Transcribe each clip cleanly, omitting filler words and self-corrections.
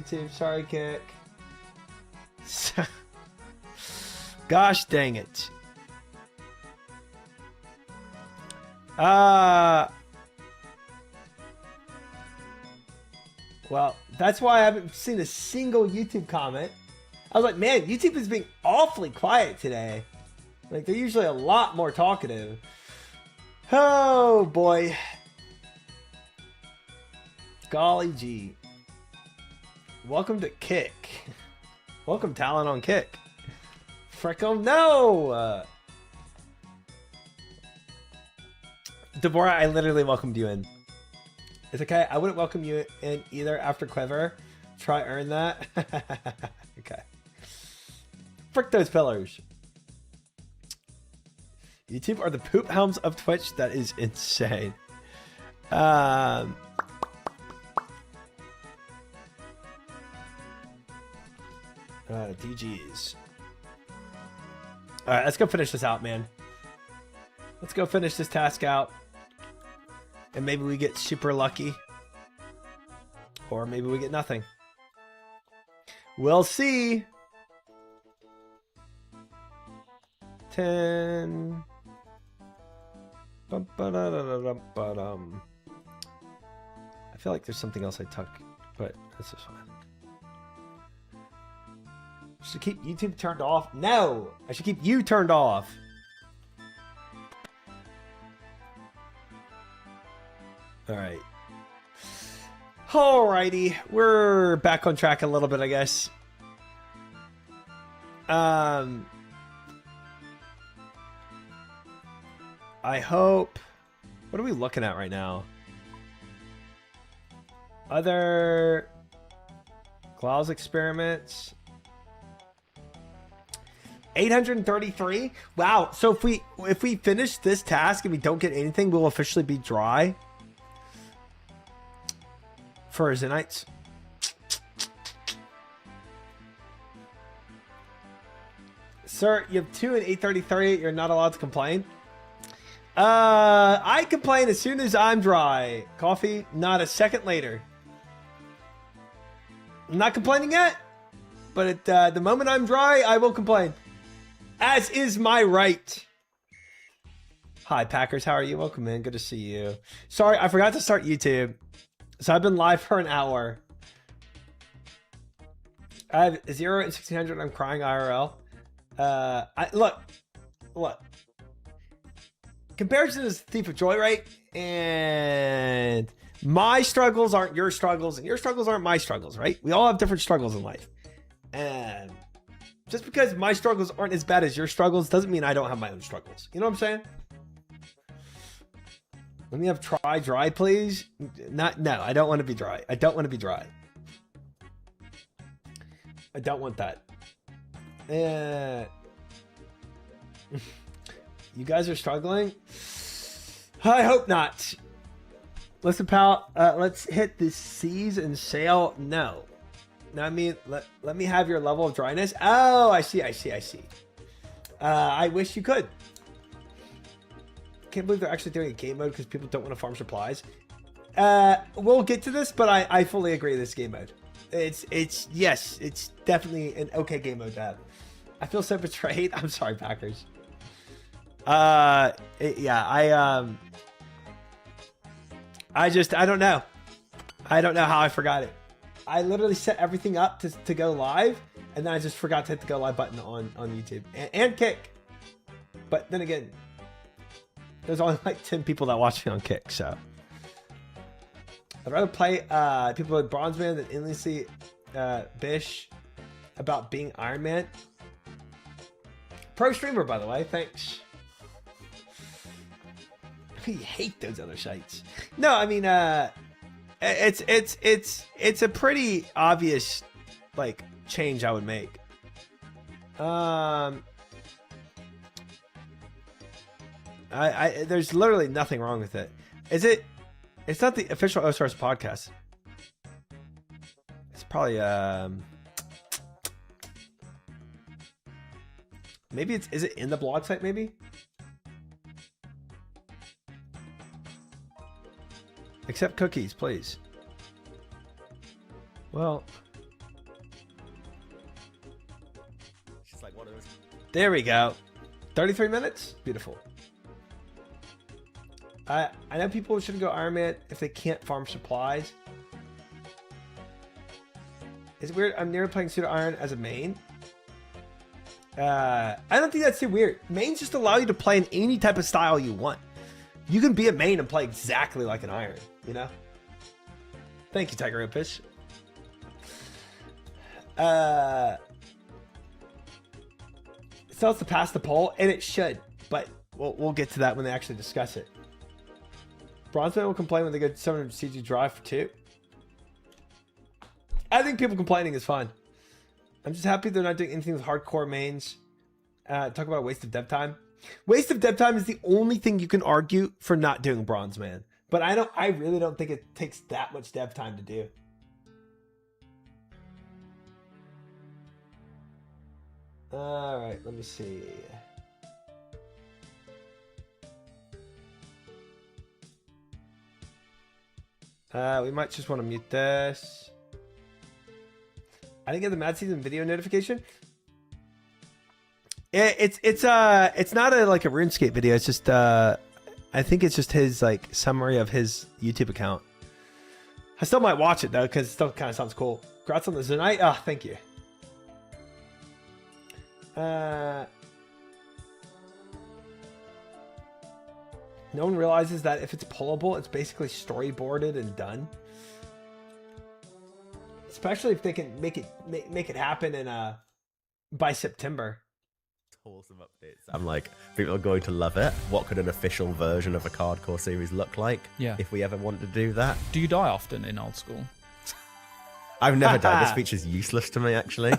YouTube. Sorry, Kick. Gosh dang it. Well, that's why I haven't seen a single YouTube comment. I was like, man, YouTube is being awfully quiet today. Like, they're usually a lot more talkative. Oh, boy. Golly gee. Welcome to Kick. Welcome, Talon on Kick. Fricko, no! Deborah, I literally welcomed you in. It's okay. I wouldn't welcome you in either after Quiver. Try earn that. Okay. Frick those pillars. YouTube are the poop helms of Twitch. That is insane. DGs. All right, let's go finish this out, man. Let's go finish this task out. And maybe we get super lucky. Or maybe we get nothing. We'll see. 10. I feel like there's something else I took, but this is fine. Should keep YouTube turned off? No! I should keep you turned off. Alright. Alrighty. We're back on track a little bit, I guess. I hope... What are we looking at right now? Other... Klaus experiments... 833. Wow. So if we finish this task and we don't get anything, we'll officially be dry for Zenites. Sir, you have 2 and 833. You're not allowed to complain. I complain as soon as I'm dry. Coffee, not a second later. I'm not complaining yet, but at the moment I'm dry, I will complain. As is my right. Hi, Packers. How are you? Welcome in. Good to see you. Sorry, I forgot to start YouTube. So I've been live for an hour. I have 0 and 1600. I'm crying IRL. Look. Comparison is the thief of joy, right? And my struggles aren't your struggles, and your struggles aren't my struggles, right? We all have different struggles in life. And just because my struggles aren't as bad as your struggles doesn't mean I don't have my own struggles. You know what I'm saying? Let me have try dry, please. No, I don't want to be dry. I don't want to be dry. I don't want that. You guys are struggling? I hope not. Listen, pal, let's hit the seas and sail. No. I mean, let me have your level of dryness. Oh, I see. I wish you could. Can't believe they're actually doing a game mode because people don't want to farm supplies. We'll get to this, but I fully agree with this game mode. Yes, it's definitely an okay game mode to have. I feel so betrayed. I'm sorry, Packers. I don't know. I don't know how I forgot it. I literally set everything up to go live, and then I just forgot to hit the go live button on YouTube and Kick. But then again, there's only like 10 people that watch me on Kick, so I'd rather play people with Bronze Man than endlessly bish about being Iron Man. Pro streamer, by the way. Thanks. I hate those other sites. No, I mean, it's a pretty obvious like change I would make. There's literally nothing wrong with it. Is it? It's not the official OSRS podcast. It's probably maybe is it in the blog site maybe? Accept cookies, please. Well, like one of those. There we go. 33 minutes? Beautiful. I know people should go Iron Man if they can't farm supplies. Is it weird? I'm never playing Pseudo Iron as a main. I don't think that's too weird. Mains just allow you to play in any type of style you want. You can be a main and play exactly like an Iron, you know? Thank you, Tiger Opish. It still has to pass the poll, and it should, but we'll get to that when they actually discuss it. Bronzeman will complain when they get 700 CG drive for 2. I think people complaining is fun. I'm just happy they're not doing anything with hardcore mains. Talk about waste of dev time. Waste of dev time is the only thing you can argue for not doing Bronzeman. But I really don't think it takes that much dev time to do. All right, let me see. We might just want to mute this. I didn't get the Mad Season video notification. It's not like a RuneScape video. It's just I think it's just his like summary of his YouTube account. I still might watch it though because it still kind of sounds cool. Congrats on the Zonite. Oh, thank you. No one realizes that if it's pullable, it's basically storyboarded and done. Especially if they can make it happen in by September. Wholesome updates. I'm like, people are going to love it. What could an official version of a Cardcore series look like? Yeah. If we ever want to do that. Do you die often in old school? I've never died. This feature's useless to me, actually.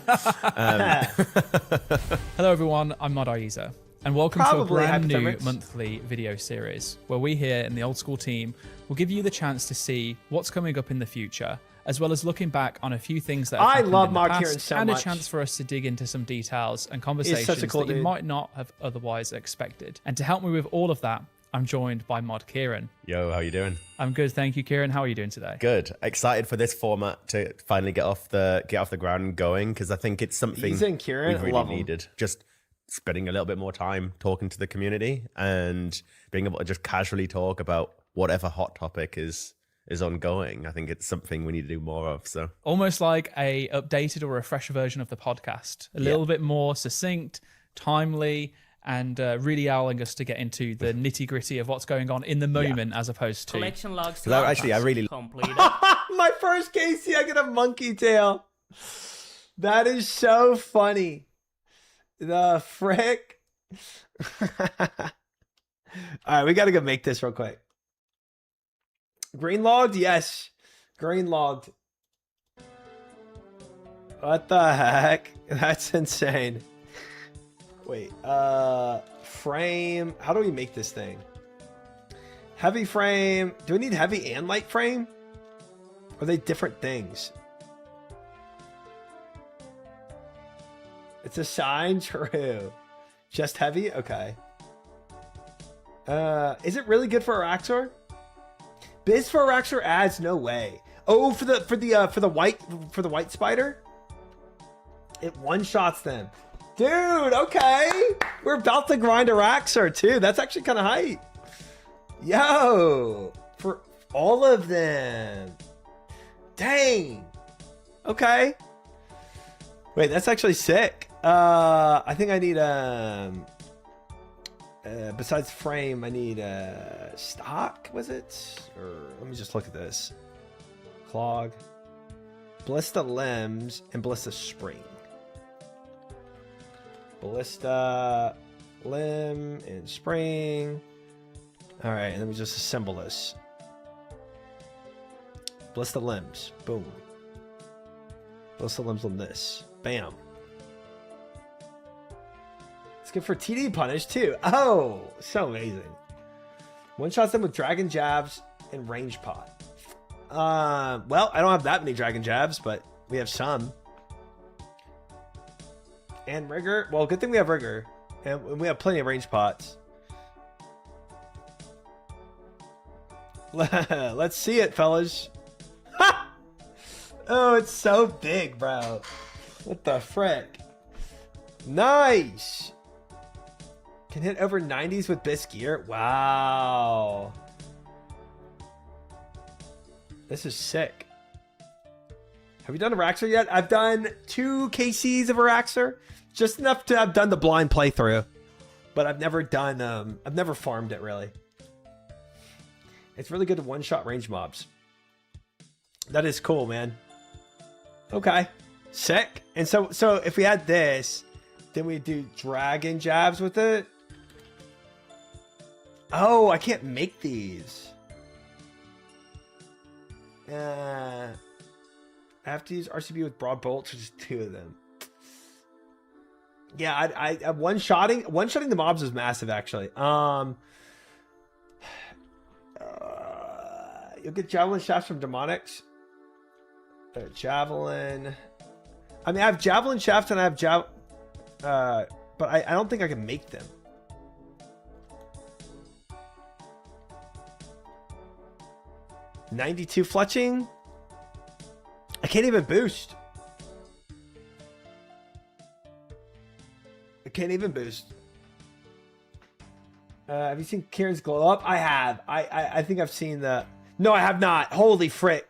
Hello, everyone. I'm ModIza, and welcome to a brand new hypodermics. monthly video series where we here in the Old School team will give you the chance to see what's coming up in the future, as well as looking back on a few things that have I happened love in the Mark past, Kieran so and much. a chance for us to dig into some details and He's conversations such a cool that you dude. might not have otherwise expected. And to help me with all of that, I'm joined by Mod Kieran. Yo, how you doing? I'm good, thank you, Kieran. How are you doing today? Good. Excited for this format to finally get off the ground and going, because I think it's something He's in Kieran. we've really Love him. needed. Just spending a little bit more time talking to the community and being able to just casually talk about whatever hot topic is ongoing. I think it's something we need to do more of. So Almost like a updated or a fresher version of the podcast. A little bit more succinct, timely, and really allowing us to get into the nitty gritty of what's going on in the moment, as opposed to Collection logs. I really completed. My first KC, I get a monkey tail. That is so funny. The frick. All right, we got to go make this real quick. Green logged? Yes. Green logged. What the heck? That's insane. Wait, frame. How do we make this thing? Heavy frame. Do we need heavy and light frame? Are they different things? It's a sign? True. Just heavy? Okay. Is it really good for Araxor? Biz for Araxor ads? No way. Oh, for the white spider? It one-shots them. Dude, okay. We're about to grind Araxor too. That's actually kind of hype. Yo, for all of them. Dang. Okay. Wait, that's actually sick. I think I need besides frame, I need stock, was it? Or let me just look at this. Clog, Ballista limbs, and Ballista spring. Ballista limb and spring. All right, and then we just assemble this. Ballista limbs, boom. Ballista limbs on this, bam. It's good for TD punish too. Oh, so amazing. One shots them with dragon jabs and range pot. Well, I don't have that many dragon jabs, but we have some. And rigor. Well, good thing we have rigor, and we have plenty of range pots. Let's see it, fellas. Oh, it's so big, bro. What the frick? Nice. Can hit over 90s with this gear. Wow. This is sick. Have you done a Raxer yet? I've done 2 KCs of a Raxer. Just enough to have done the blind playthrough. But I've never done, I've never farmed it really. It's really good to one-shot range mobs. That is cool, man. Okay. Sick. And so if we had this, then we do dragon jabs with it. Oh, I can't make these. I have to use RCB with broad bolts, or just 2 of them. Yeah, I one-shotting the mobs is massive, actually. You'll get javelin shafts from demonics. Javelin. I mean, I have javelin shafts and I have but I don't think I can make them. $92 fletching. I can't even boost. I can't even boost. Have you seen Kieran's glow up? I have. I think I've seen the... No, I have not. Holy frick.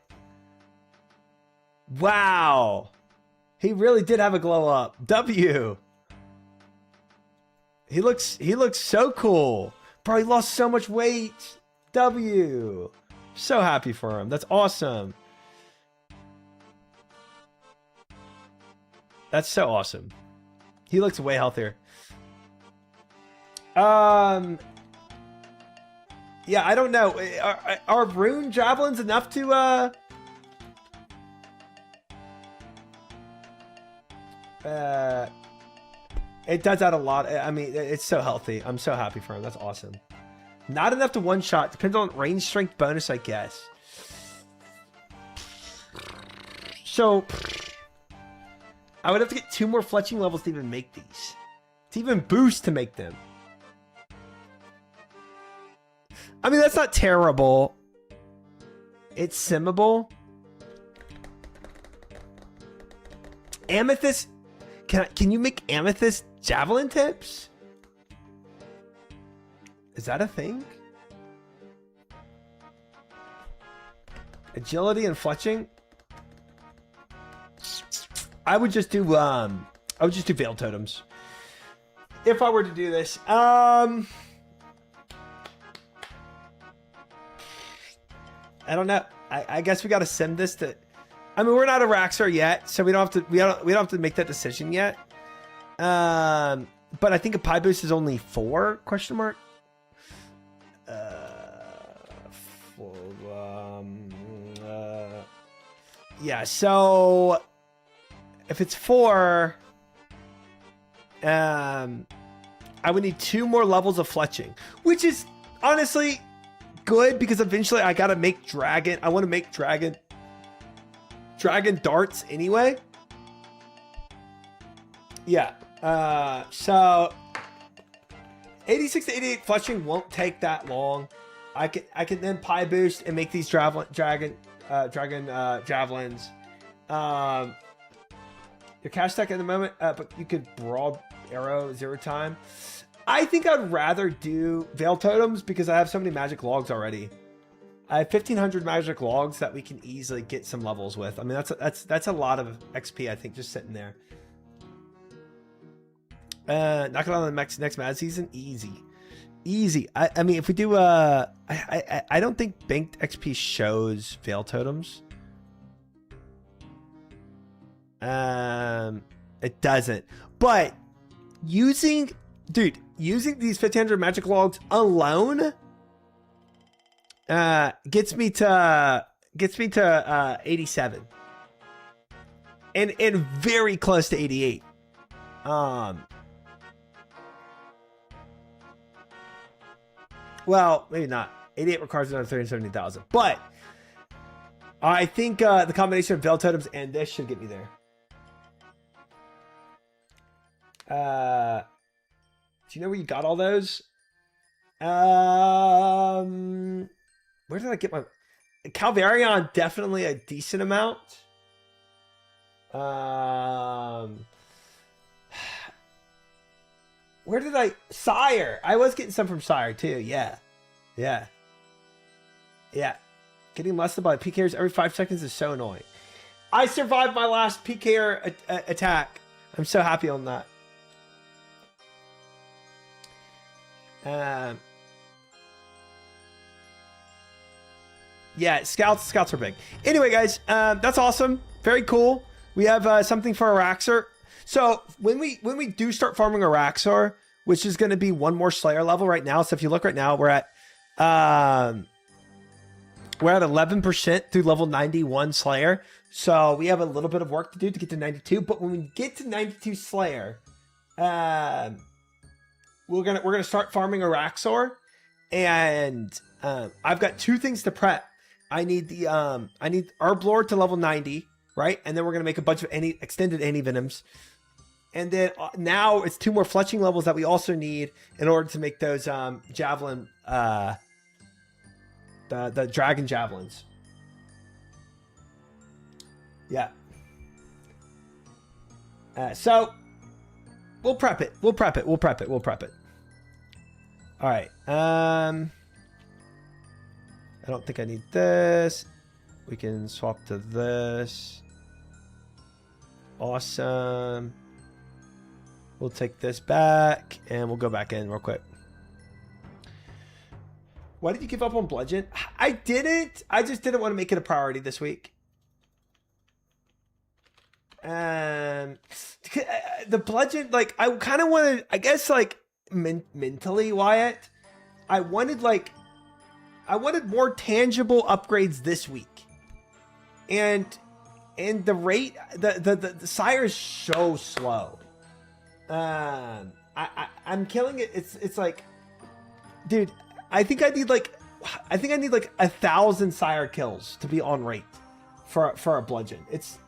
Wow. He really did have a glow up. W. He looks so cool. Bro, he lost so much weight. W. So happy for him. That's awesome. That's so awesome. He looks way healthier. Yeah, I don't know. Are rune javelins enough to it does add a lot. I mean, it's so healthy. I'm so happy for him. That's awesome. Not enough to one shot. Depends on range strength bonus, I guess. So I would have to get 2 more fletching levels to even make these. To even boost to make them. I mean, that's not terrible. It's simmable. Amethyst. Can you make amethyst javelin tips? Is that a thing? Agility and fletching. I would just do veil totems if I were to do this. I don't know. I guess we got to send this to. I mean, we're not a Raxer yet, so we don't have to make that decision yet. But I think a pie boost is only 4 question mark. Yeah. So if it's 4, I would need 2 more levels of fletching, which is honestly good because eventually I gotta make dragon. I want to make dragon darts anyway. Yeah. So 86 to 88 fletching won't take that long. I can then pie boost and make these dragon javelins. Your cash stack at the moment, but you could broad arrow 0 time. I think I'd rather do veil totems because I have so many magic logs already. I have 1,500 magic logs that we can easily get some levels with. I mean, that's a lot of XP, I think, just sitting there. Knock it on the next mad season, easy. I mean, if we do, I don't think banked XP shows veil totems. It doesn't. But using these 1,500 magic logs alone gets me to 87 and very close to 88. Well, maybe not. 88 requires another 370,000, but I think the combination of veil totems and this should get me there. Do you know where you got all those? Where did I get my Calvarion? Definitely a decent amount. Where did I... Sire. I was getting some from Sire, too. Yeah. Yeah. Yeah. Getting molested by PKers every 5 seconds is so annoying. I survived my last PKer attack. I'm so happy on that. Yeah, scouts are big. Anyway, guys, that's awesome. Very cool. We have something for Araxor. So when we do start farming Araxor, which is going to be one more Slayer level right now. So if you look right now, we're at 11% through level 91 Slayer. So we have a little bit of work to do to get to 92. But when we get to 92 Slayer, we're gonna start farming Araxor, and I've got 2 things to prep. I need the I need Herblore to level 90, right? And then we're gonna make a bunch of extended Venoms. And then now it's 2 more fletching levels that we also need in order to make those javelin the dragon javelins. Yeah. So we'll prep it. We'll prep it. All right. I don't think I need this. We can swap to this. Awesome. We'll take this back and we'll go back in real quick. Why did you give up on Bludgeon? I didn't. I just didn't want to make it a priority this week. The Bludgeon, like, I kind of wanted, I guess, like, mentally, Wyatt, I wanted more tangible upgrades this week. And the rate, the Sire is so slow. I'm killing it. It's like, dude, I think I need like 1,000 Sire kills to be on rate for a Bludgeon. It's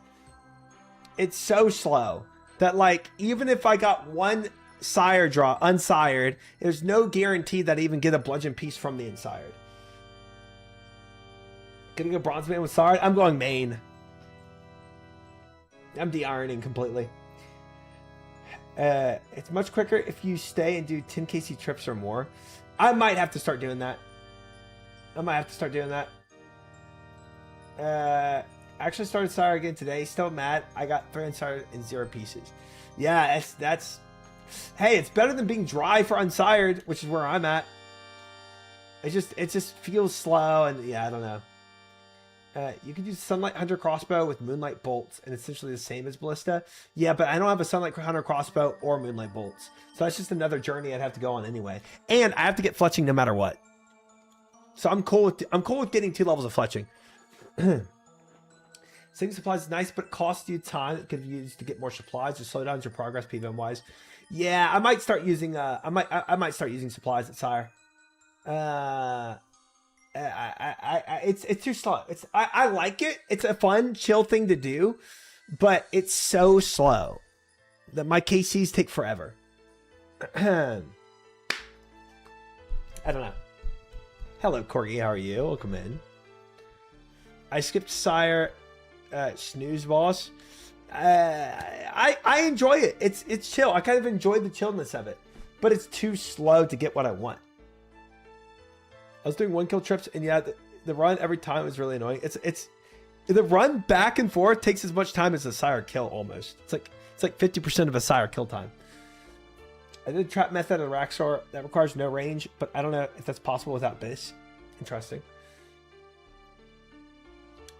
so slow that, like, even if I got 1 Sire draw unsired, there's no guarantee that I even get a Bludgeon piece from the unsired. Getting a Bronze Man with Sire? I'm going main. I'm de-ironing completely. It's much quicker if you stay and do 10 KC trips or more. I might have to start doing that. Actually started Sire again today. Still mad. I got 3 unsired and 0 pieces. Yeah, that's... Hey, it's better than being dry for unsired, which is where I'm at. It just feels slow, and yeah, I don't know. You can use Sunlight Hunter Crossbow with Moonlight Bolts, and it's essentially the same as Ballista. Yeah, but I don't have a Sunlight Hunter Crossbow or Moonlight Bolts. So that's just another journey I'd have to go on anyway. And I have to get fletching no matter what. So I'm cool with getting 2 levels of fletching. Saving supplies is nice, but it costs you time that could be used to get more supplies to slow down your progress PVM wise. Yeah, I might start using I might start using supplies at Sire. It's too slow. I like it. It's a fun, chill thing to do, but it's so slow that my KCs take forever. I don't know. Hello, Corgi. How are you? Welcome in. I skipped Sire snooze boss. I enjoy it. It's chill. I kind of enjoy the chillness of it, but it's too slow to get what I want. I was doing 1 kill trips, and yeah, the run every time is really annoying. It's the run back and forth takes as much time as a Sire kill almost. It's like 50% of a Sire kill time. I did trap method of Raxor that requires no range, but I don't know if that's possible without this. Interesting.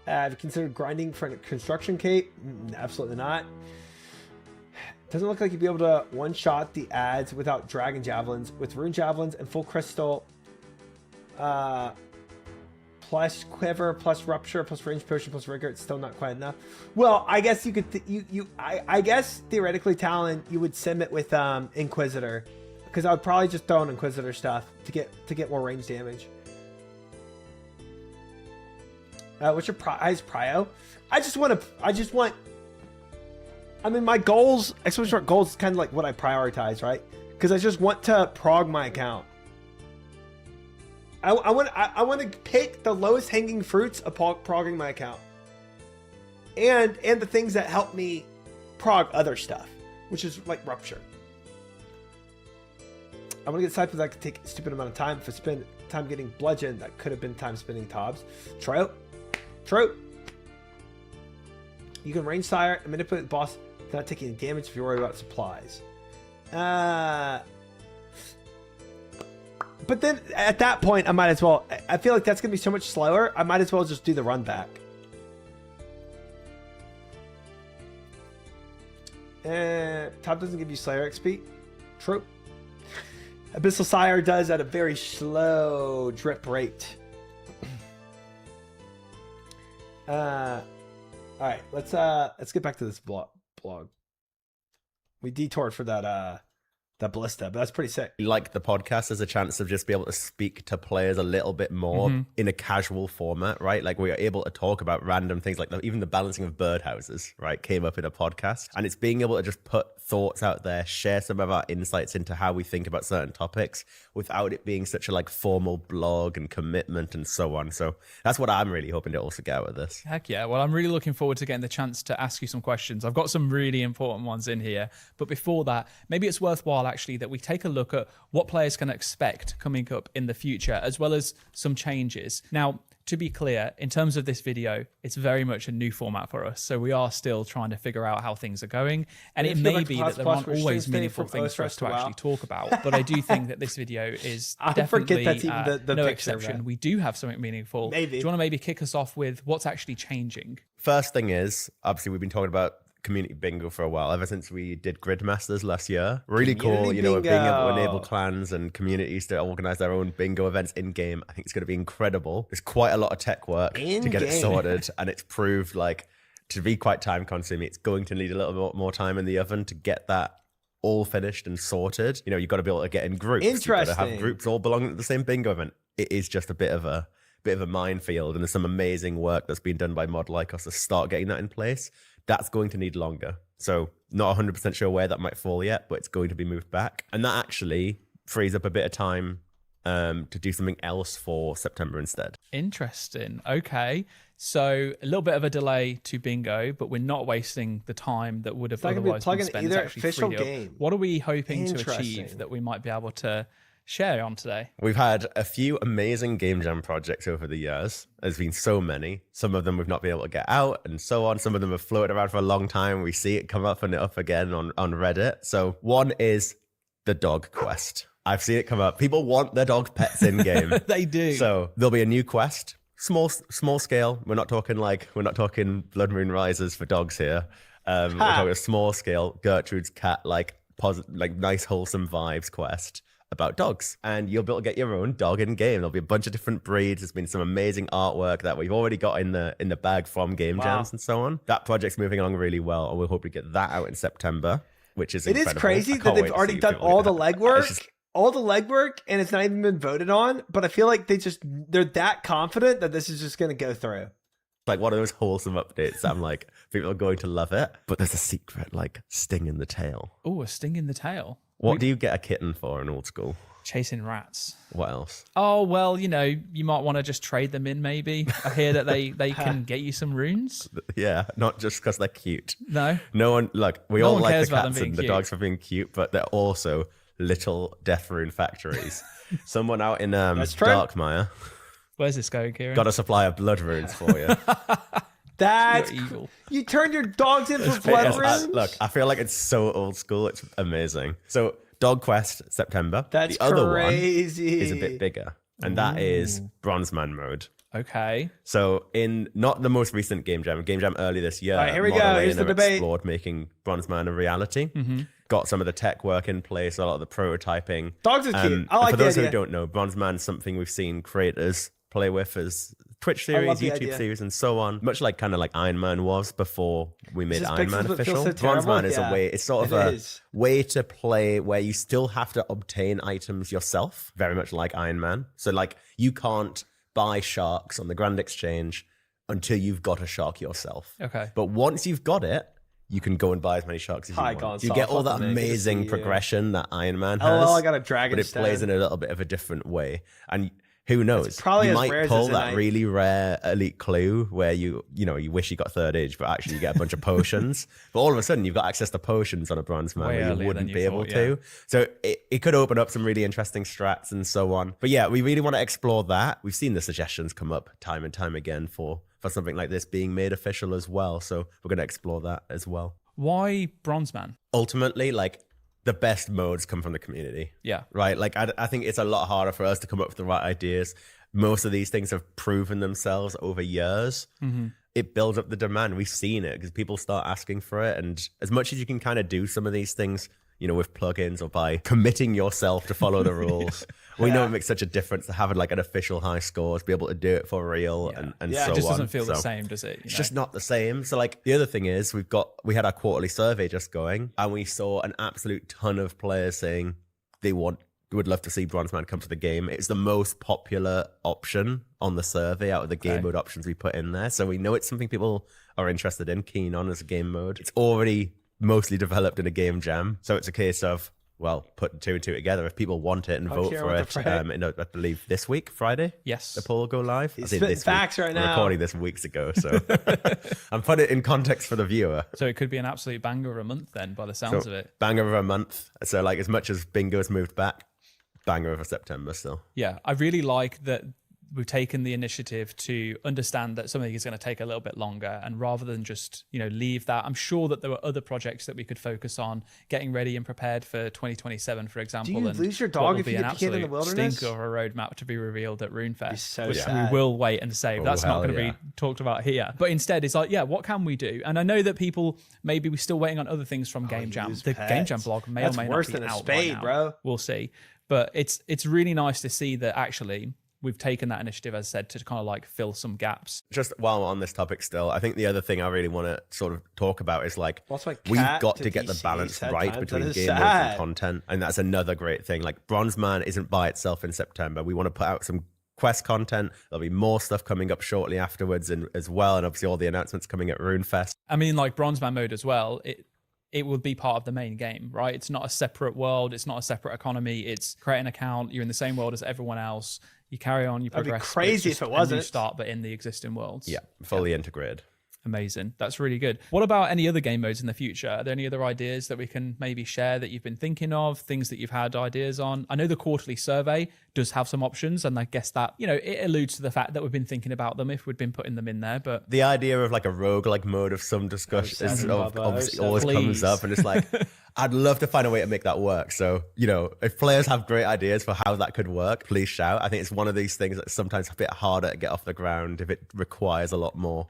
Have you considered grinding for a construction cape? Absolutely not. Doesn't look like you'd be able to one-shot the ads without dragon javelins. With rune javelins and full crystal, plus quiver, plus rupture, plus range potion, plus rigor, it's still not quite enough. Well, I guess you could. I guess theoretically, Talon, you would sim it with Inquisitor, because I would probably just throw in Inquisitor stuff to get more range damage. What's your highest prio? I mean, my goals, exploration short goals, is kind of like what I prioritize, right? Because I just want to prog my account. I want to pick the lowest hanging fruits of progging my account, and the things that help me prog other stuff, which is like rupture. I'm gonna get Cypher that could take a stupid amount of time. If I spend time getting bludgeon, that could have been time spinning Tobs. True. You can range sire and manipulate the boss without taking any damage if you're worried about supplies. But then at that point, I might as well. I feel like that's gonna be so much slower. I might as well just do the run back. Top doesn't give you Slayer XP. True. Abyssal Sire does at a very slow drip rate. All right, let's get back to this blog. We detoured for that ballista, but that's pretty sick. Like the podcast as a chance of just be able to speak to players a little bit more in a casual format, right? Like we are able to talk about random things, like even the balancing of birdhouses, right, came up in a podcast. And it's being able to just put thoughts out there, share some of our insights into how we think about certain topics without it being such a like formal blog and commitment and so on. So that's what I'm really hoping to also get out of this. Heck yeah. Well, I'm really looking forward to getting the chance to ask you some questions. I've got some really important ones in here. But before that, maybe it's worthwhile actually that we take a look at what players can expect coming up in the future, as well as some changes. Now, to be clear, in terms of this video, it's very much a new format for us. So we are still trying to figure out how things are going. And it may be that there aren't always meaningful things for us to actually talk about. But I do think that this video is definitely no exception. We do have something meaningful. Maybe. Do you want to maybe kick us off with what's actually changing? First thing is, obviously, we've been talking about community bingo for a while, ever since we did Gridmasters last year. Really cool, you know, being able to enable clans and communities to organize their own bingo events in game. I think it's going to be incredible. There's quite a lot of tech work to get it sorted, and it's proved like to be quite time consuming. It's going to need a little bit more time in the oven to get that all finished and sorted. You know, you've got to be able to get in groups. Interesting. You've got to have groups all belonging to the same bingo event. It is just a bit of a minefield, and there's some amazing work that's been done by Mod Lycos to start getting that in place. That's going to need longer. So not 100% sure where that might fall yet, but it's going to be moved back. And that actually frees up a bit of time to do something else for September instead. Interesting. Okay. So a little bit of a delay to bingo, but we're not wasting the time that would have otherwise been spent. It's actually official freed up. game. What are we hoping to achieve that we might be able to share on today? We've had a few amazing game jam projects over the years. There's been so many. Some of them we've not been able to get out and so on. Some of them have floated around for a long time. We see it come up and up again on Reddit. So one is the dog quest. I've seen it come up. People want their dog pets in game. They do. So there'll be a new quest. Small scale. We're not talking Blood Moon Risers for dogs here. We're talking a small scale Gertrude's cat, like nice wholesome vibes quest about dogs, and you'll be able to get your own dog in game. There'll be a bunch of different breeds. There's been some amazing artwork that we've already got in the bag from game jams and so on. That project's moving along really well, and we'll hope to get that out in September, which is incredible. It is crazy that they've already done all the legwork, and it's not even been voted on. But I feel like they're that confident that this is just going to go through. Like one of those wholesome updates. I'm like, people are going to love it, but there's a secret, like sting in the tail. Oh, a sting in the tail. What do you get a kitten for in old school? Chasing rats. What else? Oh, well, you know, you might want to just trade them in, maybe. I hear that they can get you some runes. Yeah, not just because they're cute. No one, look, we all like the cats and the cute. dogs for being cute, but they're also little death rune factories. Someone out in Darkmire. Where's this going, Kieran? Got a supply of blood runes for you. That's evil. You turned your dogs in for blood runes? Look, I feel like it's so old school. It's amazing. So Dog Quest, September. That's the other crazy. one is a bit bigger, and that is Bronze Man mode. Okay. So in not the most recent Game Jam early this year, all right, here we go. Here's the debate. Explored making Bronze Man a reality. Got some of the tech work in place, a lot of the prototyping. Dogs are cute. I like for the those idea. who don't know, Bronze Man is something we've seen creators play with as Twitch series, YouTube series, and so on. Much like kind of like Iron Man was before we made Iron Man official. So Bronze Man is a way. It's sort of a way to play where you still have to obtain items yourself, very much like Iron Man. So like you can't buy sharks on the Grand Exchange until you've got a shark yourself. Okay. But once you've got it, you can go and buy as many sharks as you want. You get all that amazing progression that Iron Man has. Oh, I got a dragon. But it plays in a little bit of a different way. And Who knows? probably you as might rare as pull a that Knight. really rare elite clue where you wish you got third age, but actually you get a bunch of potions. But all of a sudden you've got access to potions on a bronze man Way where you earlier wouldn't than be you able thought, to. So it could open up some really interesting strats and so on. But yeah, we really want to explore that. We've seen the suggestions come up time and time again for something like this being made official as well. So we're going to explore that as well. Why bronze man? Ultimately, like, the best modes come from the community. Yeah. Right? Like, I think it's a lot harder for us to come up with the right ideas. Most of these things have proven themselves over years. Mm-hmm. It builds up the demand. We've seen it because people start asking for it. And as much as you can kind of do some of these things, with plugins or by committing yourself to follow the rules, we know it makes such a difference to having like an official high score, to be able to do it for real and so on. It just doesn't feel the same, does it? It's just not the same. So like the other thing is we had our quarterly survey just going and we saw an absolute ton of players saying they would love to see Bronze Man come to the game. It's the most popular option on the survey out of the game mode options we put in there. So we know it's something people are interested in, keen on as a game mode. It's already mostly developed in a game jam. So it's a case of, well, putting two and two together. If people want it and vote for it, I believe this week, Friday, yes, the poll will go live. He's spitting facts right now. I'm recording this weeks ago, so I'm putting it in context for the viewer. So it could be an absolute banger of a month then, by the sounds of it. Banger of a month. So like as much as Bingo's moved back, banger of a September still. Yeah, I really like that we've taken the initiative to understand that something is going to take a little bit longer, and rather than just leave that, I'm sure that there were other projects that we could focus on getting ready and prepared for 2027 for example. Do you and lose your dog if you get the kid in the wilderness? Stinker of a roadmap to be revealed at RuneFest, so which sad. we will wait and save. That's not going to be talked about here, but instead it's like, what can we do? And I know that people, maybe we're still waiting on other things from Game Jam. The Game Jam blog may or may not be out right now. Bro. We'll see. But it's really nice to see that actually we've taken that initiative, as I said, to kind of like fill some gaps. Just while we're on this topic still, I think the other thing I really want to sort of talk about is like, we've got to get the balance right between game modes and content. And that's another great thing. Like Bronze Man isn't by itself in September. We want to put out some quest content. There'll be more stuff coming up shortly afterwards and as well. And obviously all the announcements coming at RuneFest. I mean, like Bronze Man mode as well. It would be part of the main game, right? It's not a separate world. It's not a separate economy. It's create an account. You're in the same world as everyone else. You carry on, you progress. That'd be crazy if it wasn't. You start, but in the existing worlds. Yeah, fully integrated. Amazing. That's really good. What about any other game modes in the future? Are there any other ideas that we can maybe share that you've been thinking of, things that you've had ideas on? I know the quarterly survey does have some options, and I guess that, it alludes to the fact that we've been thinking about them if we'd been putting them in there. But the idea of like a roguelike mode of some discussion obviously always comes up, and it's like, I'd love to find a way to make that work. So, if players have great ideas for how that could work, please shout. I think it's one of these things that's sometimes a bit harder to get off the ground if it requires a lot more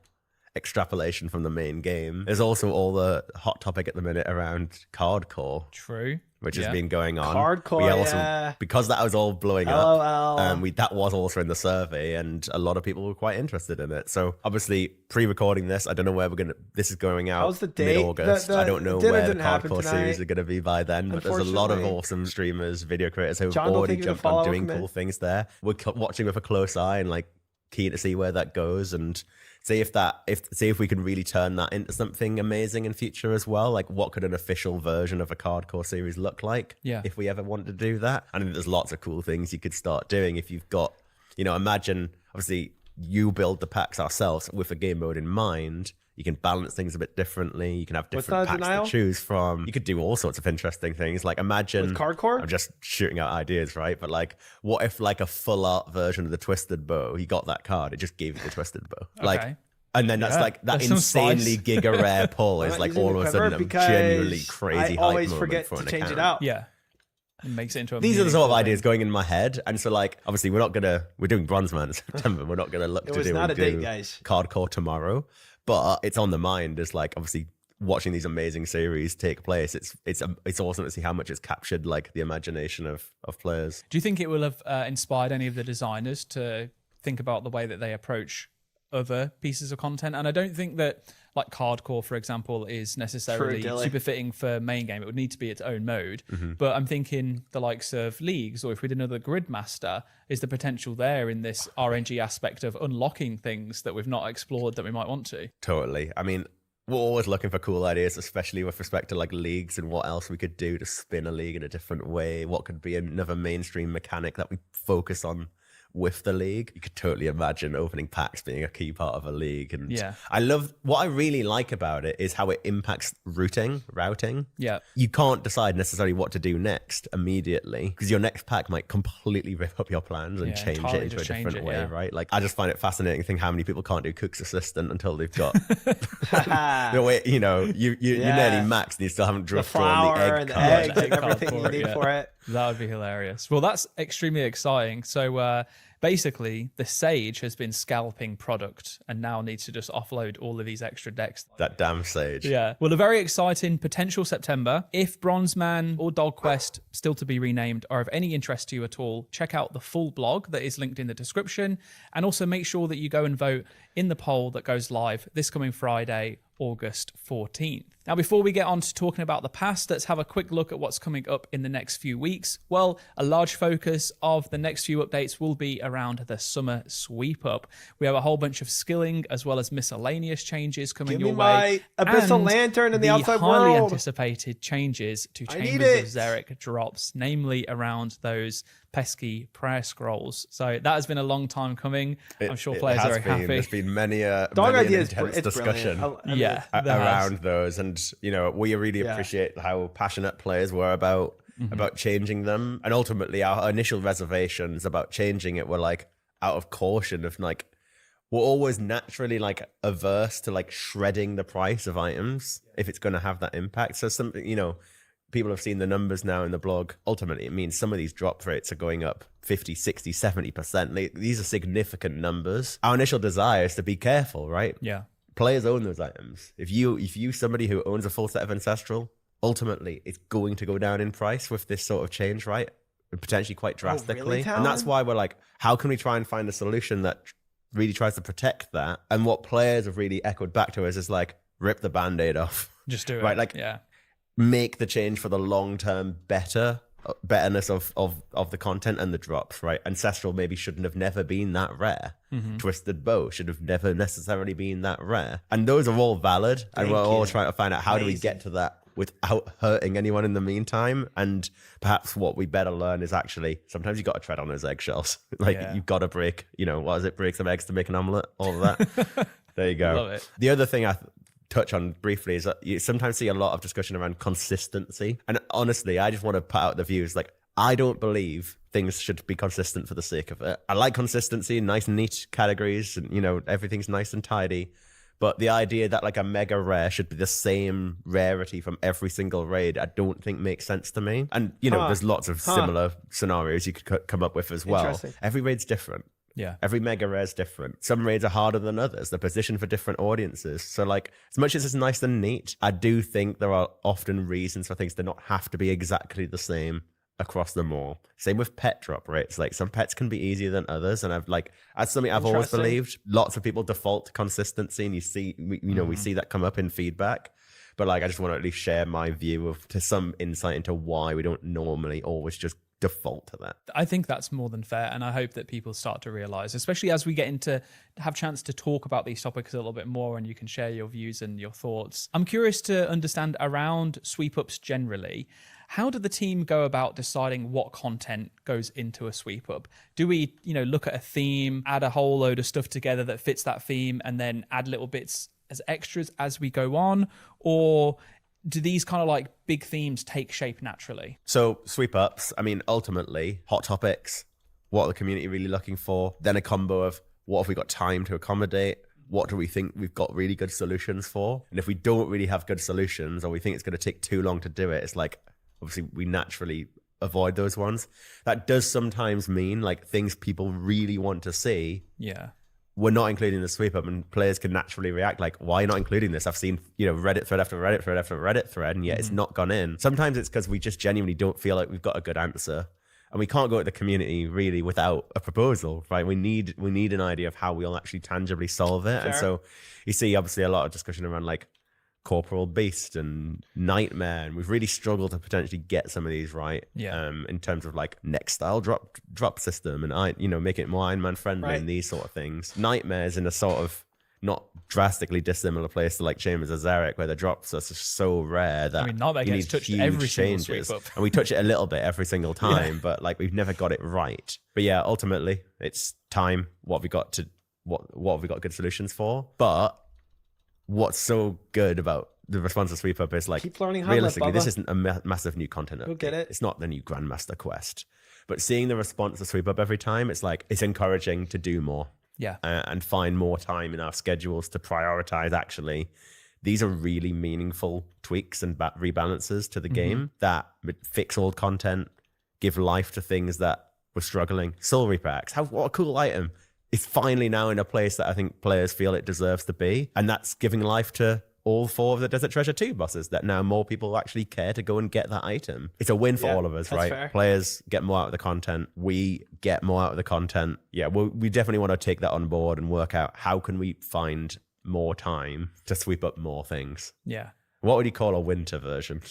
extrapolation from the main game. There's also all the hot topic at the minute around cardcore. True. Which has been going on. Hardcore, because that was all blowing LOL. up. That was also in the survey, and a lot of people were quite interested in it. So obviously, pre-recording this, I don't know where this is going out. How's the date? Mid-August. I don't know where the hardcore tonight. series are going to be by then. But there's a lot of awesome streamers, video creators who've already jumped on doing cool things there. We're watching with a close eye and like keen to see where that goes and see if we can really turn that into something amazing in future as well. Like, what could an official version of a hardcore series look like? Yeah. If we ever wanted to do that, I think there's lots of cool things you could start doing if you've got, imagine obviously you build the packs ourselves with a game mode in mind. You can balance things a bit differently. You can have different packs to choose from. You could do all sorts of interesting things. Like imagine with hardcore. I'm just shooting out ideas, right? But like, what if like a full art version of the Twisted Bow? You got that card, it just gave you the Twisted Bow. Like, and then that's like that insanely giga rare pull is like all of a sudden a genuinely crazy. I always forget to change it out. Yeah. It makes it into a These are the sort of ideas going in my head, and so like obviously we're doing Bronze Man in September. We're not gonna look to do Cardcore tomorrow. But it's on the mind as like obviously watching these amazing series take place. It's awesome to see how much it's captured like the imagination of players. Do you think it will have inspired any of the designers to think about the way that they approach other pieces of content? And I don't think that like Cardcore, for example, is necessarily super fitting for main game. It would need to be its own mode. Mm-hmm. But I'm thinking the likes of Leagues, or if we did another Gridmaster, is the potential there in this RNG aspect of unlocking things that we've not explored that we might want to. Totally. I mean, we're always looking for cool ideas, especially with respect to like leagues and what else we could do to spin a league in a different way. What could be another mainstream mechanic that we focus on with the league. You could totally imagine opening packs being a key part of a league. And Yeah. I love, what I really like about it is how it impacts routing. Yeah. You can't decide necessarily what to do next immediately, because your next pack might completely rip up your plans and change it into a different way, right? Like, I just find it fascinating thing how many people can't do Cook's Assistant until they've got the way, you know, you're nearly maxed and you still haven't drawn the egg and the card. eggs and everything you need for it. That would be hilarious. Well, that's extremely exciting. So basically, the Sage has been scalping product and now needs to just offload all of these extra decks. That damn Sage. Yeah. Well, a very exciting potential September. If Bronzeman or Dog Quest, still to be renamed, are of any interest to you at all, check out the full blog that is linked in the description. And also make sure that you go and vote in the poll that goes live this coming Friday, August 14th. Now, before we get on to talking about the past, let's have a quick look at what's coming up in the next few weeks. Well, a large focus of the next few updates will be around the summer sweep up. We have a whole bunch of skilling as well as miscellaneous changes coming your way. Give me my Abyssal Lantern in the outside highly world. anticipated changes to Chambers of Xeric drops, namely around those pesky prayer scrolls. So that has been a long time coming. I'm sure players are very happy. There's been many an intense discussion around those, and you know, we really appreciate how passionate players were about changing them. And ultimately our initial reservations about changing it were like out of caution of like, we're always naturally like averse to like shredding the price of items if it's going to have that impact. So something, you know, people have seen the numbers now in the blog. Ultimately, it means some of these drop rates are going up 50, 60, 70%. These are significant numbers. Our initial desire is to be careful, right? Yeah. Players own those items. If you somebody who owns a full set of Ancestral, ultimately it's going to go down in price with this sort of change, right? And potentially quite drastically. Really, and that's why we're like, how can we try and find a solution that really tries to protect that? And what players have really echoed back to us is like, rip the band-aid off. Just do it. Right? Like, make the change for the long-term betterness of the content and the drops, right? Ancestral maybe shouldn't have never been that rare. Twisted Bow should have never necessarily been that rare. And those are all valid. And we're all trying to find out how do we get to that without hurting anyone in the meantime. And perhaps what we better learn is actually sometimes you got to tread on those eggshells. Like you've got to break, you know, what is it? Break some eggs to make an omelet, all of that. There you go. Love it. The other thing I touch on briefly is that you sometimes see a lot of discussion around consistency. And honestly, I just want to put out the views, like, I don't believe things should be consistent for the sake of it. I like consistency, nice and neat categories, and, you know, everything's nice and tidy. But the idea that like a mega rare should be the same rarity from every single raid, I don't think makes sense to me. And, you know, there's lots of similar scenarios you could come up with as well. Every raid's different. Yeah. Every mega rare is different. Some raids are harder than others. They're positioned for different audiences. So like, as much as it's nice and neat, I do think there are often reasons for things to not have to be exactly the same across them all. Same with pet drop rates. Like, some pets can be easier than others. And I've like, that's something I've always believed. Lots of people default to consistency, and you see, we see that come up in feedback. But like, I just want to at least share my view of, to some insight into why we don't normally always just default to that. I think that's more than fair, and I hope that people start to realize, especially as we get into have chance to talk about these topics a little bit more, and you can share your views and your thoughts. I'm curious to understand around sweep ups generally. How do the team go about deciding what content goes into a sweep up? Do we, look at a theme, add a whole load of stuff together that fits that theme, and then add little bits as extras as we go on? Or do these kind of like big themes take shape naturally? So sweep ups, I mean, ultimately, hot topics, what are the community really looking for? Then a combo of what have we got time to accommodate? What do we think we've got really good solutions for? And if we don't really have good solutions, or we think it's going to take too long to do it, it's like, obviously we naturally avoid those ones. That does sometimes mean like things people really want to see. Yeah. We're not including the sweep up, and players can naturally react like, why are you not including this? I've seen, Reddit thread after Reddit thread after Reddit thread, and yet it's not gone in. Sometimes it's because we just genuinely don't feel like we've got a good answer. And we can't go to the community really without a proposal, right? We need an idea of how we'll actually tangibly solve it. Sure. And so you see obviously a lot of discussion around like Corporal Beast and Nightmare, and we've really struggled to potentially get some of these right. Yeah. In terms of like next style drop system, and make it more Iron Man friendly, right, and these sort of things. Nightmare's in a sort of not drastically dissimilar place to like Chambers of Zarek, where the drops are so rare that Nightmare you gets need touched huge every single changes. sweep up. And we touch it a little bit every single time, but like we've never got it right. But yeah, ultimately it's time. What have we got good solutions for? But what's so good about the response to sweep up is like, keep learning realistically, Hamlet, this Bubba. isn't a massive new content update. You'll get it. It's not the new Grandmaster quest. But seeing the response to sweep up every time, it's like, it's encouraging to do more. Yeah. And find more time in our schedules to prioritize. Actually, these are really meaningful tweaks and rebalances to the game that fix old content, give life to things that were struggling. Soul Reaper Axe, what a cool item. It's finally now in a place that I think players feel it deserves to be. And that's giving life to all 4 of the Desert Treasure 2 bosses, that now more people actually care to go and get that item. It's a win for all of us, right? Fair. Players get more out of the content. We get more out of the content. Yeah, we definitely want to take that on board and work out how can we find more time to sweep up more things. Yeah. What would you call a winter version?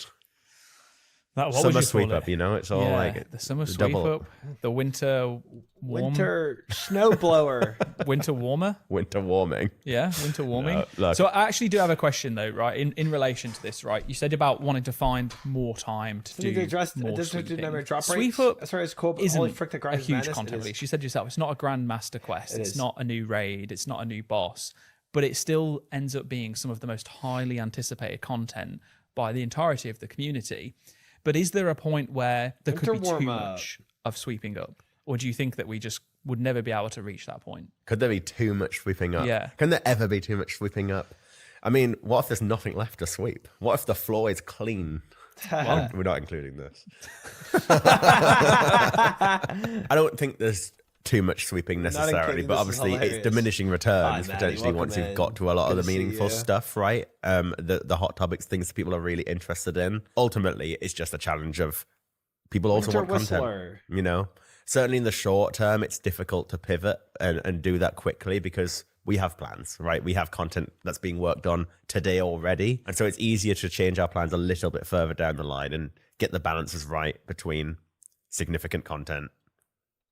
What would Summer you sweep call up, it? you know? It's all like the summer the sweep double- up, the winter Winter snowblower. winter warmer. winter warming. Yeah, winter warming. No, look. So I actually do have a question though, right? In relation to this, right? You said about wanting to find more time to Need to do address more does it do sweeping. number of drop Sweep rates? up As far as cool, but isn't holy frick, the a grind is huge madness. content It is. release. You said yourself, it's not a Grandmaster quest. It's is. not a new raid. It's not a new boss. But it still ends up being some of the most highly anticipated content by the entirety of the community. But is there a point where there could be Winter too warm-up. much of sweeping up? Or do you think that we just would never be able to reach that point? Could there be too much sweeping up? Yeah. Can there ever be too much sweeping up? I mean, what if there's nothing left to sweep? What if the floor is clean? Well, we're not including this. I don't think there's too much sweeping necessarily, including but this is obviously it's hilarious. diminishing returns Hi, Maddie, potentially welcome once you've in. got to a lot Good of the to see meaningful you. stuff, right? The hot topics, things that people are really interested in. Ultimately, it's just a challenge of people also Winter want content, Whistler. you know? Certainly in the short term, it's difficult to pivot and do that quickly because we have plans, right? We have content that's being worked on today already. And so it's easier to change our plans a little bit further down the line and get the balances right between significant content,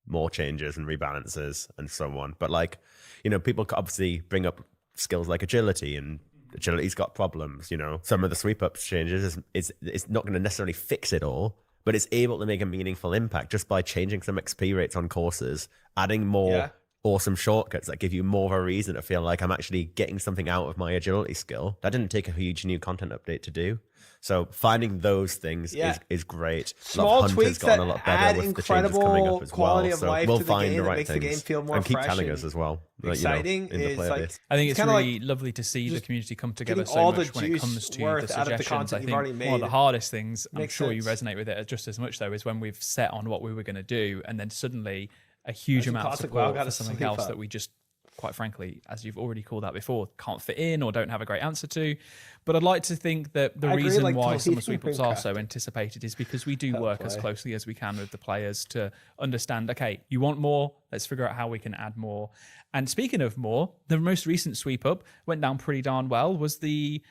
more changes and rebalances and so on. But like, you know, people obviously bring up skills like agility, and agility's got problems, you know. Some of the sweep ups changes is it's not going to necessarily fix it all, but it's able to make a meaningful impact just by changing some XP rates on courses, adding more awesome shortcuts that give you more of a reason to feel like I'm actually getting something out of my agility skill. That didn't take a huge new content update to do. So finding those things is great. Small Hunters tweaks got on that a lot better add with the changes coming up incredible as quality well. of So life we'll to the find game the that right makes the things game feel more and keep fresh telling and us as well. Like, exciting. You know, in the Is like playlist. I think it's kinda really lovely to see the community come together getting so all much the when it juice comes to the worth out of the suggestions. content I you've think already one of the made. hardest things, I'm Makes sure you sense. resonate with it just as much though, is when we've set on what we were going to do and then suddenly a huge Imagine amount of classic WoW support got for a something sweep else up. that we just, quite frankly, as you've already called out before, can't fit in or don't have a great answer to. But I'd like to think that the I agree, reason like, why totally summer sweep ups are Minecraft. so anticipated is because we do work as play. closely as we can with the players to understand, okay, you want more, let's figure out how we can add more. And speaking of more, the most recent sweep up went down pretty darn well, was the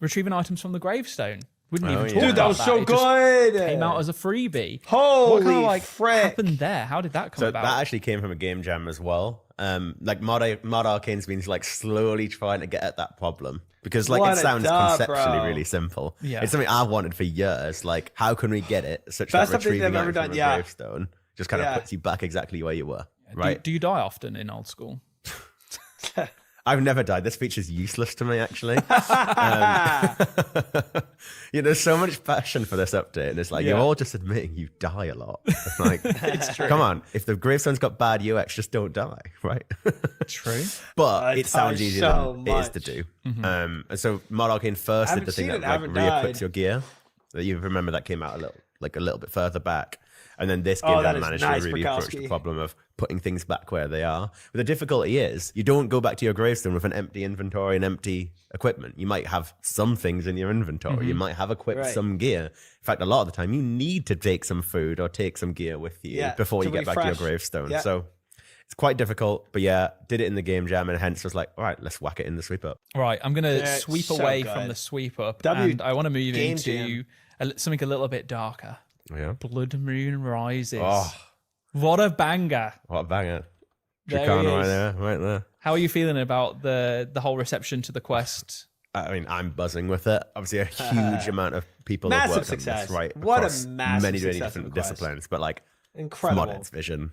retrieving items from the gravestone. Wouldn't even yeah. talk Dude, that about was so It just good. came out as a freebie. Holy What kind of frick. happened there? How did that come So about? that actually came from a game jam as well. Like Mod Arcane's been like slowly trying to get at that problem because like What it a sounds dub, conceptually bro. really simple. Yeah. It's something I've wanted for years. Like, how can we get it such Best that update they've retrieving ever items done, from a yeah. gravestone just kind of Yeah. puts you back exactly where you were, right? Do you die often in old school? I've never died. This feature's useless to me, actually. There's so much passion for this update, and it's like you're Yeah. all just admitting you die a lot. It's like, it's true. Come on, if the gravestone's got bad UX, just don't die, right? True. But I it sounds die easier so than it is to much. do. And so Mod Arcane first I did the haven't thing seen that it, I like haven't re-equips died. your gear. That you remember that came out a little bit further back. And then this game that then is managed nice, to really approach the Bukowski. problem of putting things back where they are. But the difficulty is you don't go back to your gravestone with an empty inventory and empty equipment. You might have some things in your inventory. You might have equipped Right. some gear. In fact, a lot of the time you need to take some food or take some gear with you before to you get back to your refresh. gravestone. Yeah. So it's quite difficult, but yeah, did it in the game jam and hence was like, all right, let's whack it in the sweep up. Right, I'm going to Yeah, sweep so away good. from the sweep up, W and I want to move game into something a little bit darker. Yeah. Blood Moon Rises. Oh, What a banger! what a banger. There Dracana he right is. there, right there. How are you feeling about the whole reception to the quest? I mean, I'm buzzing with it. Obviously, a huge amount of people have Massive worked success. on this, right? What a across massive many success different of the quest. disciplines, but like Incredible. Moded's vision,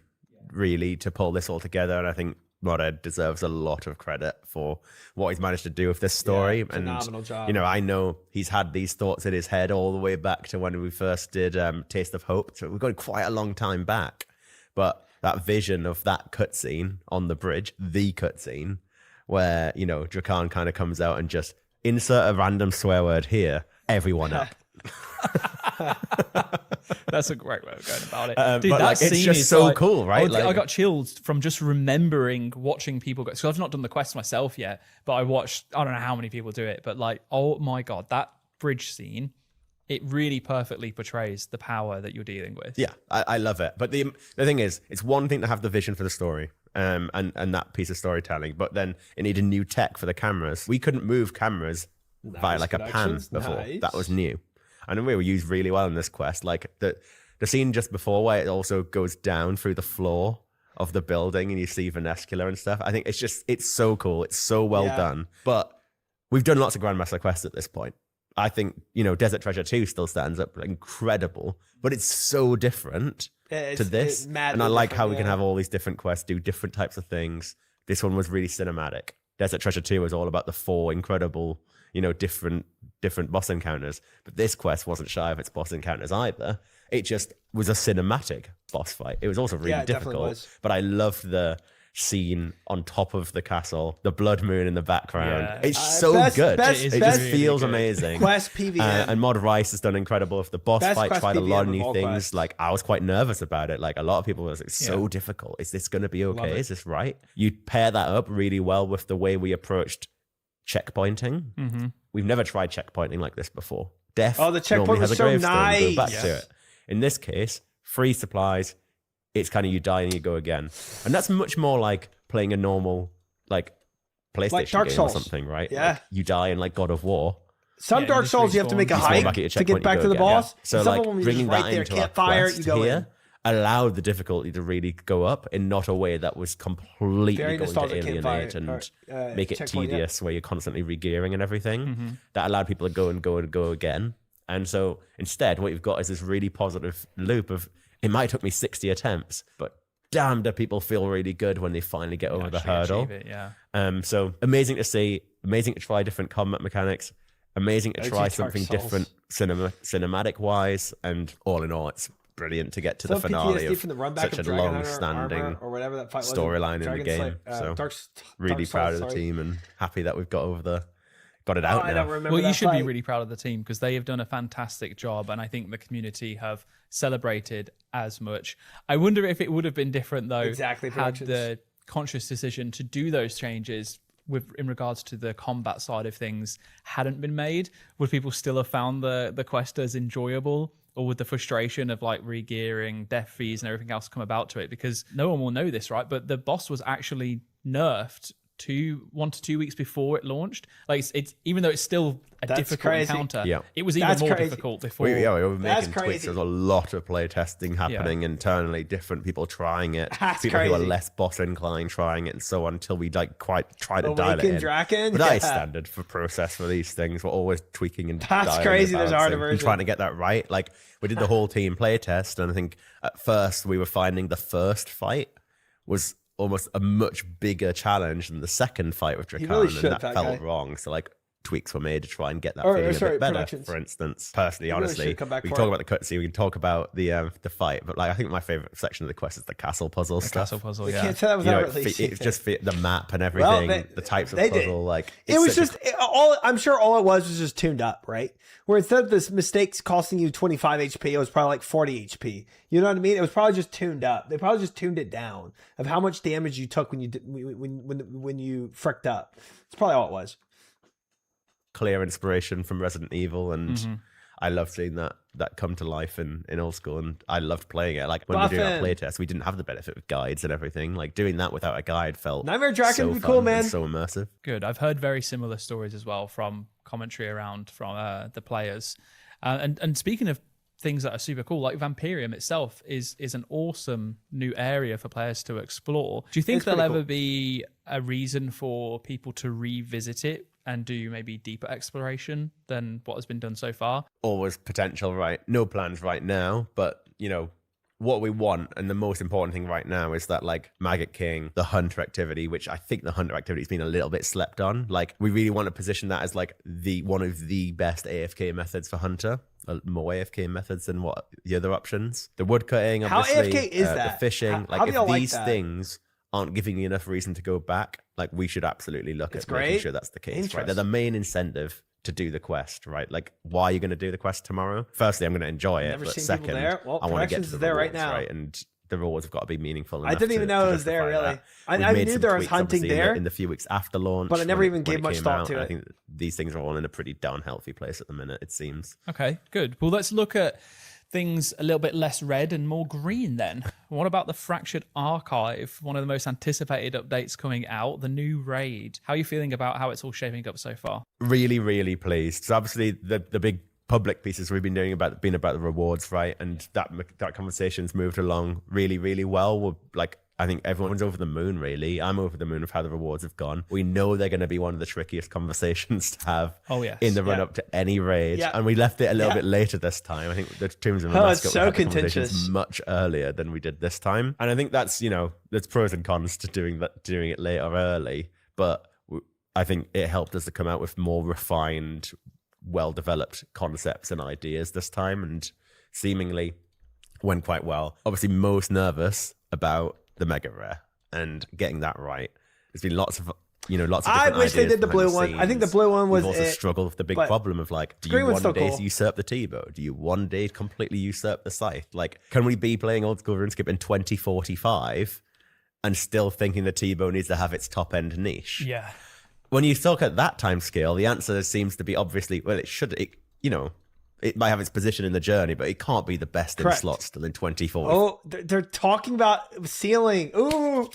really, to pull this all together. And I think Moded deserves a lot of credit for what he's managed to do with this story. Yeah, phenomenal job. You know, I know he's had these thoughts in his head all the way back to when we first did Taste of Hope. So we've gone quite a long time back. But that vision of that cutscene on the bridge, the cutscene, where, you know, Drakan kind of comes out and just insert a random swear word here, everyone up. That's a great way of going about it. Dude, that scene it's just so cool, right? I got chilled from just remembering watching people go. So I've not done the quest myself yet, but I watched, I don't know how many people do it, but like, oh my God, that bridge scene, it really perfectly portrays the power that you're dealing with. Yeah, I love it. But the thing is, it's one thing to have the vision for the story and that piece of storytelling, but then it needed new tech for the cameras. We couldn't move cameras via like a pan before. Nice. That was new. And we were used really well in this quest. Like the scene just before where it also goes down through the floor of the building and you see Venescula and stuff. I think it's so cool. It's so well done. But we've done lots of Grandmaster quests at this point. I think, you know, Desert Treasure 2 still stands up incredible, but it's so different to this. And I like how we can have all these different quests, do different types of things. This one was really cinematic. Desert Treasure 2 was all about the 4 incredible, you know, different boss encounters. But this quest wasn't shy of its boss encounters either. It just was a cinematic boss fight. It was also really difficult. But I loved the scene on top of the castle, the blood moon in the background. Yeah. It's so good. It just feels amazing. Quest PVM. And Mod Rice has done incredible with the boss fight, tried a lot of new things. Quest. Like, I was quite nervous about it. Like, a lot of people were like, it's so difficult. Is this going to be okay? Is this right? You pair that up really well with the way we approached checkpointing. Mm-hmm. We've never tried checkpointing like this before. Death the checkpoint was so nice. Go back to it. In this case, free supplies. It's kind of you die and you go again. And that's much more like playing a normal like PlayStation game or something, right? Yeah. Like you die in like God of War. Some Dark Souls you have to make a hike to get back to the boss. Yeah. So like bringing that into our quest here allowed the difficulty to really go up in not a way that was completely going to alienate and make it tedious where you're constantly re-gearing and everything. Mm-hmm. That allowed people to go and go and go again. And so instead what you've got is this really positive loop of it might took me 60 attempts, but damn, do people feel really good when they finally get over the hurdle. So amazing to see, amazing to try different combat mechanics, amazing to try something different cinematic wise, and all in all, it's brilliant to get to the finale of such a long-standing storyline in the game. So really proud of the team and happy that we've got it out now. Well, you should be really proud of the team because they have done a fantastic job, and I think the community have celebrated as much. I wonder if it would have been different though, had the conscious decision to do those changes in regards to the combat side of things hadn't been made. Would people still have found the quest as enjoyable, or would the frustration of like re-gearing, death fees, and everything else come about to it? Because no one will know this, right? But the boss was actually nerfed 1 to 2 weeks before it launched. Like it's even though it's still a difficult encounter, it was even more difficult before. We were making tweaks. There's a lot of play testing happening internally, different people trying it, people who are less boss inclined trying it, and so on, until we like quite try to dial it in. Draken? But that is standard for process for these things. We're always tweaking and that's crazy. There's art version and trying to get that right. Like we did the whole team play test, and I think at first we were finding the first fight was almost a much bigger challenge than the second fight with Drakan, and that felt wrong. So like tweaks were made to try and get that feeling a bit better. For instance, personally, honestly, we can talk about the cutscene, we can talk about the fight, but like I think my favorite section of the quest is the castle puzzle stuff. Castle puzzle, yeah. Can't tell that without it's just the map and everything, the types of puzzle. Like it was just I'm sure all it was just tuned up, right? Where instead of this mistakes costing you 25 HP, it was probably like 40 HP. You know what I mean? It was probably just tuned up. They probably just tuned it down of how much damage you took when you fricked up. It's probably all it was. Clear inspiration from Resident Evil, and I love seeing that come to life in old school, and I loved playing it. Like when we were doing our playtest, we didn't have the benefit of guides and everything. Like doing that without a guide felt Nightmare Dragon would be cool, man. So immersive. Good. I've heard very similar stories as well from commentary around from the players. And speaking of things that are super cool, like Vampirium itself is an awesome new area for players to explore. Do you think there'll ever be a reason for people to revisit it and do maybe deeper exploration than what has been done so far? Always potential, right? No plans right now, but you know what we want, and the most important thing right now is that like Maggot King, the hunter activity, which I think the hunter activity has been a little bit slept on. Like we really want to position that as like one of the best AFK methods for hunter. More AFK methods than what the other options. The woodcutting, obviously. How AFK is that? The fishing. How if these things aren't giving you enough reason to go back, like we should absolutely look at making sure that's the case. Right? They're the main incentive to do the quest, right? Like, why are you going to do the quest tomorrow? Firstly, I'm going to enjoy it, but second, I want to get to the rewards, right now. And the rewards have got to be meaningful. I didn't even know it was there, really. I knew there was hunting there in the few weeks after launch, but I never even gave much thought to it. I think these things are all in a pretty darn healthy place at the minute, it seems. Okay, good. Well, let's look at things a little bit less red and more green then. What about the Fractured Archive? One of the most anticipated updates coming out, the new raid. How are you feeling about how it's all shaping up so far? Really, really pleased. So obviously the big public pieces we've been doing about the rewards, right? And that conversation's moved along really, really well. We're like, I think everyone's over the moon, really. I'm over the moon of how the rewards have gone. We know they're going to be one of the trickiest conversations to have in the run-up to any raid. And we left it a little bit later this time. I think the Tombs of Mascot so contentious much earlier than we did this time. And I think that's, there's pros and cons to doing it late or early. But I think it helped us to come out with more refined, well-developed concepts and ideas this time, and seemingly went quite well. Obviously, most nervous about the mega rare and getting that right. There's been lots of different I wish they did the blue one. I think the blue one was. We've also struggled with the big problem of like, do you one day usurp the T-bow? Do you one day completely usurp the scythe? Like, can we be playing old school RuneScape in 2045 and still thinking the T-bow needs to have its top end niche? Yeah. When you look at that time scale, the answer seems to be obviously, well, it might have its position in the journey, but it can't be the best in slots still in 2040. Oh, they're talking about ceiling. Ooh,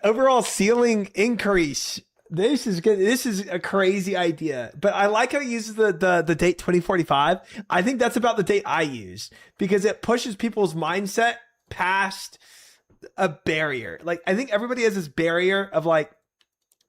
overall ceiling increase. This is good. This is a crazy idea, but I like how it uses the date 2045. I think that's about the date I use because it pushes people's mindset past a barrier. Like I think everybody has this barrier of like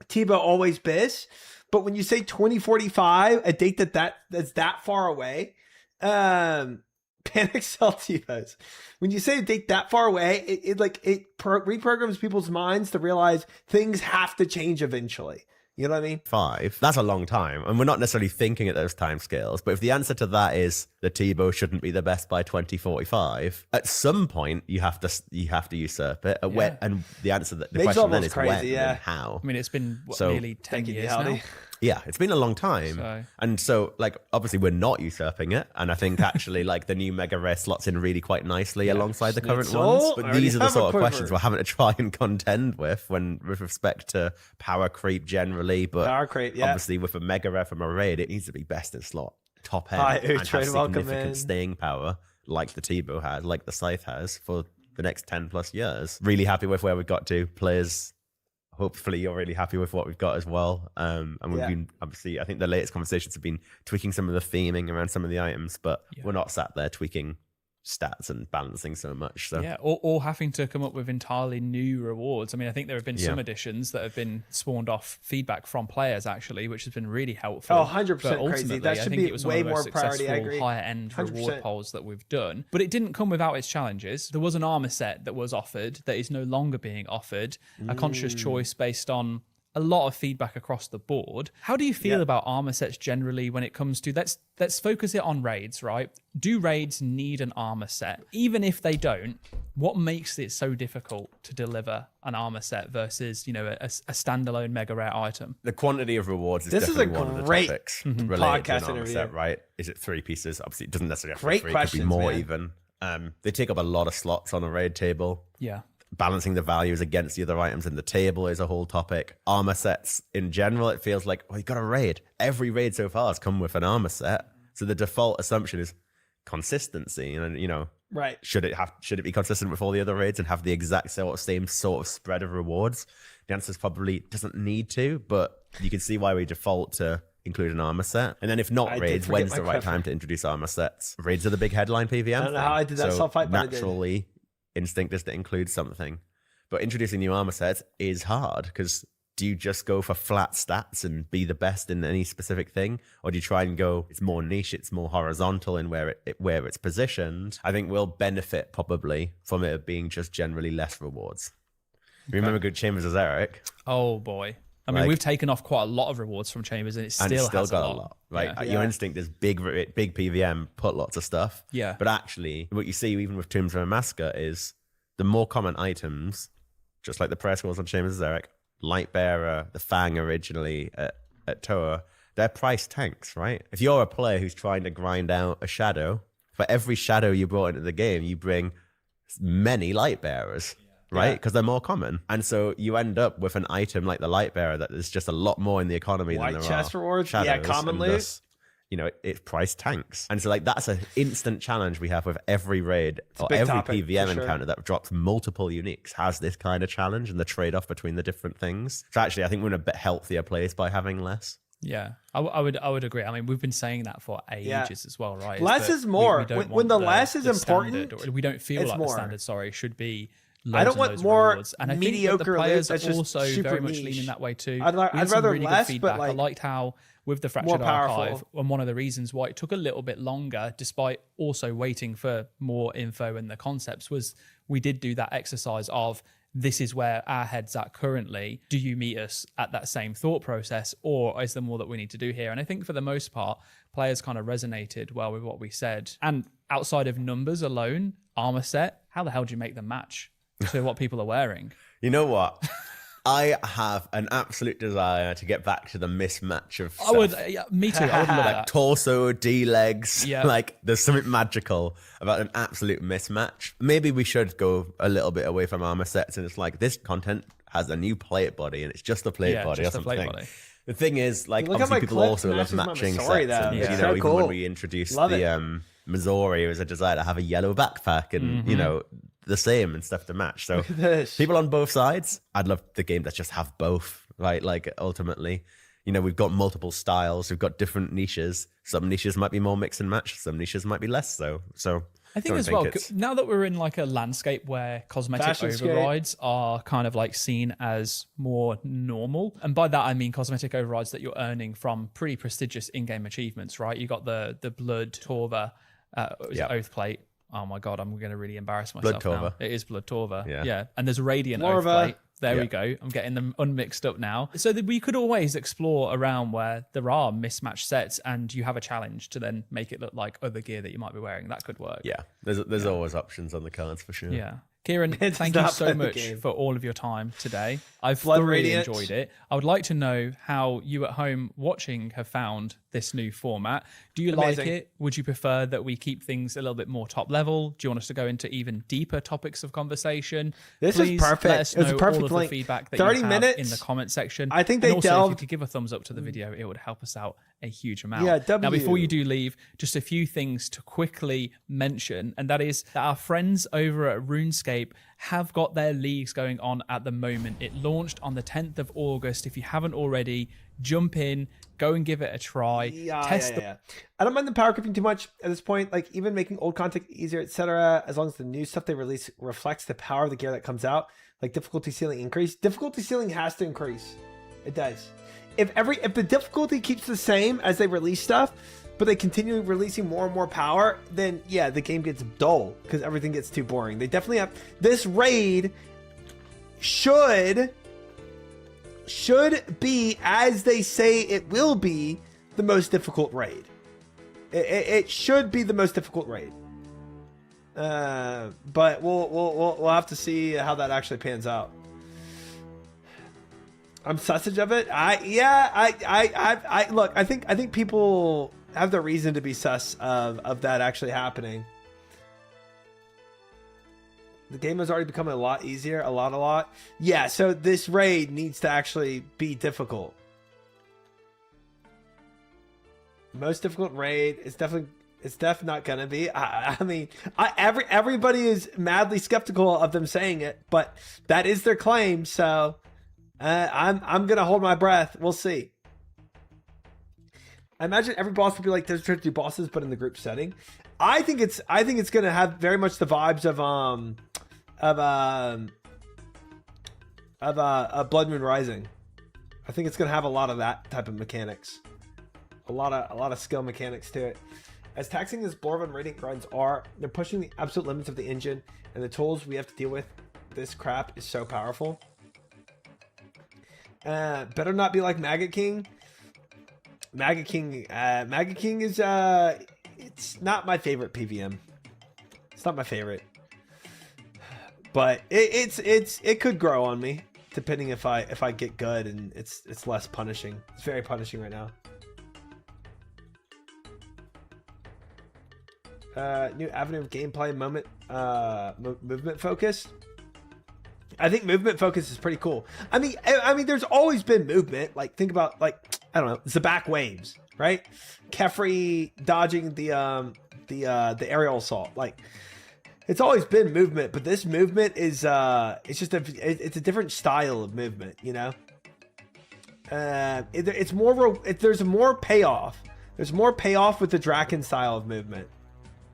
T-bow always biz. But when you say 2045, a date that's that far away, panic cell T-bows. When you say a date that far away, it reprograms people's minds to realize things have to change eventually. You know what I mean? 5. That's a long time. And we're not necessarily thinking at those time scales. But if the answer to that is the T-bow shouldn't be the best by 2045, at some point you have to usurp it. And the answer the question then is crazy, when and how. I mean, it's been nearly 10 years now. Yeah, it's been a long time. And so, like, obviously we're not usurping it. And I think actually, like, the new mega rare slots in really quite nicely alongside the current ones. But these are the sort of questions we're having to try and contend with with respect to power creep generally. But obviously with a mega rare from a raid, it needs to be best in slot, top end, and have significant staying power like the T-bow has, like the Scythe has for the next 10 plus years. Really happy with where we got to. Players, hopefully you're really happy with what we've got as well. And we've been, obviously, I think the latest conversations have been tweaking some of the theming around some of the items, but we're not sat there tweaking stats and balancing so much. So or having to come up with entirely new rewards. I mean, I think there have been some additions that have been spawned off feedback from players actually, which has been really helpful. 100% crazy. That should be way more priority. I agree. Higher end reward polls that we've done, but it didn't come without its challenges. There was an armor set that was offered that is no longer being offered. A conscious choice based on a lot of feedback across the board. How do you feel about armor sets generally when it comes to, let's focus it on raids, right? Do raids need an armor set? Even if they don't, what makes it so difficult to deliver an armor set versus, a standalone mega rare item? The quantity of rewards is definitely one of the topics related to an armor set, right? Is it 3 pieces? Obviously, it doesn't necessarily have to be 3, it could be more even. They take up a lot of slots on a raid table. Yeah. Balancing the values against the other items in the table is a whole topic. Armor sets in general, it feels like, well, you got a raid. Every raid so far has come with an armor set. So the default assumption is consistency. And, right. Should it be consistent with all the other raids and have the exact same sort of spread of rewards? The answer is probably doesn't need to, but you can see why we default to include an armor set? And then if not I did raids, forget when's my the right Quiver. time to introduce armor sets? Raids are the big headline PVM. I don't know how I did that self fight, but I did. Naturally, instinct is to include something. But introducing new armor sets is hard because do you just go for flat stats and be the best in any specific thing? Or do you try and go, it's more niche, it's more horizontal in where it's positioned? I think we'll benefit probably from it being just generally less rewards. Okay. Remember good Chambers as Eric? Oh boy. I mean, we've taken off quite a lot of rewards from Chambers, and it still has got a lot. Right? Yeah. Your instinct is big PVM, put lots of stuff. Yeah. But actually, what you see even with Tombs of a Massacre is the more common items, just like the prayer scrolls on Chambers as Eric, Lightbearer, the Fang originally at Toa, they're price tanks, right? If you're a player who's trying to grind out a shadow, for every shadow you brought into the game, you bring many Lightbearers. Right? Because they're more common. And so you end up with an item like the Lightbearer that is just a lot more in the economy than there chest are rewards, shadows, common and loot. thus, you know, it's price tanks. And so like that's an instant challenge we have with every raid or every topic, PVM for sure. encounter that drops multiple uniques has this kind of challenge and the trade-off between the different things. So actually I think we're in a bit healthier place by having less. Yeah, I would agree. I mean, we've been saying that for ages as well, right? Less is more. When the less is important, standard, we don't feel like more. the standard, should be I don't want more rewards. And I think mediocre that the players loot that's are just also super very much niche. leaning that way too. I'd We had some rather really less, good but feedback. I liked how with the Fractured Archive, and one of the reasons why it took a little bit longer, despite also waiting for more info and the concepts, was we did do that exercise of this is where our head's at currently. Do you meet us at that same thought process, or is there more that we need to do here? And I think for the most part, players kind of resonated well with what we said. And outside of numbers alone, armor set, how the hell do you make them match to what people are wearing? You know what? I have an absolute desire to get back to the mismatch of stuff. Me too. I would love like that. torso, D legs. Yeah. Like there's something magical about an absolute mismatch. Maybe we should go a little bit away from armor sets and it's like this content has a new plate body and it's just a plate body or just a something. plate body. The thing is, like, Look at obviously my people clips also love matches my matching Missouri, sets. though. And, Yeah. you So know, even cool. when we introduced Love the Missouri, it was a desire to have a yellow backpack and, you know, the same and stuff to match. So this. people on both sides, I'd love the game that just have both, right? Like, ultimately, you know, we've got multiple styles, we've got different niches. Some niches might be more mix and match, some niches might be less so. So I think as well, now that we're in like a landscape where cosmetic Fashion skate. overrides are kind of like seen as more normal. And by that, I mean cosmetic overrides that you're earning from pretty prestigious in-game achievements, right? You got the Blood Torva, Oath Plate. Oh my God, I'm going to really embarrass myself Blood now. Torva. It is Blood Torva. Yeah. And there's Radiant Oath Lorva. Plate. There we go. I'm getting them unmixed up now. So that we could always explore around where there are mismatched sets and you have a challenge to then make it look like other gear that you might be wearing. That could work. Yeah, there's always options on the cards for sure. Yeah. Kieran, It's thank you not so playing the much game. for all of your time today. I've Blood thoroughly Radiant. enjoyed it. I would like to know how you at home watching have found this new format. Do you like Amazing. it? Would you prefer that we keep things a little bit more top level? Do you want us to go into even deeper topics of conversation? This is Please perfect. Let us It was a know perfect all of link. the feedback that 30 you have minutes. in the comment section. I think And they also, if you delved- could give a thumbs up to the video, it would help us out a huge amount. Yeah, Now, before W. you do leave, just a few things to quickly mention, and that is that our friends over at RuneScape have got their leagues going on at the moment. It launched on the 10th of August. If you haven't already, jump in, go and give it a try. Test the I don't mind the power creeping too much at this point. Like even making old content easier, etc. As long as the new stuff they release reflects the power of the gear that comes out. Like difficulty ceiling increase. Difficulty ceiling has to increase. It does. If the difficulty keeps the same as they release stuff, but they continue releasing more and more power, then yeah, the game gets dull because everything gets too boring. They definitely have this raid should be, as they say it will be, the most difficult raid. It should be the most difficult raid. But we'll have to see how that actually pans out. I'm sussage of it. Look, I think people have the reason to be sus of that actually happening. The game has already become a lot easier, a lot. Yeah, so this raid needs to actually be difficult. Most difficult raid, it's definitely not gonna be. I mean, everybody is madly skeptical of them saying it, but that is their claim. So I'm gonna hold my breath. We'll see. I imagine every boss would be like Desert 2 bosses, but in the group setting. I think it's gonna have very much the vibes of Blood Moon Rising. I think it's gonna have a lot of that type of mechanics, a lot of skill mechanics to it. As taxing as Blorvan Radiant Grinds are, they're pushing the absolute limits of the engine, and the tools we have to deal with. This crap is so powerful. Better not be like Maggot King. Maggot King is it's not my favorite PVM. It's not my favorite, but it could grow on me depending if I get good, and it's less punishing. It's very punishing right now. New avenue of gameplay moment, movement focus. I think movement focus is pretty cool. I mean, there's always been movement. Like, think about, like, I don't know, Zabak waves, right? Kefri dodging the aerial assault. Like, it's always been movement, but this movement is it's just it's a different style of movement, you know. It's more there's more payoff. There's more payoff with the Draken style of movement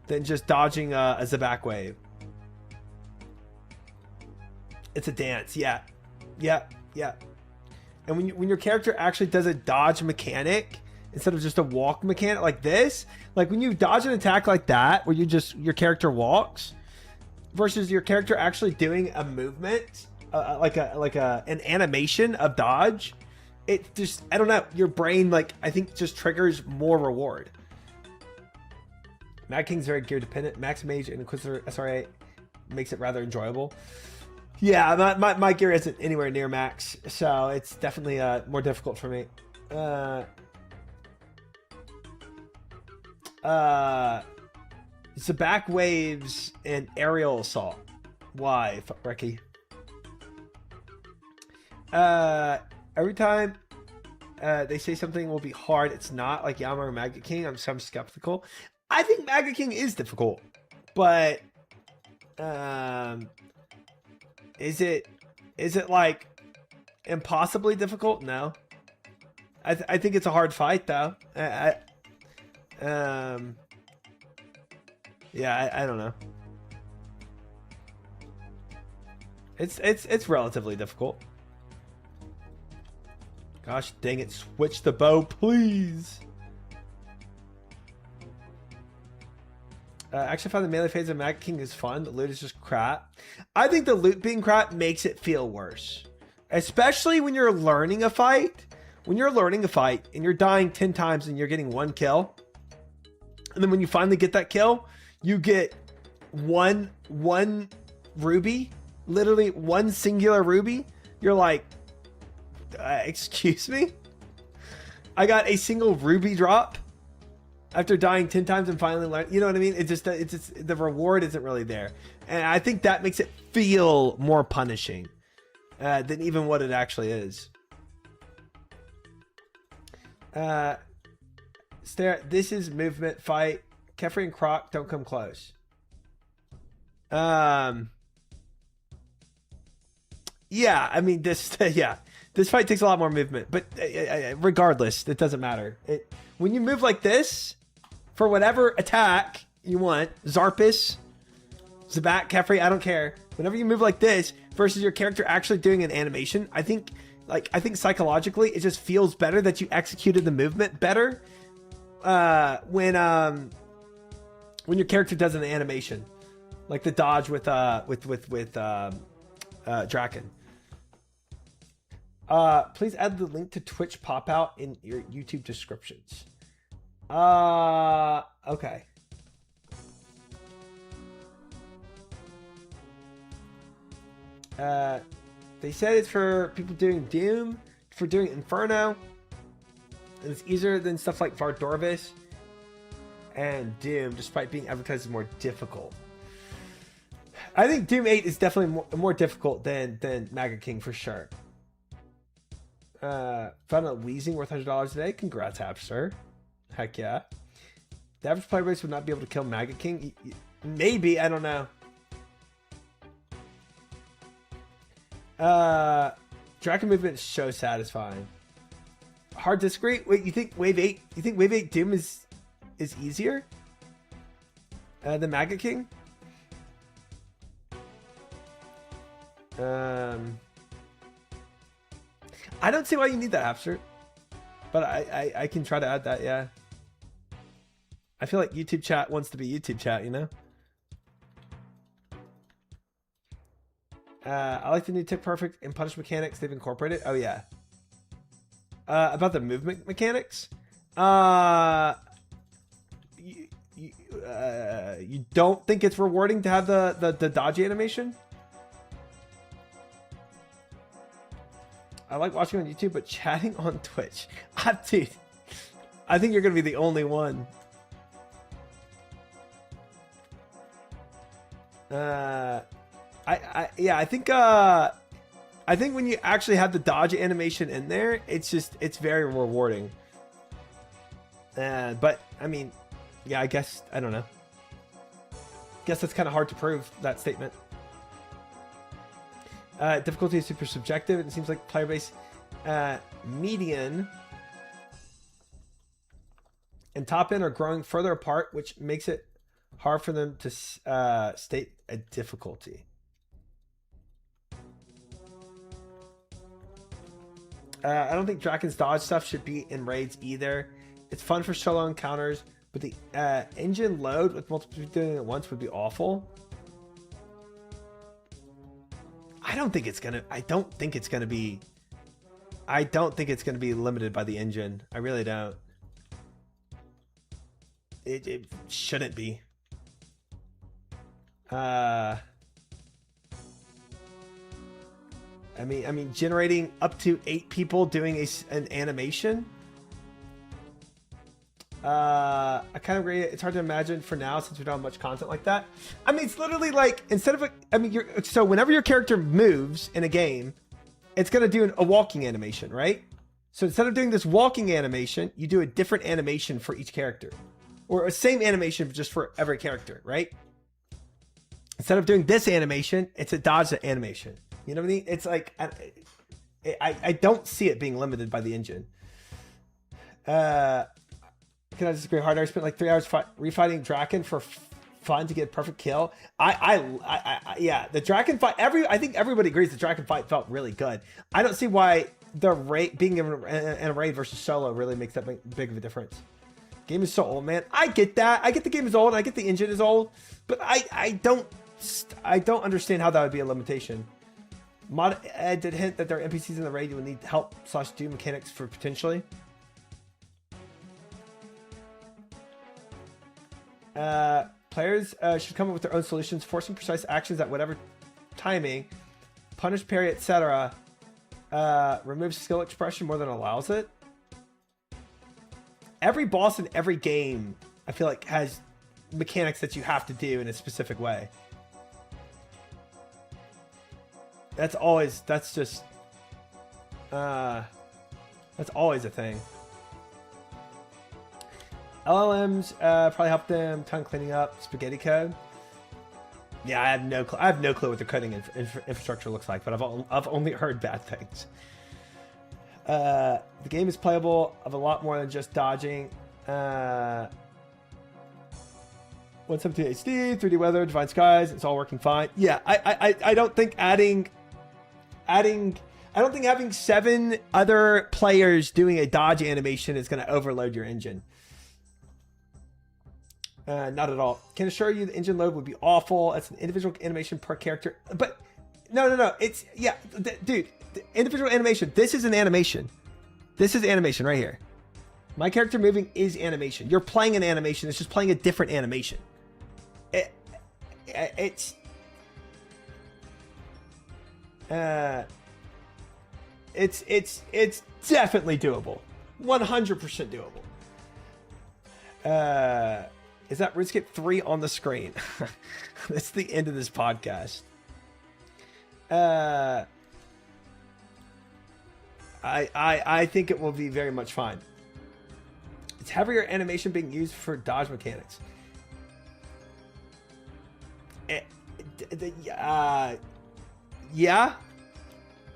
than just dodging a Zabak wave. It's a dance, yeah. And when your character actually does a dodge mechanic instead of just a walk mechanic like this, like when you dodge an attack like that, where your character walks, versus your character actually doing a movement, like an animation of dodge, it just, I don't know, your brain, like, I think just triggers more reward. Mad King's very gear dependent. Max Mage and Inquisitor SRA makes it rather enjoyable. Yeah, my gear isn't anywhere near max, so it's definitely more difficult for me. Zabak waves and aerial assault. Why, Reki? Every time they say something will be hard, it's not, like Yama or Maggot King. I'm skeptical. I think Maggot King is difficult, but is it like impossibly difficult? No. I think it's a hard fight though. Yeah, I don't know. It's relatively difficult. Gosh dang it, switch the bow, please. Actually found the melee phase of Maggot King is fun. The loot is just crap. I think the loot being crap makes it feel worse. Especially when you're learning a fight. When you're learning a fight and you're dying 10 times and you're getting 1 kill. And then when you finally get that kill, you get one ruby. Literally one singular ruby. You're like, excuse me? I got a single ruby drop after dying 10 times and finally learn, you know what I mean? It's just the reward isn't really there. And I think that makes it feel more punishing than even what it actually is. Stare, this is movement fight. Kefri and Croc don't come close. Yeah, I mean, this fight takes a lot more movement, but regardless, it doesn't matter. When you move like this, for whatever attack you want, Zarpus, Zabak, Kefri, I don't care. Whenever you move like this versus your character actually doing an animation, I think psychologically it just feels better that you executed the movement better when your character does an animation, like the dodge with Draken. Please add the link to Twitch pop out in your YouTube descriptions. Okay. They said it's for people doing Doom, for doing Inferno. And it's easier than stuff like Vardorvis and Doom, despite being advertised as more difficult. I think Doom 8 is definitely more difficult than Maggot King for sure. Found a Wheezing worth $100 today. Congrats, Hapster. Heck yeah. The average player base would not be able to kill Maggot King. Maybe, I don't know. Dragon movement is so satisfying. hard disagree. Wait, you think Wave 8? You think Wave 8 Doom is easier than Maggot King? I don't see why you need that Hapster, but I can try to add that. Yeah, I feel like YouTube chat wants to be YouTube chat, you know. I like the new Tick Perfect and Punish mechanics they've incorporated. Oh yeah. About the movement mechanics, you don't think it's rewarding to have the dodge animation? I like watching on YouTube, but chatting on Twitch, dude, I think you're gonna be the only one. I think when you actually have the dodge animation in there, it's very rewarding. But I mean, yeah, I guess, I don't know. Guess that's kind of hard to prove, that statement. Difficulty is super subjective. It seems like player base median and top end are growing further apart, which makes it hard for them to state a difficulty. I don't think Draken's dodge stuff should be in raids either. It's fun for solo encounters, but the engine load with multiple people doing it at once would be awful. I don't think it's gonna be limited by the engine. I really don't. It shouldn't be. I mean, generating up to 8 people doing an animation. I kind of agree. It's hard to imagine for now since we don't have much content like that. I mean, it's literally like, instead of so whenever your character moves in a game, it's gonna do a walking animation, right? So instead of doing this walking animation, you do a different animation for each character, or a same animation just for every character, right? Instead of doing this animation, it's a dodge animation. You know what I mean? It's like, I don't see it being limited by the engine. Can I disagree harder? I spent like 3 hours refighting Draken for fun to get a perfect kill. Yeah, the Draken fight, I think everybody agrees the Draken fight felt really good. I don't see why the raid, being in a raid versus solo, really makes that big of a difference. Game is so old, man. I get that. I get the game is old, and I get the engine is old, but I don't understand how that would be a limitation. Mod Ed did hint that there are NPCs in the raid you would need help / do mechanics for potentially. Players should come up with their own solutions, forcing precise actions at whatever timing, punish, parry, etc. Removes skill expression more than allows it. Every boss in every game, I feel like, has mechanics that you have to do in a specific way. That's always a thing. LLMs probably help them ton cleaning up spaghetti code. Yeah, I have no clue what the coding infrastructure looks like, but I've only heard bad things. The game is playable of a lot more than just dodging. 172 HD, 3D weather, divine skies, it's all working fine. Yeah, I don't think having 7 other players doing a dodge animation is going to overload your engine. Not at all. Can assure you the engine load would be awful. It's an individual animation per character. But no. It's, yeah, dude, the individual animation. This is an animation. This is animation right here. My character moving is animation. You're playing an animation. It's just playing a different animation. It's definitely doable. 100% doable. Is that RuneScape 3 on the screen? That's the end of this podcast. I think it will be very much fine. It's heavier animation being used for dodge mechanics. Yeah.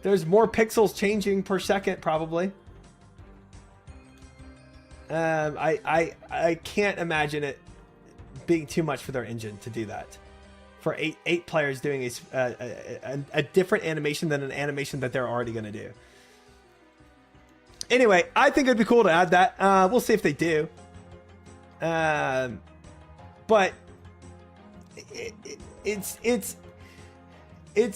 There's more pixels changing per second, probably. I can't imagine it being too much for their engine to do that. For eight players doing a different animation than an animation that they're already going to do. Anyway, I think it'd be cool to add that. We'll see if they do. But it's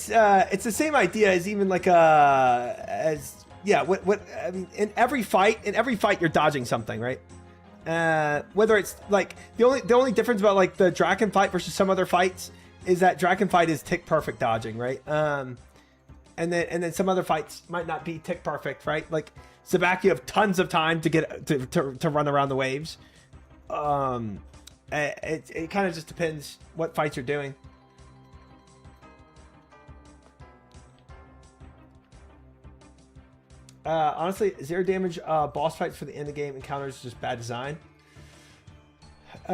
the same idea as even like what I mean, in every fight you're dodging something, right? Whether it's like the only difference about like the Draken fight versus some other fights is that Draken fight is tick perfect dodging, right? And then some other fights might not be tick perfect, right? Like Zabak, you have tons of time to get to run around the waves. It kind of just depends what fights you're doing. Honestly, 0 damage boss fights for the end of game encounters is just bad design. Do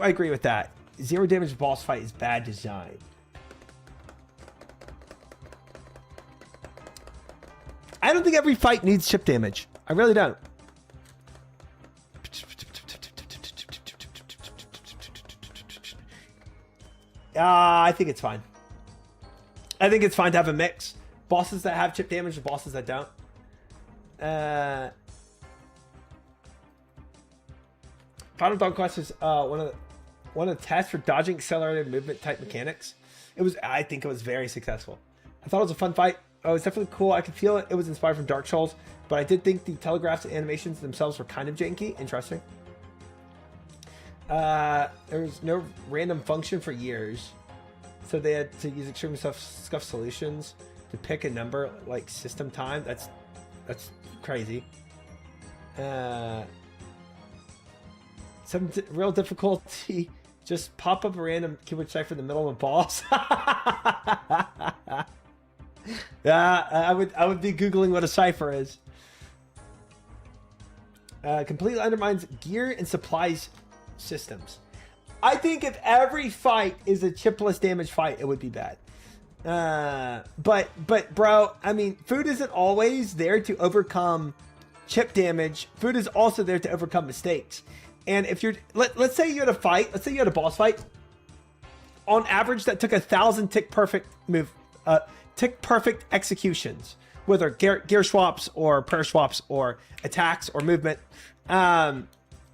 I agree with that? 0 damage boss fight is bad design. I don't think every fight needs chip damage. I really don't. I think it's fine. I think it's fine to have a mix. Bosses that have chip damage and bosses that don't. Final Dog Quest is one of the tests for dodging accelerated movement type mechanics. I think it was very successful. I thought it was a fun fight. Oh, it's definitely cool. I could feel it. It was inspired from Dark Souls, but I did think the telegraphs and animations themselves were kind of janky. Interesting. There was no random function for years, so they had to use extremely scuffed solutions to pick a number like system time. That's crazy. Some real difficulty. Just pop up a random keyword cipher in the middle of a boss. Yeah, I would be googling what a cipher is. Completely undermines gear and supplies systems. I think if every fight is a chipless damage fight, it would be bad. But bro, I mean, food isn't always there to overcome chip damage. Food is also there to overcome mistakes. And if you're let's say you had a fight, let's say you had a boss fight. On average, that took 1,000 tick perfect executions, whether gear swaps or prayer swaps or attacks or movement.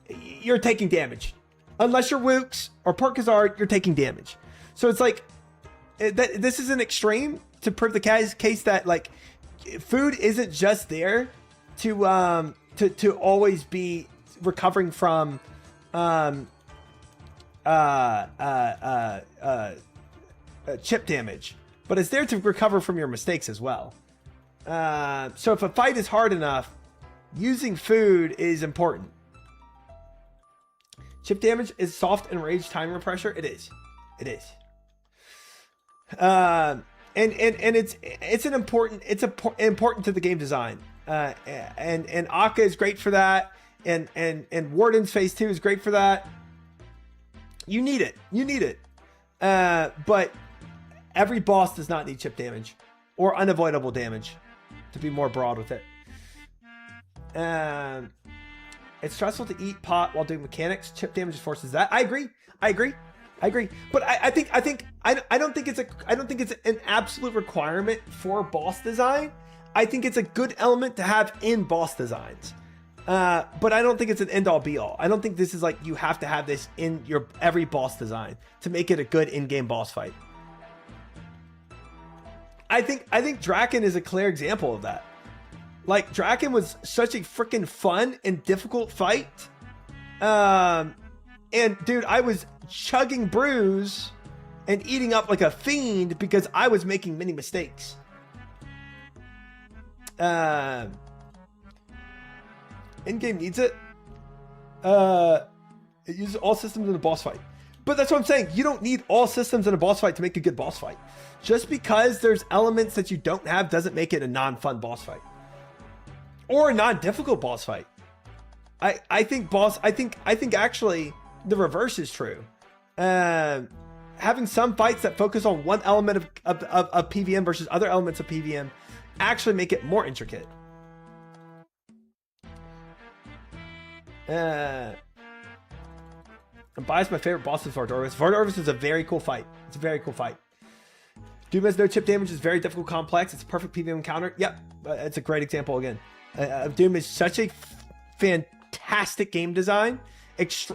You're taking damage. Unless you're Wooks or Porkazard, you're taking damage. So it's like, this is an extreme to prove the case that like food isn't just there to always be recovering from chip damage, but it's there to recover from your mistakes as well. So if a fight is hard enough, using food is important. Chip damage is soft and rage timer pressure. It is. And it's important to the game design. And Akka is great for that. And Warden's Phase 2 is great for that. You need it. But every boss does not need chip damage or unavoidable damage, to be more broad with it. It's stressful to eat pot while doing mechanics. Chip damage forces that. I agree. But I don't think it's an absolute requirement for boss design. I think it's a good element to have in boss designs. But I don't think it's an end all be all. I don't think this is like you have to have this in your every boss design to make it a good in-game boss fight. I think Draken is a clear example of that. Like, Draken was such a freaking fun and difficult fight. And dude, I was chugging brews and eating up like a fiend because I was making many mistakes. In-game needs it. It uses all systems in a boss fight. But that's what I'm saying. You don't need all systems in a boss fight to make a good boss fight. Just because there's elements that you don't have doesn't make it a non-fun boss fight. Or a non-difficult boss fight. I think actually the reverse is true. Having some fights that focus on one element of PVM versus other elements of PVM actually make it more intricate. I'm biased. My favorite boss is Vardorvis. Vardorvis is a very cool fight. It's a very cool fight. Doom has no chip damage. It's very difficult, complex. It's a perfect PvM counter. Yep, it's a great example again. Doom is such a fantastic game design.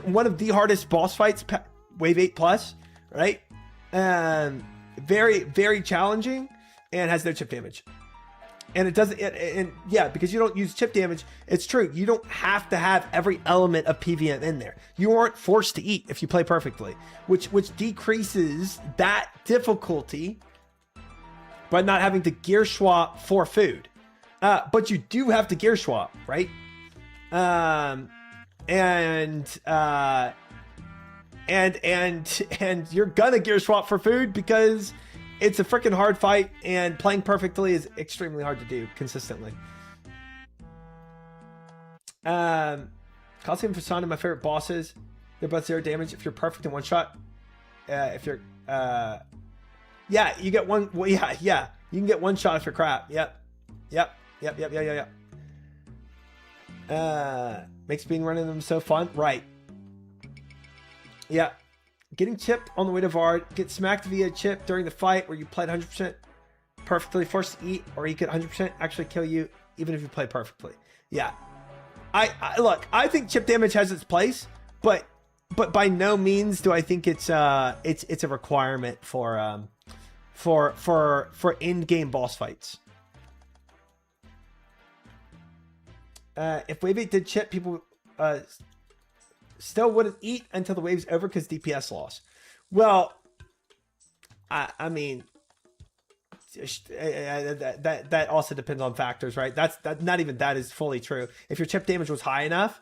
One of the hardest boss fights, Wave 8 plus, right? Very, very challenging, and has no chip damage. And it doesn't, and yeah, because you don't use chip damage, it's true. You don't have to have every element of PvM in there. You aren't forced to eat if you play perfectly, which decreases that difficulty by not having to gear swap for food. But you do have to gear swap, right? And you're gonna gear swap for food because it's a freaking hard fight, and playing perfectly is extremely hard to do consistently. Coliseum for Son, my favorite bosses. They're both 0 damage if you're perfect in one shot. If you're, yeah, you get one. Well, yeah, you can get one shot if you're crap. Yep. Makes being running them so fun, right? Yeah. Getting chipped on the way to Vard, get smacked via chip during the fight where you played 100% perfectly, forced to eat, or he could 100% actually kill you even if you play perfectly. Yeah. Look, I think chip damage has its place, but by no means do I think it's a requirement for in-game boss fights. If Wave 8 did chip, people still wouldn't eat until the wave's over because DPS loss. Well, I mean, that also depends on factors, right? That not even that is fully true. If your chip damage was high enough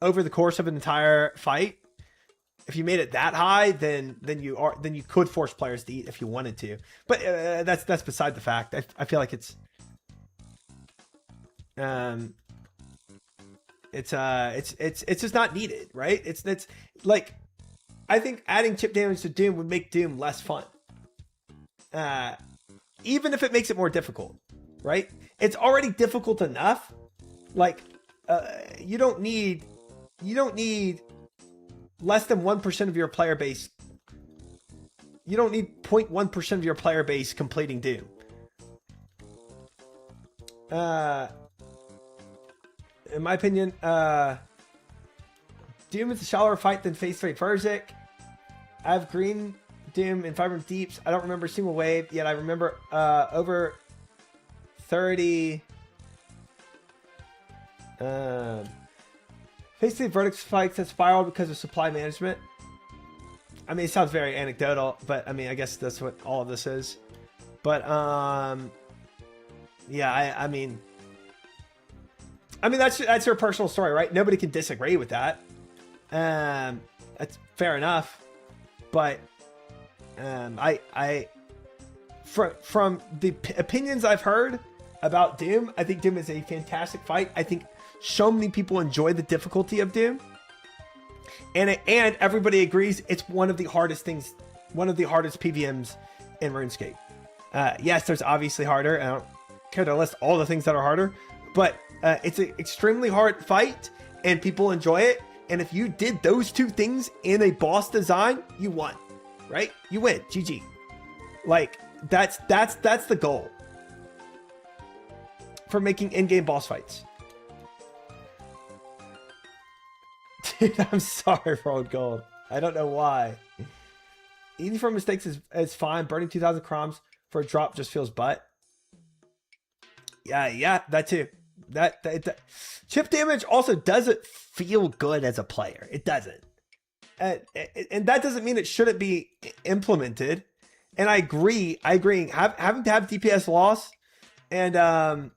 over the course of an entire fight, if you made it that high, then you could force players to eat if you wanted to. But that's beside the fact. I feel like it's just not needed, right? It's like, I think adding chip damage to Doom would make Doom less fun. Even if it makes it more difficult, right? It's already difficult enough. Like, you don't need less than 1% of your player base. You don't need 0.1% of your player base completing Doom. In my opinion, Doom is a shallower fight than Phase 3 Verzik. I have green Doom in Fiber Deeps. I don't remember a single wave, yet I remember over 30. Phase 3 Verdict's fights have spiraled because of supply management. I mean, it sounds very anecdotal, but I mean, I guess that's what all of this is. But yeah, I mean, that's your personal story, right? Nobody can disagree with that. That's fair enough. But from the opinions I've heard about Doom, I think Doom is a fantastic fight. I think so many people enjoy the difficulty of Doom, and everybody agrees it's one of the hardest things, one of the hardest PVMs in RuneScape. Yes, there's obviously harder. I don't care to list all the things that are harder, but it's an extremely hard fight, and people enjoy it. And if you did those two things in a boss design, you won, right? You win, GG. Like, that's the goal for making in-game boss fights. Dude, I'm sorry for old gold. I don't know why. Eating for mistakes is fine. Burning 2,000 crowns for a drop just feels butt. Yeah, that too. That chip damage also doesn't feel good as a player. It doesn't, and that doesn't mean it shouldn't be implemented. And I agree. Having to have DPS loss and having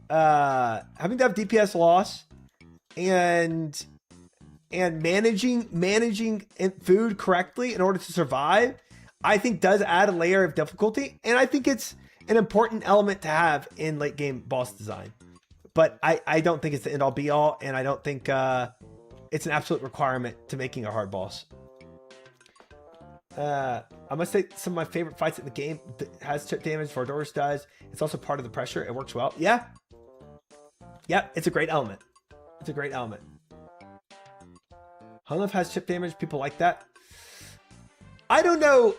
to have DPS loss and managing food correctly in order to survive, I think does add a layer of difficulty, and I think it's an important element to have in late game boss design. But I don't think it's the end all be all, and I don't think it's an absolute requirement to making a hard boss. I must say some of my favorite fights in the game has chip damage. Vardorus does. It's also part of the pressure. It works well. Yeah. Yeah, it's a great element. It's a great element. Hunlef has chip damage. People like that. I don't know.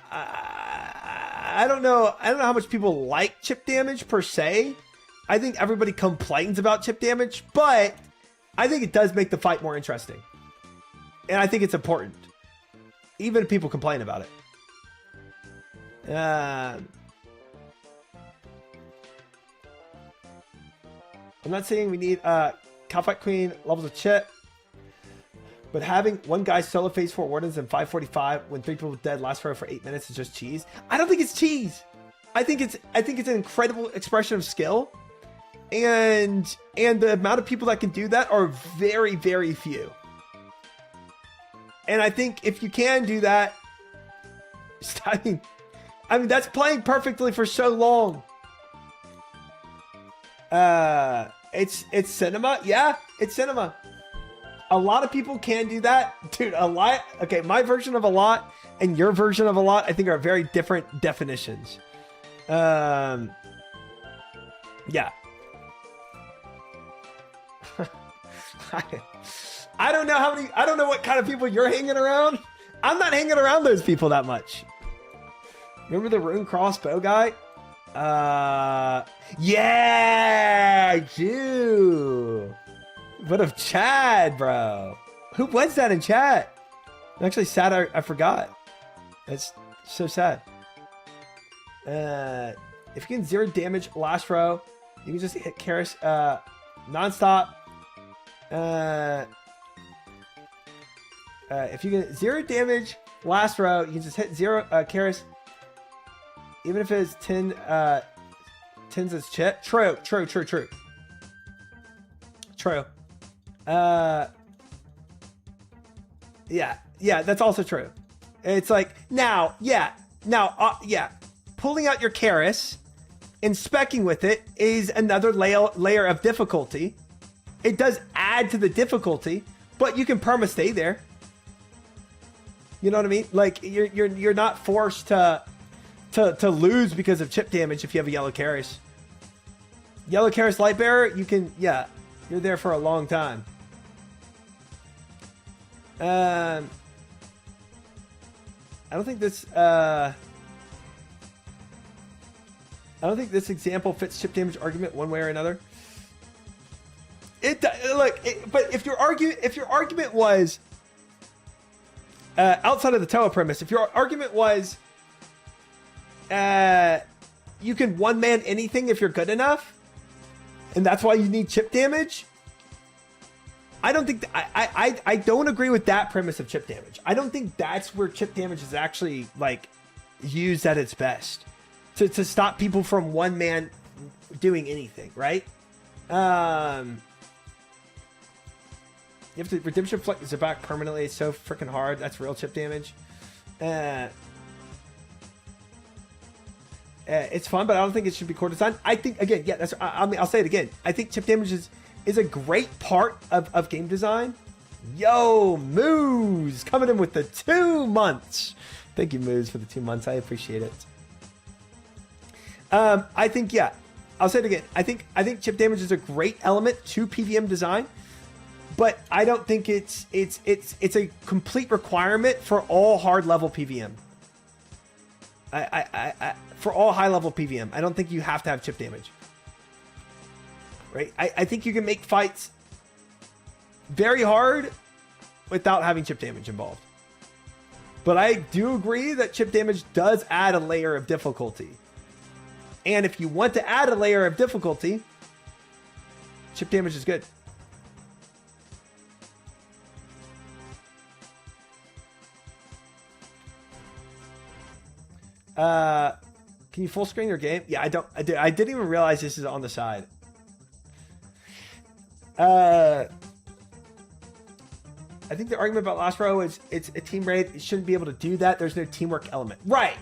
I don't know. I don't know how much people like chip damage per se. I think everybody complains about chip damage, but I think it does make the fight more interesting. And I think it's important. Even if people complain about it. I'm not saying we need Calfight Queen levels of chip, but having one guy solo phase 4 wardens and 545 when 3 people dead last row for 8 minutes is just cheese. I don't think it's cheese. I think it's an incredible expression of skill, and the amount of people that can do that are very, very few. And I think if you can do that, I mean that's playing perfectly for so long. It's cinema. Yeah, it's cinema. A lot of people can do that. Dude, a lot. Okay, my version of a lot and your version of a lot, I think, are very different definitions. Yeah. I don't know what kind of people you're hanging around. I'm not hanging around those people that much. Remember the rune crossbow guy? Yeah, I do. What of Chad, bro? Who was that in chat? I'm actually sad I forgot. That's so sad. If you can 0 damage last row, you can just hit Karis non-stop. If you get 0 damage last row, you can just hit 0 Karis. Even if it's 10 10s as chip. True. Yeah, that's also true. It's like now, pulling out your Karis and specking with it is another layer of difficulty. It does add to the difficulty, but you can perma stay there. You know what I mean? Like you're not forced to lose because of chip damage if you have a yellow Karis. Yellow Karis Lightbearer, you can, yeah, you're there for a long time. I don't think this example fits chip damage argument one way or another. But if your argument was outside of the Toa premise, if your argument was you can one-man anything if you're good enough, and that's why you need chip damage, I don't think I don't agree with that premise of chip damage. I don't think that's where chip damage is actually like used at its best to stop people from one man doing anything, right? You have to redemption flex is back permanently. It's so freaking hard. That's real chip damage. It's fun, but I don't think it should be core design. I think, again, yeah, that's. I mean, I'll say it again. I think chip damage is a great part of game design. Yo, Moose coming in with the 2 months. Thank you, Moose, for the 2 months. I appreciate it. I think, yeah, I'll say it again. I think chip damage is a great element to PVM design, but I don't think it's a complete requirement for all hard level PVM. For all high level PVM, I don't think you have to have chip damage. Right? I think you can make fights very hard without having chip damage involved. But I do agree that chip damage does add a layer of difficulty. And if you want to add a layer of difficulty, chip damage is good. Can you full screen your game? Yeah, I didn't even realize this is on the side. I think the argument about last row is it's a team raid. It shouldn't be able to do that. There's no teamwork element. Right.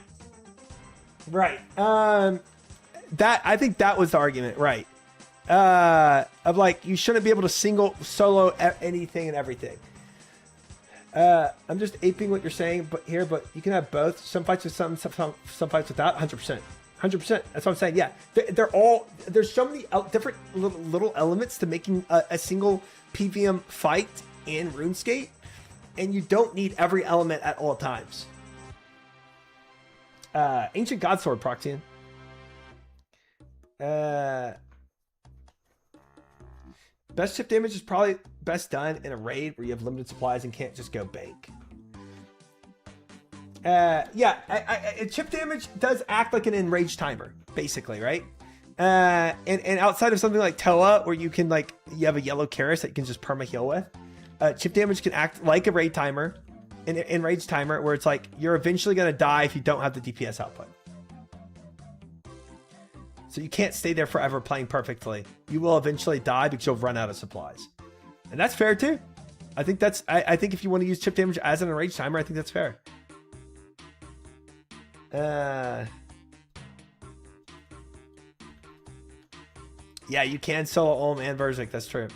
I think that was the argument. Right. Of like, you shouldn't be able to solo anything and everything. I'm just aping what you're saying, but you can have both. Some fights with some fights without. 100%. 100%. That's what I'm saying. Yeah, they're all. There's so many different little elements to making a single PVM fight in RuneScape, and you don't need every element at all times. Ancient Godsword, Proxian. Best chip damage is probably best done in a raid where you have limited supplies and can't just go bank. Yeah, chip damage does act like an enraged timer, basically, right? And outside of something like Toa, where you can you have a yellow Karis that you can just perma heal with, chip damage can act like a raid timer, an enraged timer, where it's like you're eventually gonna die if you don't have the DPS output. So you can't stay there forever playing perfectly. You will eventually die because you'll run out of supplies, and that's fair too. I think that's I think if you want to use chip damage as an enraged timer, I think that's fair. Yeah, you can solo Olm and Verzik. That's true.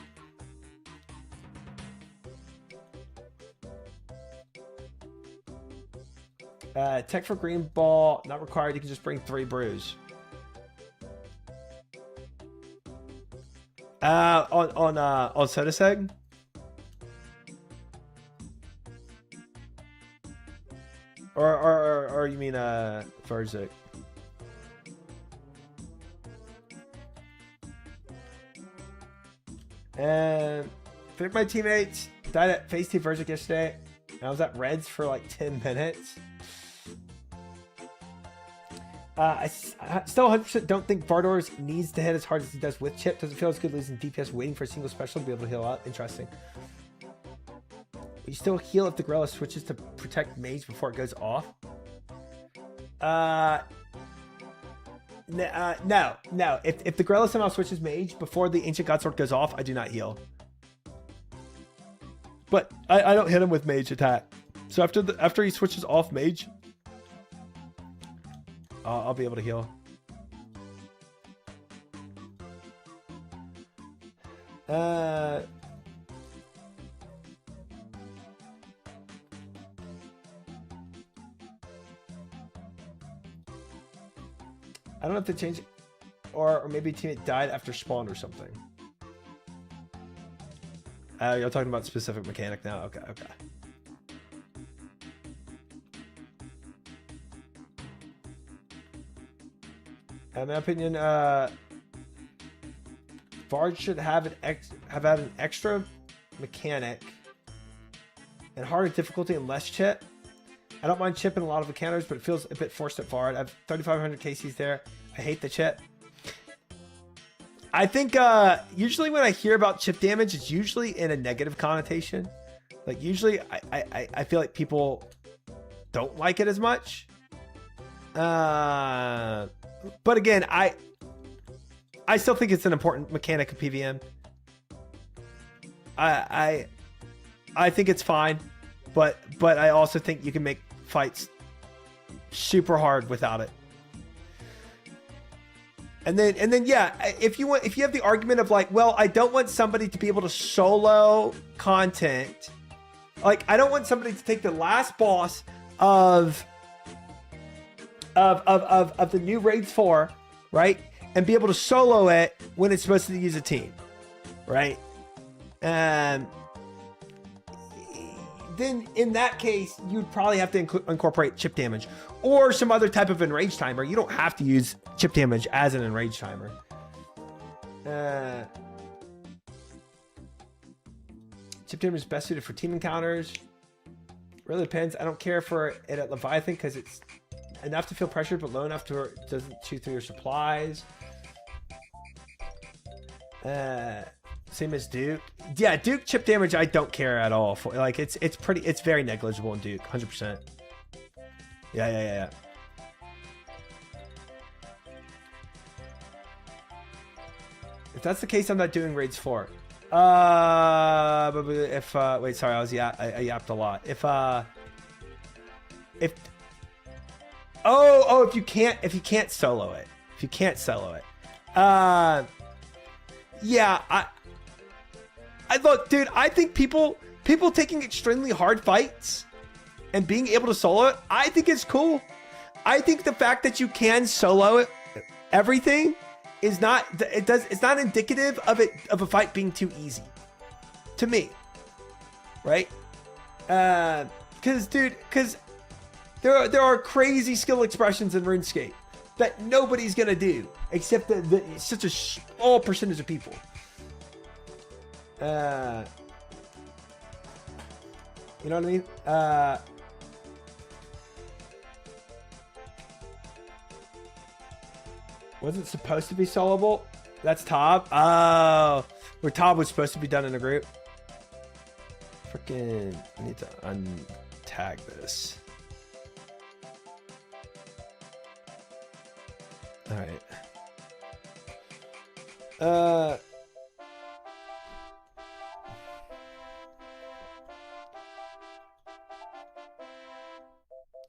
Tech for green ball not required. You can just bring 3 brews. On Soda Seg. Or you mean Verzik? And I think my teammates died at Phase 2 Verzik yesterday. And I was at Reds for like 10 minutes. I still 100% don't think Vardor's needs to hit as hard as he does with chip. Doesn't feel as good losing DPS waiting for a single special to be able to heal up. Interesting. You still heal if the Gorilla switches to protect mage before it goes off. No. If the Gorilla somehow switches mage before the Ancient Godsword goes off, I do not heal. But I don't hit him with mage attack. So after he switches off mage, I'll be able to heal. I don't know if they changed it, or maybe a teammate died after spawn or something. You're talking about specific mechanic now. Okay. In my opinion, Vard should have had an extra mechanic and harder difficulty and less chip. I don't mind chip in a lot of encounters, but it feels a bit forced at Vard. I have 3,500 KCs there. I hate the chip. I think usually when I hear about chip damage, it's usually in a negative connotation. Like usually I feel like people don't like it as much. But again, I still think it's an important mechanic of PVM. I think it's fine, but I also think you can make fights super hard without it. And then yeah, if you have the argument of like, well, I don't want somebody to be able to solo content. Like I don't want somebody to take the last boss of the new Raids 4, right? And be able to solo it when it's supposed to use a team, right? And then in that case, you'd probably have to incorporate chip damage or some other type of enrage timer. You don't have to use chip damage as an enrage timer. Chip damage is best suited for team encounters. Really depends. I don't care for it at Leviathan because it's enough to feel pressured, but low enough to where it doesn't chew through your supplies. Same as Duke. Yeah, Duke chip damage I don't care at all for. Like it's very negligible in Duke, 100%. Yeah. If that's the case, I'm not doing raids 4. But if wait, sorry, I yapped a lot. If you can't solo it. Yeah, I look, dude, I think people people taking extremely hard fights and being able to solo it, I think it's cool. I think the fact that you can solo it, everything is not, it's not indicative of a fight being too easy to me, right? Because there are crazy skill expressions in RuneScape that nobody's gonna do except it's such a small percentage of people. You know what I mean? Wasn't supposed to be soloable? That's Tob. Oh, where Tob was supposed to be done in a group. Freaking, I need to untag this. All right.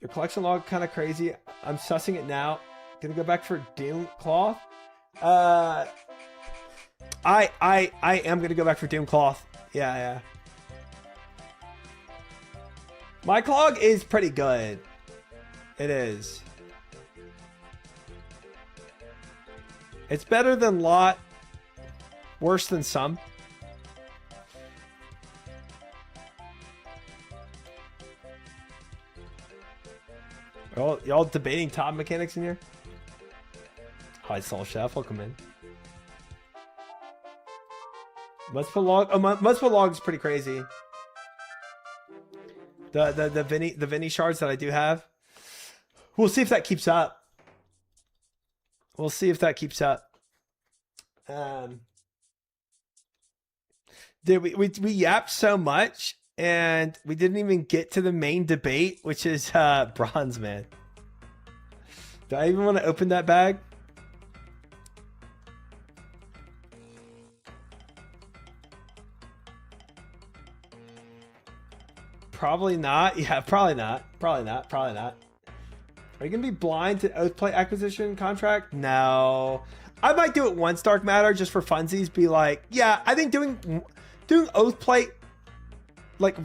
Your collection log kind of crazy. I'm sussing it now. Gonna go back for Doom Cloth. I am gonna go back for Doom Cloth. Yeah. My clog is pretty good. It is. It's better than lot. Worse than some. Y'all debating top mechanics in here? Hi, Soul Chef. Welcome in. Multiple log. Oh, multiple log is pretty crazy. The Vinny shards that I do have. We'll see if that keeps up. We'll see if that keeps up. Dude, we yapped so much and we didn't even get to the main debate, which is Bronze Man. Do I even want to open that bag? Probably not. Yeah, probably not. Probably not. Are you going to be blind to Oathplate acquisition contract? No. I might do it once, Dark Matter, just for funsies. Be like, yeah, I think doing Oathplate, like,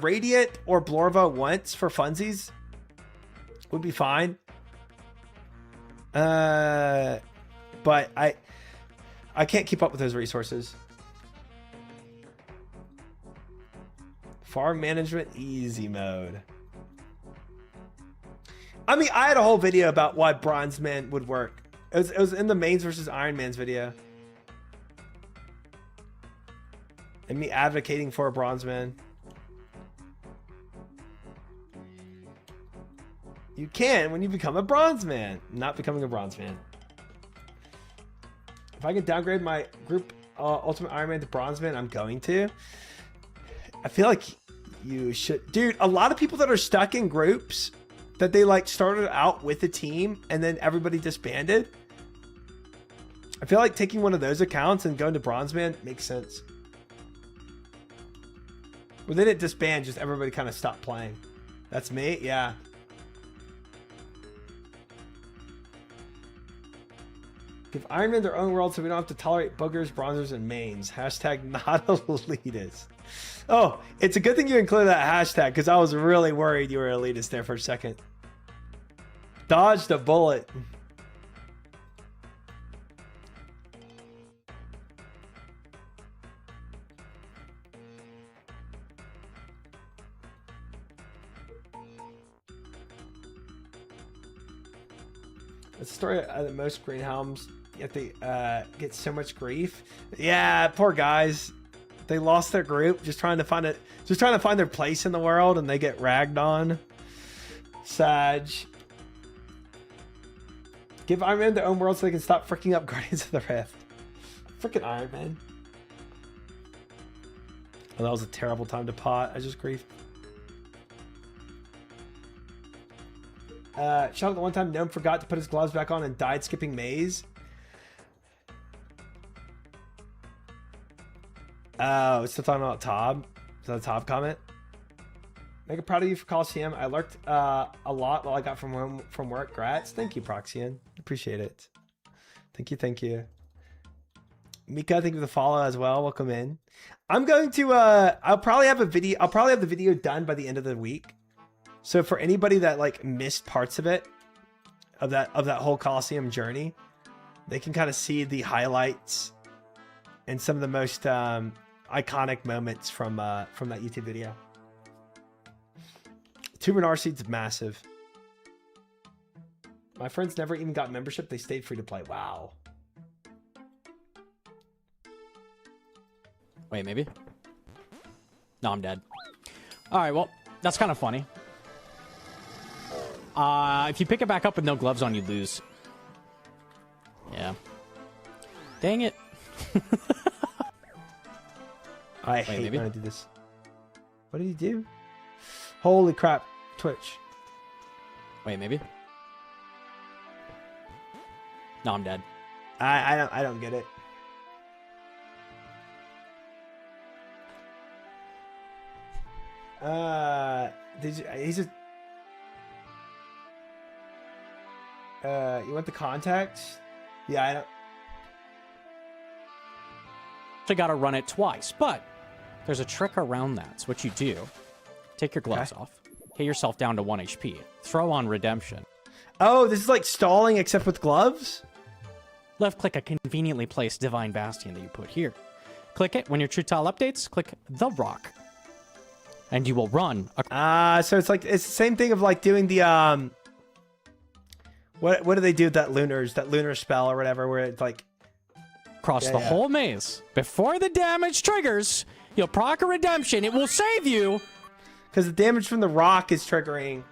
Radiant or Blorva once for funsies would be fine. But I can't keep up with those resources. Farm management easy mode. I mean, I had a whole video about why Bronze Man would work. It was in the Mains versus Iron Man's video. And me advocating for a Bronze Man. You can when you become a Bronze Man. Not becoming a Bronze Man. If I can downgrade my group Ultimate Iron Man to Bronze Man, I'm going to. I feel like you should. Dude, a lot of people that are stuck in groups that they like started out with a team and then everybody disbanded. I feel like taking one of those accounts and going to Bronze Man makes sense. Well, they didn't disband, just everybody kind of stopped playing. That's me? Yeah. Give Iron Man their own world so we don't have to tolerate boogers, bronzers, and mains. Hashtag not elitist. Oh, it's a good thing you included that hashtag because I was really worried you were elitist there for a second. Dodged a bullet. It's a story that most greenhelms yet they get so much grief. Yeah, poor guys. They lost their group just trying to find their place in the world, and they get ragged on. Sag. Give Iron Man their own world so they can stop freaking up Guardians of the Rift. Freaking Iron Man. Oh, that was a terrible time to pot. I just griefed. Shout out the one time Gnome forgot to put his gloves back on and died skipping maze. Oh, it's still talking about Tob. Is that a Tob comment? Mega proud of you for Coliseum. I lurked a lot while I got from work. Grats. Thank you, Proxian. Appreciate it. Thank you. Mika, thank you for the follow as well. Welcome in. I'm going to I'll probably have the video done by the end of the week. So for anybody that like missed parts of it, of that whole Colosseum journey, they can kind of see the highlights and some of the most iconic moments from that YouTube video. Tuber and R-Seed's massive. My friends never even got membership. They stayed free to play. Wow. Wait, maybe? No, I'm dead. All right, well, that's kind of funny. If you pick it back up with no gloves on, you lose. Yeah. Dang it. I hate when I do this. What did he do? Holy crap. Twitch. Wait, maybe? No, I'm dead. I don't get it. Did you? He's just. You want the contacts? Yeah, I don't. Actually, got to run it twice, but there's a trick around that. So what you do: take your gloves off, hit yourself down to 1 HP, throw on Redemption. Oh, this is like stalling except with gloves? Left click a conveniently placed Divine Bastion that you put here. Click it. When your True Tile updates, click the rock. And you will run. So it's the same thing of like doing the, what do they do with that lunar spell or whatever, where it's like. Across the whole maze. Before the damage triggers, you'll proc a Redemption. It will save you. Because the damage from the rock is triggering.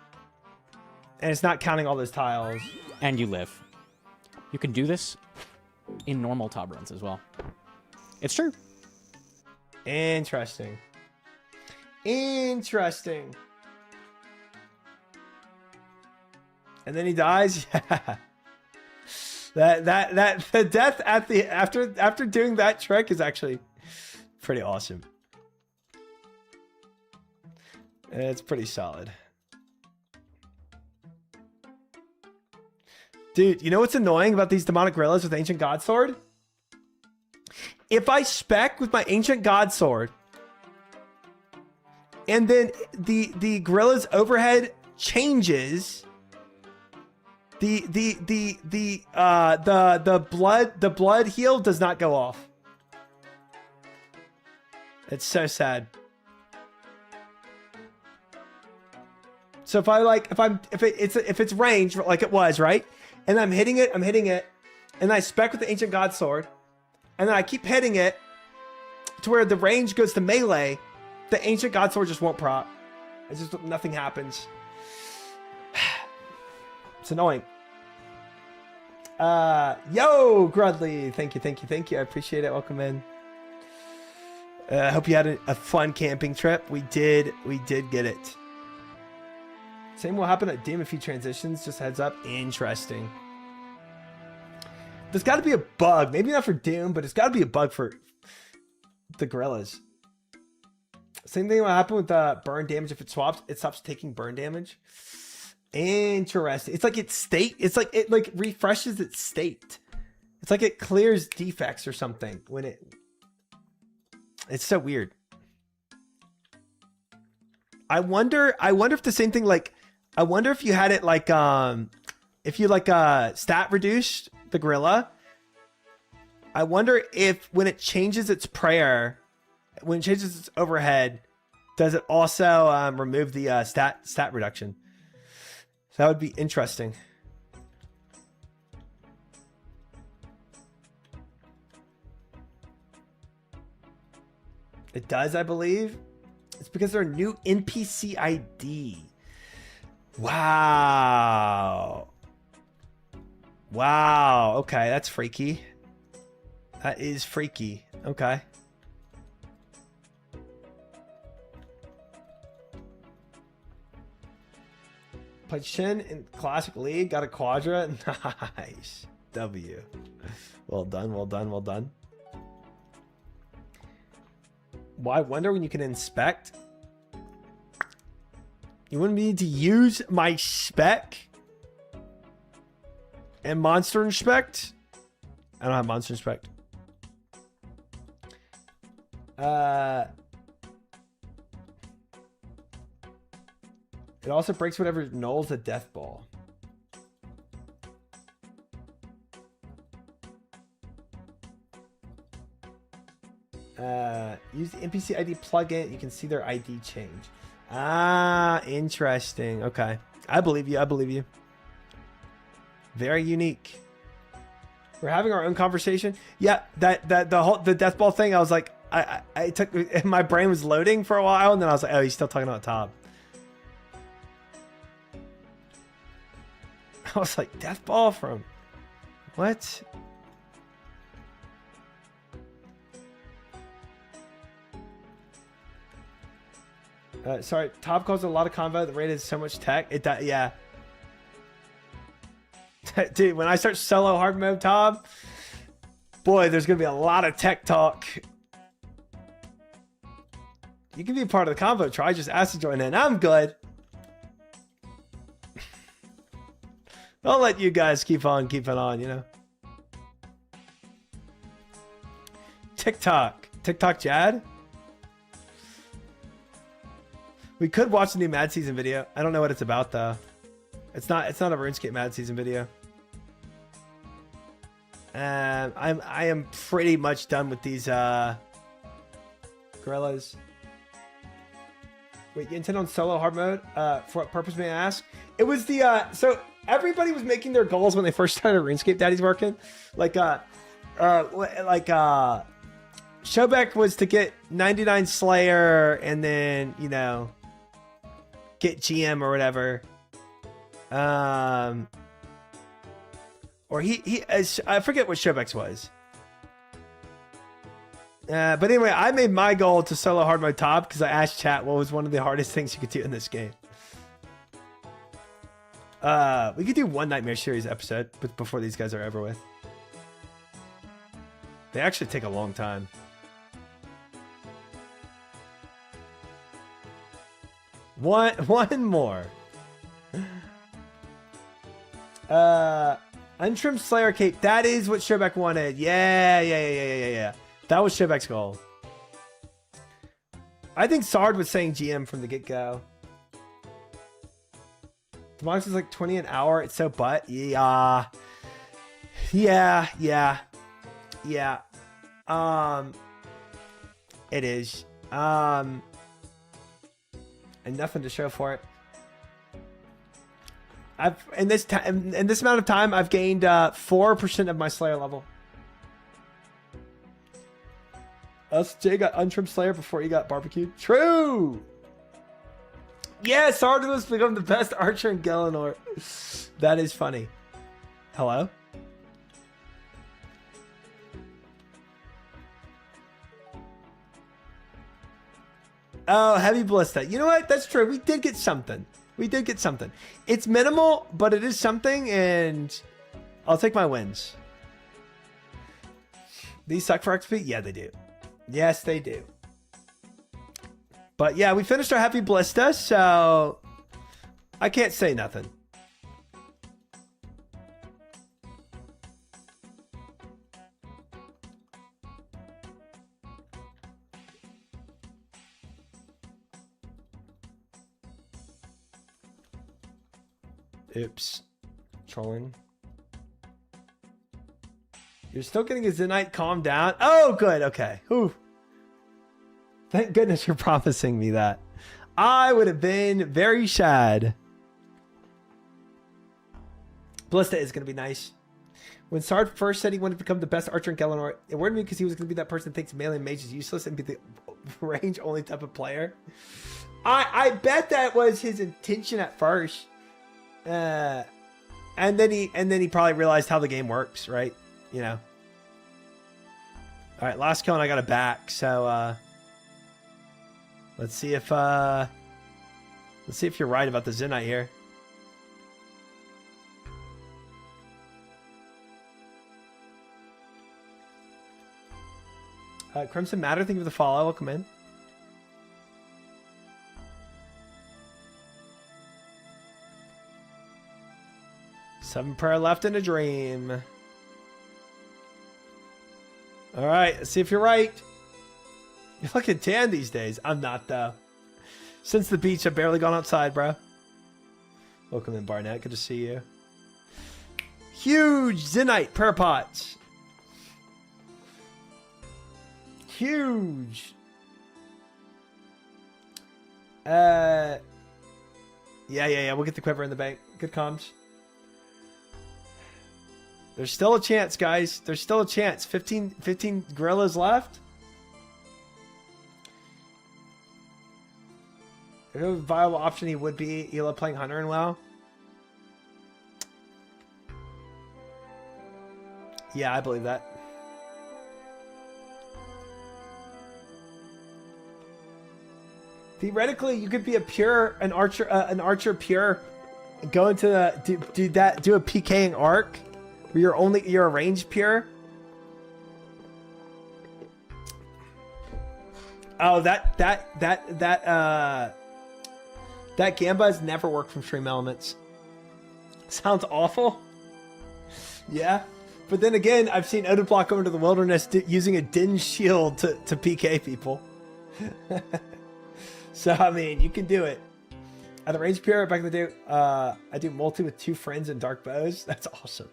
And it's not counting all those tiles. And you live. You can do this in normal Tob runs as well. It's true. Interesting. Interesting. And then he dies. Yeah. That the death at the after doing that trick is actually pretty awesome. It's pretty solid. Dude, you know what's annoying about these demonic gorillas with Ancient God Sword? If I spec with my Ancient God Sword, and then the gorilla's overhead changes, the blood heal does not go off. It's so sad. So if it's range like it was, right? And I'm hitting it, and I spec with the Ancient God Sword, and then I keep hitting it to where the range goes to melee, the Ancient God Sword just won't proc. It's just nothing happens. It's annoying. Yo, Grudley, thank you. I appreciate it. Welcome in. I hope you had a fun camping trip. We did get it. Same will happen at Doom if he transitions. Just heads up. Interesting. There's got to be a bug. Maybe not for Doom, but it's got to be a bug for the gorillas. Same thing will happen with burn damage. If it swaps, it stops taking burn damage. Interesting. It's like its state. It's like it like refreshes its state. It's like it clears defects or something when it. It's so weird. I wonder if the same thing like. I wonder if you had it like if you like stat reduced the gorilla. I wonder if when it changes its prayer, when it changes its overhead, does it also remove the stat reduction? So that would be interesting. It does, I believe. It's because they're new NPC ID. Wow. Wow. Okay, that's freaky. That is freaky. Okay. Played Shin in Classic League. Got a Quadra. Nice. W. Well done. Well done. Well done. Well, I wonder when you can inspect. You want me to use my spec and monster inspect? I don't have monster inspect. It also breaks whatever nulls a death ball. Use the NPC ID plugin. You can see their ID change. Ah, interesting. Okay. I believe you. I believe you. Very unique. We're having our own conversation. Yeah, the death ball thing, I was like, I took, my brain was loading for a while, and then I was like, oh, he's still talking about Tob. I was like, death ball from what? Sorry, Tob caused a lot of combo that rated so much tech. Yeah. Dude, when I start solo hard mode, Tob, boy, there's gonna be a lot of tech talk. You can be a part of the combo. Try just ask to join in. I'm good. I'll let you guys keep on keeping on, you know. TikTok Jad. We could watch the new Mad Season video. I don't know what it's about though. It's not a RuneScape Mad Season video. I am pretty much done with these gorillas. Wait, you intend on solo hard mode? For what purpose, may I ask? It was the so everybody was making their goals when they first started RuneScape Daddies working. Like Showbeck was to get 99 Slayer and then, you know, get GM or whatever. Or I forget what Showbeck's was. But anyway, I made my goal to solo hard mode Tob because I asked chat what was one of the hardest things you could do in this game. We could do one Nightmare Series episode before these guys are over with. They actually take a long time. One more. Untrimmed Slayer Cape. That is what Showbeck wanted. Yeah. That was Showbeck's goal. I think Sard was saying GM from the get-go. Demox is like 20 an hour. It's so butt. Yeah. It is. And nothing to show for it. In this amount of time, I've gained 4% of my Slayer level. Jay got untrimmed Slayer before he got barbecued. True. Yeah, Sardinus become the best archer in Galenor. That is funny. Hello? Oh, heavy ballista. You know what? That's true. We did get something. It's minimal, but it is something, and I'll take my wins. These suck for XP? Yeah, they do. Yes, they do. But yeah, we finished our heavy ballista, so I can't say nothing. Oops. Trolling. You're still getting a Zenite. Calm down. Oh, good. Okay. Whew. Thank goodness you're promising me that. I would have been very sad. Ballista is going to be nice. When Sard first said he wanted to become the best archer in Galenor, it worried me because he was going to be that person that thinks melee and mage is useless and be the range only type of player. I bet that was his intention at first. And then he probably realized how the game works, right? You know. All right, last kill and I got it back. So let's see if you're right about the Zenite here. Crimson Matter, thank you for the follow. Welcome in. Seven prayer left in a dream. All right, let's see if you're right. You're looking tan these days. I'm not, though. Since the beach, I've barely gone outside, bro. Welcome in, Barnett. Good to see you. Huge Zenite prayer pots. Huge. Yeah. We'll get the quiver in the bank. Good comms. There's still a chance, guys. There's still a chance. 15 gorillas left. If it was a viable option, he would be Ela playing Hunter and WoW. Yeah, I believe that. Theoretically, you could be an archer pure, and go into the do a PKing arc where you're a ranged pure. Oh, that Gamba has never worked from Stream Elements. Sounds awful. Yeah. But then again, I've seen Odablock go into the wilderness using a Din shield to PK people. So, I mean, you can do it. At the range pure, back in the day, I do multi with 2 friends and dark bows. That's awesome.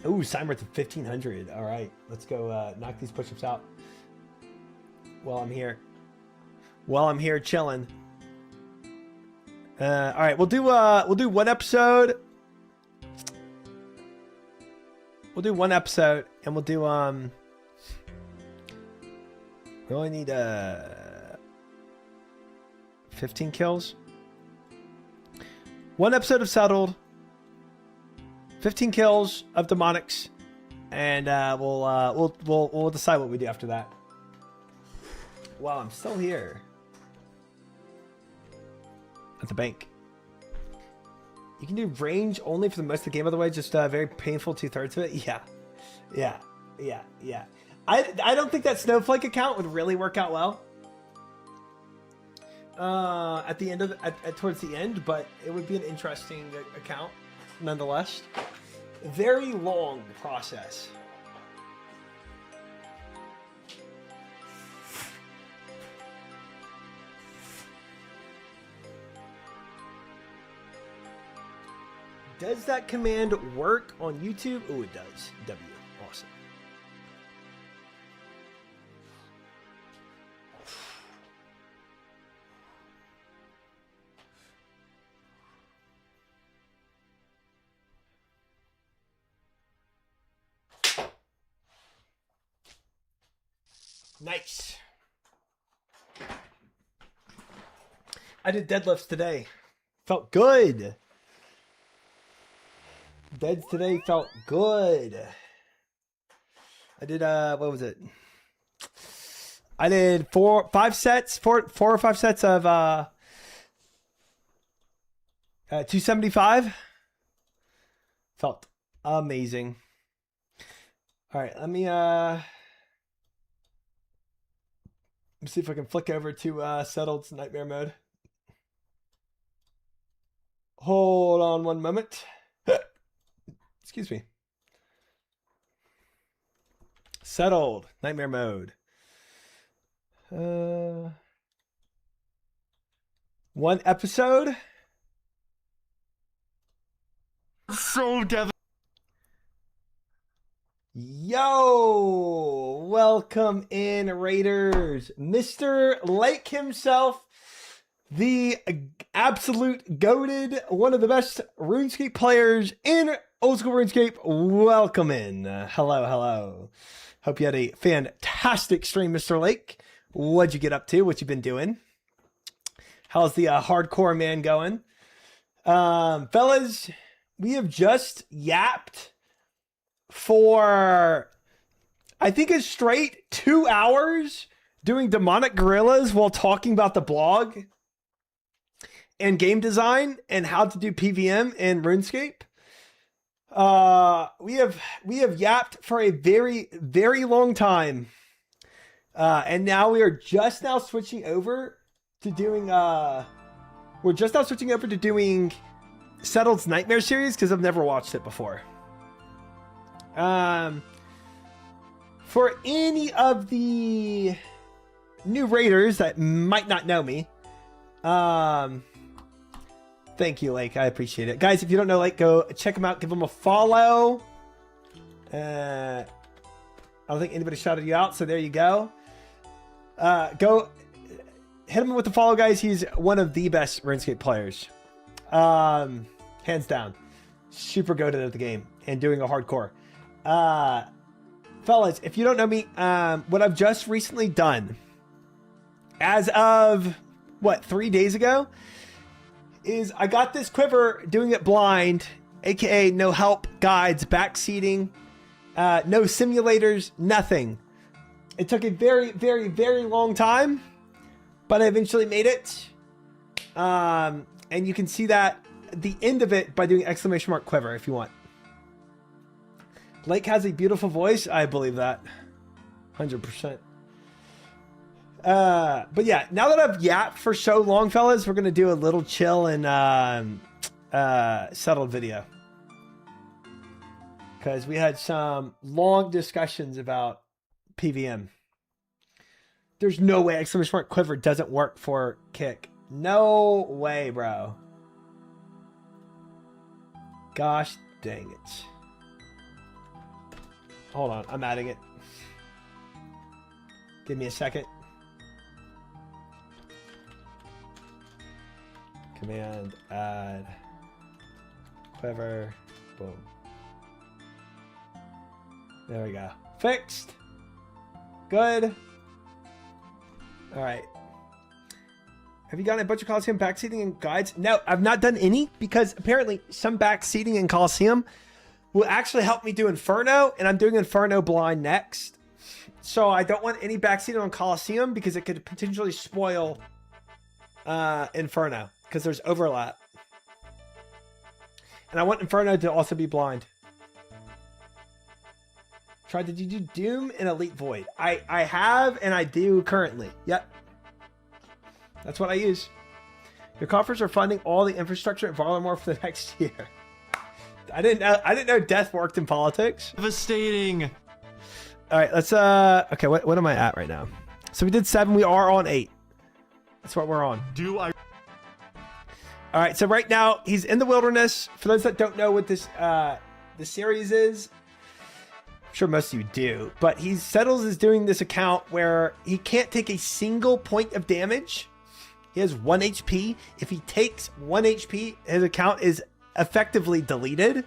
Ooh, Simer to 1500. All right, let's go knock these push-ups out while I'm here. While I'm here chilling. All right, we'll do one episode. We'll do one episode, and we'll do we only need 15 kills. One episode of Settled. 15 kills of Demonics, and we'll decide what we do after that. Wow, I'm still here at the bank. You can do range only for the most of the game, by the way. Just very painful 2/3 of it. Yeah. I don't think that Snowflake account would really work out well at the end of towards the end, but it would be an interesting account nonetheless. Very long process. Does that command work on YouTube? Oh, it does. W. Awesome. Nice. I did deadlifts today. Felt good. Deads today felt good. I did what was it? I did four or five sets of 275. Felt amazing. All right, let me see if I can flick over to Settled Nightmare mode. Hold on one moment. Excuse me. Settled Nightmare mode. One episode. So devastating. Yo, welcome in, Raiders. Mr. Lake himself, the absolute goated, one of the best RuneScape players in old school RuneScape. Welcome in. Hello. Hope you had a fantastic stream, Mr. Lake. What'd you get up to? What you been doing? How's the hardcore man going? Fellas, we have just yapped for, I think, a straight 2 hours doing demonic gorillas while talking about the blog and game design and how to do PVM in RuneScape. We have yapped for a very, very long time. And now we are just now switching over to doing Settled's Nightmare series because I've never watched it before. For For any of the new raiders that might not know me, thank you, Lake. I appreciate it. Guys, if you don't know Lake, go check him out. Give him a follow. I don't think anybody shouted you out, so there you go. Go hit him with the follow, guys. He's one of the best RuneScape players. Hands down. Super goated at the game and doing a hardcore. Fellas, if you don't know me, what I've just recently done, as of, 3 days ago, is I got this Quiver doing it blind, aka no help, guides, backseating, no simulators, nothing. It took a very, very, very long time, but I eventually made it. And you can see that at the end of it by doing ! Quiver if you want. Lake has a beautiful voice. I believe that. 100%. But yeah, now that I've yapped for so long, fellas, we're going to do a little chill and settled video. Because we had some long discussions about PVM. There's no way ! Quiver doesn't work for Kick. No way, bro. Gosh dang it. Hold on, I'm adding it. Give me a second. Command add Quiver. Boom. There we go. Fixed. Good. All right. Have you gotten a bunch of Coliseum backseating and guides? No, I've not done any because apparently some backseating in Coliseum will actually help me do Inferno, and I'm doing Inferno blind next. So I don't want any backseating on Coliseum because it could potentially spoil Inferno because there's overlap. And I want Inferno to also be blind. Did you do Doom and Elite Void? I have and I do currently. Yep. That's what I use. Your coffers are funding all the infrastructure at Varlamore for the next year. I didn't know death worked in politics. Devastating. All right, let's okay, what am I at right now? So we did 7, we are on 8. That's what we're on. All right, so right now he's in the wilderness. For those that don't know what this the series is, I'm sure most of you do, but he settles is doing this account where he can't take a single point of damage. He has 1 HP. If he takes 1 HP, his account is effectively deleted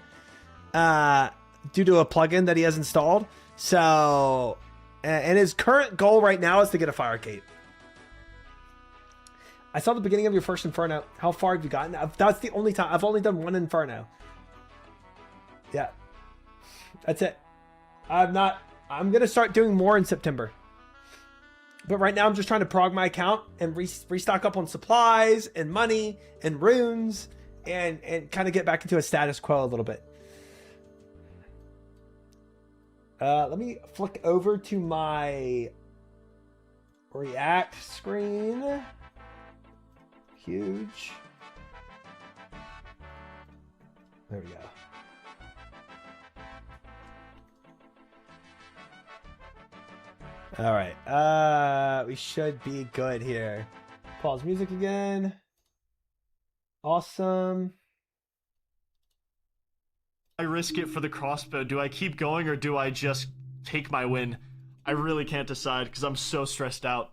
due to a plugin that he has installed. So, and his current goal right now is to get a fire cape. I saw the beginning of your first Inferno. How far have you gotten? That's the only time. I've only done 1 Inferno. Yeah. That's it. I'm going to start doing more in September. But right now I'm just trying to prog my account and restock up on supplies and money and runes and kind of get back into a status quo a little bit. Let me flick over to my React screen. Huge. There we go. All right. We should be good here. Pause music again. Awesome. I risk it for the crossbow. Do I keep going or do I just take my win? I really can't decide because I'm so stressed out.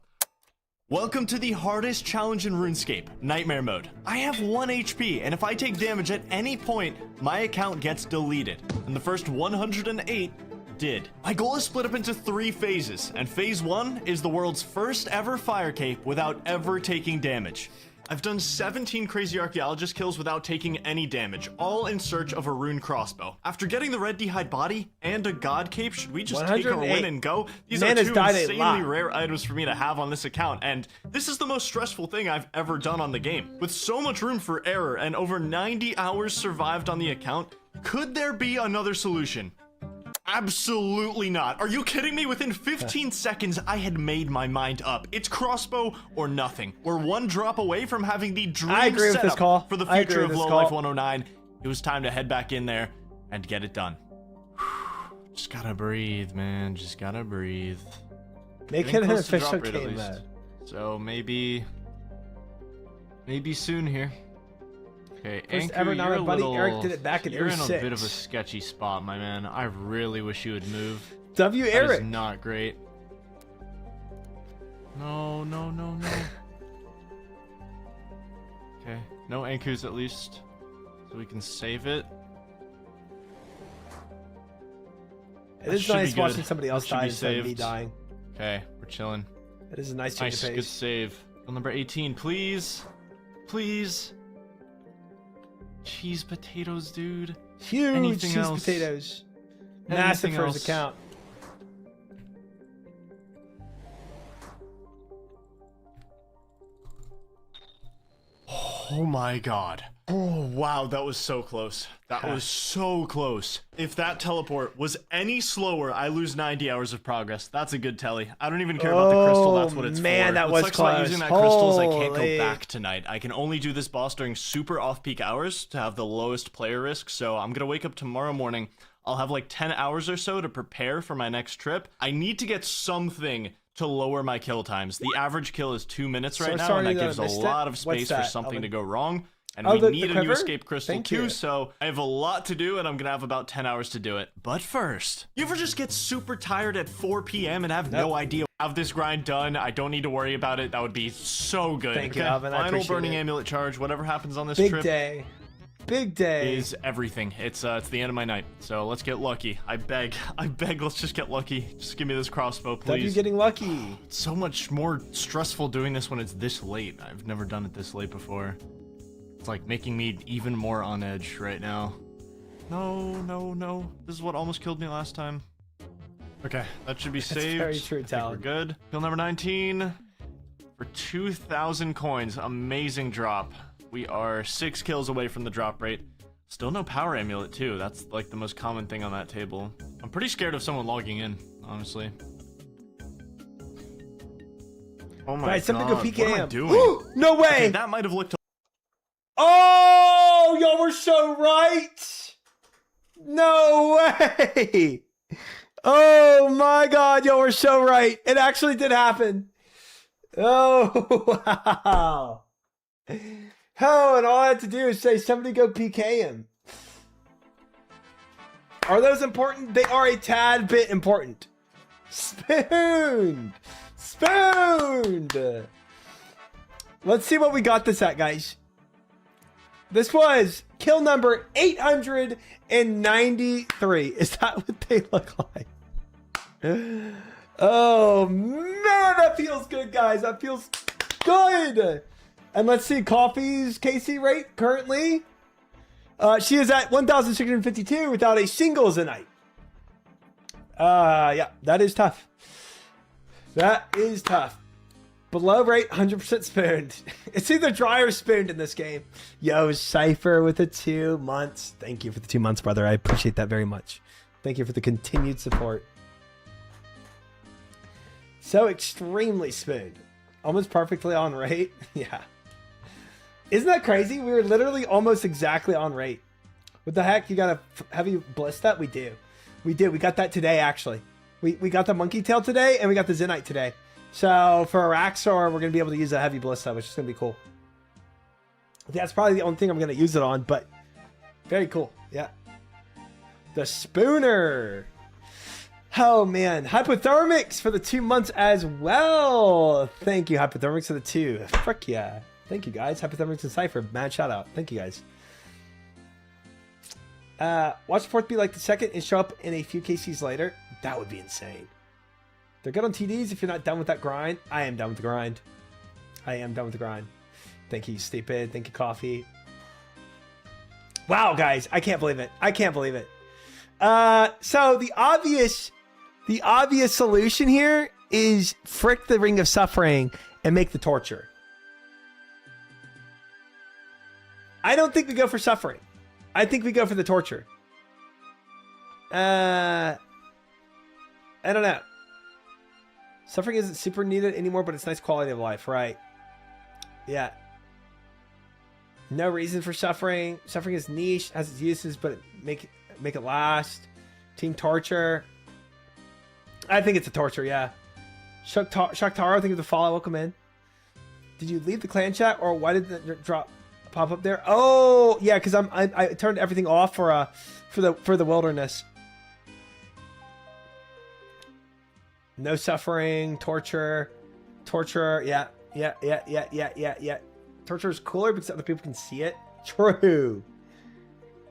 Welcome to the hardest challenge in RuneScape, Nightmare Mode. I have 1 HP, and if I take damage at any point, my account gets deleted. And the first 108 did. My goal is split up into 3 phases, and phase 1 is the world's first ever fire cape without ever taking damage. I've done 17 crazy archaeologist kills without taking any damage, all in search of a rune crossbow. After getting the red d'hide body and a god cape, should we just take our win and go? These are 2 insanely rare items for me to have on this account, and this is the most stressful thing I've ever done on the game. With so much room for error and over 90 hours survived on the account, could there be another solution? Absolutely not. Are you kidding me? Within 15 seconds, I had made my mind up. It's crossbow or nothing. We're 1 drop away from having the dream setup for the future of Low Life 109. It was time to head back in there and get it done. Just gotta breathe, man. Just gotta breathe. Make Getting it an close to official drop rate, at game least. mode. So maybe soon here. Okay, First Anku, ever you're nominee a buddy, little, Eric did it back in you're in a 06. bit of a sketchy spot, my man. I really wish you would move. W. That Eric. is not great. No, no, no, no. Okay, no Ankus at least, so we can save it. It That is should be nice good. watching somebody else That should die be instead of me saved. dying. Okay, we're chilling. It is a nice change Nice, of good pace. save. Field number 18, please. Please. Cheese potatoes, dude. Huge Anything cheese else? potatoes. Massive Anything for his else? account. Oh my god. Oh, wow, that was so close. That was so close. If that teleport was any slower, I lose 90 hours of progress. That's a good telly. I don't even care about the crystal. That's what it's man, for. that what was sucks about close. using that crystal is I can't Holy. go back tonight. I can only do this boss during super off-peak hours to have the lowest player risk, so I'm gonna wake up tomorrow morning. I'll have like 10 hours or so to prepare for my next trip. I need to get something to lower my kill times. The average kill is 2 minutes right now, sorry and that that I gives a missed it. lot of What's space for that, something Alvin? to go wrong. And Oh, we the need a quiver? new escape crystal Thank too, you. so I have a lot to do and I'm gonna have about 10 hours to do it. But first, you ever just get super tired at 4 p.m. and have no idea how this grind done? I don't need to worry about it. That would be so good. Thank you, Alvin. I Final appreciate burning it. amulet charge, whatever happens on this Big trip day. Big day. is everything. It's the end of my night. So let's get lucky. I beg, let's just get lucky. Just give me this crossbow, W please. getting lucky. It's so much more stressful doing this when it's this late. I've never done it this late before. It's like making me even more on edge right now. No, no, no. This is what almost killed me last time. Okay, that should be saved. very true, I think Talon. we're good. Kill number 19 for 2,000 coins. Amazing drop. We are 6 kills away from the drop rate. Still no power amulet too. That's like the most common thing on that table. I'm pretty scared of someone logging in, honestly. Oh my Guys, something god, go what am I PKM. doing? Ooh, no way. Okay, that might have looked. Oh, y'all were so right. No way. Oh my God, y'all were so right. It actually did happen. Oh, wow. Oh, and all I had to do is say somebody go PK him. Are those important? They are a tad bit important. Spooned. Spooned. Let's see what we got this at, guys. This was kill number 893. Is that what they look like? Oh, man, that feels good, guys. That feels good. And let's see Coffee's KC rate currently. She is at 1,652 without a single Zenite. Yeah, that is tough. That is tough. Below rate, 100% spooned. It's either dry or spooned in this game. Yo, Cypher with the 2 months. Thank you for the 2 months, brother. I appreciate that very much. Thank you for the continued support. So extremely spooned. Almost perfectly on rate. Yeah. Isn't that crazy? We were literally almost exactly on rate. What the heck? You got a heavy bliss that? We do. We do. We got that today, actually. We got the monkey tail today, and we got the Zenite today. So for Araxor, we're going to be able to use a heavy ballista, which is going to be cool. That's probably the only thing I'm going to use it on, but very cool. Yeah. The Spooner. Oh, man. Hypothermics for the 2 months as well. Thank you, Hypothermics for the 2. Frick yeah. Thank you, guys. Hypothermics and Cypher. Mad shout out. Thank you, guys. Watch the fourth be like the second and show up in a few KCs later. That would be insane. They're good on TDs if you're not done with that grind. I am done with the grind. I am done with the grind. Thank you, Stupid. Thank you, Coffee. Wow, guys. I can't believe it. I can't believe it. So the obvious solution here is frick the Ring of Suffering and make the torture. I don't think we go for suffering. I think we go for the torture. I don't know. Suffering isn't super needed anymore, but it's nice quality of life, right? Yeah. No reason for suffering. Suffering is niche, has its uses, but make it last. Team Torture. I think it's a Torture, yeah. Shaktar, I think it's a follow. Welcome in. Did you leave the clan chat, or why did the drop pop up there? Oh, yeah, because I turned everything off for the wilderness. No suffering, torture, yeah. Torture is cooler because other people can see it. True.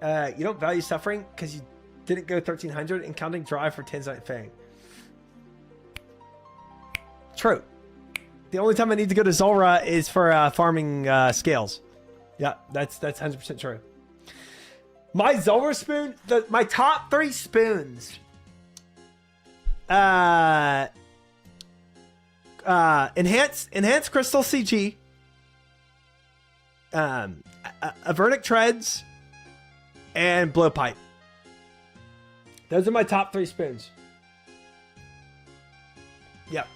You don't value suffering because you didn't go 1300 and counting drive for Tanzite Fang. True. The only time I need to go to Zulrah is for farming scales. Yeah, that's 100% true. My Zulrah spoon, my top 3 spoons. Enhanced Crystal CG. Avernic Treads. And Blowpipe. Those are my top 3 spoons. Yep.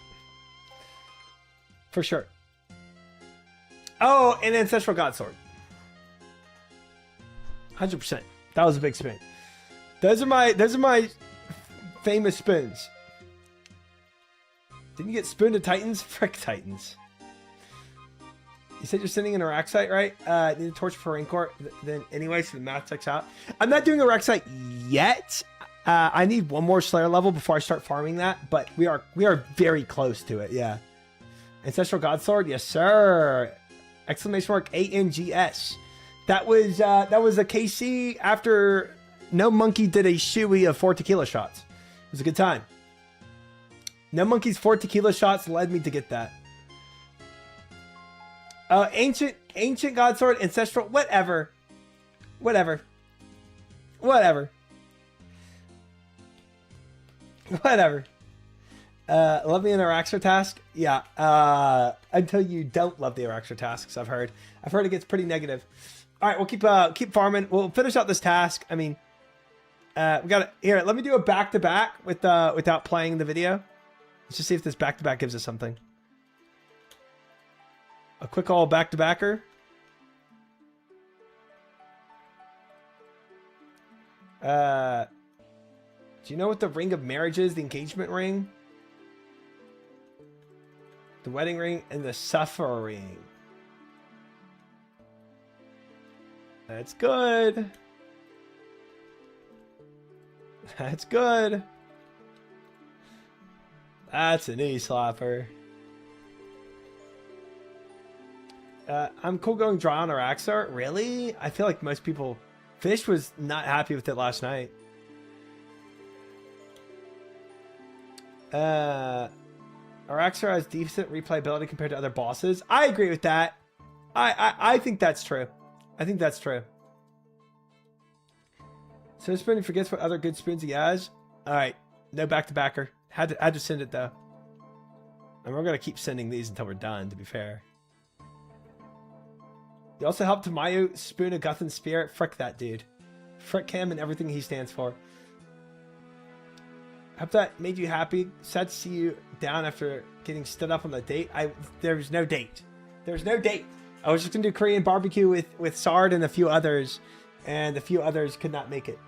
For sure. Oh, and Ancestral Godsword. 100%. That was a big spoon. Those are my famous spoons. Didn't you get spooned to Titans? Frick Titans. You said you're sending an Araxite, right? Need a torch for Raincourt. Then anyway, so the math checks out. I'm not doing Araxite yet. I need one more Slayer level before I start farming that, but we are very close to it. Yeah. Ancestral Godsword, yes sir. Exclamation mark ANGS. That was a KC after No Monkey did a shoey of 4 tequila shots. It was a good time. No Monkey's 4 tequila shots led me to get that. Ancient Godsword, Ancestral, whatever. Whatever. Love the Araxer task? Yeah. Until you don't love the Araxer tasks, I've heard. I've heard it gets pretty negative. All right, we'll keep farming. We'll finish out this task. I mean, we got it here. Let me do a back-to-back without playing the video. Let's just see if this back-to-back gives us something. A quick all back-to-backer. Do you know what the ring of marriage is? The engagement ring? The wedding ring and the suffering. That's good. That's good. That's a knee slapper. I'm cool going dry on Araxar. Really? I feel like most people... Fish was not happy with it last night. Araxar has decent replayability compared to other bosses. I agree with that. I think that's true. I think that's true. So Spoon forgets what other good spoons he has. All right, no back-to-backer. Had to send it though. And we're gonna keep sending these until we're done. To be fair. You also helped Tamayo spoon a Guthan spirit. Frick that dude. Frick him and everything he stands for. Hope that made you happy. Sad to see you down after getting stood up on the date. There's no date. There's no date. I was just gonna do Korean barbecue with Sard and a few others, and a few others could not make it.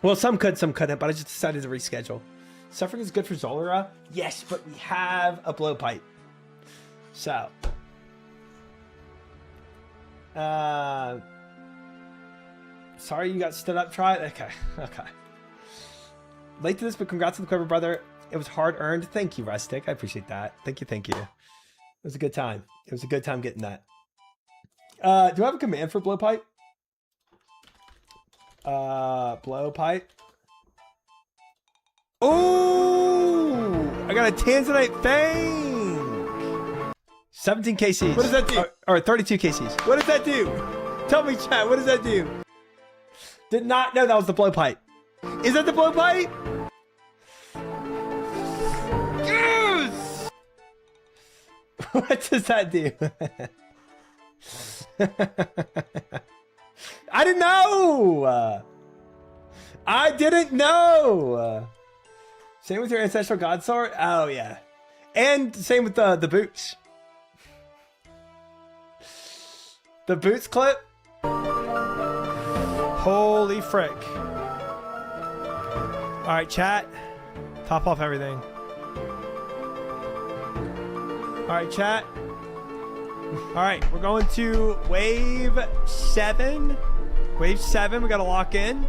Well, some could, some couldn't, but I just decided to reschedule. Suffering is good for Zulrah. Yes, but we have a blowpipe. So. Sorry you got stood up, try it? Okay. Late to this, but congrats to the Quiver brother. It was hard earned. Thank you, Rustic. I appreciate that. Thank you. It was a good time. It was a good time getting that. Do I have a command for blowpipe? Blowpipe. Oh! I got a Tanzanite Fang! 17 KCs. What does that do? Or 32 KCs. What does that do? Tell me, chat. What does that do? Did not know that was the blowpipe. Is that the blowpipe? Yes! What does that do? I didn't know. I didn't know. Same with your Ancestral Godsword. Oh yeah, and same with the boots. The boots clip. Holy frick. All right, chat. Top off everything. All right, chat. All right, we're going to wave 7. Wave 7, we got to lock in.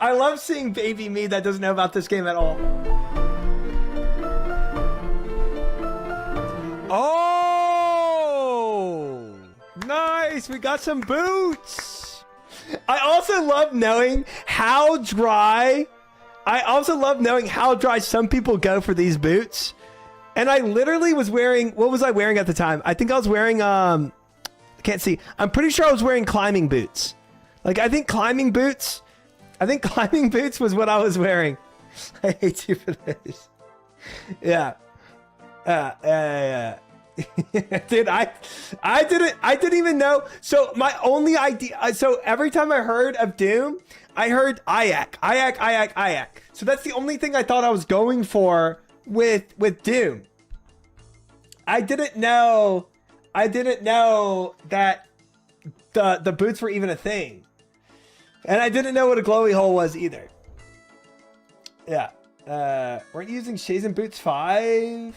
I love seeing baby me that doesn't know about this game at all. Oh, nice. We got some boots. I also love knowing how dry some people go for these boots. And I literally was wearing, what was I wearing at the time? I think I was wearing, I can't see. I'm pretty sure I was wearing climbing boots. Like, I think climbing boots was what I was wearing. I hate you for this. Yeah. Dude, I didn't even know. So my only idea, so every time I heard of Doom, I heard Ayak. So that's the only thing I thought I was going for with Doom. I didn't know that the boots were even a thing. And I didn't know what a glowy hole was either. Yeah. We're using Shades and Boots 5.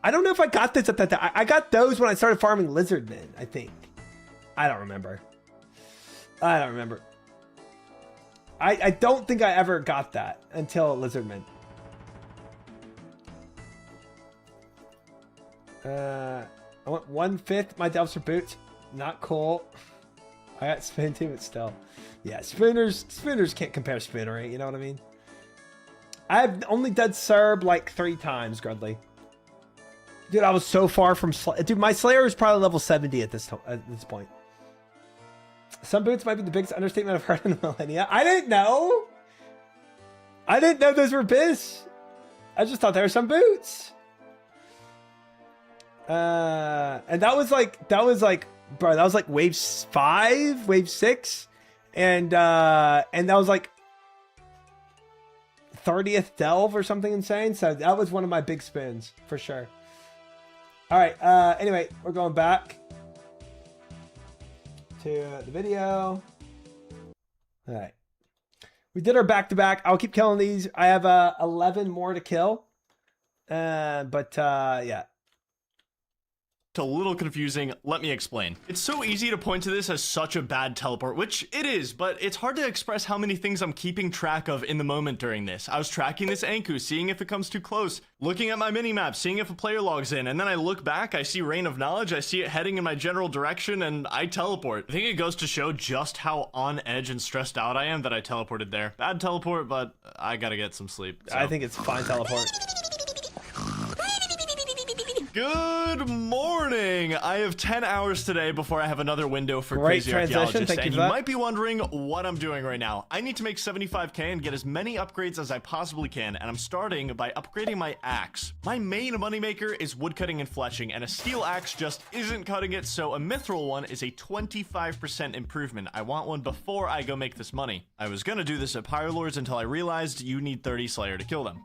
I don't know if I got this at that time. I got those when I started farming Lizardmen, I think. I don't remember. I don't think I ever got that until Lizardmen. I want 1/5 my Delves for boots. Not cool. I got Spin too, but still. Yeah, Spinners can't compare Spinnery, you know what I mean? I've only done Serb like 3 times, Grudley. Dude, I was so far from dude, my Slayer is probably level 70 at this point. Some boots might be the biggest understatement I've heard in the millennia. I didn't know those were Biss. I just thought there were some boots. And that was like, bro, that was like wave 5, wave 6. And that was like 30th delve or something insane. So that was one of my big spins for sure. All right. Anyway, we're going back to the video. All right. We did our back-to-back. I'll keep killing these. I have 11 more to kill. Yeah. A little confusing. Let me explain. It's so easy to point to this as such a bad teleport, which it is, but it's hard to express how many things I'm keeping track of in the moment during this. I was tracking this Anku, seeing if it comes too close, looking at my minimap, seeing if a player logs in, and then I look back, I see Rain of Knowledge, I see it heading in my general direction, and I teleport. I think it goes to show just how on edge and stressed out I am that I teleported there. Bad teleport, but I gotta get some sleep. So. I think it's fine teleport. Good morning! I have 10 hours today before I have another window for Great Crazy transition. Archaeologist, Thank and you you might be wondering what I'm doing right now. I need to make 75k and get as many upgrades as I possibly can, and I'm starting by upgrading my axe. My main moneymaker is woodcutting and fletching, and a steel axe just isn't cutting it, so a mithril one is a 25% improvement. I want one before I go make this money. I was gonna do this at Pyrelords until I realized you need 30 Slayer to kill them.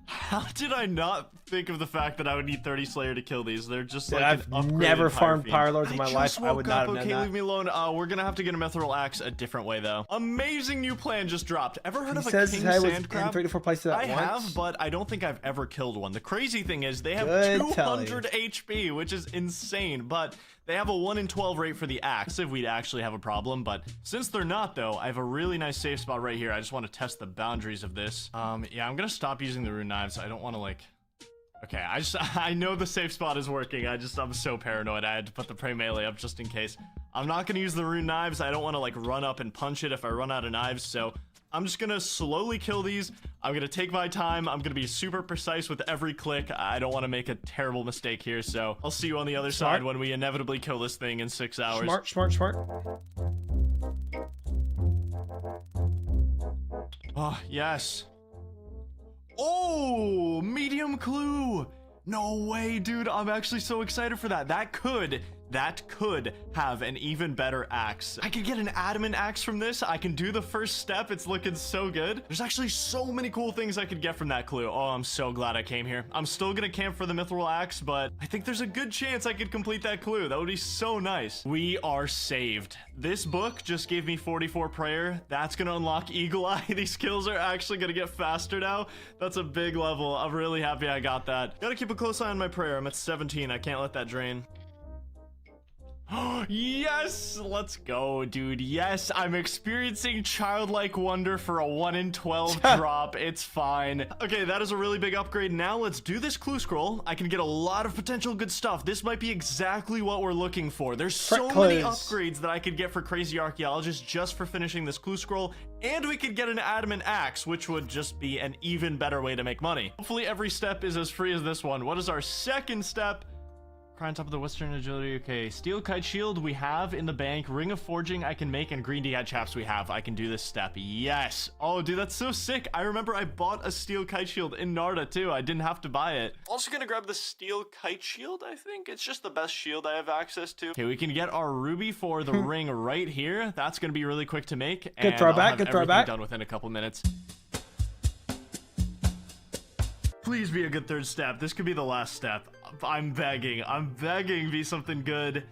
How did I not think of the fact that I would need 30 Slayer to kill these? They're just like I've never farmed Pyrelords in my life. I would not have known that. Leave me alone. We're gonna have to get a mithril axe a different way though. Amazing new plan just dropped. Ever heard of a king sand crab? 3 to 4 places at I once? have, but I don't think I've ever killed one. The crazy thing is they have Good 200 HP, which is insane, but they have a 1 in 12 rate for the axe if we'd actually have a problem, but since they're not though, I have a really nice safe spot right here. I just want to test the boundaries of this. Yeah, I'm gonna stop using the rune knives. I don't want to like... Okay, I know the safe spot is working. I'm so paranoid. I had to put the prey melee up just in case. I'm not gonna use the rune knives. I don't want to like run up and punch it if I run out of knives, so I'm just gonna slowly kill these. I'm gonna take my time. I'm gonna be super precise with every click. I don't want to make a terrible mistake here, so I'll see you on the other side when we inevitably kill this thing in 6 hours. Smart. Oh, yes. Oh, medium clue. No way, dude. I'm actually so excited for that. That could that could have an even better axe. I could get an adamant axe from this. I can do the first step. It's looking so good. There's actually so many cool things I could get from that clue. Oh, I'm so glad I came here. I'm still gonna camp for the mithril axe, but I think there's a good chance I could complete that clue. That would be so nice. We are saved. This book just gave me 44 prayer. That's gonna unlock Eagle Eye. These kills are actually gonna get faster now. That's a big level. I'm really happy I got that. Gotta keep a close eye on my prayer. I'm at 17. I can't let that drain. Yes, let's go, dude. Yes, I'm experiencing childlike wonder for a 1 in 12 drop. It's fine. Okay, that is a really big upgrade. Now let's do this clue scroll. I can get a lot of potential good stuff. This might be exactly what we're looking for. There's so many upgrades that I could get for Crazy Archaeologist just for finishing this clue scroll. And we could get an adamant axe, which would just be an even better way to make money. Hopefully every step is as free as this one. What is our second step? On top of the Western Agility. Okay, Steel Kite Shield we have in the bank. Ring of Forging I can make, and Green Dehat Chaps we have. I can do this step. Yes. Oh, dude, that's so sick. I remember I bought a Steel Kite Shield in Narda too. I didn't have to buy it. Also gonna grab the Steel Kite Shield, I think. It's just the best shield I have access to. Okay, we can get our ruby for the ring right here. That's gonna be really quick to make. Good throwback, good throwback. Done within a couple minutes. Please be a good third step. This could be the last step. I'm begging. I'm begging be something good.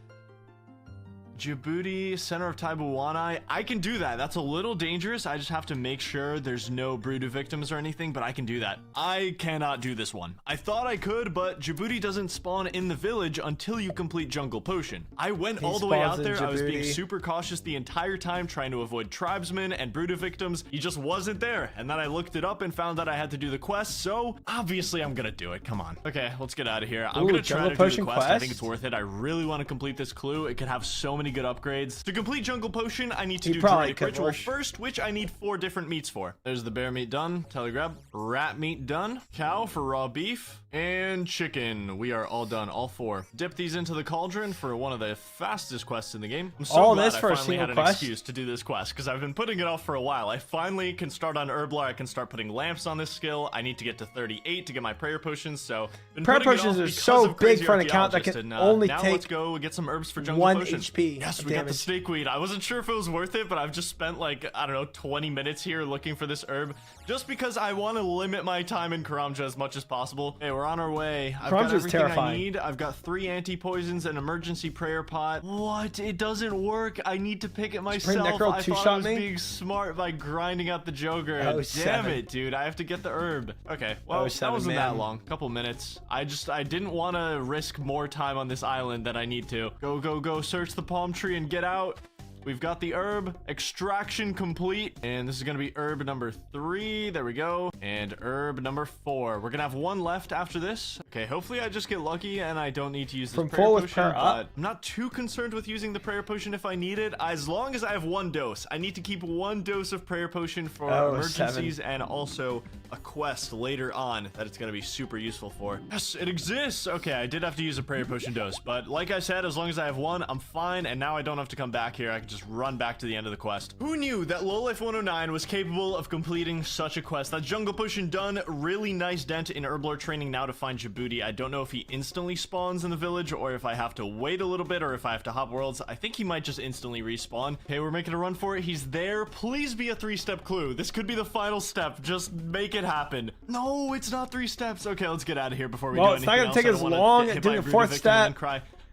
Djibouti, center of Taibuwanai. I can do that. That's a little dangerous. I just have to make sure there's no Broodoo victims or anything, but I can do that. I cannot do this one. I thought I could, but Djibouti doesn't spawn in the village until you complete Jungle Potion. I went all the way out there. I was being super cautious the entire time, trying to avoid tribesmen and Broodoo victims. He just wasn't there. And then I looked it up and found that I had to do the quest, so obviously I'm gonna do it. Come on. Okay, let's get out of here. I'm gonna try to do the quest. I think it's worth it. I really want to complete this clue. It could have so many good upgrades. To complete Jungle Potion, I need to do Druidic Ritual first, which I need 4 different meats for. There's the bear meat done. Telegrab. Rat meat done. Cow for raw beef. And chicken. We are all done. All 4. Dip these into the cauldron for one of the fastest quests in the game. I'm so glad I finally had an excuse to do this quest, because I've been putting it off for a while. I finally can start on Herblar. I can start putting lamps on this skill. I need to get to 38 to get my prayer potions, so prayer potions are so big for an account that can only now take let's go get some herbs for Jungle 1 Potion. HP. Yes, we got the snakeweed. I wasn't sure if it was worth it, but I've just spent like, I don't know, 20 minutes here looking for this herb just because I want to limit my time in Karamja as much as possible. Hey, we're on our way. I've got everything I need. I've got 3 anti-poisons, an emergency prayer pot. What? It doesn't work. I need to pick it myself. I thought I was being smart by grinding out the Joker. Damn it, dude. I have to get the herb. Okay, well, that wasn't that long. Couple minutes. I didn't want to risk more time on this island than I need to. Go, go, go. Search the palm tree and get out. We've got the herb. Extraction complete. And this is going to be herb number 3. There we go. And herb number 4. We're going to have 1 left after this. Okay, hopefully I just get lucky and I don't need to use this prayer potion. But I'm not too concerned with using the prayer potion if I need it. As long as I have 1 dose. I need to keep 1 dose of prayer potion for emergencies and also a quest later on that it's going to be super useful for. Yes, it exists. Okay, I did have to use a prayer potion dose. But like I said, as long as I have 1, I'm fine. And now I don't have to come back here. I can just run back to the end of the quest. Who knew that Lowlife 109 was capable of completing such a quest? That Jungle Potion done. Really nice dent in Herblore training now to find Djibouti. I don't know if he instantly spawns in the village or if I have to wait a little bit or if I have to hop worlds. I think he might just instantly respawn. Okay, we're making a run for it. He's there. Please be a 3-step clue. This could be the final step. Just make it happen. No, it's not 3 steps. Okay, let's get out of here before we do anything else. Well, it's not gonna take as long as doing the 4th step.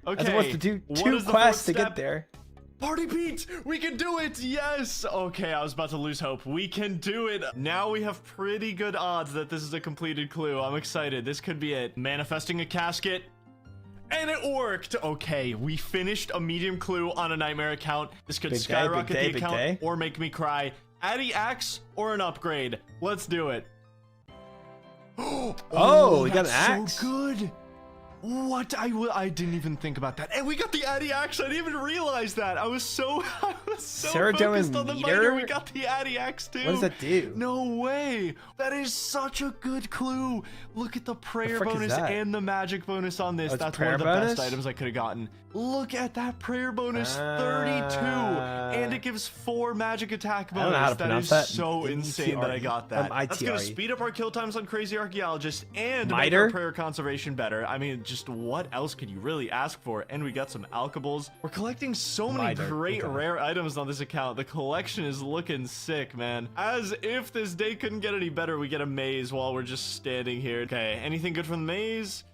Okay, as it was to do 2 quests to get there. Party Pete, we can do it. Yes. Okay, I was about to lose hope. We can do it. Now we have pretty good odds that this is a completed clue. I'm excited. This could be it. Manifesting a casket. And it worked. Okay, we finished a medium clue on a Nightmare account. This could skyrocket the account or make me cry. Addy axe or an upgrade. Let's do it. Oh, we got an axe. So good. What? I didn't even think about that. And we got the Addy axe. I didn't even realize that. I was so So Ceradoan focused on the meter? miter, we got the Addy Axe too. What does that do? No way. That is such a good clue. Look at the prayer frick is bonus that? and the magic bonus on this. Oh, it's That's one prayer of the bonus? best items I could have gotten. Look at that prayer bonus, 32. And it gives 4 magic attack bonus. I don't know how to That pronounce is that. so insane that I got that. That's going to ITRE. speed up our kill times on Crazy Archaeologist and make Miter? our prayer conservation better. I mean, just what else could you really ask for? And we got some alkables. We're collecting so many Miter, great okay. rare items on this account. The collection is looking sick, man. As if this day couldn't get any better, we get a maze while we're just standing here. Okay, anything good from the maze?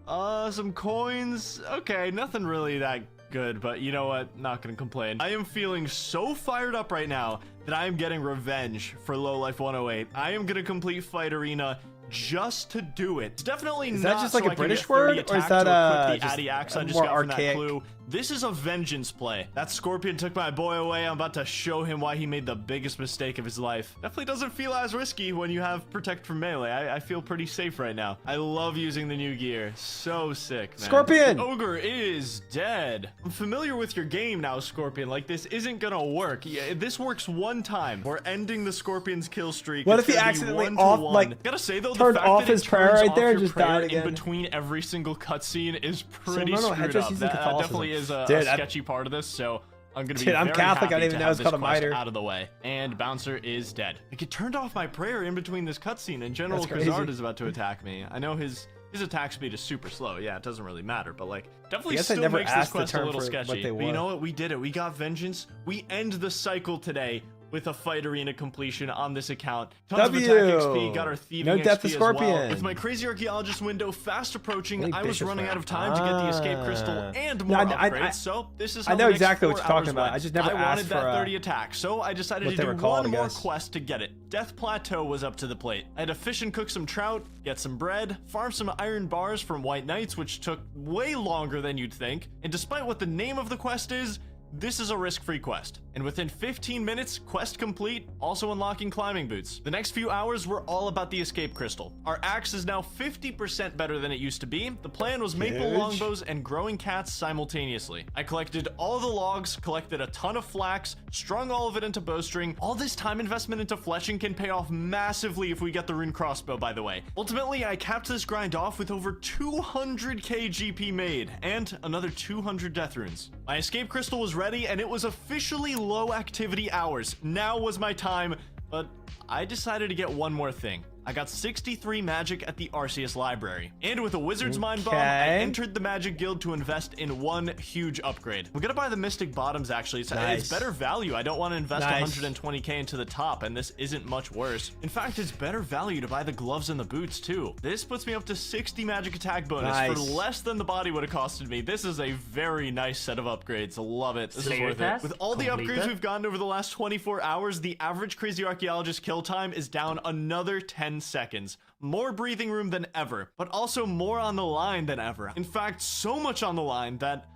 Some coins. Okay, nothing really that good, but you know what? Not gonna complain. I am feeling so fired up right now that I am getting revenge for Low Life 108. I am gonna complete Fight Arena just to do it. It's definitely Is not that just like so a I can British get 30 word, or is attacks that to equip the just Addy Axe I just more got from that archaic? clue. This is a vengeance play. That Scorpion took my boy away. I'm about to show him why he made the biggest mistake of his life. Definitely doesn't feel as risky when you have Protect from Melee. I feel pretty safe right now. I love using the new gear. So sick, man. Scorpion! The ogre is dead. I'm familiar with your game now, Scorpion. Like, this isn't gonna work. Yeah, this works one time. We're ending the Scorpion's kill streak. What It's if he gonna be accidentally 1-1. like, Gotta say though, turned the fact off that it his prayer turns right off there, your just prayer died in again? between every single cutscene is pretty no, screwed Hedge's up. using That definitely Catholicism. is a Dude, sketchy part of this, so I'm gonna be Dude, I'm very Catholic, I happy didn't even to know have it's called a this quest miter. out of the way. And Bouncer is dead. Like, it turned off my prayer in between this cutscene, and General That's crazy. Kazard is about to attack me. I know his attack speed is super slow. Yeah, it doesn't really matter, but like, definitely I guess I still never makes this asked the quest a term little for what sketchy. they But you were. know what? We did it. We got vengeance. We end the cycle today with a Fight Arena completion on this account. Tons of attack XP, got our thieving No death to XP as well. Scorpion. With my Crazy Archaeologist window fast approaching, Only I was Bishop's running Round. out of time to get the Escape Crystal and more upgrades, so this is how I know the next exactly what 4 you're talking hours about. went. I just never I wanted asked that for, 30 attack, so I decided what to they do were called, one I more guess. quest to get it. Death Plateau was up to the plate. I had to fish and cook some trout, get some bread, farm some iron bars from White Knights, which took way longer than you'd think, and despite what the name of the quest is, this is a risk-free quest. And within 15 minutes, quest complete, also unlocking climbing boots. The next few hours were all about the Escape Crystal. Our axe is now 50% better than it used to be. The plan was maple Huge. longbows and growing cats simultaneously. I collected all the logs, collected a ton of flax, strung all of it into bowstring. All this time investment into fletching can pay off massively if we get the rune crossbow, by the way. Ultimately, I capped this grind off with over 200k GP made, and another 200 death runes. My Escape Crystal was ready, and it was officially low activity hours. Now was my time, but I decided to get one more thing. I got 63 magic at the Arceus library. And with a Wizard's Mind Bomb, I Okay. entered the Magic Guild to invest in one huge upgrade. I'm gonna buy the Mystic Bottoms, actually. It's Nice. better value. I don't want to invest Nice. 120k into the top, and this isn't much worse. In fact, it's better value to buy the gloves and the boots, too. This puts me up to 60 magic attack bonus for Nice. less than the body would have costed me. This is a very nice set of upgrades. I love it. This is Slayer worth it. test With all the upgrades completed. we've gotten over the last 24 hours, the average Crazy Archaeologist kill time is down another 10 seconds. More breathing room than ever, but also more on the line than ever. In fact, so much on the line that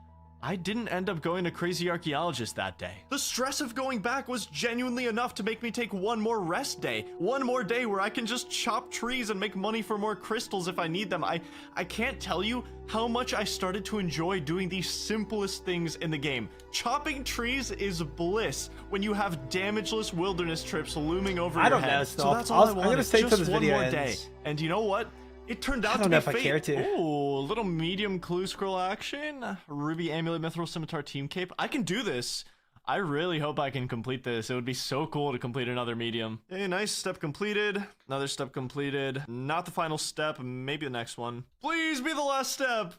I didn't end up going to Crazy Archaeologist that day. The stress of going back was genuinely enough to make me take one more rest day. One more day where I can just chop trees and make money for more crystals if I need them. I can't tell you how much I started to enjoy doing the simplest things in the game. Chopping trees is bliss when you have damageless wilderness trips looming over I your don't head. know, So Snuff. that's all I I'm wanted. gonna stay till just this one video more ends. day. And you know what? It turned out I to don't be know if I fate. care to. Ooh, little medium clue scroll action. Ruby Amulet Mithril Scimitar Team Cape. I can do this. I really hope I can complete this. It would be so cool to complete another medium. Hey, nice step completed. Another step completed. Not the final step. Maybe the next one. Please be the last step.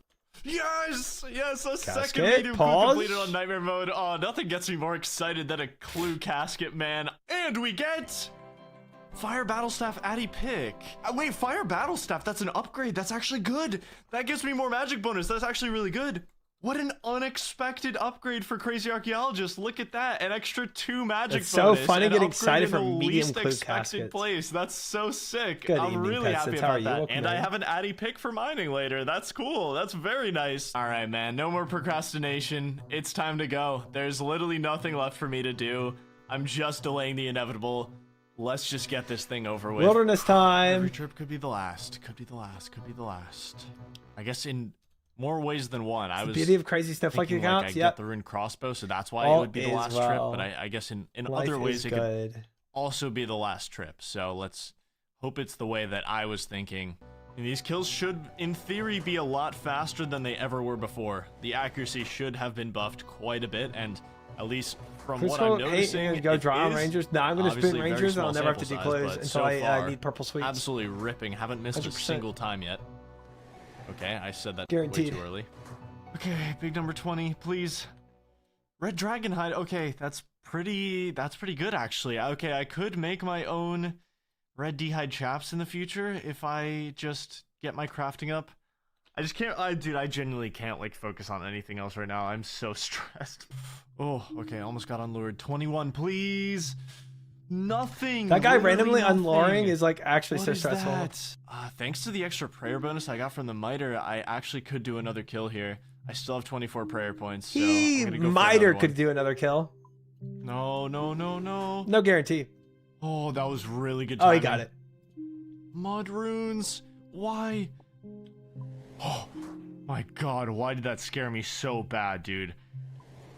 Yes! Yes, a second Casket, medium clue pause. completed on Nightmare Mode. Oh, nothing gets me more excited than a clue casket, man. And we get Fire Battlestaff Addy Pick. Wait, Fire Battlestaff, that's an upgrade. That's actually good. That gives me more magic bonus. That's actually really good. What an unexpected upgrade for Crazy Archaeologist. Look at that. An extra 2 magic It's so bonus. funny An getting upgrade excited in for the medium least clue expected caskets. place. That's so sick. Good I'm evening, really pets. happy That's how are about you? that. Welcome And I in. have an Addy Pick for mining later. That's cool. That's very nice. All right, man. No more procrastination. It's time to go. There's literally nothing left for me to do. I'm just delaying the inevitable. Let's just get this thing over with. Wilderness Every time. trip could be the last. Could be the last. Could be the last. I guess in more ways than one. I was beauty of crazy stuff like thinking accounts. I Yep. get the rune crossbow, so that's why All it would be the is last well. trip. But I guess in Life other ways is it good. could also be the last trip. So let's hope it's the way that I was thinking. And these kills should, in theory, be a lot faster than they ever were before. The accuracy should have been buffed quite a bit, and at least from what I'm noticing, go it draw on is Rangers. No, I'm going to obviously spoon very Rangers, and small I'll never have to sample do size, clues but until so I far, need purple sweets. Absolutely ripping. Haven't missed 100%. a single time yet. Okay, I said that Guaranteed. way too early. Okay, big number 20, please. Red Dragon Hide. Okay, that's pretty good actually. Okay, I could make my own red D-hide chaps in the future if I just get my crafting up. I just can't, dude, I genuinely can't like focus on anything else right now. I'm so stressed. Oh, okay, almost got unlured. 21, please. Nothing. That guy Literally randomly nothing. unluring is like actually What so is stressful. that? Thanks to the extra prayer bonus I got from the miter, I actually could do another kill here. I still have 24 prayer points, so I'm gonna go for Miter another could one. do another kill. No. No guarantee. Oh, that was really good Oh, timing. he got it. Mud runes. Why? Oh my god, why did that scare me so bad, dude?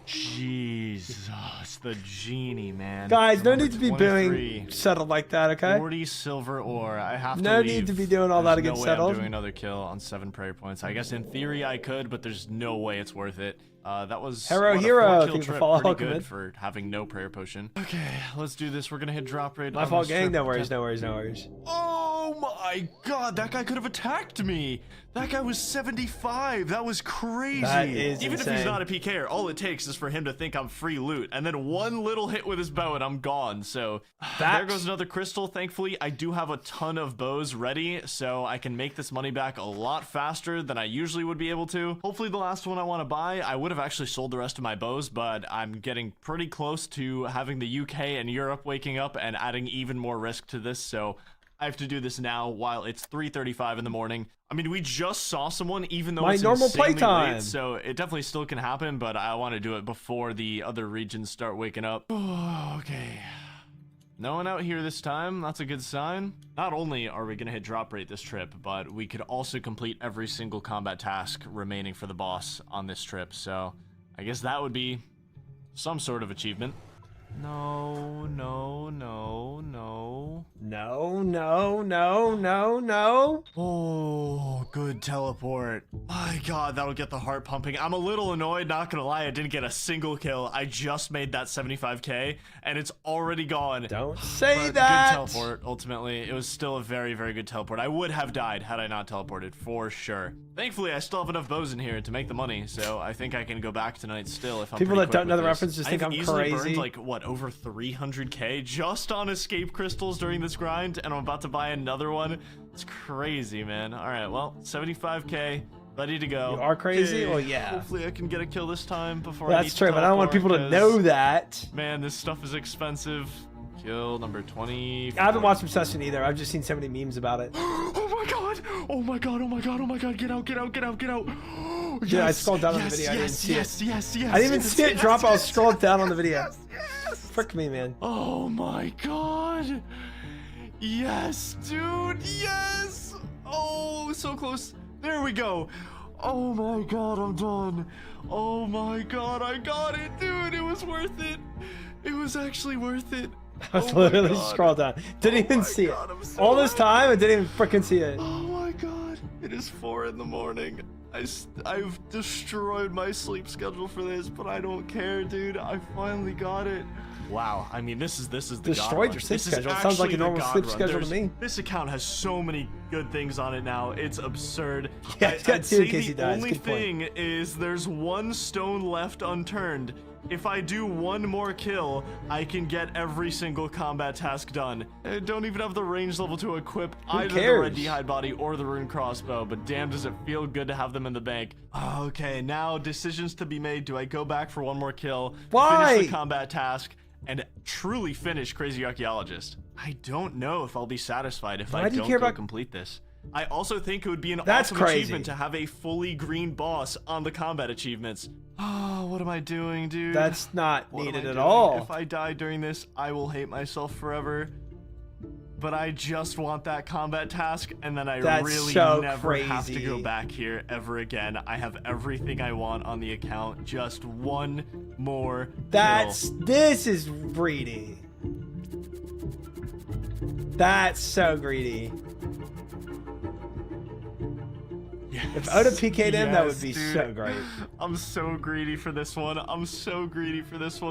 Jesus, the genie, man. Guys, no Number need to be 23. doing settled like that, okay? 40 silver ore. I have to No leave. need to be doing all that to There's get no way settled. I'm doing another kill on 7 prayer points. I guess in theory I could, but there's no way it's worth it. That was Hero, what, a hero, 4-kill thanks for trip. following, Pretty Commit. good for having no prayer potion. Okay, let's do this. We're gonna hit drop rate. My on fault, this gang. trip. No worries, no worries, no worries. Oh my god, that guy could have attacked me. That guy was 75. That was crazy. That is Even if insane. he's not a PKer, all it takes is for him to think I'm free loot, and then one little hit with his bow and I'm gone. So there goes another crystal. Thankfully, I do have a ton of bows ready, so I can make this money back a lot faster than I usually would be able to. Hopefully the last one I want to buy, I would have actually sold the rest of my bows, but I'm getting pretty close to having the UK and Europe waking up and adding even more risk to this, so I have to do this now while it's 3:35 in the morning. I mean, we just saw someone, even though My it's normal insanely playtime. late, so it definitely still can happen, but I want to do it before the other regions start waking up. Oh, okay. No one out here this time. That's a good sign. Not only are we going to hit drop rate this trip, but we could also complete every single combat task remaining for the boss on this trip, so I guess that would be some sort of achievement. No. No. Oh, good teleport. My god, that'll get the heart pumping. I'm a little annoyed, not gonna lie, I didn't get a single kill. I just made that 75k, and it's already gone. Don't say But that. Good teleport, ultimately. It was still a very, very good teleport. I would have died had I not teleported, for sure. Thankfully, I still have enough bows in here to make the money, so I think I can go back tonight still if I'm People pretty that don't quick know with the this. reference just think I've I'm easily crazy. burned, like, what, over 300k just on escape crystals during this grind, and I'm about to buy another one. It's crazy, man. All right, well, 75k, ready to go. You are crazy? Okay, Well, yeah. Hopefully I can get a kill this time before I Well, need that's to true, but I don't want people to teleport, know 'cause, that. man, this stuff is expensive. Kill number 20. I haven't watched Obsession either. I've just seen so many memes about it. Oh my god! Oh my god! Oh my god! Oh my god! Get out! Get out! Get out! Get out! Yeah, I scrolled down on the video. I didn't see it. Yes! I didn't even see it drop. I was scrolled down on the video. Frick me, man. Oh my god! Yes, dude! Yes! Oh, so close. There we go. Oh my god, I'm done. Oh my god, I got it, dude. It was worth it. It was actually worth it. I was Oh my literally God. scrolled down. Didn't even my see God, it. I'm so All this happy. time, I didn't even freaking see it. Oh my god, it is 4 in the morning. I've destroyed my sleep schedule for this, but I don't care, dude. I finally got it. Wow, I mean, this is the god Destroyed run. your sleep This is schedule. It sounds like actually a normal the god sleep run. schedule to me. This account has so many good things on it now. It's absurd. Yeah, it's got I'd two say in case he the dies. only Good point. thing is there's one stone left unturned. If I do one more kill, I can get every single combat task done. I don't even have the range level to equip either the cares? red D-hide body or the rune crossbow, but damn does it feel good to have them in the bank. Okay, now decisions to be made. Do I go back for one more kill, Why? finish the combat task, and truly finish Crazy Archaeologist? I don't know if I'll be satisfied if Why I do you don't care go about- complete this. I also think it would be an That's awesome crazy. achievement to have a fully green boss on the combat achievements. Oh, what am I doing, dude? That's not What am needed I at doing? all. If I die during this, I will hate myself forever. but I just want that combat task, and then I That's really so never have to crazy. go back here ever again. I have everything I want on the account. Just one more kill. This is greedy. That's so greedy. Yes. If Oda PK'd him, that would Yes, be dude. so great. I'm so greedy for this one.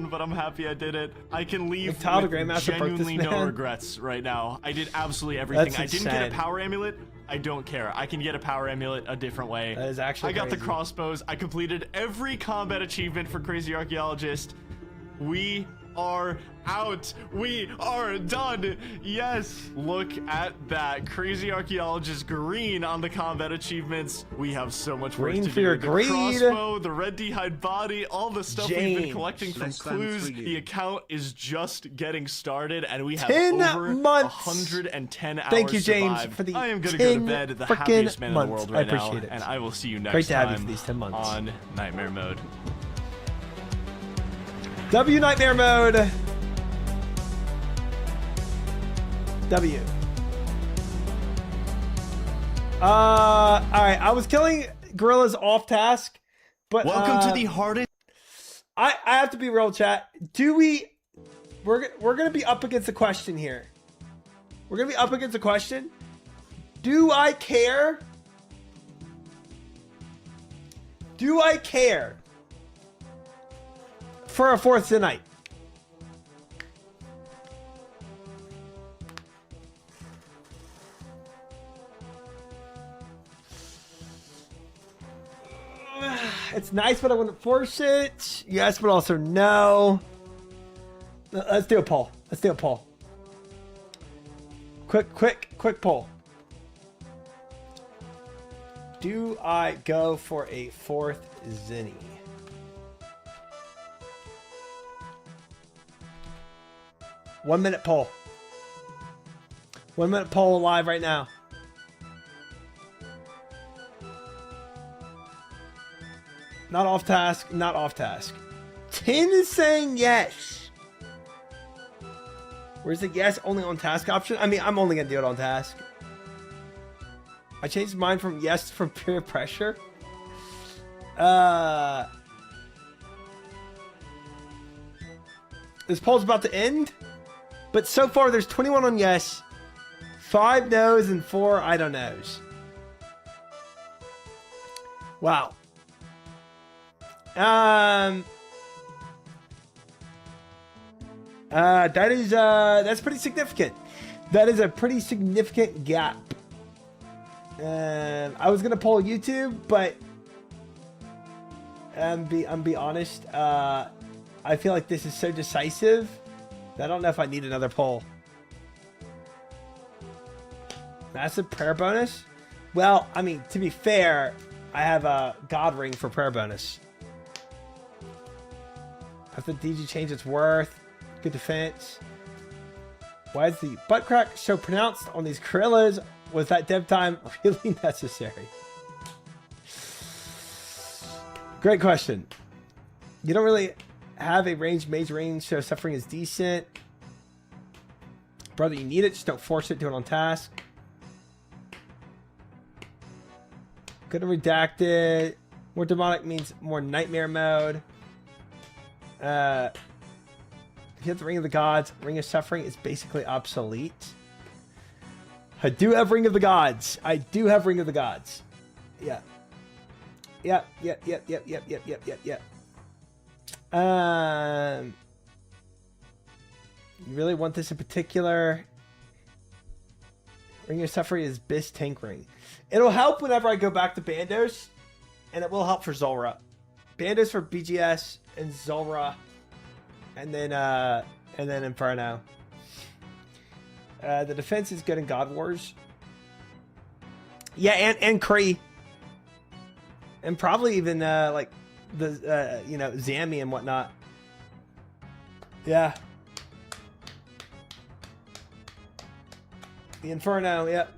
But I'm happy I did it. I can leave McTile, the with Grandmaster, broke this genuinely no man. regrets right now. I did absolutely everything. That's I didn't get a insane. power amulet. I don't care. I can get a power amulet a different way. That is actually I got the crazy. crossbows. I completed every combat achievement for Crazy Archaeologist. We are out. We are done. Yes. Look at that. Crazy Archaeologist green on the combat achievements. We have so much work Green to for do. your The greed. crossbow, the red d'hide body, all the stuff we've been James. collecting from Less than clues. 3 years. The account is just getting started, and we have 10 over months. 110 hours Thank you, James, survived. for the I am gonna go to 10 bed the frickin' happiest man in the months. world I right now, appreciate it. and I will see you next Great to have you time for these 10 months. on Nightmare Mode. W Nightmare Mode. W. All right. I was killing gorillas off task, but Welcome to the hardest. I have to be real, chat. We're gonna be up against a question here. We're gonna be up against a question. Do I care? Do I care for a fourth tonight? It's nice, but I wouldn't force it. Yes, but also no. Let's do a poll. Let's do a poll. Quick poll. Do I go for a fourth Zinni? One minute poll. 1 minute poll live right now. Not off task, not off task. 10 is saying yes. Where's the yes only on task option? I mean, I'm only gonna do it on task. I changed mine from yes from peer pressure. This poll's about to end, but so far there's 21 on yes, 5 no's, and 4 I don't knows. Wow. That's pretty significant. That is a pretty significant gap. I was gonna poll YouTube, but I'm be honest. I feel like this is so decisive that I don't know if I need another poll. Massive prayer bonus. Well, I mean, to be fair, I have a God ring for prayer bonus. After DG change its worth, good defense. Why is the butt crack so pronounced on these gorillas? Was that dev time really necessary? Great question. You don't really have a range, mage range, so suffering is decent. Brother, you need it, just don't force it, do it on task. Gonna redact it. More demonic means more nightmare mode. If you have the Ring of the Gods, Ring of Suffering is basically obsolete. I do have Ring of the Gods. I do have Ring of the Gods. Yeah. Yep. You really want this in particular? Ring of Suffering is Bis Tank Ring. It'll help whenever I go back to Bandos, and it will help for Zulrah. Bandos for BGS and Zulrah, and then Inferno. The defense is good in God Wars. Yeah, and Kree. And probably even like the Zami and whatnot. Yeah. The Inferno, yep.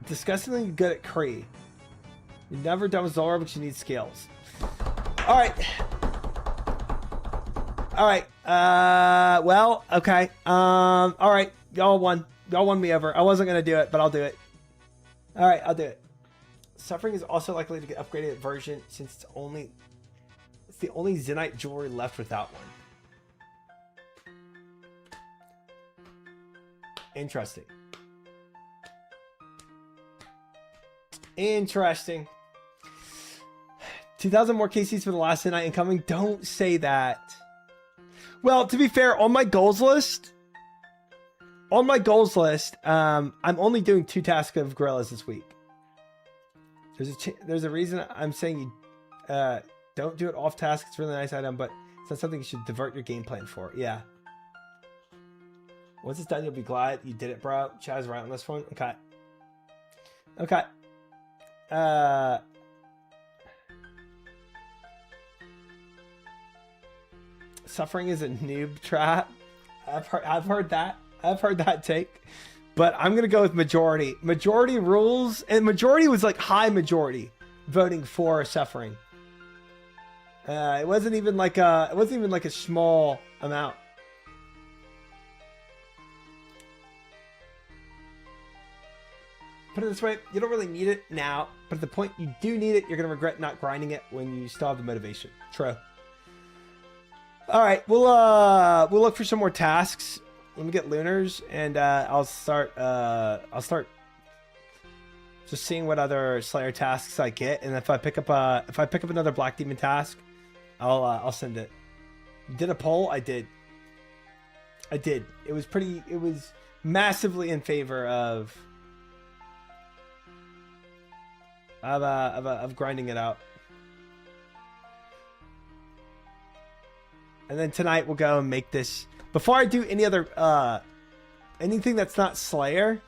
Disgustingly good at Kree. You're never done with Zulrah, but you need skills. Alright. All right. Well, okay. All right. Y'all won. Y'all won me over. I wasn't gonna do it, but I'll do it. All right, I'll do it. Suffering is also likely to get upgraded version since it's the only Zenite jewelry left without one. Interesting. Interesting. 2,000 more KCs for the last Zenite incoming. Don't say that. Well, to be fair, on my goals list, I'm only doing 2 tasks of gorillas this week. There's a reason I'm saying you don't do it off task. It's a really nice item, but it's not something you should divert your game plan for. Yeah. Once it's done, you'll be glad you did it, bro. Chaz right on this one. Okay. Okay. Suffering is a noob trap. I've heard that. I've heard that take. But I'm gonna go with majority. Majority rules, and majority was like high majority voting for suffering. It wasn't even like a small amount. Put it this way, you don't really need it now, but at the point you do need it, you're gonna regret not grinding it when you still have the motivation. True. All right, we'll look for some more tasks. Let me get lunars, and I'll start just seeing what other Slayer tasks I get, and if I pick up another Black Demon task, I'll send it. Did a poll? I did. It was massively in favor of grinding it out. And then tonight we'll go and make this. Before I do any other anything that's not Slayer,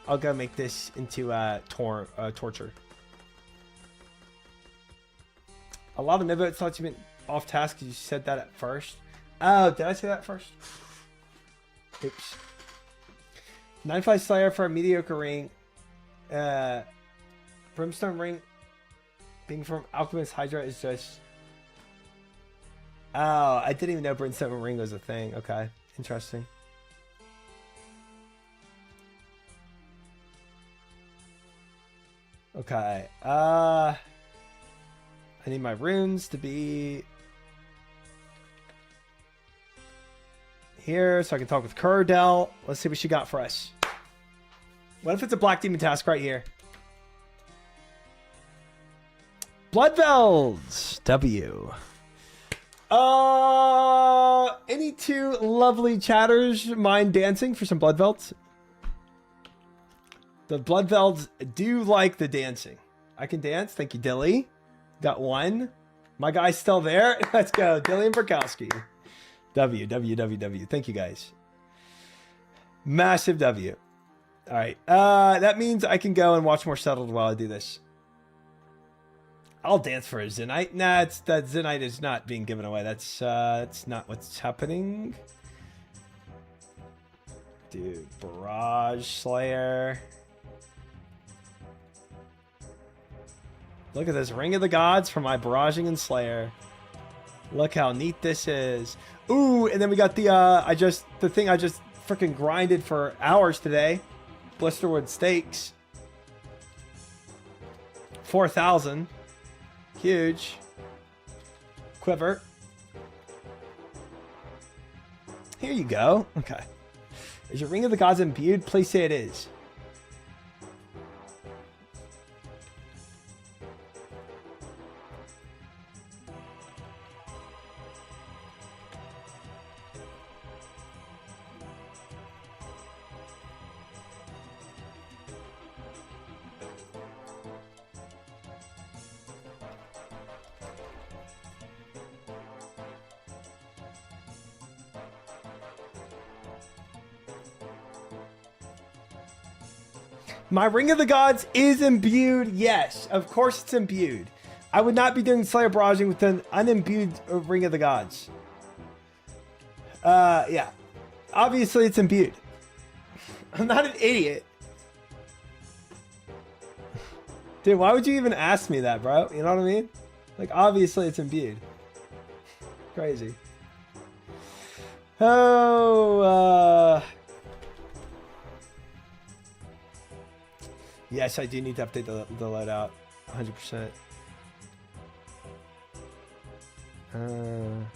I'll go make this into torture. A lot of no votes thought you meant off task because you said that at first. Oh, did I say that first? Oops. 9-5 Slayer for a mediocre ring. Brimstone ring being from Alchemist Hydra is just... Oh, I didn't even know Brimstone ring was a thing. Okay, interesting. Okay, I need my runes to be here so I can talk with Curdell. Let's see what she got for us. What if it's a Black Demon task right here? Bloodvelds W. Any two lovely chatters mind dancing for some Bloodvelds? The Bloodvelds do like the dancing. I can dance. Thank you, Dilly. Got one. My guy's still there. Let's go. Dilly and Burkowski. W, W, W, W. Thank you, guys. Massive W. All right. That means I can go and watch more Settled while I do this. I'll dance for a Zenite. Nah, that Zenite is not being given away. That's not what's happening. Dude, Barrage Slayer. Look at this Ring of the Gods for my Barraging and Slayer. Look how neat this is. Ooh, and then we got the thing I just freaking grinded for hours today. Blisterwood Stakes. 4,000. Huge. Quiver. Here you go. Okay. Is your Ring of the Gods imbued? Please say it is. My Ring of the Gods is imbued. Yes, of course it's imbued. I would not be doing Slayer Barraging with an unimbued Ring of the Gods. Yeah. Obviously it's imbued. I'm not an idiot. Dude, why would you even ask me that, bro? You know what I mean? Like, obviously it's imbued. Crazy. Oh, yes, I do need to update the loadout, 100%. Boop,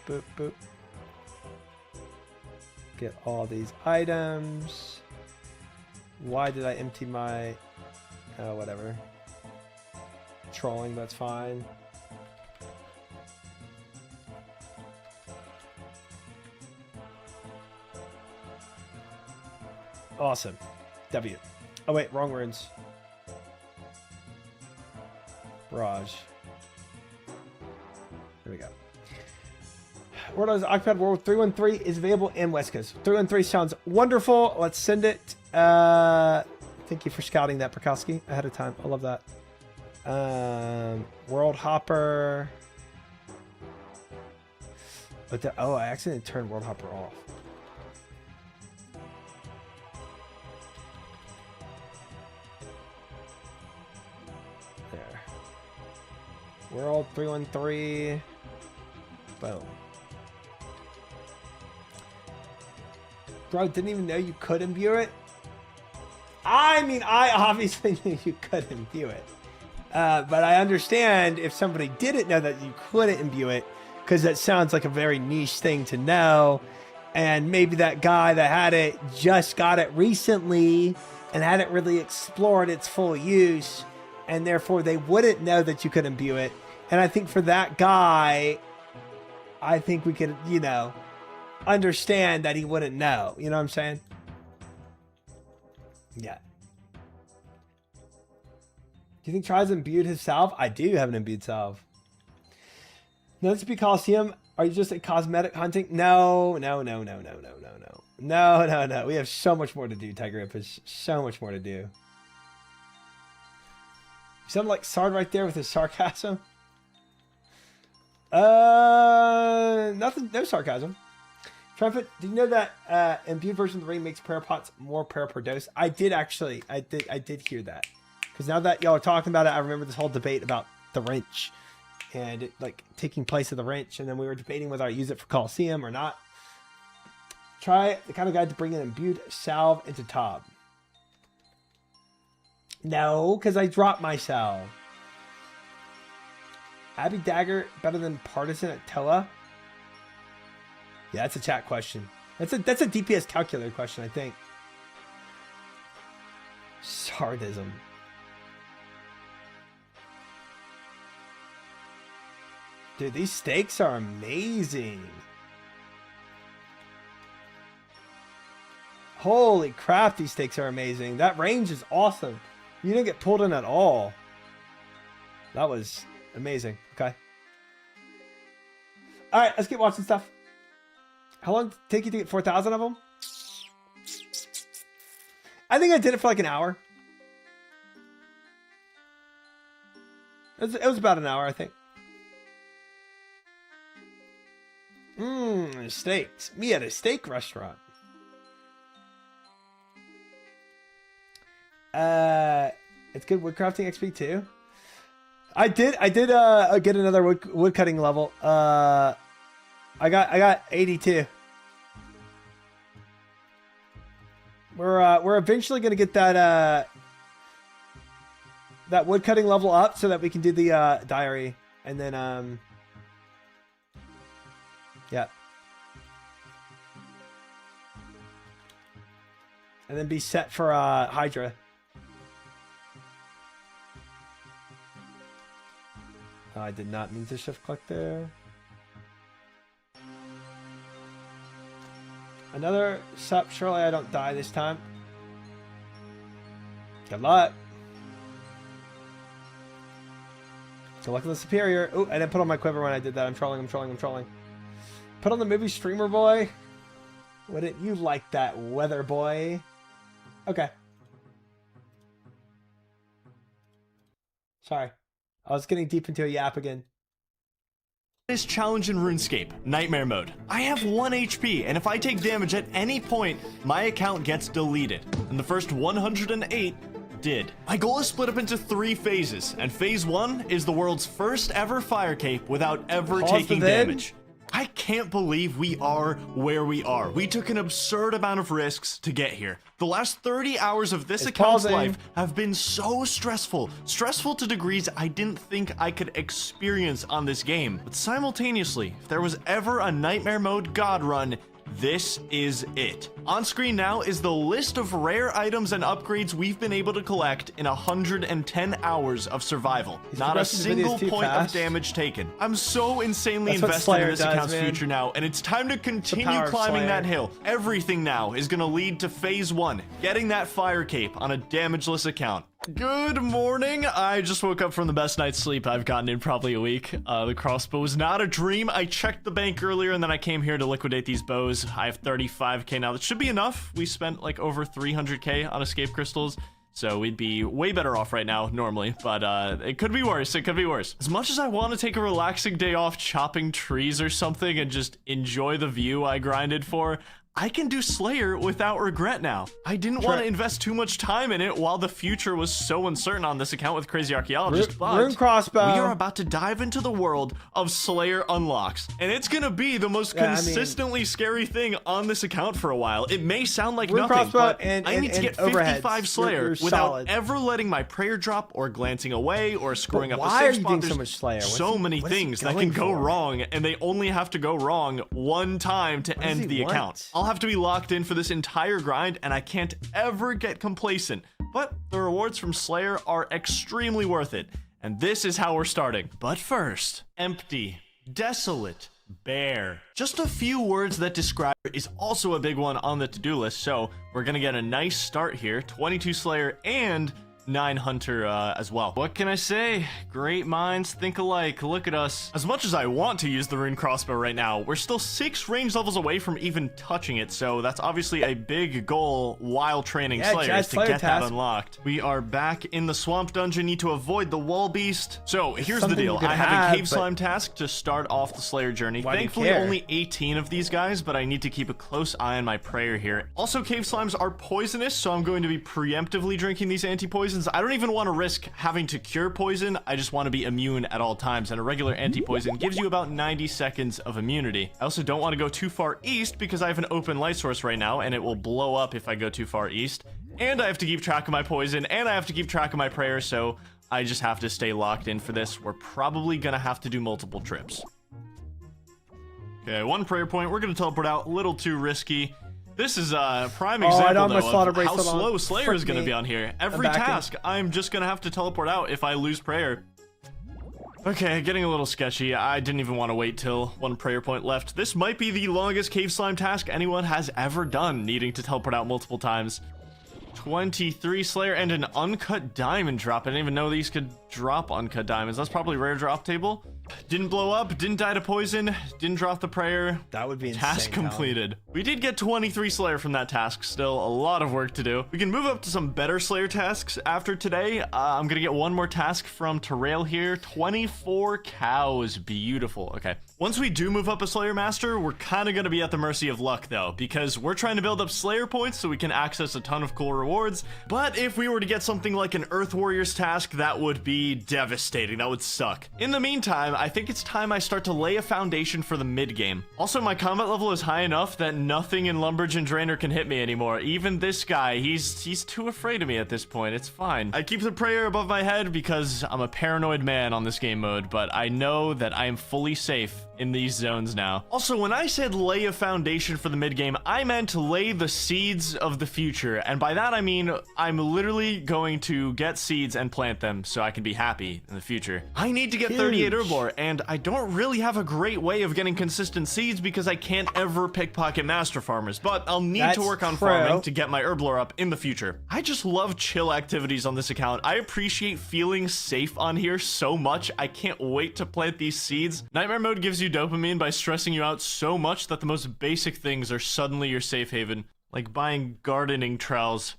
boop, boop. Get all these items. Why did I empty my... Oh, whatever. Trolling, that's fine. Awesome. W. Oh, wait, wrong runes. Barrage. There we go. World is occupied. World 313 is available in West Coast. 313 sounds wonderful. Let's send it. Thank you for scouting that, Perkowski, ahead of time. I love that. World Hopper. But oh, I accidentally turned World Hopper off. There. World 313. Boom. Bro, didn't even know you could imbue it. I mean, I obviously knew you could imbue it. But I understand if somebody didn't know that you couldn't imbue it, because that sounds like a very niche thing to know. And maybe that guy that had it just got it recently and hadn't really explored its full use, and therefore they wouldn't know that you could imbue it. And I think for that guy, I think we could, you know, understand that he wouldn't know. You know what I'm saying? Yeah. Do you think Try has imbued his salve? I do have an imbued salve. No, this be Coliseum. Are you just at cosmetic hunting? No. We have so much more to do, Tiger Ippish. So much more to do. You sound like Sard right there with his sarcasm. Nothing. No sarcasm. Trumpet, did you know that imbued version of the ring makes prayer pots more prayer per dose? I did actually. I did hear that. Because now that y'all are talking about it, I remember this whole debate about the wrench and it like taking place of the wrench, and then we were debating whether I use it for Coliseum or not. Try the kind of guide to bring an imbued salve into Tob. No, because I dropped my salve. Abby Dagger better than Partisan at Toa? Yeah, that's a chat question. That's a DPS calculator question, I think. Sardism. Dude, these steaks are amazing. Holy crap, these steaks are amazing. That range is awesome. You didn't get pulled in at all. That was amazing. Okay. All right, let's keep watching stuff. How long did it take you to get 4,000 of them? I think I did it for like an hour. It was about an hour, I think. Steaks. Me at a steak restaurant. It's good woodcrafting XP too. I did get another wood cutting level. I got 82. We're eventually gonna get that that wood cutting level up so that we can do the diary, and then yeah, and then be set for Hydra. I did not mean to shift click there. Another sup. Surely I don't die this time. Good luck. Good luck with the superior. Oh, I didn't put on my quiver when I did that. I'm trolling. Put on the movie Streamer Boy. Wouldn't you like that, Weather Boy? Okay. Sorry. I was getting deep into a yap again. This challenge in RuneScape, Nightmare Mode. I have 1 HP, and if I take damage at any point, my account gets deleted. And the first 108 did. My goal is split up into 3 phases, and phase 1 is the world's first ever fire cape without ever Pause the taking vid. damage. I can't believe we are where we are. We took an absurd amount of risks to get here. The last 30 hours of this account's pausing. life have been so stressful. Stressful to degrees I didn't think I could experience on this game. But simultaneously, if there was ever a Nightmare Mode God run, this is it. On screen now is the list of rare items and upgrades we've been able to collect in 110 hours of survival. Not a progressing the videos single too point of fast. damage taken. I'm so insanely That's what invested Slayer in this does, account's man. future now, and it's time to continue power of climbing Slayer. that hill. Everything now is gonna lead to phase 1, getting that fire cape on a damageless account. Good morning. I just woke up from the best night's sleep I've gotten in probably a week. The crossbow was not a dream. I checked the bank earlier and then I came here to liquidate these bows. I have 35k now. That should be enough. We spent like over 300k on escape crystals, so we'd be way better off right now normally, but it could be worse. It could be worse. As much as I want to take a relaxing day off chopping trees or something and just enjoy the view I grinded for, I can do Slayer without regret now. I didn't want to invest too much time in it while the future was so uncertain on this account with Crazy Archaeologist, but Rune crossbow. we are about to dive into the world of Slayer unlocks, and it's gonna be the most consistently scary thing on this account for a while. It may sound like Rune nothing, crossbow but and- I need to and get overheads. 55 Slayer You're without solid. ever letting my prayer drop or glancing away or screwing up why a are safe you spot. doing so There's much Slayer? so many what is he things that going can go for? wrong, and they only have to go wrong one time to does end he the want? account. I'll have to be locked in for this entire grind, and I can't ever get complacent. But the rewards from Slayer are extremely worth it, and this is how we're starting. But first, empty, desolate, bare. Just a few words that describe it is also a big one on the to-do list, so we're gonna get a nice start here. 22 Slayer and 9 Hunter as well. What can I say? Great minds think alike. Look at us. As much as I want to use the rune crossbow right now, we're still 6 range levels away from even touching it, so that's obviously a big goal while training Yeah, Slayers Jazz to Slayer get that task. unlocked. We are back in the swamp dungeon, need to avoid the wall beast. So here's the Something deal. you could I have a have, cave but- slime task to start off the Slayer journey. Why do you Thankfully care? only 18 of these guys, but I need to keep a close eye on my prayer here. Also, cave slimes are poisonous, so I'm going to be preemptively drinking these anti-poisons. I don't even want to risk having to cure poison. I just want to be immune at all times, and a regular anti-poison gives you about 90 seconds of immunity. I also don't want to go too far east because I have an open light source right now, and it will blow up if I go too far east. And I have to keep track of my poison, and I have to keep track of my prayer, so I just have to stay locked in for this. We're probably gonna have to do multiple trips. Okay, 1 prayer point. We're gonna teleport out. A little too risky. This is a prime I example, don't have my though, slaughter of how bracelet on. slow Slayer Frick is going to me. be on here. Every backing. task, I'm just going to have to teleport out if I lose prayer. Okay, getting a little sketchy. I didn't even want to wait till 1 prayer point left. This might be the longest cave slime task anyone has ever done, needing to teleport out multiple times. 23 Slayer and an uncut diamond drop. I didn't even know these could drop uncut diamonds. That's probably rare drop table. Didn't blow up, didn't die to poison, didn't drop the prayer. That would be insane. Task completed. We did get 23 Slayer from that task. Still a lot of work to do. We can move up to some better Slayer tasks after today. I'm gonna get 1 more task from Terrail here. 24 cows. Beautiful. Okay. Once we do move up a Slayer Master, we're kind of gonna be at the mercy of luck though, because we're trying to build up Slayer points so we can access a ton of cool rewards. But if we were to get something like an Earth Warriors task, that would be devastating. That would suck. In the meantime, I think it's time I start to lay a foundation for the mid game. Also, my combat level is high enough that nothing in Lumberjane Drainer can hit me anymore. Even this guy, he's too afraid of me at this point. It's fine. I keep the prayer above my head because I'm a paranoid man on this game mode, but I know that I am fully safe in these zones now. Also, when I said lay a foundation for the mid game, I meant lay the seeds of the future. And by that, I mean, I'm literally going to get seeds and plant them so I can be happy in the future. I need to get 38 Herblore, and I don't really have a great way of getting consistent seeds because I can't ever pickpocket master farmers, but I'll need to work on farming to get my Herblore up in the future. I just love chill activities on this account. I appreciate feeling safe on here so much. I can't wait to plant these seeds. Nightmare mode gives you dopamine by stressing you out so much that the most basic things are suddenly your safe haven, like buying gardening trowels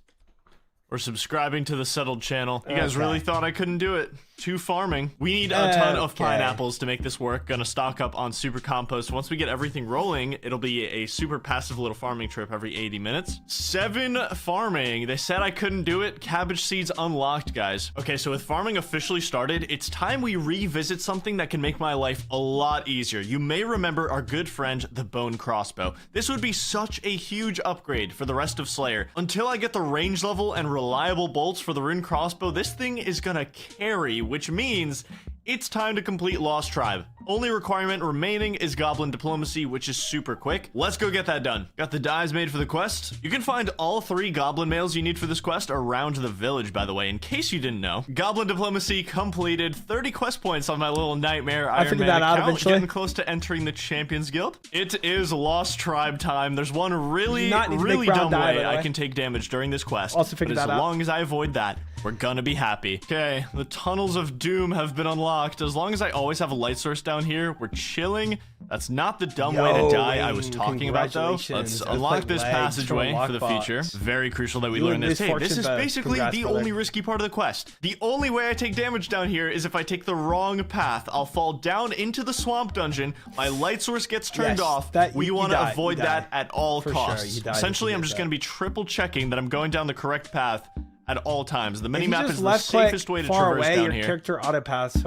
or subscribing to the Settled channel. You guys really thought I couldn't do it? to farming. We need a ton of Okay. pineapples to make this work. Gonna stock up on super compost. Once we get everything rolling, it'll be a super passive little farming trip every 80 minutes. 7 farming. They said I couldn't do it. Cabbage seeds unlocked, guys. Okay, so with farming officially started, it's time we revisit something that can make my life a lot easier. You may remember our good friend, the bone crossbow. This would be such a huge upgrade for the rest of Slayer. Until I get the range level and reliable bolts for the rune crossbow, this thing is gonna carry, which means it's time to complete Lost Tribe. Only requirement remaining is Goblin Diplomacy, which is super quick. Let's go get that done. Got the dyes made for the quest. You can find all 3 Goblin males you need for this quest around the village, by the way, in case you didn't know. Goblin Diplomacy completed. 30 quest points on my little Nightmare Iron figured Man that out account. eventually. Getting close to entering the Champions Guild. It is Lost Tribe time. There's one really, not need to make really brown dumb dye, by way the I way. can take damage during this quest. Also figured but as that out. long as I avoid that, we're gonna be happy. Okay, the tunnels of doom have been unlocked. As long as I always have a light source down here, we're chilling. That's not the dumb way to die I was talking about, though. Let's congratulations. unlock Earthquake this legs passageway from a for the lockbox. future. Very crucial that we You learn and this. Hey, this misfortune, is but basically congrats, the brother. only risky part of the quest. The only way I take damage down here is if I take the wrong path. I'll fall down into the swamp dungeon. My light source gets turned Yes, off. that- We you want to die, avoid you die. that at all For sure, costs. you die if Essentially, you I'm do just that. going to be triple checking that I'm going down the correct path at all times. The If you minimap just is the left click safest way to far traverse away, down your here. character auto pass.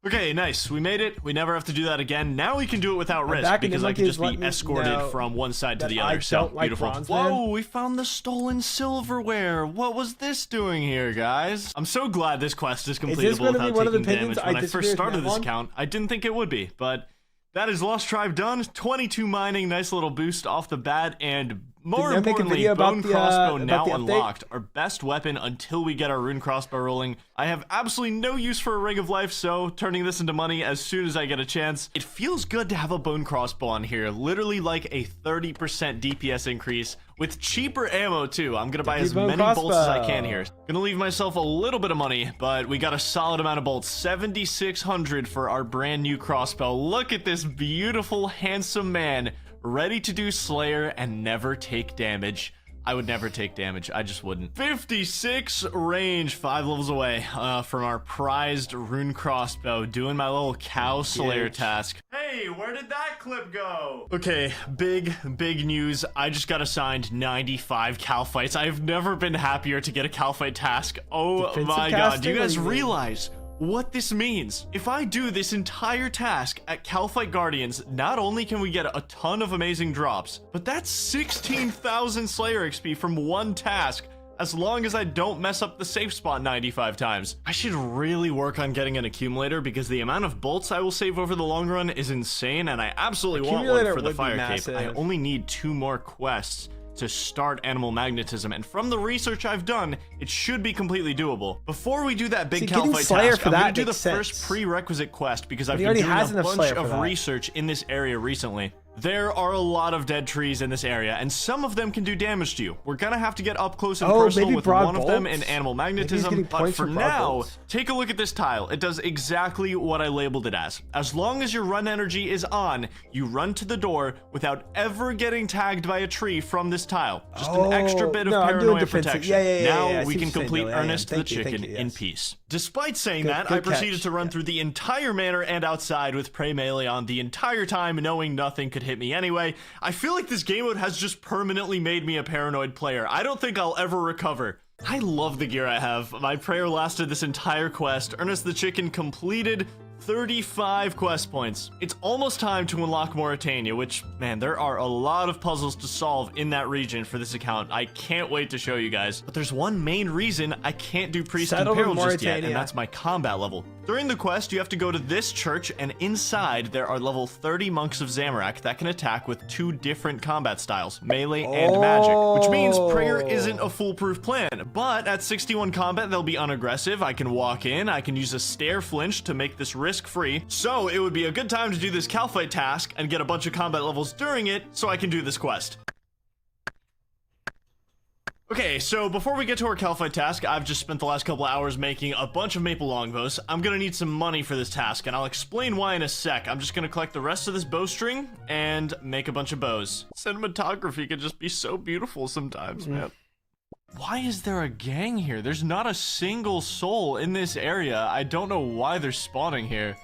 Okay, nice. We made it. We never have to do that again. Now we can do it without risk back in because the I can just monkeys, be let me escorted know from one side to that the I other. So don't like beautiful. bronze Whoa, land. we found the stolen silverware. What was this doing here, guys? I'm so glad this quest is completable this gonna be without one of the taking opinions damage. I When I disagree first with started Matt this on? account, I didn't think it would be, but that is Lost Tribe done. 22 mining, nice little boost off the bat, and more Did you make a importantly, video about bone the, crossbow about now the update? unlocked. Our best weapon until we get our rune crossbow rolling. I have absolutely no use for a ring of life, so turning this into money as soon as I get a chance. It feels good to have a bone crossbow on here, literally like a 30% DPS increase with cheaper ammo too. I'm gonna buy as bone many bolts as I crossbow. can here. Gonna leave myself a little bit of money, but we got a solid amount of bolts. 7,600 for our brand new crossbow. Look at this beautiful, handsome man ready to do Slayer and never take damage. I would never take damage. I just wouldn't. 56 range, 5 levels away from our prized rune crossbow. Doing my little cow Slayer task. Hey, where did that clip go? Okay, big news. I just got assigned 95 cow fights. I've never been happier to get a cow fight task. Oh Defensive my god. Do casting, you or guys you mean- realize what this means? If I do this entire task at Calfight Guardians, not only can we get a ton of amazing drops, but that's 16,000 Slayer XP from one task, as long as I don't mess up the safe spot 95 times. I should really work on getting an accumulator because the amount of bolts I will save over the long run is insane, and I absolutely want one Accumulator for the would be fire cape. massive. I only need 2 more quests to start animal magnetism, and from the research I've done, it should be completely doable. Before we do that big See, Cal getting fight Slayer task, for I'm gonna that do the makes first sense. prerequisite quest because I've he been already doing has a enough bunch Slayer for of that. research in this area recently. There are a lot of dead trees in this area, and some of them can do damage to you. We're gonna have to get up close and personal maybe with broad one of them bolts? in animal Maybe he's magnetism, getting but points for for broad now, bolts. take a look at this tile. It does exactly what I labeled it as. As long as your run energy is on, you run to the door without ever getting tagged by a tree from this tile. Just an extra bit of no, I'm doing paranoia defensive. protection. Yeah, Now I we see what can you're saying, complete Billy. I am. Ernest the Thank you, chicken in yes. peace. Despite saying Good- that, I good proceeded catch. to run through the entire manor and outside with prey melee on the entire time, knowing nothing could hit me anyway. I feel like this game mode has just permanently made me a paranoid player. I don't think I'll ever recover. I love the gear I have. My prayer lasted this entire quest. Ernest the chicken completed 35 quest points. It's almost time to unlock Mauritania, which, man, there are a lot of puzzles to solve in that region for this account. I can't wait to show you guys. But there's one main reason I can't do Priest and Settled in Peril just yet, Mauritania. and that's my combat level. During the quest, you have to go to this church, and inside there are level 30 monks of Zamorak that can attack with 2 different combat styles, melee and magic, which means prayer isn't a foolproof plan. But at 61 combat, they'll be unaggressive. I can walk in, I can use a stare flinch to make this risk-free. So it would be a good time to do this Calfight task and get a bunch of combat levels during it so I can do this quest. Okay, so before we get to our Calfight task, I've just spent the last couple hours making a bunch of maple longbows. I'm gonna need some money for this task, and I'll explain why in a sec. I'm just gonna collect the rest of this bowstring and make a bunch of bows. Cinematography can just be so beautiful sometimes, man. Why is there a gang here? There's not a single soul in this area. I don't know why they're spawning here,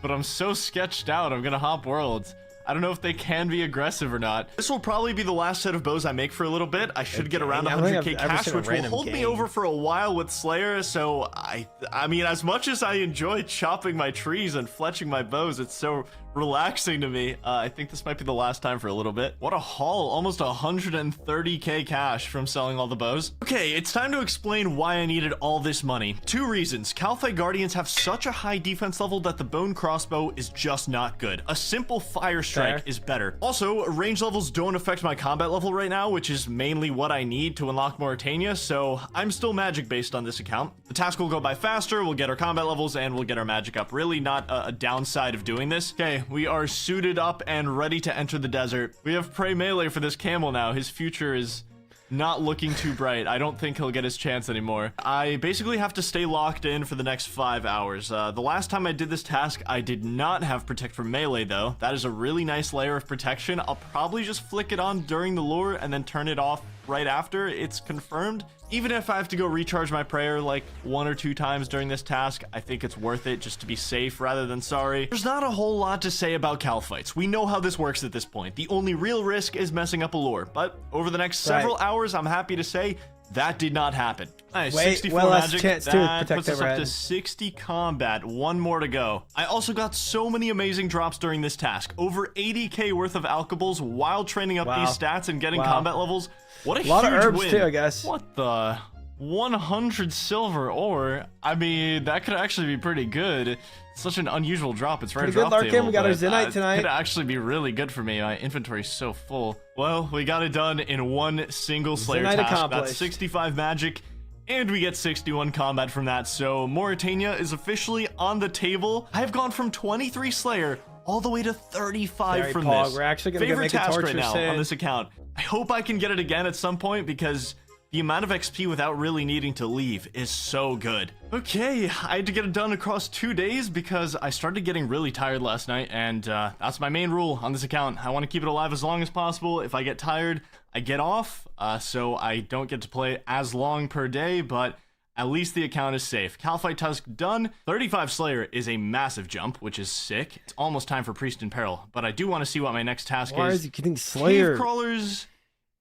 but I'm so sketched out. I'm gonna hop worlds. I don't know if they can be aggressive or not. This will probably be the last set of bows I make for a little bit. I should get around 100k cash, which will hold me over for a while with Slayer. So I mean, as much as I enjoy chopping my trees and fletching my bows, it's so relaxing to me. I think this might be the last time for a little bit. What a haul, almost 130k cash from selling all the bows. Okay, it's time to explain why I needed all this money. 2 reasons. Calphite Guardians have such a high defense level that the bone crossbow is just not good. A simple fire strike is better. Also, range levels don't affect my combat level right now, which is mainly what I need to unlock Mauritania, so I'm still magic based on this account. The task will go by faster, we'll get our combat levels, and we'll get our magic up. Really not a downside of doing this. Okay, we are suited up and ready to enter the desert. We have Prey Melee for this camel now. His future is not looking too bright. I don't think he'll get his chance anymore. I basically have to stay locked in for the next 5 hours. The last time I did this task, I did not have Protect from Melee though. That is a really nice layer of protection. I'll probably just flick it on during the lure and then turn it off right after it's confirmed. Even if I have to go recharge my prayer like 1 or 2 times during this task, I think it's worth it just to be safe rather than sorry. There's not a whole lot to say about Calphites. We know how this works at this point. The only real risk is messing up a lure, but over the next several hours, I'm happy to say that did not happen. Nice, 64 magic, that puts us up to 60 combat, 1 more to go. I also got so many amazing drops during this task. Over 80k worth of alkables while training up these stats and getting combat levels. What a lot huge of herbs win. too, I guess. What the? 100 silver ore. I mean, that could actually be pretty good. It's such an unusual drop. It's right Pretty at drop good, Larkin. table, We got our but, Zenite tonight. Could actually be really good for me. My inventory's so full. Well, we got it done in 1 single Slayer Zenite task. accomplished. That's 65 magic, and we get 61 combat from that. So Mauritania is officially on the table. I've gone from 23 Slayer all the way to 35 from this. We're actually gonna go Favorite make a task torture right now sim. on this account. I hope I can get it again at some point because the amount of XP without really needing to leave is so good. Okay, I had to get it done across 2 days because I started getting really tired last night, and that's my main rule on this account. I want to keep it alive as long as possible. If I get tired, I get off, so I don't get to play as long per day, but at least the account is safe. Calphite Tusk done. 35 Slayer is a massive jump, which is sick. It's almost time for Priest in Peril, but I do want to see what my next task Why is. is he getting Slayer? Cave Crawlers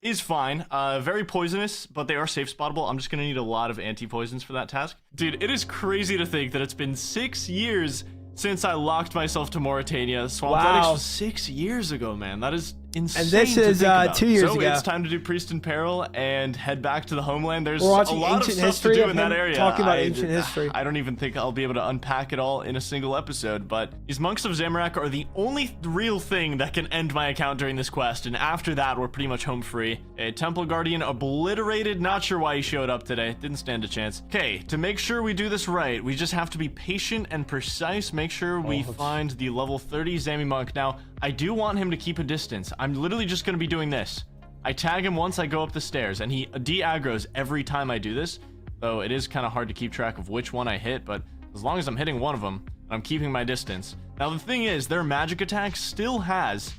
is fine. Very poisonous, but they are safe spottable. I'm just gonna need a lot of anti-poisons for that task. Dude, it is crazy to think that it's been 6 years since I locked myself to Mauritania. Swamp Athletics was 6 years ago, man. That is insane. And this to is think about. 2 years so ago. It's time to do Priest in Peril and head back to the homeland. There's We're a watching lot of ancient stuff history to do of in that him area. talking about ancient history. I don't even think I'll be able to unpack it all in a single episode, but these Monks of Zamorak are the only real thing that can end my account during this quest, and after that, we're pretty much home free. A Temple Guardian obliterated. Not sure why he showed up today. Didn't stand a chance. Okay, to make sure we do this right, we just have to be patient and precise. Make sure we find the level 30 Zami Monk. Now, I do want him to keep a distance. I'm literally just going to be doing this. I tag him once I go up the stairs, and he de-aggroes every time I do this. Though it is kind of hard to keep track of which one I hit, but as long as I'm hitting one of them, I'm keeping my distance. Now, the thing is, their magic attack still has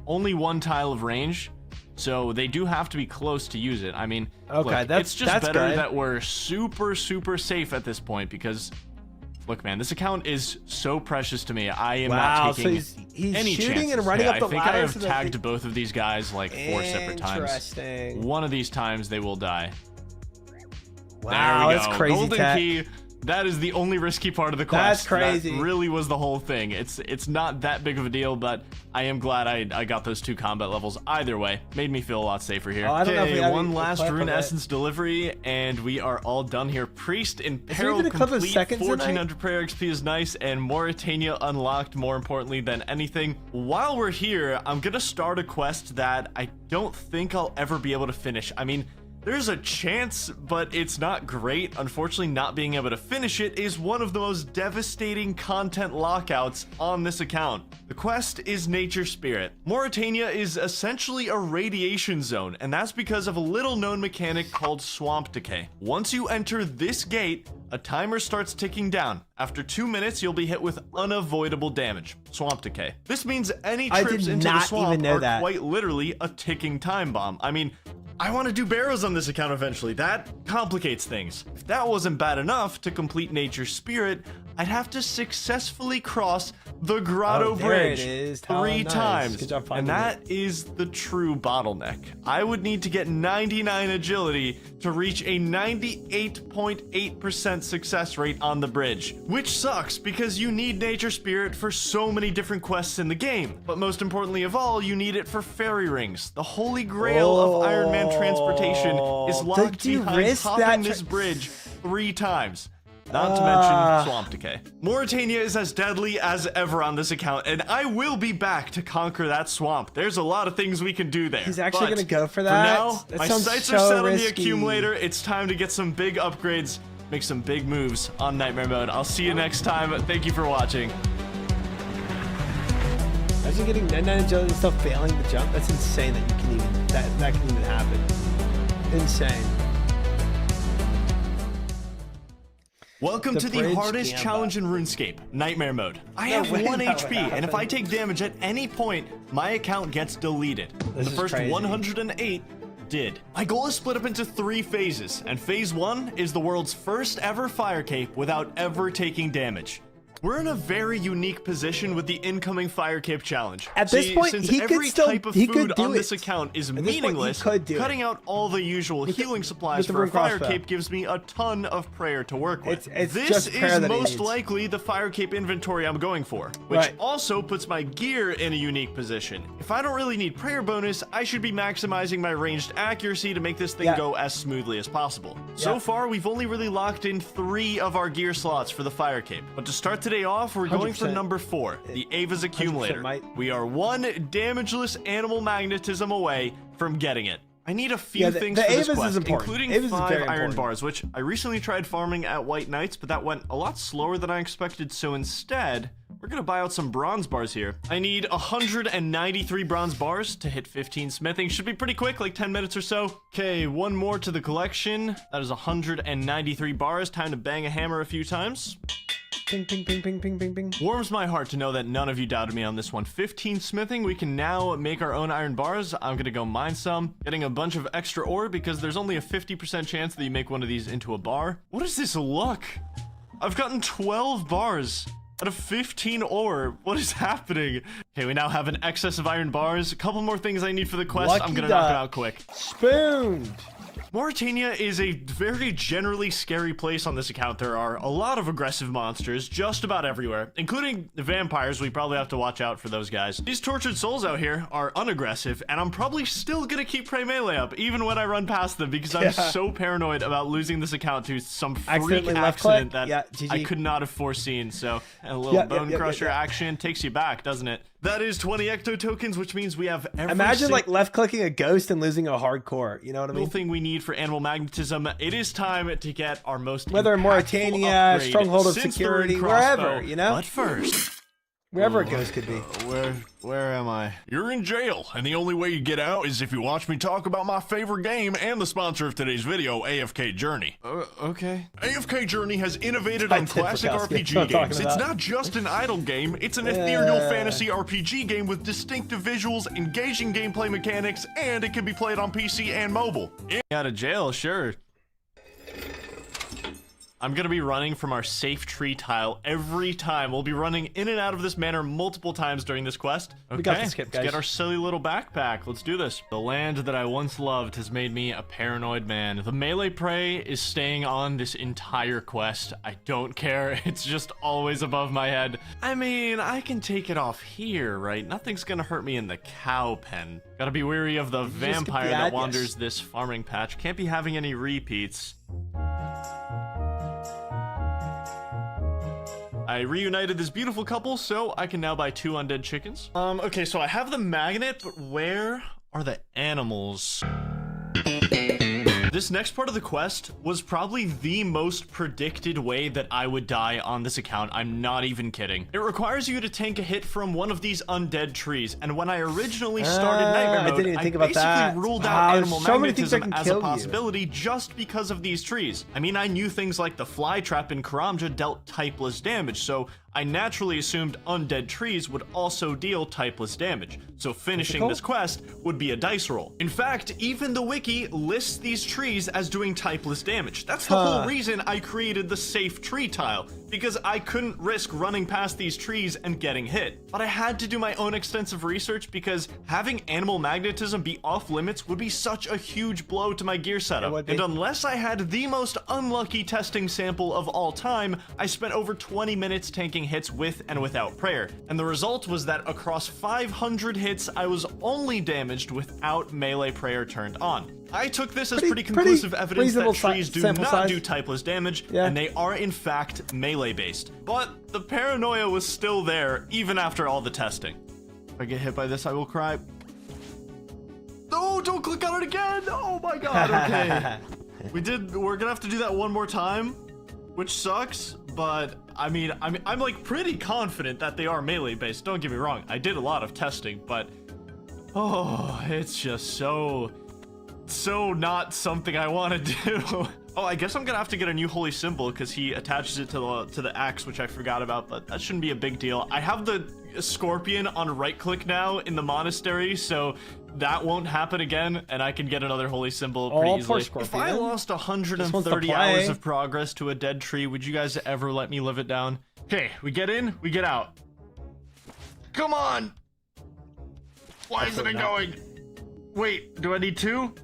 only 1 tile of range, so they do have to be close to use it. I mean, Okay, look, that's it's just better good. that we're super, super safe at this point because... Look, man, this account is so precious to me. I am not taking so he's any shooting chances. and running up the I think ladder I have so that tagged both of these guys like 4 separate times. Interesting. One of these times they will die. Wow, there we that's go. crazy Golden tech. key. That is the only risky part of the quest. That's crazy. That really was the whole thing. It's not that big of a deal, but I am glad I got those 2 combat levels. Either way, made me feel a lot safer here. Oh, I don't know if we have one any last clip of rune it. essence delivery, and we are all done here. Priest in Peril even a clip of complete. seconds tonight? 1400 prayer XP is nice, and Mauritania unlocked. More importantly than anything, while we're here, I'm gonna start a quest that I don't think I'll ever be able to finish. I mean, there's a chance, but it's not great. Unfortunately, not being able to finish it is one of the most devastating content lockouts on this account. The quest is Nature Spirit. Mauritania is essentially a radiation zone, and that's because of a little-known mechanic called Swamp Decay. Once you enter this gate, a timer starts ticking down. After 2 minutes, you'll be hit with unavoidable damage. Swamp Decay. This means any I trips did into the not swamp even know are that. quite literally a ticking time bomb. I mean, I want to do barrows on this account eventually. That complicates things. If that wasn't bad enough to complete Nature's Spirit, I'd have to successfully cross the Grotto there Bridge it is. 3 Nice. times. Good job And finding that is the true bottleneck. I would need to get 99 agility to reach a 98.8% success rate on the bridge, which sucks because you need Nature Spirit for so many different quests in the game. But most importantly of all, you need it for fairy rings. The holy grail of Iron Man transportation is locked you behind risk hopping that this bridge 3 times. Not to mention Swamp Decay. Mauritania is as deadly as ever on this account, and I will be back to conquer that swamp. There's a lot of things we can do there. He's actually but gonna go for that? For now, That my sounds sights so are set on risky. the accumulator. It's time to get some big upgrades, make some big moves on Nightmare Mode. I'll see you next time. Thank you for watching. Imagine getting 99 agility and still failing the jump. That's insane that you can even that can even happen. Insane. Welcome The to the bridge hardest gamba. challenge in RuneScape, Nightmare Mode. I have way 1 that would HP, and if I happen. take damage at any point, my account gets deleted. This The is first crazy. 108 did. My goal is split up into 3 phases, and phase 1 is the world's first ever fire cape without ever taking damage. We're in a very unique position with the incoming fire cape challenge. At this point, since he could every still- type of he food could do on this it. account is At this point, he meaningless, could do it. cutting out all the usual healing supplies the for a rune fire crossbow. cape gives me a ton of prayer to work with. It's This just prayer is that he most needs. likely the fire cape inventory I'm going for, which Right. also puts my gear in a unique position. If I don't really need prayer bonus, I should be maximizing my ranged accuracy to make this thing Yeah. go as smoothly as possible. So Yeah. far, we've only really locked in 3 of our gear slots for the fire cape. But to start today off, we're going for 100%. number 4, the Ava's Accumulator. might. We are 1 damageless animal magnetism away from getting it. I need a few Yeah, things the for this Ava's is quest, important. including Ava's is 5 very iron important. bars, which I recently tried farming at White Knights, but that went a lot slower than I expected, so instead, we're gonna buy out some bronze bars here. I need 193 bronze bars to hit 15 smithing. Should be pretty quick, like 10 minutes or so. Okay, 1 more to the collection. That is 193 bars. Time to bang a hammer a few times. Ping, ping, ping, ping, ping, ping, ping. Warms my heart to know that none of you doubted me on this one. 15 smithing, we can now make our own iron bars. I'm gonna go mine some, getting a bunch of extra ore because there's only a 50% chance that you make one of these into a bar. What is this luck? I've gotten 12 bars out of 15 ore. What is happening? Okay, we now have an excess of iron bars. A couple more things I need for the quest. I'm Lucky gonna knock it duck. out quick. Spooned. Mauritania is a very generally scary place on this account. There are a lot of aggressive monsters just about everywhere, including the vampires. We probably have to watch out for those guys. These tortured souls out here are unaggressive, and I'm probably still gonna keep Prey Melee up, even when I run past them, because I'm so paranoid about losing this account to some freak Accidentally left accident click. that Yeah, GG. I could not have foreseen. So a little Yeah, bone yeah, crusher yeah. action takes you back, doesn't it? That is 20 ecto tokens, which means we have every Imagine like left clicking a ghost and losing a hardcore. You know what I mean? single thing we need for animal magnetism. It is time to get our most Whether in impactful Mauritania, upgrade Stronghold of since the Security, rune crossbow. wherever, you know? But first, Wherever a ghost could be. where am I? You're in jail, and the only way you get out is if you watch me talk about my favorite game and the sponsor of today's video, AFK Journey. Okay. AFK Journey has innovated I on did classic forget what RPG I'm talking games. It's about. not just an idle game, it's an ethereal fantasy RPG game with distinctive visuals, engaging gameplay mechanics, and it can be played on PC and mobile. Out of jail, sure. I'm gonna be running from our safe tree tile every time. We'll be running in and out of this manor multiple times during this quest. Okay, We got this, Kip, let's guys. get our silly little backpack. Let's do this. The land that I once loved has made me a paranoid man. The melee prey is staying on this entire quest. I don't care. It's just always above my head. I mean, I can take it off here, right? Nothing's gonna hurt me in the cow pen. Gotta be wary of the get vampire the that address. wanders this farming patch. Can't be having any repeats. I reunited this beautiful couple, so I can now buy 2 undead chickens. Okay, so I have the magnet, but where are the animals? this next part of the quest was probably the most predicted way that I would die on this account. I'm not even kidding. It requires you to tank a hit from one of these undead trees, and when I originally started Nightmare Mode, I didn't even think about basically that. ruled Wow, out there's animal so many things that magnetism can as a kill you. possibility just because of these trees. I mean, I knew things like the fly trap in Karamja dealt typeless damage, so I naturally assumed undead trees would also deal typeless damage, so finishing this quest would be a dice roll. In fact, even the wiki lists these trees as doing typeless damage. That's the whole reason I created the safe tree tile, because I couldn't risk running past these trees and getting hit. But I had to do my own extensive research because having animal magnetism be off limits would be such a huge blow to my gear setup. And unless I had the most unlucky testing sample of all time, I spent over 20 minutes tanking hits with and without prayer. And the result was that across 500 hits, I was only damaged without melee prayer turned on. I took this as pretty conclusive evidence that trees do not do typeless damage, and they are in fact melee based. But the paranoia was still there even after all the testing. If I get hit by this, I will cry. No, don't click on it again! Oh my god, okay. We're gonna have to do that one more time, which sucks, but I mean, I'm like pretty confident that they are melee based. Don't get me wrong, I did a lot of testing, but oh, it's just so not something I want to do. Oh, I guess I'm gonna have to get a new holy symbol because he attaches it to the axe, which I forgot about, but that shouldn't be a big deal. I have the scorpion on right click now in the monastery, so that won't happen again, and I can get another holy symbol pretty easily. If I lost 130 hours of progress to a dead tree, would you guys ever let me live it down? Okay, we get in, we get out. Come on! Why isn't it going? Wait, do I need two?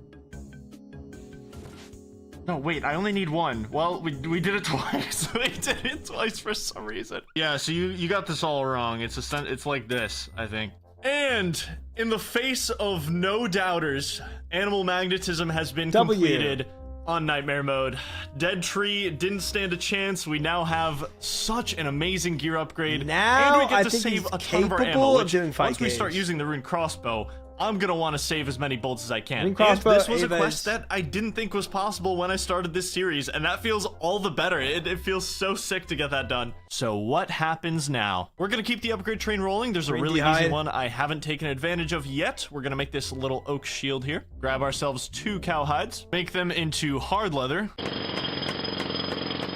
No, wait, I only need one. Well, we did it twice. We did it twice for some reason. Yeah, so you got this all wrong. It's like this, I think. And in the face of no doubters, animal magnetism has been completed on Nightmare Mode. Dead Tree didn't stand a chance. We now have such an amazing gear upgrade. Now, and we get I to think save he's a ton of our ammo, capable of which, doing fight once we start games. using the rune crossbow, I'm gonna want to save as many bolts as I can. And crossbow, this was a Avis. quest that I didn't think was possible when I started this series, and that feels all the better. It feels so sick to get that done. So what happens now? We're gonna keep the upgrade train rolling. There's a really easy one I haven't taken advantage of yet. We're gonna make this little oak shield here. Grab ourselves 2 cow hides, make them into hard leather.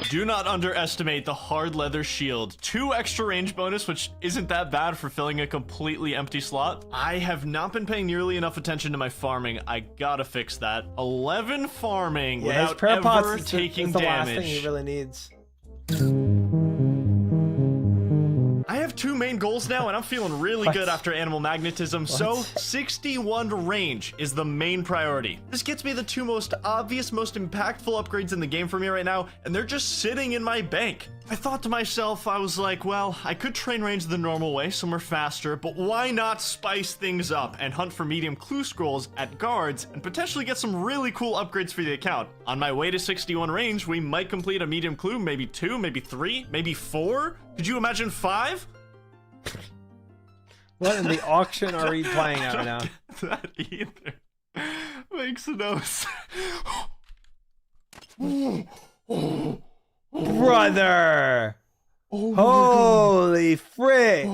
Do not underestimate the hard leather shield. 2 extra range bonus, which isn't that bad for filling a completely empty slot. I have not been paying nearly enough attention to my farming. I gotta fix that. 11 farming without ever taking the damage. last thing he really needs. I have 2 main goals now, and I'm feeling really good after animal magnetism. So 61 range is the main priority. This gets me the 2 most obvious, most impactful upgrades in the game for me right now, and they're just sitting in my bank. I thought to myself, I was like, well, I could train range the normal way, somewhere faster, but why not spice things up and hunt for medium clue scrolls at guards and potentially get some really cool upgrades for the account? On my way to 61 range, we might complete a medium clue, maybe 2, maybe 3, maybe 4? Could you imagine 5? What in the auction are we playing at right now? That either makes no sense. Brother! Holy frick!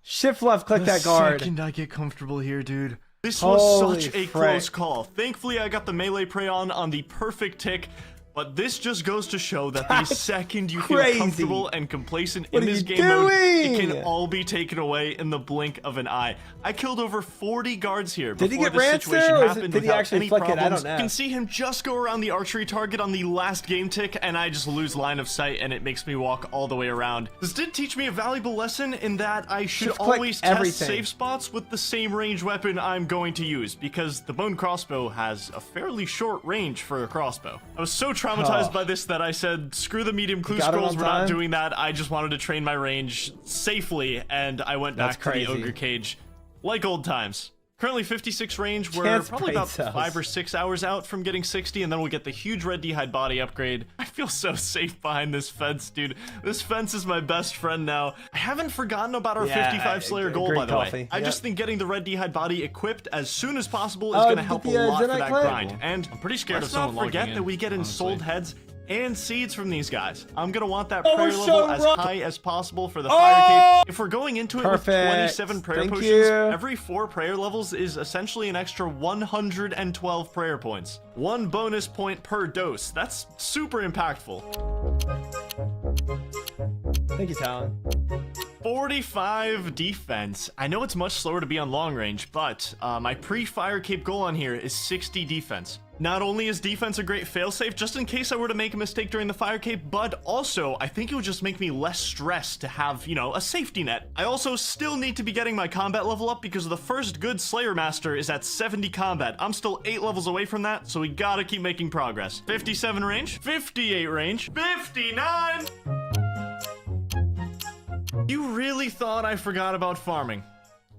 Shift left, click that guard. The second I get comfortable here, dude. This was Holy such a frick. close call. Thankfully, I got the melee prey on the perfect tick. But this just goes to show that the second you feel comfortable and complacent in this game mode, it can all be taken away in the blink of an eye. I killed over 40 guards here Did he before get this ranced situation there, or happened did he without actually any flick it? I problems. don't know. You can see him just go around the archery target on the last game tick, and I just lose line of sight, and it makes me walk all the way around. This did teach me a valuable lesson in that I should always test safe spots with the same range weapon I'm going to use, because the bone crossbow has a fairly short range for a crossbow. I was so traumatized by this that I said, screw the medium clue scrolls, we're not doing that. I just wanted to train my range safely, and I went back to the ogre cage like old times. Currently 56 range. We're Chance probably about brain cells. 5 or 6 hours out from getting 60, and then we'll get the huge red d'hide body upgrade. I feel so safe behind this fence, dude. This fence is my best friend now. I haven't forgotten about our 55 Slayer goal, great by the way. coffee. I Yep. just think getting the red d'hide body equipped as soon as possible is Oh, going to did help a the, lot for Zenite that clip? grind. And I'm pretty scared Let's of someone not forget logging that in, we get ensouled honestly. heads and seeds from these guys. I'm gonna want that Oh, prayer we're level so as wrong. high as possible for the Oh! fire cape. If we're going into it Perfect. with 27 prayer Thank potions, you. every 4 prayer levels is essentially an extra 112 prayer points. 1 bonus point per dose. That's super impactful. Thank you, Talon. 45 defense. I know it's much slower to be on long range, but my pre-fire cape goal on here is 60 defense. Not only is defense a great failsafe, just in case I were to make a mistake during the fire cape, but also I think it would just make me less stressed to have, you know, a safety net. I also still need to be getting my combat level up because the first good Slayer Master is at 70 combat. I'm still 8 levels away from that, so we gotta keep making progress. 57 range, 58 range, 59! You really thought I forgot about farming?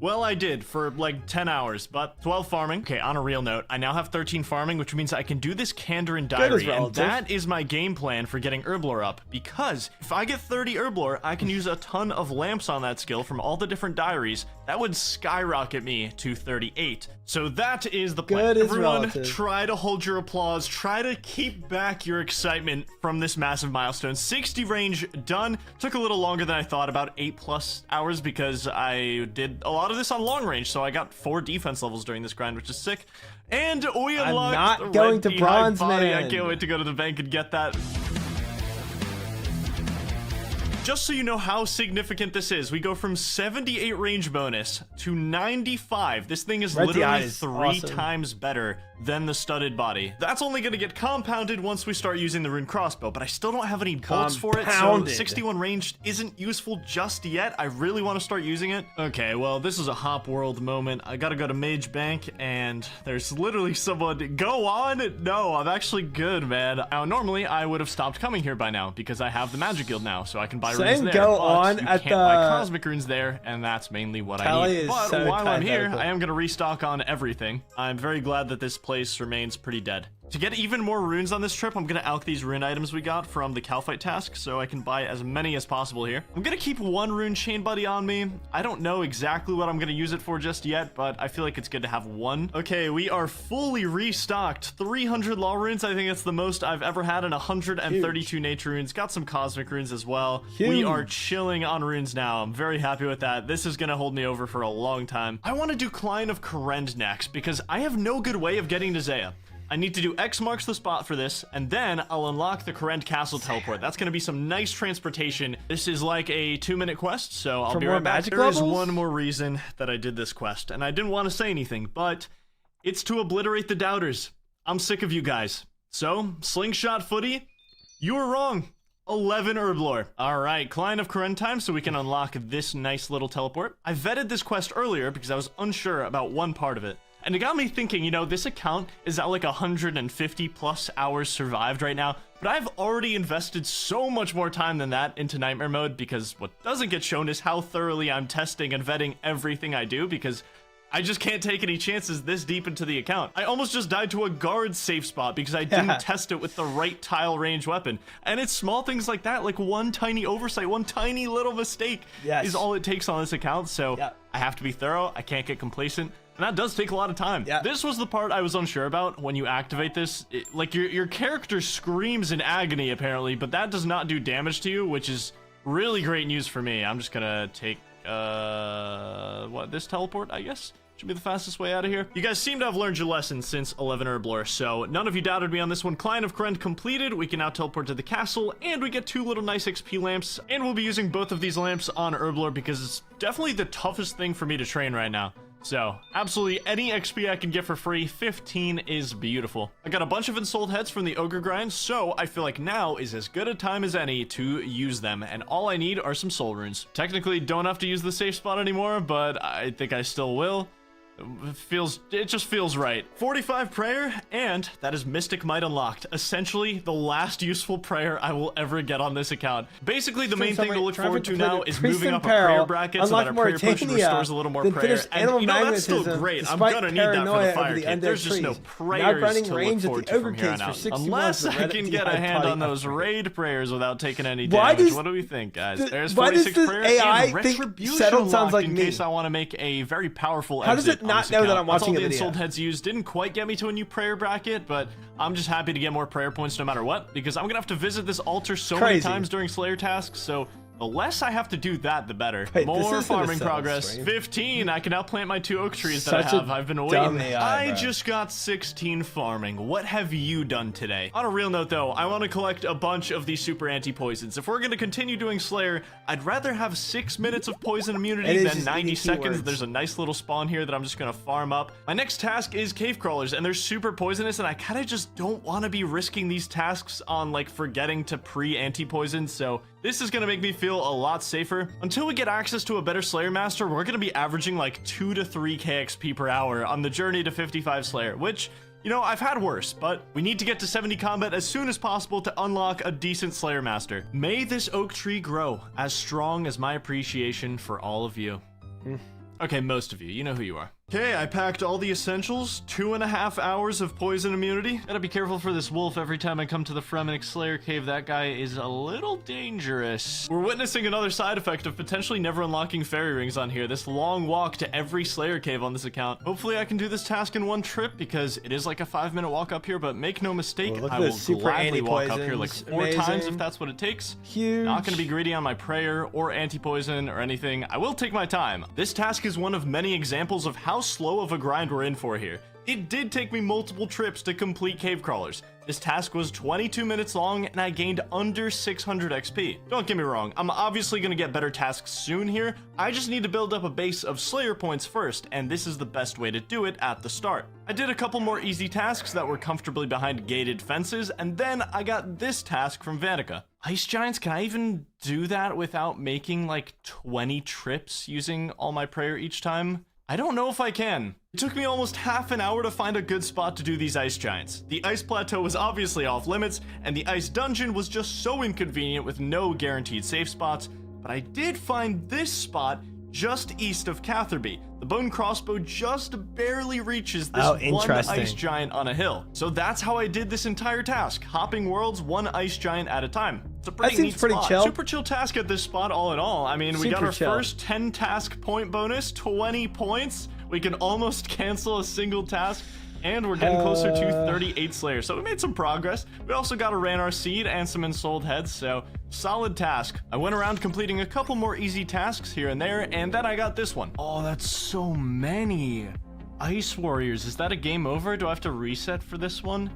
Well, I did for like 10 hours, but 12 farming. Okay, on a real note, I now have 13 farming, which means I can do this Kandarin diary, and relative. that is my game plan for getting Herblore up, because if I get 30 Herblore, I can use a ton of lamps on that skill from all the different diaries. That would skyrocket me to 38. So that is the plan. Good is Everyone, relative. try to hold your applause. Try to keep back your excitement from this massive milestone. 60 range done. Took a little longer than I thought, about 8+ hours, because I did a lot of this on long range, so I got 4 defense levels during this grind, which is sick. And we unlocked not the going red to d'hide bronze, body. I man. can't wait to go to the bank and get that. Just so you know how significant this is, we go from 78 range bonus to 95. This thing is Red literally d'hide is 3 awesome. times better than the studded body. That's only going to get compounded once we start using the rune crossbow, but I still don't have any bolts for it, so Compounded. 61 range isn't useful just yet. I really want to start using it. Okay, well, this is a hop world moment. I gotta go to Mage Bank, and there's literally someone. Go on? No, I'm actually good, man. Now, normally, I would have stopped coming here by now, because I have the Magic Guild now, so I can buy runes Same there. go but on you at can't buy the- Cosmic runes there, and that's mainly what I Kelly need. is But so while I'm here, antithetical. I am gonna restock on everything. I'm very glad that this place remains pretty dead. To get even more runes on this trip, I'm gonna alch these rune items we got from the Calphite task, so I can buy as many as possible here. I'm gonna keep 1 rune chain buddy on me. I don't know exactly what I'm gonna use it for just yet, but I feel like it's good to have 1. Okay, we are fully restocked. 300 law runes. I think it's the most I've ever had, and 132 nature runes. Got some cosmic runes as well. We Huge. are chilling on runes now. I'm very happy with that. This is gonna hold me over for a long time. I want to do Klein of Korend next, because I have no good way of getting to Zaya. I need to do X marks the spot for this, and then I'll unlock the Korend Castle teleport. That's going to be some nice transportation. This is like a 2-minute quest, so I'll For be more right back. magic There is levels? one more reason that I did this quest, and I didn't want to say anything, but it's to obliterate the doubters. I'm sick of you guys. So, Slingshot Footy, you were wrong. 11 Herblore. Alright, Klein of Korend time, so we can unlock this nice little teleport. I vetted this quest earlier because I was unsure about one part of it. And it got me thinking, you know, this account is at like 150+ hours survived right now, but I've already invested so much more time than that into Nightmare Mode, because what doesn't get shown is how thoroughly I'm testing and vetting everything I do, because I just can't take any chances this deep into the account. I almost just died to a guard safe spot because I didn't test it with the right tile range weapon. And it's small things like that, like one tiny oversight, one tiny little mistake is all it takes on this account. So I have to be thorough. I can't get complacent. And that does take a lot of time. This was the part I was unsure about when you activate this. Like your character screams in agony apparently, but that does not do damage to you, which is really great news for me. I'm just gonna take this teleport, I guess. Should be the fastest way out of here. You guys seem to have learned your lesson since 11 Herblore, so none of you doubted me on this one. Klein of Korend completed. We can now teleport to the castle, and we get 2 little nice XP lamps, and we'll be using both of these lamps on Herblore because it's definitely the toughest thing for me to train right now. So, absolutely any XP I can get for free, 15 is beautiful. I got a bunch of ensouled heads from the Ogre grind, so I feel like now is as good a time as any to use them, and all I need are some soul runes. Technically, don't have to use the safe spot anymore, but I think I still will. It just feels right. 45 prayer, and that is Mystic Might unlocked. Essentially, the last useful prayer I will ever get on this account. Basically, the main thing to look forward to now is moving up a prayer bracket so that our prayer potion restores a little more prayer. And you know, that's still great. I'm gonna need that for the fire cave. There's just no prayers to look forward to from here on out. Unless I can get a hand on those raid prayers without taking any damage. What do we think, guys? There's 46 prayers and retribution unlocked in case I want to make a very powerful exit. How does it not know that I'm watching a video? That's all the Ensouled Heads used. Didn't quite get me to a new prayer bracket, but I'm just happy to get more prayer points no matter what, because I'm gonna have to visit this altar so many times during Slayer tasks, so the less I have to do that, the better. Wait, more farming progress. 15. I can now plant my 2 oak trees that I have. I've been waiting. I just got 16 farming. What have you done today? On a real note, though, I want to collect a bunch of these super anti-poisons. If we're going to continue doing Slayer, I'd rather have 6 minutes of poison immunity than 90 seconds. There's a nice little spawn here that I'm just going to farm up. My next task is cave crawlers, and they're super poisonous, and I kind of just don't want to be risking these tasks on, like, forgetting to pre-anti-poison, so this is going to make me feel a lot safer. Until we get access to a better Slayer Master, we're going to be averaging like 2 to 3 KXP per hour on the journey to 55 Slayer, which, you know, I've had worse, but we need to get to 70 combat as soon as possible to unlock a decent Slayer Master. May this oak tree grow as strong as my appreciation for all of you. Okay, most of you. You know who you are. Okay, I packed all the essentials. 2.5 hours of poison immunity. Gotta be careful for this wolf every time I come to the Fremennik Slayer Cave. That guy is a little dangerous. We're witnessing another side effect of potentially never unlocking fairy rings on here. This long walk to every Slayer Cave on this account. Hopefully I can do this task in one trip because it is like a 5-minute walk up here, but make no mistake, I will gladly walk up here like 4 times if that's what it takes. Huge. Not gonna be greedy on my prayer or anti-poison or anything. I will take my time. This task is one of many examples of how slow of a grind we're in for here. It did take me multiple trips to complete cave crawlers. This task was 22 minutes long and I gained under 600 XP. Don't get me wrong, I'm obviously going to get better tasks soon here. I just need to build up a base of Slayer points first, and this is the best way to do it at the start. I did a couple more easy tasks that were comfortably behind gated fences, and then I got this task from Vanica. Ice Giants, can I even do that without making like 20 trips using all my prayer each time? I don't know if I can. It took me almost half an hour to find a good spot to do these Ice Giants. The Ice Plateau was obviously off limits, and the Ice Dungeon was just so inconvenient with no guaranteed safe spots, but I did find this spot just east of Catherby. The bone crossbow just barely reaches this one ice giant on a hill. So that's how I did this entire task, hopping worlds 1 ice giant at a time. It's a pretty neat spot. Chill. Super chill task at this spot all in all. I mean, we got our first 10 task point bonus, 20 points. We can almost cancel a single task. And we're getting closer to 38 Slayers, so we made some progress. We also got a Ranar Seed and some Ensouled Heads, so solid task. I went around completing a couple more easy tasks here and there, and then I got this one. Oh, that's so many. Ice Warriors, is that a game over? Do I have to reset for this one?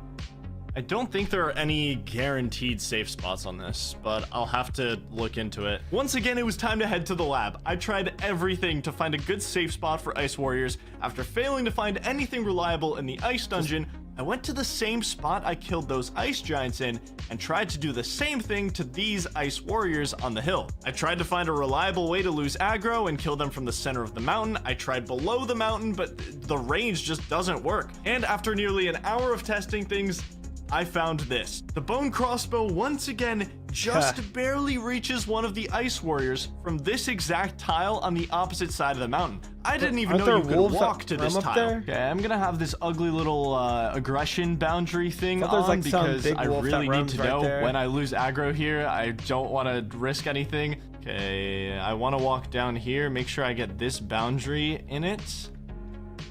I don't think there are any guaranteed safe spots on this, but I'll have to look into it. Once again, it was time to head to the lab. I tried everything to find a good safe spot for Ice Warriors. After failing to find anything reliable in the Ice Dungeon, I went to the same spot I killed those Ice Giants in and tried to do the same thing to these Ice Warriors on the hill. I tried to find a reliable way to lose aggro and kill them from the center of the mountain. I tried below the mountain, but the range just doesn't work. And after nearly an hour of testing things, I found this. The bone crossbow once again just barely reaches one of the Ice Warriors from this exact tile on the opposite side of the mountain. I didn't even know you could walk to this tile. Okay, I'm gonna have this ugly little aggression boundary thing on because I really need to know when I lose aggro here. I don't want to risk anything. Okay, I want to walk down here, make sure I get this boundary in it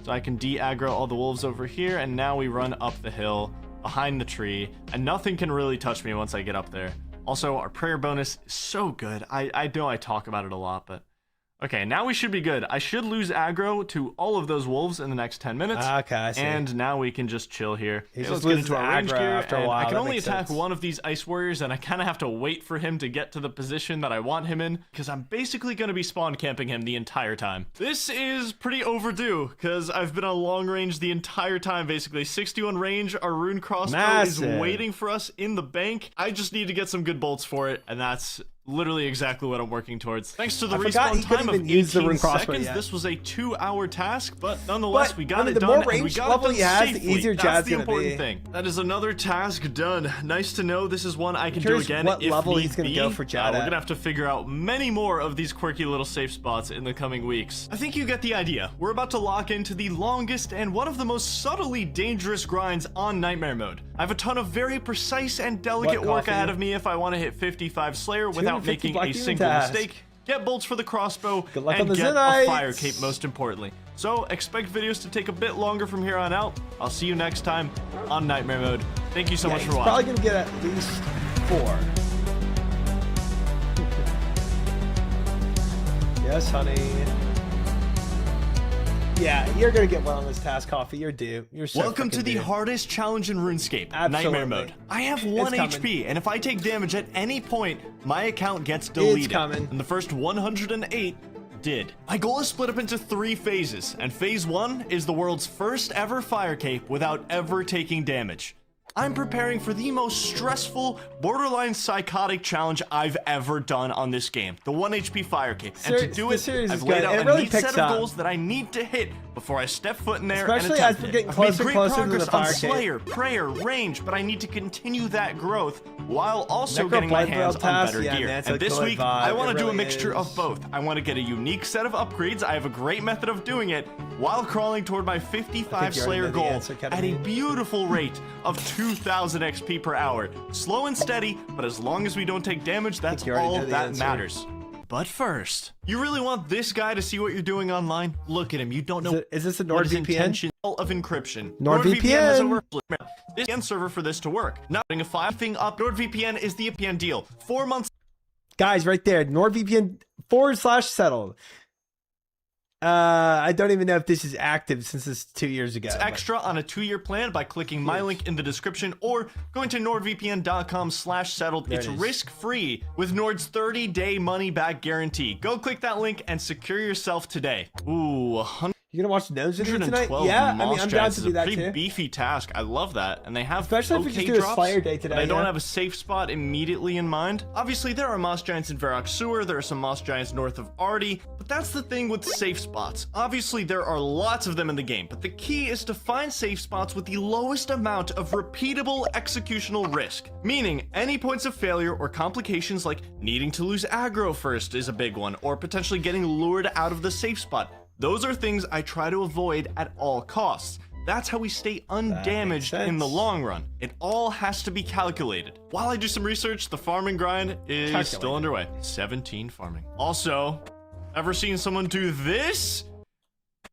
so I can de-aggro all the wolves over here, and now we run up the hill behind the tree, and nothing can really touch me once I get up there. Also, our prayer bonus is so good. I know I talk about it a lot, but okay, now we should be good. I should lose aggro to all of those wolves in the next 10 minutes. Okay, I see. And now we can just chill here. Okay, let's get into our range gear. I can only attack one of these Ice Warriors, and I kind of have to wait for him to get to the position that I want him in, because I'm basically going to be spawn camping him the entire time. This is pretty overdue, because I've been on long range the entire time, basically. 61 range, our rune crossbow is waiting for us in the bank. I just need to get some good bolts for it, and that's literally exactly what I'm working towards. Thanks to the I forgot respawn he couldn't time of even use the 18 rune crossbow seconds, yet. this was a 2-hour task, but nonetheless, But, we got it the done, more and we range got level it he done has, the safely. easier That's Jad's the gonna important be. thing. That is another task done. Nice to know this is one I can do curious again what if level need he's gonna be. go for Jad We're at. gonna have to figure out many more of these quirky little safe spots in the coming weeks. I think you get the idea. We're about to lock into the longest and one of the most subtly dangerous grinds on Nightmare Mode. I have a ton of very precise and delicate What, work coffee? ahead of me if I want to hit 55 Slayer without 250 making Black a Demon single task. mistake. Get bolts for the crossbow, Good luck on and the get Zenites. a fire cape most importantly. So expect videos to take a bit longer from here on out. I'll see you next time on Nightmare Mode. Thank you so much He's for watching. probably gonna get at least 4. Yes, honey. Yeah, you're gonna get one on this task, Coffee. You're due. You're so Welcome to freaking the due. hardest challenge in RuneScape, Absolutely. Nightmare Mode. I have 1 coming. HP, and if I take damage at any point, my account gets deleted. coming. And the first 108 did. My goal is split up into 3 phases, and phase 1 is the world's first ever fire cape without ever taking damage. I'm preparing for the most stressful, borderline psychotic challenge I've ever done on this game, the 1 HP fire cape. And to do the it, series I've is laid good, out and it a really neat picks set of up. goals that I need to hit before I step foot in there Especially and as attempt we're it. getting I've made closer and great closer to the progress fire on cape. Slayer, Prayer, Range, but I need to continue that growth while also Necro getting my Blood hands Braille on task, better yeah, gear. man, it's And a this good week, vibe. I want It to do a really mixture is. of both. I want to get a unique set of upgrades. I have a great method of doing it while crawling toward my 55 you already Slayer know the goal answer, at a Ketamine. beautiful rate of 2,000 XP per hour. Slow and steady, but as long as we don't take damage, that's you already all know the that answer. matters. But first, you really want this guy to see what you're doing online? Look at him. You don't know Is this a what his NordVPN? intention of encryption. NordVPN. has over this VPN server for this to work. Not putting a 5 thing up. NordVPN is the VPN deal. 4 months Guys, right there, NordVPN /settled. I don't even know if this is active since it's 2 years ago. but- extra on a 2-year plan by clicking my link in the description or going to nordvpn.com/settled. There It's it is. risk-free with Nord's 30-day money-back guarantee. Go click that link and secure yourself today. Ooh, You gonna watch the nose video tonight? 112 Yeah, I moss mean, I'm down giants to is do a that pretty too. beefy task. I love that. And they have Especially if we okay just do a drops, Slayer day today, but I don't yeah. have a safe spot immediately in mind. Obviously, there are moss giants in Varrock Sewer. There are some moss giants north of Arty. But that's the thing with safe spots. Obviously, there are lots of them in the game. But the key is to find safe spots with the lowest amount of repeatable executional risk. Meaning, any points of failure or complications like needing to lose aggro first is a big one. Or potentially getting lured out of the safe spot. Those are things I try to avoid at all costs. That's how we stay undamaged in the sense. long run. It all has to be calculated. While I do some research, the farming grind is still underway. 17 farming. Also, ever seen someone do this?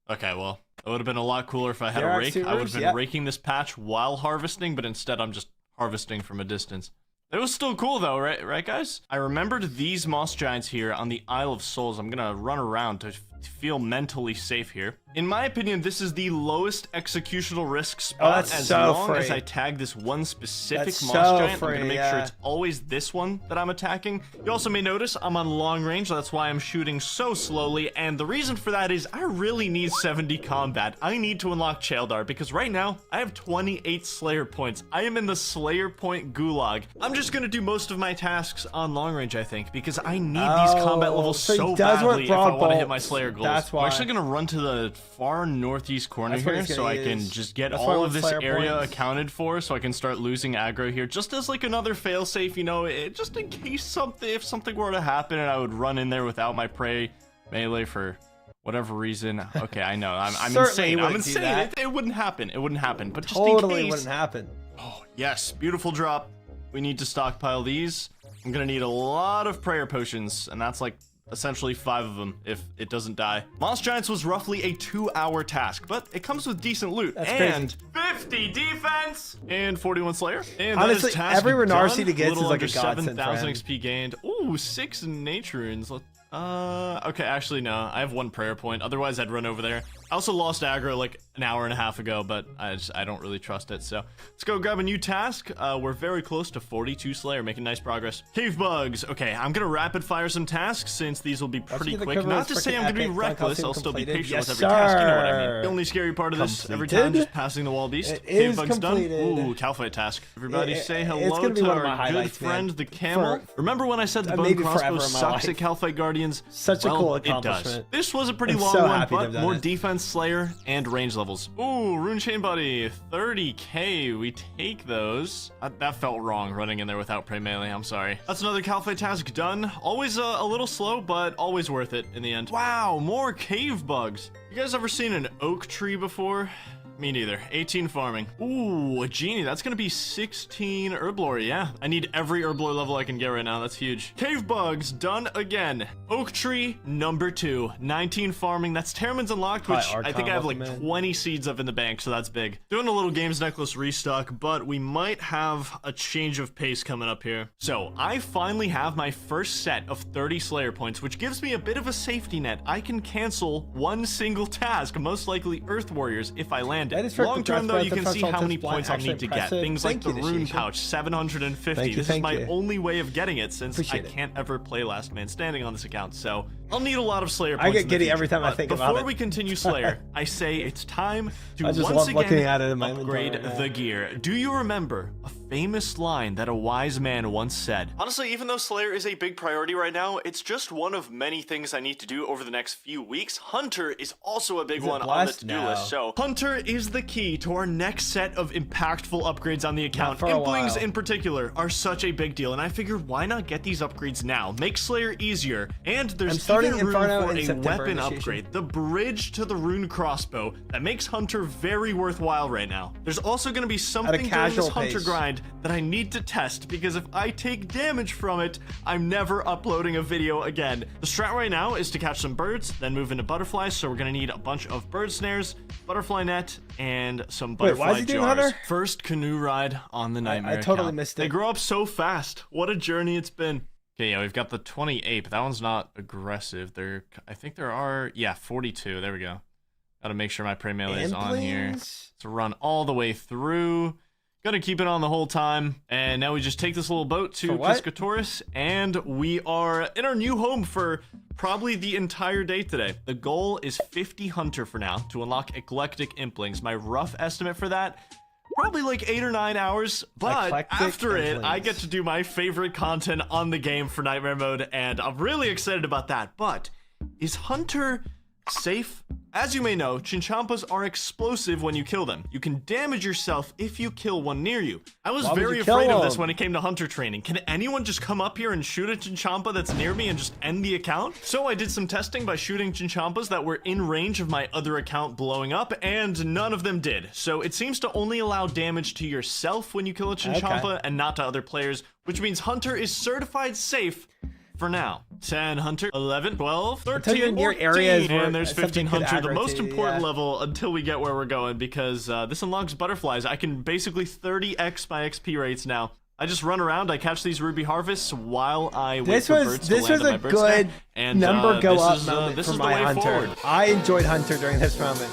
Okay, well, it would have been a lot cooler if I had a There are rake. I would have sewers, been yep. raking this patch while harvesting, but instead I'm just harvesting from a distance. It was still cool though, right guys? I remembered these moss giants here on the Isle of Souls. I'm gonna run around to feel mentally safe here. In my opinion, this is the lowest executional risk spot. that's as so long as free. I tag this one specific That's moss so giant, I'm free, gonna make sure yeah. it's always this one that I'm attacking. You also may notice I'm on long range. That's why I'm shooting so slowly. And the reason for that is I really need 70 combat. I need to unlock Chaeldar because right now I have 28 Slayer points. I am in the Slayer point gulag. I'm just gonna do most of my tasks on long range, I think, because I need these combat levels so he so does want badly if I broad want to hit my bolts. Slayer goals. That's why. I'm actually gonna run to the far northeast corner That's what here he's so gonna I can use. just get That's why I all want of this Slayer area points. accounted for so I can start losing aggro here just as like another failsafe, you know, just in case if something were to happen and I would run in there without my prey melee for whatever reason. Okay, I know. I'm Certainly insane. I'm wouldn't do insane. that. It wouldn't happen. It wouldn't happen. But just Totally in case. wouldn't happen. Oh, yes. Beautiful drop. We need to stockpile these. I'm going to need a lot of prayer potions, and that's like essentially 5 of them if it doesn't die. Moss Giants was roughly a 2-hour task, but it comes with decent loot. That's and 50 defense and 41 Slayer. And Honestly, that is task every Renarsi done. he gets Little is like under a godsend for 7,000 him. XP gained. Ooh, 6 nature runes. Okay, actually no. I have 1 prayer point. Otherwise, I'd run over there. I also lost aggro like an hour and a half ago, but I don't really trust it. So let's go grab a new task. We're very close to 42 Slayer, making nice progress. Cave bugs. Okay, I'm gonna rapid fire some tasks since these will be pretty quick. Not to say I'm gonna be reckless. I'll still be patient with every task. You know what I mean. The only scary part of this, every time, just passing the wall beast. Cave bugs done. Ooh, cow fight task. Everybody say hello to our good friend, the camel. Remember when I said the bone crossbow sucks at cow fight guardians? Such a cool it does. accomplishment. This was a pretty long one, but more defense, Slayer, and range levels. Ooh, Rune Chain Buddy, 30k. We take those. That felt wrong, running in there without Prey Melee. I'm sorry. That's another Calphite task done. Always a little slow, but always worth it in the end. Wow, more cave bugs. You guys ever seen an oak tree before? Me neither. 18 farming. Ooh, a genie. That's gonna be 16 herblore. Yeah, I need every herblore level I can get right now. That's huge. Cave bugs done again. Oak tree number 2. 19 farming. That's Termin's unlocked, which I think I have like 20 seeds of in the bank, so that's big. Doing a little games necklace restock, but we might have a change of pace coming up here. So I finally have my first set of 30 Slayer points, which gives me a bit of a safety net. I can cancel one single task, most likely Earth Warriors, if I land. Long term, though, you can see how many points I'll need to get. Things like the Rune Pouch, 750. This is my only way of getting it since I can't ever play Last Man Standing on this account. So I'll need a lot of Slayer points. I get giddy every time I think about it. Before we continue Slayer, I say it's time to once again upgrade the gear. Do you remember a famous line that a wise man once said? Honestly, even though Slayer is a big priority right now, it's just one of many things I need to do over the next few weeks. Hunter is also a big one on the to-do list. So Hunter is the key to our next set of impactful upgrades on the account. Implings in particular are such a big deal, and I figured why not get these upgrades now? Make Slayer easier, and there's even room for a weapon upgrade. The bridge to the rune crossbow that makes Hunter very worthwhile right now. There's also going to be something during this Hunter grind that I need to test, because if I take damage from it, I'm never uploading a video again. The strat right now is to catch some birds, then move into butterflies, so we're going to need a bunch of bird snares, butterfly net, and some butterfly jars. First canoe ride on the Nightmare I totally account. missed it. They grow up so fast. What a journey it's been. Okay, yeah, we've got the 28, but that one's not aggressive. I think there are, yeah, 42. There we go. Gotta make sure my Prey Melee is on here. Let's run all the way through. Gotta keep it on the whole time. And now we just take this little boat to Piscatoris, and we are in our new home for probably the entire day today. The goal is 50 Hunter for now to unlock Eclectic Implings. My rough estimate for that, probably like 8 or 9 hours, but after it, I get to do my favorite content on the game for Nightmare Mode, and I'm really excited about that. But is Hunter safe? As you may know, Chinchampas are explosive when you kill them. You can damage yourself if you kill one near you. I was very afraid of this when it came to Hunter training. Can anyone just come up here and shoot a Chinchampa that's near me and just end the account? So I did some testing by shooting Chinchampas that were in range of my other account blowing up, and none of them did. So it seems to only allow damage to yourself when you kill a Chinchampa and not to other players, which means Hunter is certified safe for now. 10 Hunter, 11, 12, 13, 14, and there's 15 Hunter, the most important level until we get where we're going, because this unlocks butterflies. I can basically 30x my XP rates now. I just run around, I catch these ruby harvests while I wait for birds to land on my bird stack. And number go up moment for my Hunter. Forward. I enjoyed Hunter during this moment.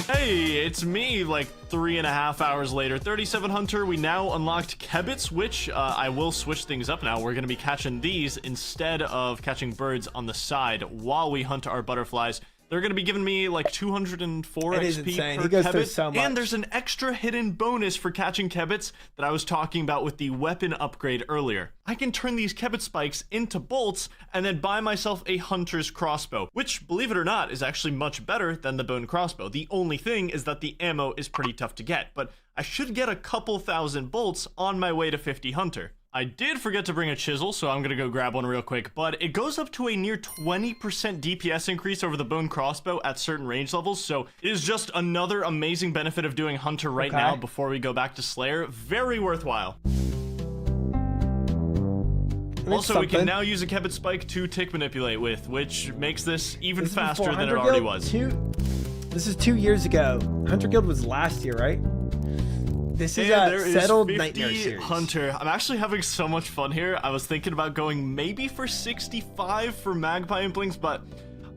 Hey, it's me, like 3.5 hours later. 37 Hunter, we now unlocked Kebits, which I will switch things up now. We're going to be catching these instead of catching birds on the side while we hunt our butterflies. They're going to be giving me like 204 XP per Kebit, so and there's an extra hidden bonus for catching Kebits that I was talking about with the weapon upgrade earlier. I can turn these Kebit spikes into bolts and then buy myself a Hunter's crossbow, which, believe it or not, is actually much better than the bone crossbow. The only thing is that the ammo is pretty tough to get, but I should get a couple thousand bolts on my way to 50 Hunter. I did forget to bring a chisel, so I'm gonna go grab one real quick, but it goes up to a near 20% DPS increase over the bone crossbow at certain range levels, so it is just another amazing benefit of doing Hunter right now before we go back to Slayer. Very worthwhile. Also, we can now use a Kebit Spike to tick manipulate with, which makes this even faster than it already was. This is 2 years ago. Hunter Guild was last year, right? This is a settled Nightmare series. Hunter. I'm actually having so much fun here. I was thinking about going maybe for 65 for Magpie Implings, but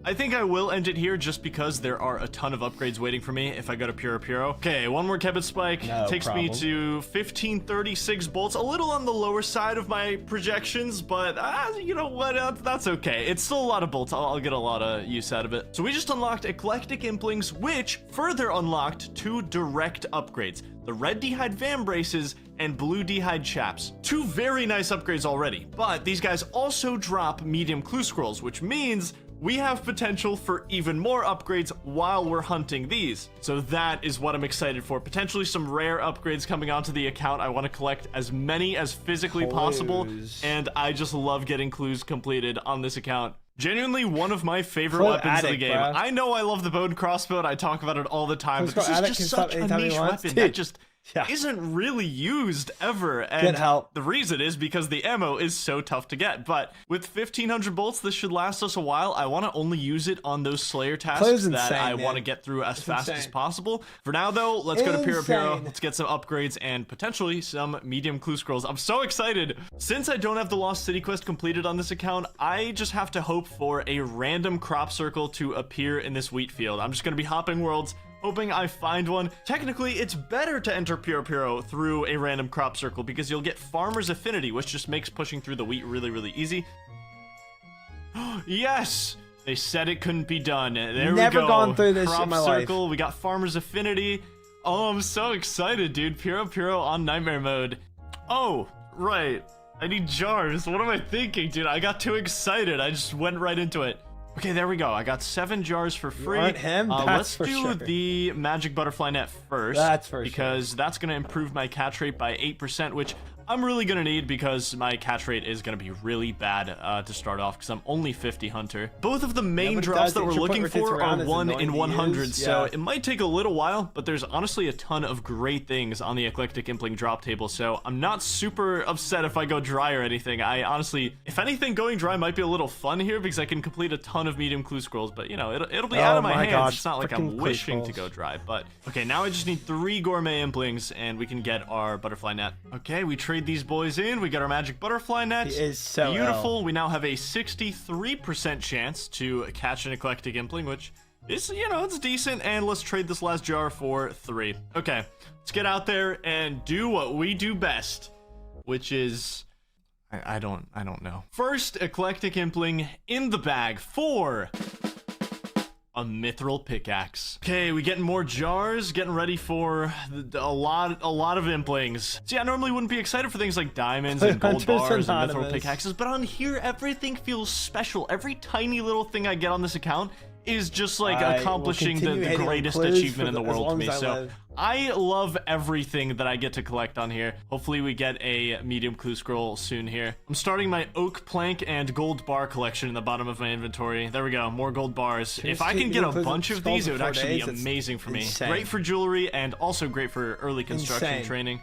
I think I will end it here just because there are a ton of upgrades waiting for me if I go to Puro. Okay, one more Kebit Spike. No Takes problem. me to 1536 bolts. A little on the lower side of my projections, but you know what? That's okay. It's still a lot of bolts. I'll get a lot of use out of it. So we just unlocked Eclectic Implings, which further unlocked 2 direct upgrades. The red D'Hide Van Braces and blue D'Hide Chaps. 2 very nice upgrades already, but these guys also drop medium clue scrolls, which means we have potential for even more upgrades while we're hunting these. So that is what I'm excited for. Potentially some rare upgrades coming onto the account. I want to collect as many as physically possible, and I just love getting clues completed on this account. Genuinely one of my favorite Full weapons of the addict, game. bro. I know I love the bow and crossbow, and I talk about it all the time, but this is Addict just can such stop a anytime he niche wants. weapon Dude. that just Yeah. isn't really used ever. Can't And help. the reason is because the ammo is so tough to get. But with 1500 bolts, this should last us a while. I want to only use it on those Slayer tasks Clue's that insane, I man. want to get through as fast as insane. possible. For now, though, let's go to Puro. Insane. Let's get some upgrades and potentially some medium clue scrolls. I'm so excited. Since I don't have the Lost City quest completed on this account, I just have to hope for a random crop circle to appear in this wheat field. I'm just going to be hopping worlds, hoping I find one. Technically, it's better to enter Puro through a random crop circle because you'll get Farmer's Affinity, which just makes pushing through the wheat really, really easy. Yes! They said it couldn't be done. There Never we go. gone through this crop in my life. circle. We got Farmer's Affinity. Oh, I'm so excited, dude. Puro on Nightmare mode. Oh, right. I need jars. What am I thinking, dude? I got too excited. I just went right into it. Okay, there we go. I got 7 jars for free. aren't him? That's Let's for do sure. the magic butterfly net first. That's for sure. because that's going to improve my catch rate by 8%, which I'm really going to need because my catch rate is going to be really bad to start off because I'm only 50 hunter. Both of the main but it drops does, that the we're intro point looking rotates for around are is 1 annoying in to 100, use. so Yeah. it might take a little while, but there's honestly a ton of great things on the Eclectic Impling drop table, so I'm not super upset if I go dry or anything. I honestly, if anything, going dry might be a little fun here because I can complete a ton of medium clue scrolls, but you know, it'll be out of my hands. gosh, It's not like freaking I'm clue wishing to scrolls. go dry, but okay, now I just need 3 gourmet implings and we can get our butterfly net. Okay, we trade these boys in. We got our magic butterfly net. He is so beautiful. We now have a 63% chance to catch an Eclectic Impling, which is, you know, it's decent. And let's trade this last jar for 3. Okay, let's get out there and do what we do best, which is I don't know. First Eclectic Impling in the bag for a mithril pickaxe. Okay, we getting more jars, getting ready for a lot of implings. See, I normally wouldn't be excited for things like diamonds and gold Hunters bars and Anonymous. mithril pickaxes, but on here, everything feels special. Every tiny little thing I get on this account is just like I will accomplishing continue the hating on greatest clues achievement in the as world to long me. as I So live. I love everything that I get to collect on here. Hopefully we get a medium clue scroll soon here. I'm starting my oak plank and gold bar collection in the bottom of my inventory. There we go, more gold bars. If I can get a bunch of these, it would actually be amazing for me. Insane. Great for jewelry and also great for early construction Insane. training.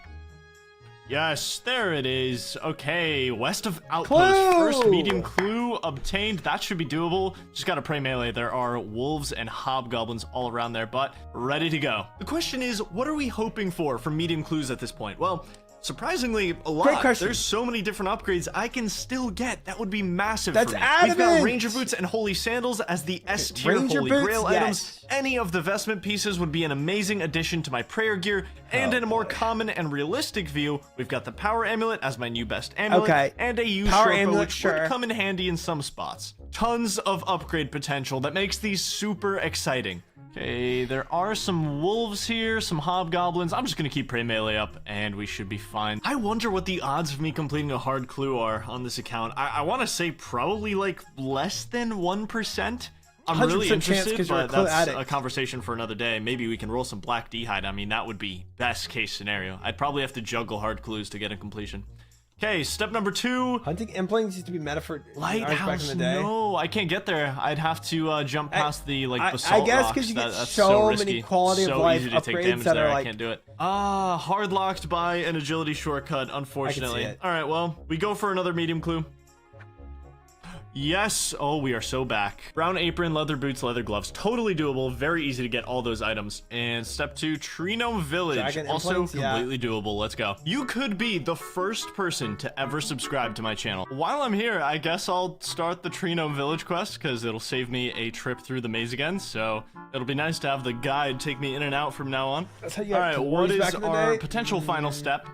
Yes, there it is. Okay, west of Outpost. Clue! First medium clue obtained. That should be doable. Just gotta pray melee. There are wolves and hobgoblins all around there, but ready to go. The question is, what are we hoping for from medium clues at this point? Well, surprisingly, a lot. Great question. There's so many different upgrades I can still get. That would be massive That's for me. We've got adamant. Ranger Boots and Holy Sandals as the S tier Ranger Holy Boots, Grail yes. items. Any of the vestment pieces would be an amazing addition to my prayer gear. And in a more common and realistic view, we've got the Power Amulet as my new best amulet. Okay. And a use Power short bow, Amulet, which sure. would come in handy in some spots. Tons of upgrade potential that makes these super exciting. Okay, there are some wolves here, some hobgoblins. I'm just gonna keep Prey Melee up, and we should be fine. I wonder what the odds of me completing a hard clue are on this account. I want to say probably like less than 1%. I'm really 100% chance interested, 'cause you're a but clue that's addict. a conversation for another day. Maybe we can roll some black D'Hide. I mean, that would be best case scenario. I'd probably have to juggle hard clues to get a completion. Okay, step number 2. Hunting implings used to be meta for Lighthouse, back in the day. no, I can't get there. I'd have to jump past the like basalt I guess rocks. because you get That's so risky. many quality so of life easy to take upgrades damage that there. are I like. can't do it. Hard locked by an agility shortcut, unfortunately. it. All right, well, we go for another medium clue. Yes. Oh, we are so back. Brown apron, leather boots, leather gloves. Totally doable. Very easy to get all those items. And step 2, Tree Gnome Village. Dragon Also implants, yeah. completely doable. Let's go. You could be the first person to ever subscribe to my channel. While I'm here, I guess I'll start the Tree Gnome Village quest because it'll save me a trip through the maze again. So it'll be nice to have the guide take me in and out from now on. That's how you All got right, dwarves what is back in the our day? potential final step?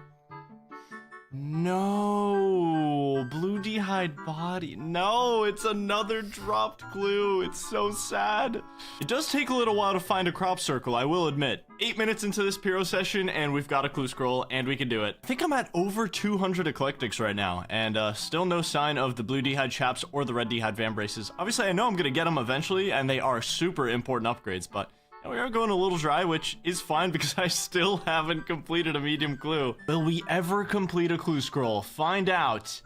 No, blue d'hide body. No, it's another dropped clue. It's so sad. It does take a little while to find a crop circle, I will admit. 8 minutes into this Pyro session, and we've got a clue scroll, and we can do it. I think I'm at over 200 eclectics right now, and still no sign of the blue d'hide chaps or the red d'hide van braces. Obviously, I know I'm gonna get them eventually, and they are super important upgrades, but we are going a little dry, which is fine because I still haven't completed a medium clue. Will we ever complete a clue scroll? Find out.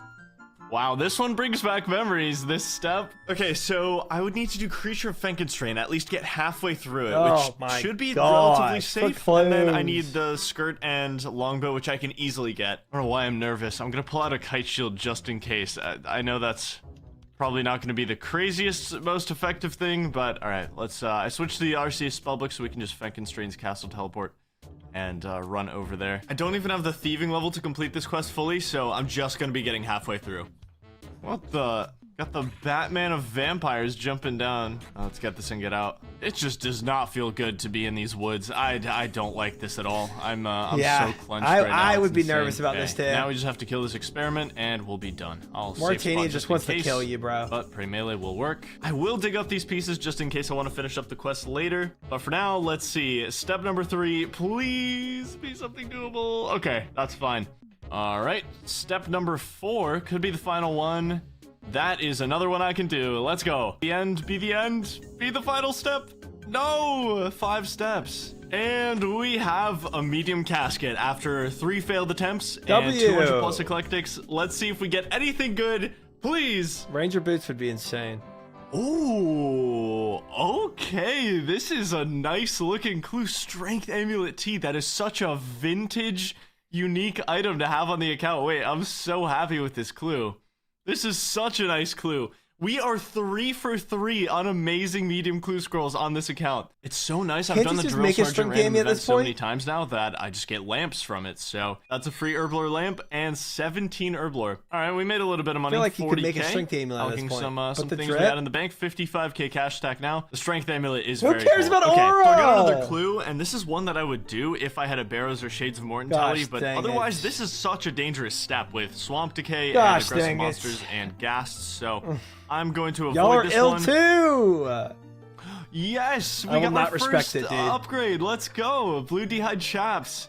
Wow, this one brings back memories, this step. Okay, so I would need to do Creature of Fenkenstrain, at least get halfway through it, Oh my which should be gosh, relatively so safe. And then I close. need the skirt and longbow, which I can easily get. I don't know why I'm nervous. I'm gonna pull out a kite shield just in case. I know that's probably not going to be the craziest, most effective thing, but all right, let's, I switched to the RCS spellbook so we can just Fenkenstrain's Castle teleport and run over there. I don't even have the thieving level to complete this quest fully, so I'm just going to be getting halfway through. What the? Got the Batman of vampires jumping down. Oh, let's get this and get out. It just does not feel good to be in these woods. I don't like this at all. I'm Yeah, so clenched right now. I It's would be insane. nervous about Okay, this too. Now we just have to kill this experiment and we'll be done. I'll save Martini spot just in wants to case, kill you, bro. But pre-melee will work. I will dig up these pieces just in case I want to finish up the quest later. But for now, let's see. Step number 3, please be something doable. Okay, that's fine. All right, step number 4 could be the final one. That is another one I can do. Let's go. The end, be the end, be the final step. No, 5 steps. And we have a medium casket after 3 failed attempts and W. 200 plus eclectics. Let's see if we get anything good, please. Ranger boots would be insane. Ooh, okay. This is a nice looking clue. Strength Amulet T. That is such a vintage, unique item to have on the account. Wait, I'm so happy with this clue. This is such a nice clue. We are 3 for 3 on amazing medium clue scrolls on this account. It's so nice. I've Can't done you the just Drill make a Sergeant string random gamey at event this so many point? times now that I just get lamps from it. So that's a free herblore lamp and 17 herblore. All right, we made a little bit of money. I feel like you could make a 40K. strength amulet at this Alching point. some But the things drip? we had in the bank. 55k cash stack now. The strength amulet is Who very cares cool. about Okay, aura? so I got another clue, and this is one that I would do if I had a Barrows or Shades of Morton Gosh, tally, but dang otherwise it. this is such a dangerous step with swamp decay Gosh, and aggressive dang it. monsters and ghasts. So I'm going to Y'all are avoid this ill one. too. Yes, I we will got our not respect first it, dude. upgrade. Let's go. Blue d'hide chaps.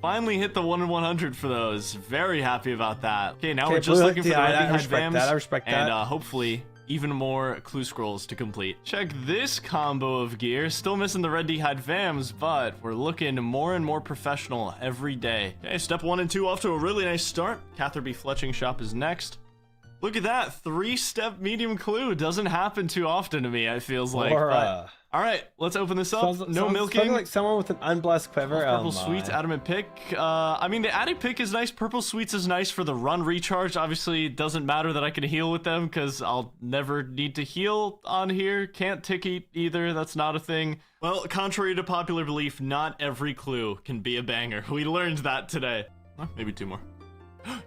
Finally hit the 1 in 100 for those. Very happy about that. Okay, now Okay, we're just blue looking for the d'hide, red I d'hide respect vams. that, I respect and that. hopefully even more clue scrolls to complete. Check this combo of gear. Still missing the red d'hide vams, but we're looking more and more professional every day. Okay, step 1 and 2 off to a really nice start. Catherby Fletching Shop is next. Look at that, 3-step medium clue. Doesn't happen too often to me, it feels like. Aura. All right, let's open this up. No Sounds milking. like someone with an unblessed quiver. Purple Oh Sweets, my. Adamant Pick. I mean, the Addy Pick is nice. Purple Sweets is nice for the run recharge. Obviously, it doesn't matter that I can heal with them because I'll never need to heal on here. Can't tick eat either. That's not a thing. Well, contrary to popular belief, not every clue can be a banger. We learned that today. Maybe 2 more.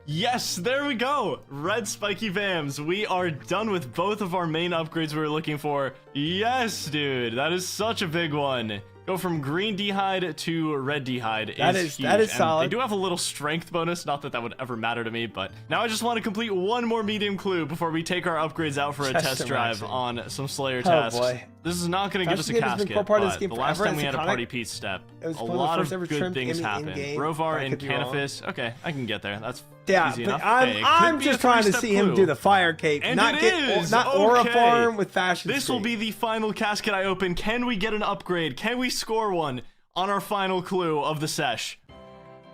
Yes, there we go. Red spiky vams. We are done with both of our main upgrades we were looking for. Yes, dude. That is such a big one. Go from green d'hide to red d'hide. That is is- that huge. is And solid. They do have a little strength bonus. Not that that would ever matter to me, but now I just want to complete one more medium clue before we take our upgrades out for a Chest test drive interaction. on some Slayer Oh, tasks. boy. This is not going to give us a Casket has been casket, core part of this but game the last forever. time we It's had a iconic. Party Pete's step, It was a one of the lot first of ever good trimmed things in happen. game, Rovar but I and could be wrong. Canopus. Okay, I can get there. That's Yeah, easy but enough. Hey, it could I'm be just a trying to 3-step see him clue. do the fire cape, And not it get is! not aura Okay. farm with fashion. This will Street. be the final casket I open. Can we get an upgrade? Can we score one on our final clue of the sesh?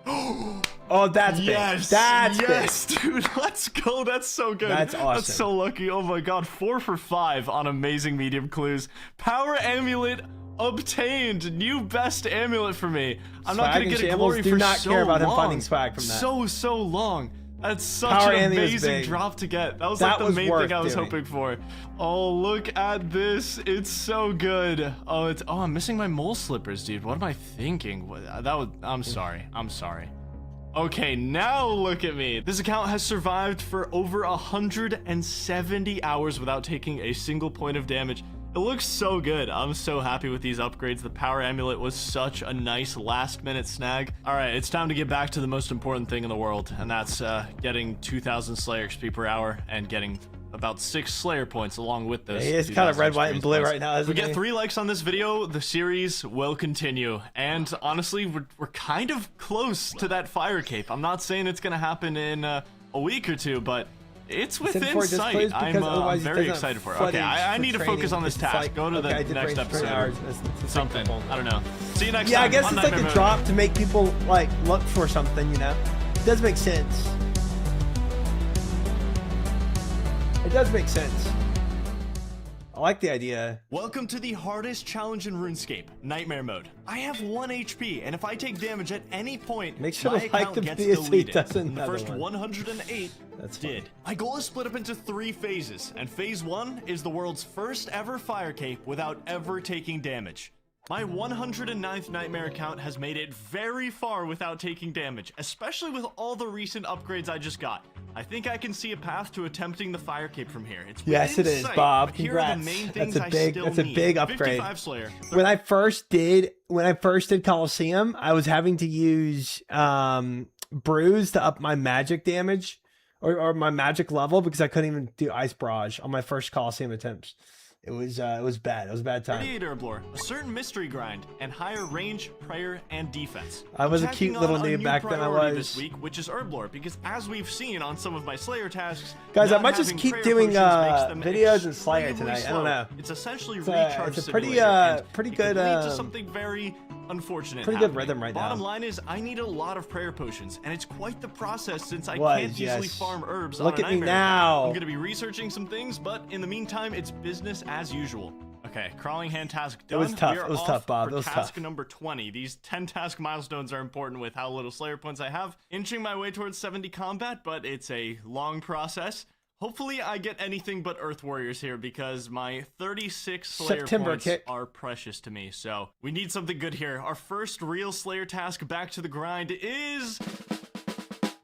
Oh, that's big. Yes, That's yes, dude. Let's go. That's so good. That's awesome. That's so lucky. Oh my god, 4 for 5 on amazing medium clues. Power amulet obtained. New best amulet for me. I'm not Swag gonna and get a Shambles glory do for not so care about him long. finding swag from that. So long. That's such Power an Amy was amazing big. drop to get. That was That like the was main worth thing I was doing. hoping for. Oh, look at this. It's so good. Oh, I'm missing my mole slippers, dude. What am I thinking? I'm sorry. I'm sorry. Okay, now look at me. This account has survived for over 170 hours without taking a single point of damage. It looks so good. I'm so happy with these upgrades. The power amulet was such a nice last-minute snag. All right, it's time to get back to the most important thing in the world, and that's getting 2,000 Slayer XP per hour and getting about 6 Slayer points along with those. He is kind of 2,000 red, white, and blue experience right now, points. isn't We get he? 3 likes on this video, the series will continue. And honestly, we're kind of close to that fire cape. I'm not saying it's gonna happen in a week or two, but it's within before it just sight. closed I'm because otherwise it very doesn't excited for it. footage Okay, I for need to focus training. on this It's task. like, Go to okay, I the did next range 20 episode. hours. It's like Something. football. I don't know. See you next Yeah, time. I guess on it's like Nightmare a Mode. drop to make people like look for something, you know? It does make sense. It does make sense. I like the idea. Welcome to the hardest challenge in RuneScape, Nightmare Mode. I have 1 HP, and if I take damage at any point, Make sure my to like account the gets video so he deleted. doesn't And the have first one. 108 That's funny. did. My goal is split up into 3 phases, and phase 1 is the world's first ever fire cape without ever taking damage. My 109th Nightmare account has made it very far without taking damage, especially with all the recent upgrades I just got. I think I can see a path to attempting the fire cape from here. It's Yes, within it is, sight, Bob. but here are the Congrats. main That's things a big- I that's still a need. big upgrade. 55 Slayer. When I first did Coliseum, I was having to use Bruise to up my magic damage or my magic level because I couldn't even do Ice Barrage on my first Coliseum attempts. It was bad. It was a bad time. 38 Herblore, a certain mystery grind, and higher range, prayer, and defense. I was a Attacking cute little on a noob new back then, I priority was. this week, which is Herblore, because as we've seen on some of my Slayer tasks, Guys, I not might just having keep prayer doing, potions makes them videos in Slayer extremely tonight. I don't slow. know. It's essentially It's recharge a pretty, simulator, and pretty it good, could lead to something very unfortunate. pretty good happening. rhythm right Bottom now. line is, I need a lot of prayer potions, and it's quite the process since I Was, can't easily yes. farm herbs. Look on a at me nightmare. now. I'm gonna be researching some things, but in the meantime, it's business as usual. Okay, crawling hand task done. was tough. We are It was off tough, Bob. for It was task tough. number 20. These 10 task milestones are important with how little Slayer points I have. Inching my way towards 70 combat, but it's a long process. Hopefully I get anything but Earth Warriors here because my 36 Slayer September points kick. are precious to me. So we need something good here. Our first real Slayer task back to the grind is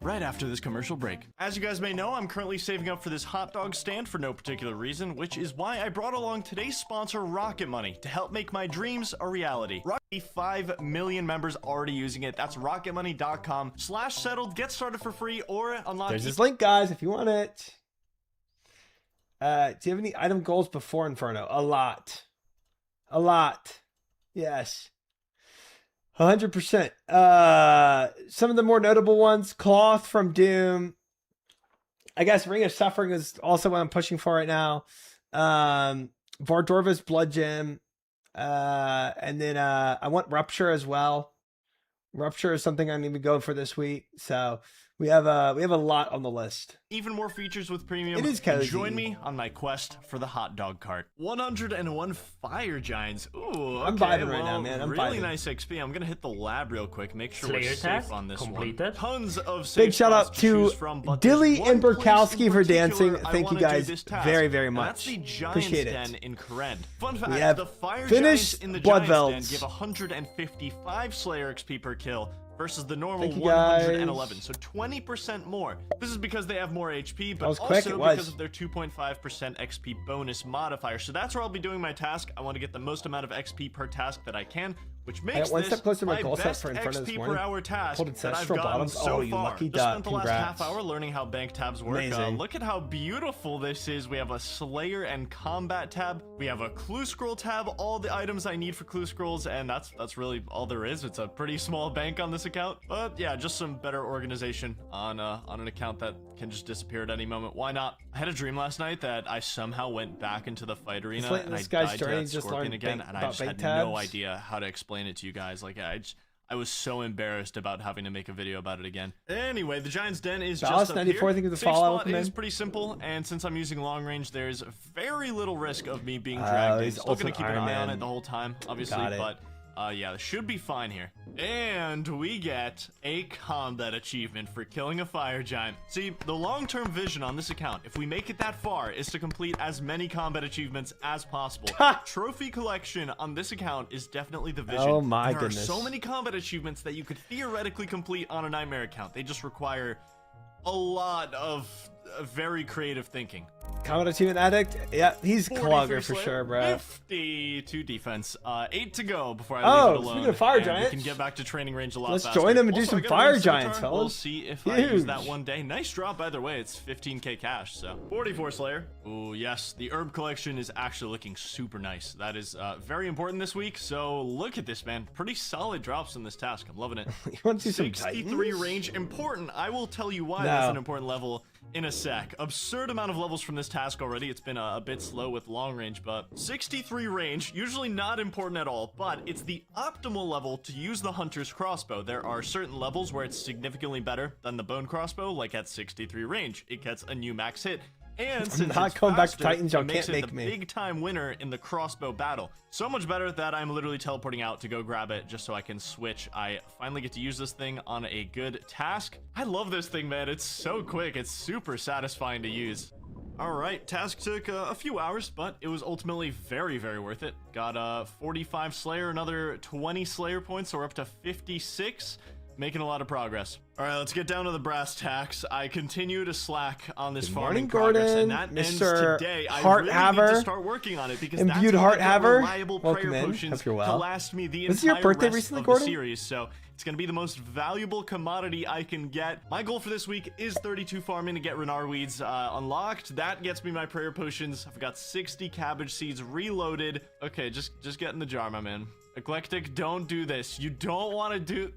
right after this commercial break. As you guys may know, I'm currently saving up for this hot dog stand for no particular reason, which is why I brought along today's sponsor, Rocket Money, to help make my dreams a reality. 5 million members already using it. That's rocketmoney.com/settled. Get started for free or unlock. There's this link, guys, if you want it. Do you have any item goals before Inferno? A lot. A lot. Yes. 100%. Some of the more notable ones, Cloth from Doom. I guess Ring of Suffering is also what I'm pushing for right now. Vardorva's Blood Gem. And then I want Rupture as well. Rupture is something I'm going to go for this week. So we have a lot on the list. Even more features with premium. It is cozy. Join me on my quest for the hot dog cart. 101 fire giants. Ooh, I'm okay, vibing right now, man. I'm really vibing. nice XP. I'm gonna hit the lab real quick. Make sure Slayer we're safe task on this completed. one. Tons of safe Big shout spots out to to choose from, but there's Dilly one and place Burkowski in for particular dancing. I Thank you wanna do guys this task, very, very and much. That's the Giants Appreciate it. Den in Koren. Fun fact: We have the fire finished giants in the Blood Giants Den Velds. give 155 Slayer XP per kill versus the normal Thank you, guys. 111, so 20% more. This is because they have more HP, but was quick, also it was. because of their 2.5% XP bonus modifier. So that's where I'll be doing my task. I want to get the most amount of XP per task that I can, which makes got one this step closer to my my goal set best for Inferno this XP morning. per hour task Pulled that I've ancestral gotten bottoms. so Oh, you far. lucky Just duck. spent the last Congrats. half hour learning how bank tabs work. Amazing. Look at how beautiful this is. We have a Slayer and Combat tab. We have a Clue Scroll tab. All the items I need for Clue Scrolls, and that's really all there is. It's a pretty small bank on this account, but yeah, just some better organization on an account that can just disappear at any moment. Why not? I had a dream last night that I somehow went back into the fight arena like and I this guy's died to journey that just scorpion learned again, bank- and I about just bank had no tabs. idea how to explain it to you guys. Like I was so embarrassed about having to make a video about it again. Anyway, the Giants Den is Dallas just up 94, here. I think of the Safe Fallout spot Command. is pretty simple, and since I'm using long range, there's very little risk of me being Oh, dragged in. he's Still gonna Ultimate keep an Iron eye on Man. it the whole time, obviously, Got it. but Yeah, this should be fine here. And we get a combat achievement for killing a fire giant. See, the long-term vision on this account, if we make it that far, is to complete as many combat achievements as possible. Trophy collection on this account is definitely the vision. Oh my There goodness. are so many combat achievements that you could theoretically complete on a Nightmare account. They just require a lot of very creative thinking. Combat achievement addict. Yeah, he's 40 Clogger free for Slayer, sure, bro. 52 defense. 8 to go before I Oh, leave it alone. speaking of fire and giants, we can get back to training range a lot let's faster. join them and do Also, some I got a fire new giants, Scimitar. fellas. We'll see if I use that Huge. one day. Nice drop, either way. It's 15k cash, so 44 Slayer. Ooh, yes, the herb collection is actually looking super nice. That is very important this week. So look at this, man. Pretty solid drops in this task. I'm loving it. You want to do some 63 Titans? range, important. I will tell you why No. that's an important level in a sec. Absurd amount of levels from this task already. It's been a bit slow with long range, but 63 range, usually not important at all, but it's the optimal level to use the hunter's crossbow. There are certain levels where it's significantly better than the bone crossbow, like at 63 range. It gets a new max hit. And since not it's going back to faster, Titans, y'all it makes can't it make the me. big time winner in the crossbow battle. So much better that I'm literally teleporting out to go grab it just so I can switch. I finally get to use this thing on a good task. I love this thing, man. It's so quick. It's super satisfying to use. All right, task took a few hours, but it was ultimately very, very worth it. Got 45 Slayer, another 20 Slayer points, so we're up to 56. Making a lot of progress. All right, let's get down to the brass tacks. I continue to slack on this farming progress, and that ends Mr. today. I Heart really Haver. need to start working on it because Imbued that's how Heart I get Haver. reliable Welcome prayer in. potions Hope you're to well. last me the Was it your entire birthday rest recently, of Gordon? the series. So it's going to be the most valuable commodity I can get. My goal for this week is 32 farming to get Renar Weeds unlocked. That gets me my prayer potions. I've got 60 cabbage seeds reloaded. Okay, just get in the jar, my man. Eclectic, don't do this. You don't want to do...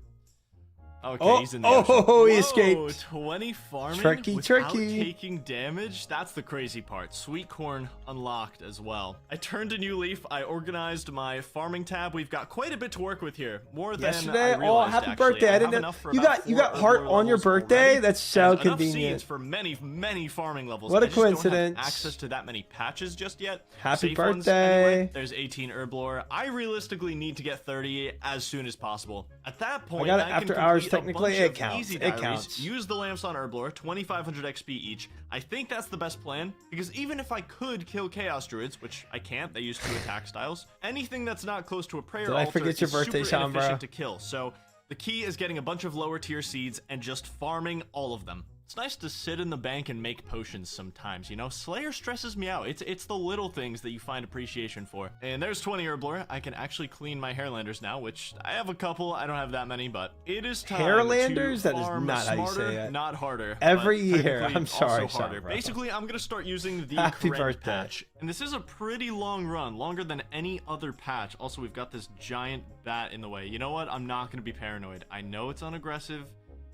Okay, he's in the ocean. Oh, he Whoa, escaped. 20 farming Tricky, without tricky. taking damage? That's the crazy part. Sweet corn unlocked as well. I turned a new leaf. I organized my farming tab. We've got quite a bit to work with here. More Yesterday. than I realized, happy actually. birthday! I have didn't know enough for you about got 4 heart other on your levels birthday. already, That's so and enough convenient. seeds for many farming levels. What a I just don't have coincidence. access to that many patches just yet. Happy Safe ones birthday. anyway. There's 18 herb lore. I realistically need to get 30 as soon as possible. At that point, got it can after hours, complete a technically. bunch It of counts. easy It diaries, counts. Use the lamps on Herblore, 2500 XP each. I think that's the best plan, because even if I could kill Chaos Druids, which I can't, they use 2 attack styles, anything that's not close to a prayer Did I altar forget your is birthday, super Sean, bro? inefficient to kill. So the key is getting a bunch of lower tier seeds and just farming all of them. It's nice to sit in the bank and make potions sometimes, you know? Slayer stresses me out. It's the little things that you find appreciation for. And there's 20 herblore. I can actually clean my Hairlanders now, which I have a couple. I don't have that many, but it is time Hairlanders? to That is farm not how you smarter, say it. not harder. Every but year. technically I'm sorry, also harder. Sean, bro. Basically, I'm going to start using the Happy Kren birthday. patch. And this is a pretty long run, longer than any other patch. Also, we've got this giant bat in the way. You know what? I'm not going to be paranoid. I know it's unaggressive.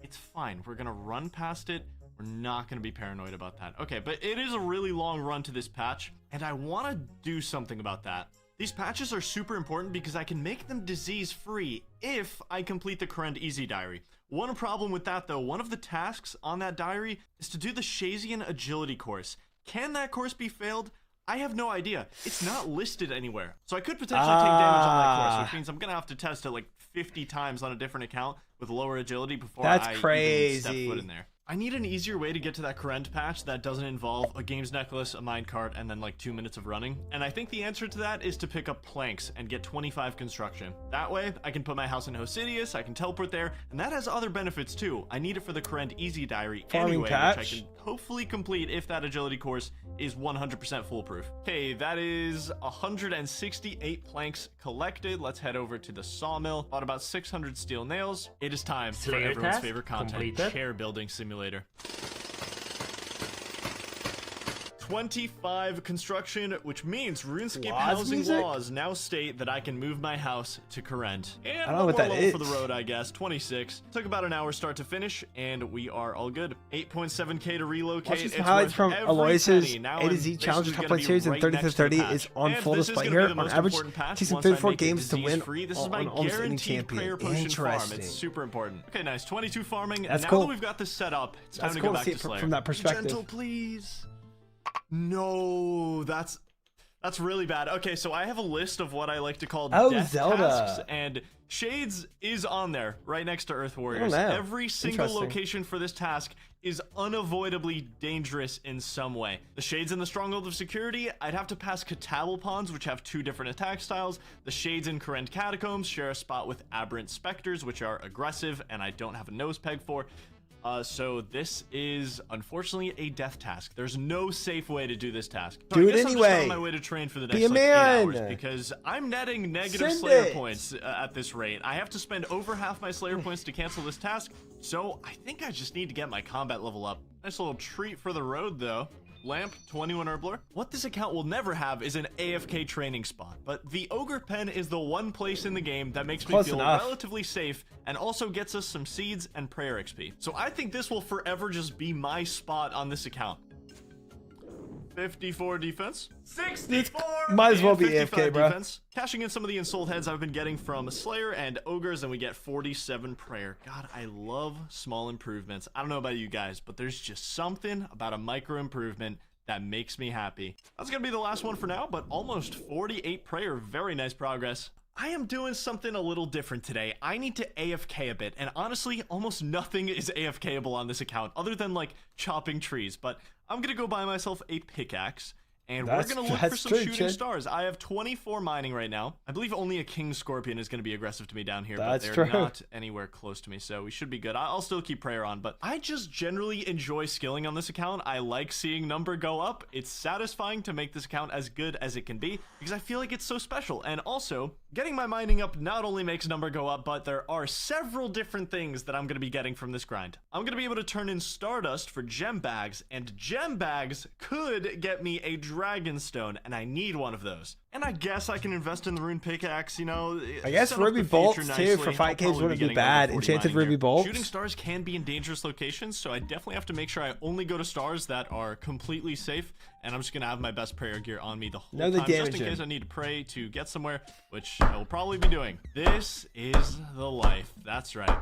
It's fine. We're going to run past it. We're not going to be paranoid about that. Okay, but it is a really long run to this patch, and I want to do something about that. These patches are super important because I can make them disease-free if I complete the Kren Easy Diary. One problem with that, though, one of the tasks on that diary is to do the Shazian Agility course. Can that course be failed? I have no idea. It's not listed anywhere. So I could potentially take damage on that course, which means I'm going to have to test it like 50 times on a different account with lower agility before I even step foot in there. I need an easier way to get to that Kren patch that doesn't involve a games necklace, a minecart, and then like 2 minutes of running. And I think the answer to that is to pick up planks and get 25 construction. That way, I can put my house in Hosidius, I can teleport there, and that has other benefits too. I need it for the Kren Easy Diary Farming anyway, patch. which I can hopefully complete if that agility course is 100% foolproof. Okay, that is 168 planks collected. Let's head over to the sawmill. Bought about 600 steel nails. It is time for Slayer everyone's task favorite content, completed. chair building simulator. 25 construction, which means RuneScape Laws housing music? laws now state that I can move my house to Korrent. And I don't know one what more that level for is. the road, I guess. 26. Took about an hour start to finish, and we are all good. 8.7k to relocate. Watching some It's highlights worth from every Aloysius penny. Now A to I'm Z basically Challenger gonna Top Play be Series and right 30 to next to the 30 patch. is on And full this is display gonna be here. the On most average, important patch takes some once I 34 make it games to win disease-free. This is on my almost any guaranteed champion. prayer potion farm. Interesting. It's super important. Okay, nice. 22 farming. That's now cool. that we've got this set up, it's time That's to cool go to back see to it Slayer. from that Be perspective. gentle, please. No, that's That's really bad. Okay, so I have a list of what I like to call Oh, death Zelda. tasks, and Shades is on there right next to Earth Warriors. Oh, no. Every single Interesting. location for this task is unavoidably dangerous in some way. The Shades in the Stronghold of Security, I'd have to pass Katabal Ponds, which have 2 different attack styles. The Shades in Korrend Catacombs share a spot with Aberrant Specters, which are aggressive, and I don't have a nose peg for. So this is unfortunately a death task. There's no safe way to do this task. So Do I it guess I'm just anyway. on my way to train for the Be next a like 8 man. hours because I'm netting negative Send Slayer it. points at this rate. I have to spend over half my Slayer points to cancel this task. So I think I just need to get my combat level up. Nice little treat for the road though. Lamp, 21 Herblore. What this account will never have is an AFK training spot, but the Ogre Pen is the one place in the game that makes me Close feel enough. relatively safe and also gets us some seeds and prayer XP. So I think this will forever just be my spot on this account. 54 defense, 64. Might as well and be 55 AFK, bro. defense. Cashing in some of the ensouled heads I've been getting from Slayer and Ogres, and we get 47 prayer. God, I love small improvements. I don't know about you guys, but there's just something about a micro improvement that makes me happy. That's gonna be the last one for now, but almost 48 prayer. Very nice progress. I am doing something a little different today. I need to AFK a bit, and honestly, almost nothing is AFKable on this account other than like chopping trees, but I'm gonna go buy myself a pickaxe. And we're That's- going to look that's for some true, shooting Chad. stars. I have 24 mining right now. I believe only a King Scorpion is going to be aggressive to me down here, That's but they're true. not anywhere close to me, so we should be good. I'll still keep prayer on, but I just generally enjoy skilling on this account. I like seeing number go up. It's satisfying to make this account as good as it can be because I feel like it's so special. And also, getting my mining up not only makes number go up, but there are several different things that I'm going to be getting from this grind. I'm going to be able to turn in Stardust for gem bags, and gem bags could get me a Dragonstone, and I need one of those. And I guess I can invest in the rune pickaxe, you know. I guess set up Ruby the bolts, feature too, nicely. for fight I'll caves probably wouldn't be getting bad. over 40 Enchanted mining Ruby here. bolts. Shooting stars can be in dangerous locations, so I definitely have to make sure I only go to stars that are completely safe, and I'm just going to have my best prayer gear on me the whole No, they time, just damage in case him. I need to pray to get somewhere, which I will probably be doing. This is the life. That's right.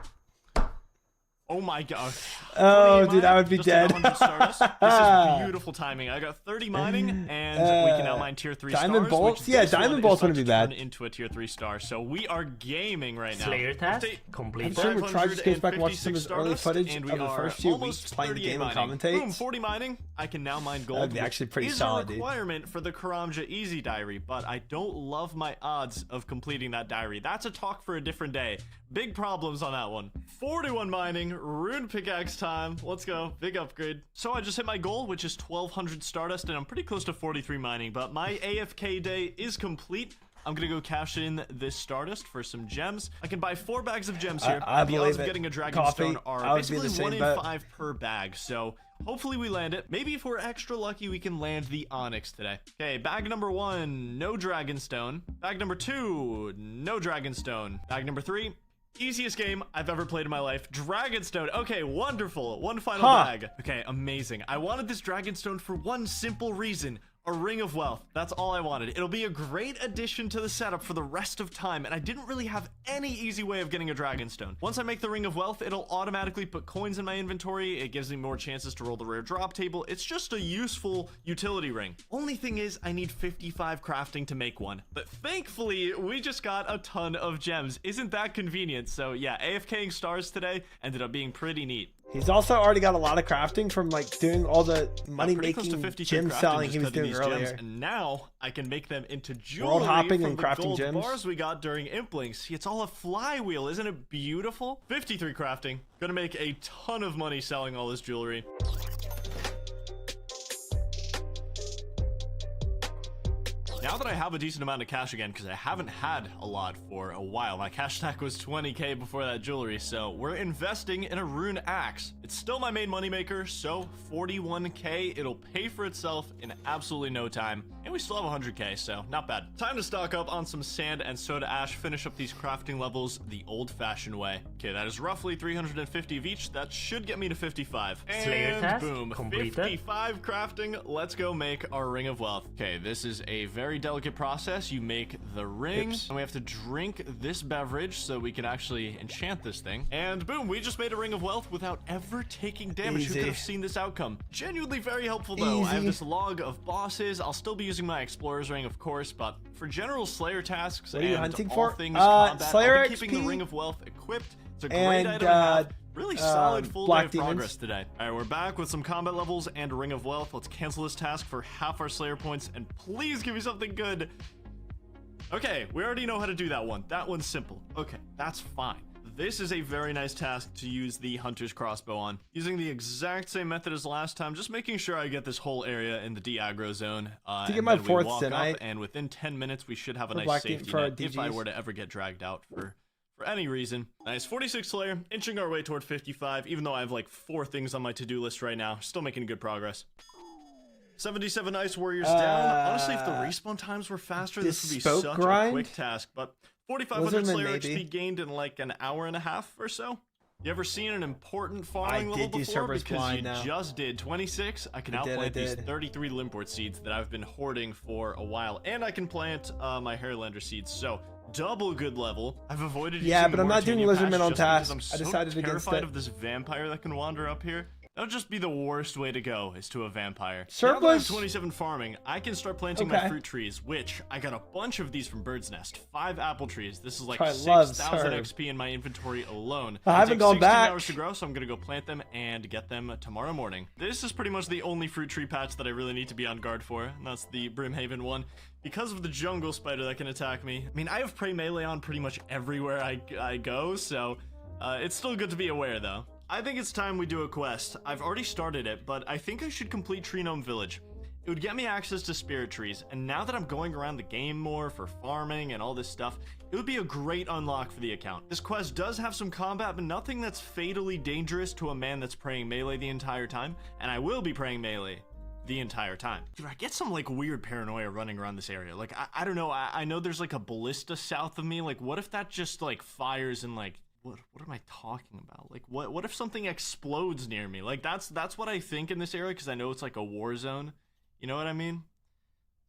Oh my god. Oh, 28 dude, I would be just hit dead. 100 stardust. This is beautiful timing. I got 30 mining, and we can now mine tier 3 Diamond stars. bolts? Which Yeah, this diamond one bolts is about wouldn't be to bad. turn into a tier 3 star. So we are gaming right now. Slayer task Update. I'm complete. sure when Charge goes back and watches some of his early 556 footage and we of the are first few almost weeks playing the 38 game and mining. commentates. Boom, 40 mining. I can now mine gold. That'd be which actually pretty is solid, a dude. requirement for the Karamja Easy Diary, but I don't love my odds of completing that diary. That's a talk for a different day. Big problems on that one. 41 mining, rune pickaxe time. Let's go. Big upgrade. So I just hit my goal, which is 1200 Stardust, and I'm pretty close to 43 mining, but my AFK day is complete. I'm gonna go cash in this Stardust for some gems. I can buy 4 bags of gems here. I the believe odds of it. getting a Coffee, Dragonstone I are would be the basically same 1 in boat. 5 per bag, so hopefully we land it. Maybe if we're extra lucky, we can land the Onyx today. Okay, bag number 1, no Dragonstone. Bag number 2, no Dragonstone. Bag number 3, easiest game I've ever played in my life. Dragonstone. Okay, wonderful. One final bag. Okay, amazing. I wanted this Dragonstone for one simple reason. A Ring of Wealth. That's all I wanted. It'll be a great addition to the setup for the rest of time, and I didn't really have any easy way of getting a Dragonstone. Once I make the Ring of Wealth, it'll automatically put coins in my inventory. It gives me more chances to roll the rare drop table. It's just a useful utility ring. Only thing is, I need 55 crafting to make one. But thankfully, we just got a ton of gems. Isn't that convenient? So yeah, AFKing stars today ended up being pretty neat. He's also already got a lot of crafting from like doing all the money Pretty close to making 50K gem crafting selling just he was cutting doing these earlier. gems, and now I can make them into jewelry World hopping from and the crafting gold gems. bars we got during Implinks. See, it's all a flywheel, isn't it beautiful? 53 crafting. Gonna make a ton of money selling all this jewelry. Now that I have a decent amount of cash again, because I haven't had a lot for a while, my cash stack was 20k before that jewelry, so we're investing in a rune axe. It's still my main moneymaker, so 41k, it'll pay for itself in absolutely no time, and we still have 100k, so not bad. Time to stock up on some sand and soda ash, finish up these crafting levels the old-fashioned way. Okay, that is roughly 350 of each. That should get me to 55. Slayer And task boom, completed. 55 crafting. Let's go make our Ring of Wealth. Okay, this is a very delicate process. You make the ring, and we have to drink this beverage so we can actually enchant this thing. And boom, we just made a Ring of Wealth without ever taking damage. Who Easy. could have seen this outcome? Genuinely very helpful though. I have Easy. this log of bosses. I'll still be using using my Explorer's Ring, of course, but for general Slayer tasks What are you and hunting all for? things combat, Slayer I'll be keeping XP the Ring of Wealth equipped. It's a great and, item to have. Really solid full day Black of Demons. progress today. All right, we're back with some combat levels and a Ring of Wealth. Let's cancel this task for half our Slayer points, and please give me something good. Okay, we already know how to do that one. That one's simple. Okay, that's fine. This is a very nice task to use the Hunter's Crossbow on. Using the exact same method as last time, just making sure I get this whole area in the de-aggro zone. To get my 4th tonight. And within 10 minutes, we should have a For nice Black safety for net if I DGs. were to ever get dragged out for any reason. Nice, 46 Slayer, inching our way toward 55, even though I have like 4 things on my to-do list right now. Still making good progress. 77 Ice Warriors down. Honestly, if the respawn times were faster, this would be spoke such grind? a quick task, but 4,500 Lizardman, Slayer maybe. XP gained in like an hour and a half or so. You ever seen an important farming I level did do before? Cerberus Because blind you now. just did 26. I can I outplant these did. 33 Limport seeds that I've been hoarding for a while, and I can plant my Hairlander seeds. So double good level. I've avoided Yeah, using but I'm not doing Mauritania Lizardman patch on just because task. I'm I so decided against terrified it. of this vampire that can wander up here. That'll just be the worst way to go, is to a vampire. Now that Surplus? I'm 27 farming, I can start planting my fruit trees, which I got a bunch of these from Bird's Nest. 5 apple trees. This is like I love 6,000 Serb. XP in my inventory alone. I It'll haven't take gone 16 back. hours to grow, so I'm gonna go plant them and get them tomorrow morning. This is pretty much the only fruit tree patch that I really need to be on guard for, and that's the Brimhaven one. Because of the jungle spider that can attack me. I mean, I have prey melee on pretty much everywhere I go, so it's still good to be aware though. I think it's time we do a quest. I've already started it, but I think I should complete Tree Gnome Village. It would get me access to spirit trees, and now that I'm going around the game more for farming and all this stuff, it would be a great unlock for the account. This quest does have some combat, but nothing that's fatally dangerous to a man that's praying melee the entire time, and I will be praying melee the entire time. Dude, I get some like weird paranoia running around this area. Like, I don't know, I know there's like a ballista south of me. Like, what if that just like fires and like, what am I talking about? Like, what if something explodes near me? Like, that's what I think in this area, because I know it's like a war zone. You know what I mean?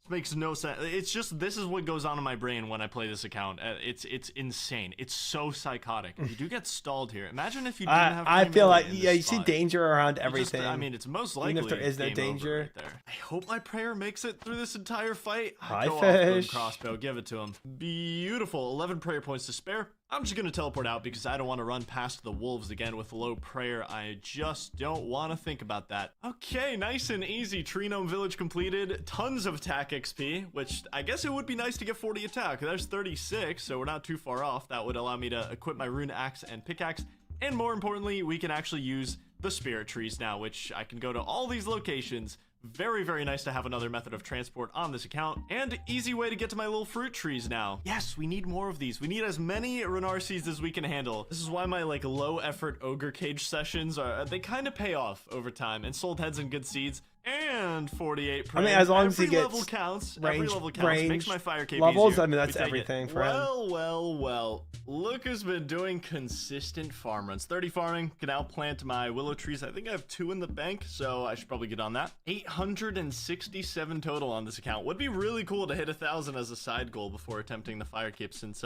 This makes no sense. It's just, this is what goes on in my brain when I play this account. It's insane. It's so psychotic. You do get stalled here. Imagine if you didn't have I free feel melee like, in this yeah, you see spot. danger around It everything. Just, I mean, it's most likely Even if there is no game over danger. right there. I hope my prayer makes it through this entire fight. Hi, Go off, boom, fish. crossbow, give it to him. Beautiful. 11 prayer points to spare. I'm just gonna teleport out because I don't want to run past the wolves again with low prayer. I just don't want to think about that. Okay, nice and easy. Tree Gnome Village completed. Tons of attack XP, which I guess it would be nice to get 40 attack. There's 36, so we're not too far off. That would allow me to equip my rune axe and pickaxe. And more importantly, we can actually use the spirit trees now, which I can go to all these locations. Very, very nice to have another method of transport on this account, and easy way to get to my little fruit trees now. Yes, we need more of these. We need as many Renar seeds as we can handle. This is why my like low effort ogre cage sessions are, they kind of pay off over time, and sold heads and good seeds. And 48 prey. I mean, as long as he Every gets level counts. range- Every level counts. range Makes my fire cape levels, easier. I mean, that's We take it. everything for him. Well. Look who's been doing consistent farm runs. 30 farming. Can now plant my willow trees. I think I have 2 in the bank, so I should probably get on that. 867 total on this account. Would be really cool to hit 1,000 as a side goal before attempting the fire cape, since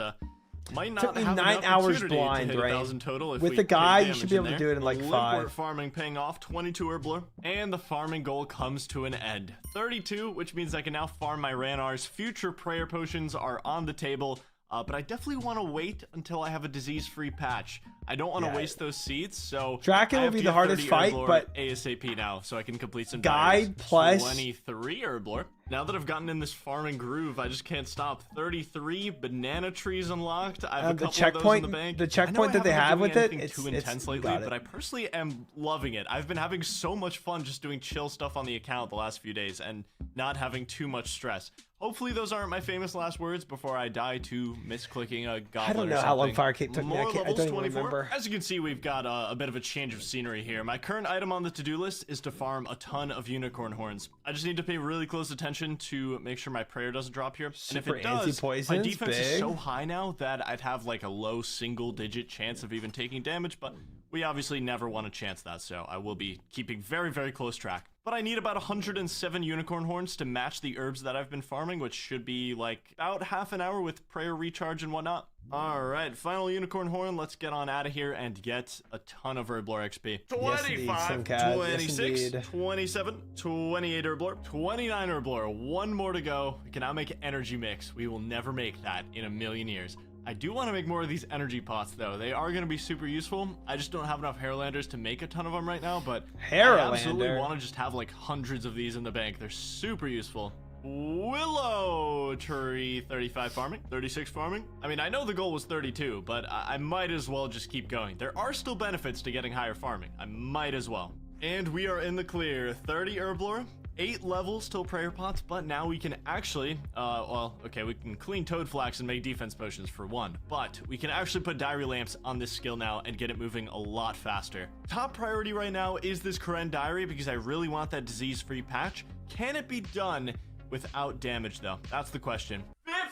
might not Took me have 9 an hours opportunity blind, to hit right? 1,000 total if With we the take guy, you damage should be able to there. do it in, like, Limport 5. farming paying off, 22 Herblur, and the farming goal comes to an end. 32, which means I can now farm my Ranars. Future prayer potions are on the table, but I definitely want to wait until I have a disease-free patch. I don't want to Yeah. waste those seeds, so Draken I will have be to the get hardest 30 fight, Herblore but ASAP now, so I can complete some Guide diaries. plus 23 Herblore. Now that I've gotten in this farming groove, I just can't stop. 33 banana trees unlocked. I have a the couple checkpoint- of those in the bank. the I know checkpoint I that they haven't have been with doing it, anything it's- too it's- intense you lately, got it. but I personally am loving it. I've been having so much fun just doing chill stuff on the account the last few days and not having too much stress. Hopefully those aren't my famous last words before I die to misclicking a goblet. I don't know or how long something. Fire Cape took me. More I don't levels, even 24. remember. As you can see, we've got a bit of a change of scenery here. My current item on the to-do list is to farm a ton of unicorn horns. I just need to pay really close attention to make sure my prayer doesn't drop here. Super and if it does, my anti-poisons, defense is big. so high now that I'd have like a low single-digit chance of even taking damage, but we obviously never want to chance that, so I will be keeping very, very close track. but I need about 107 unicorn horns to match the herbs that I've been farming, which should be like about half an hour with prayer recharge and whatnot. All right, final unicorn horn. Let's get on out of here and get a ton of herblore XP. 25, 26, 27, 28 herblore, 29 herblore. One more to go. We can now make energy mix. We will never make that in a million years. I do want to make more of these energy pots, though. They are going to be super useful. I just don't have enough Hairlanders to make a ton of them right now, but I absolutely want to just have like hundreds of these in the bank. They're super useful. Willow tree, 35 farming, 36 farming. I mean, I know the goal was 32, but I might as well just keep going. There are still benefits to getting higher farming. I might as well. And we are in the clear. 30 herblore. 8 levels till prayer pots, but now we can actually, well, okay, we can clean toad flax and make defense potions for one, but we can actually put diary lamps on this skill now and get it moving a lot faster. Top priority right now is this Karen diary because I really want that disease-free patch. Can it be done without damage, though? That's the question.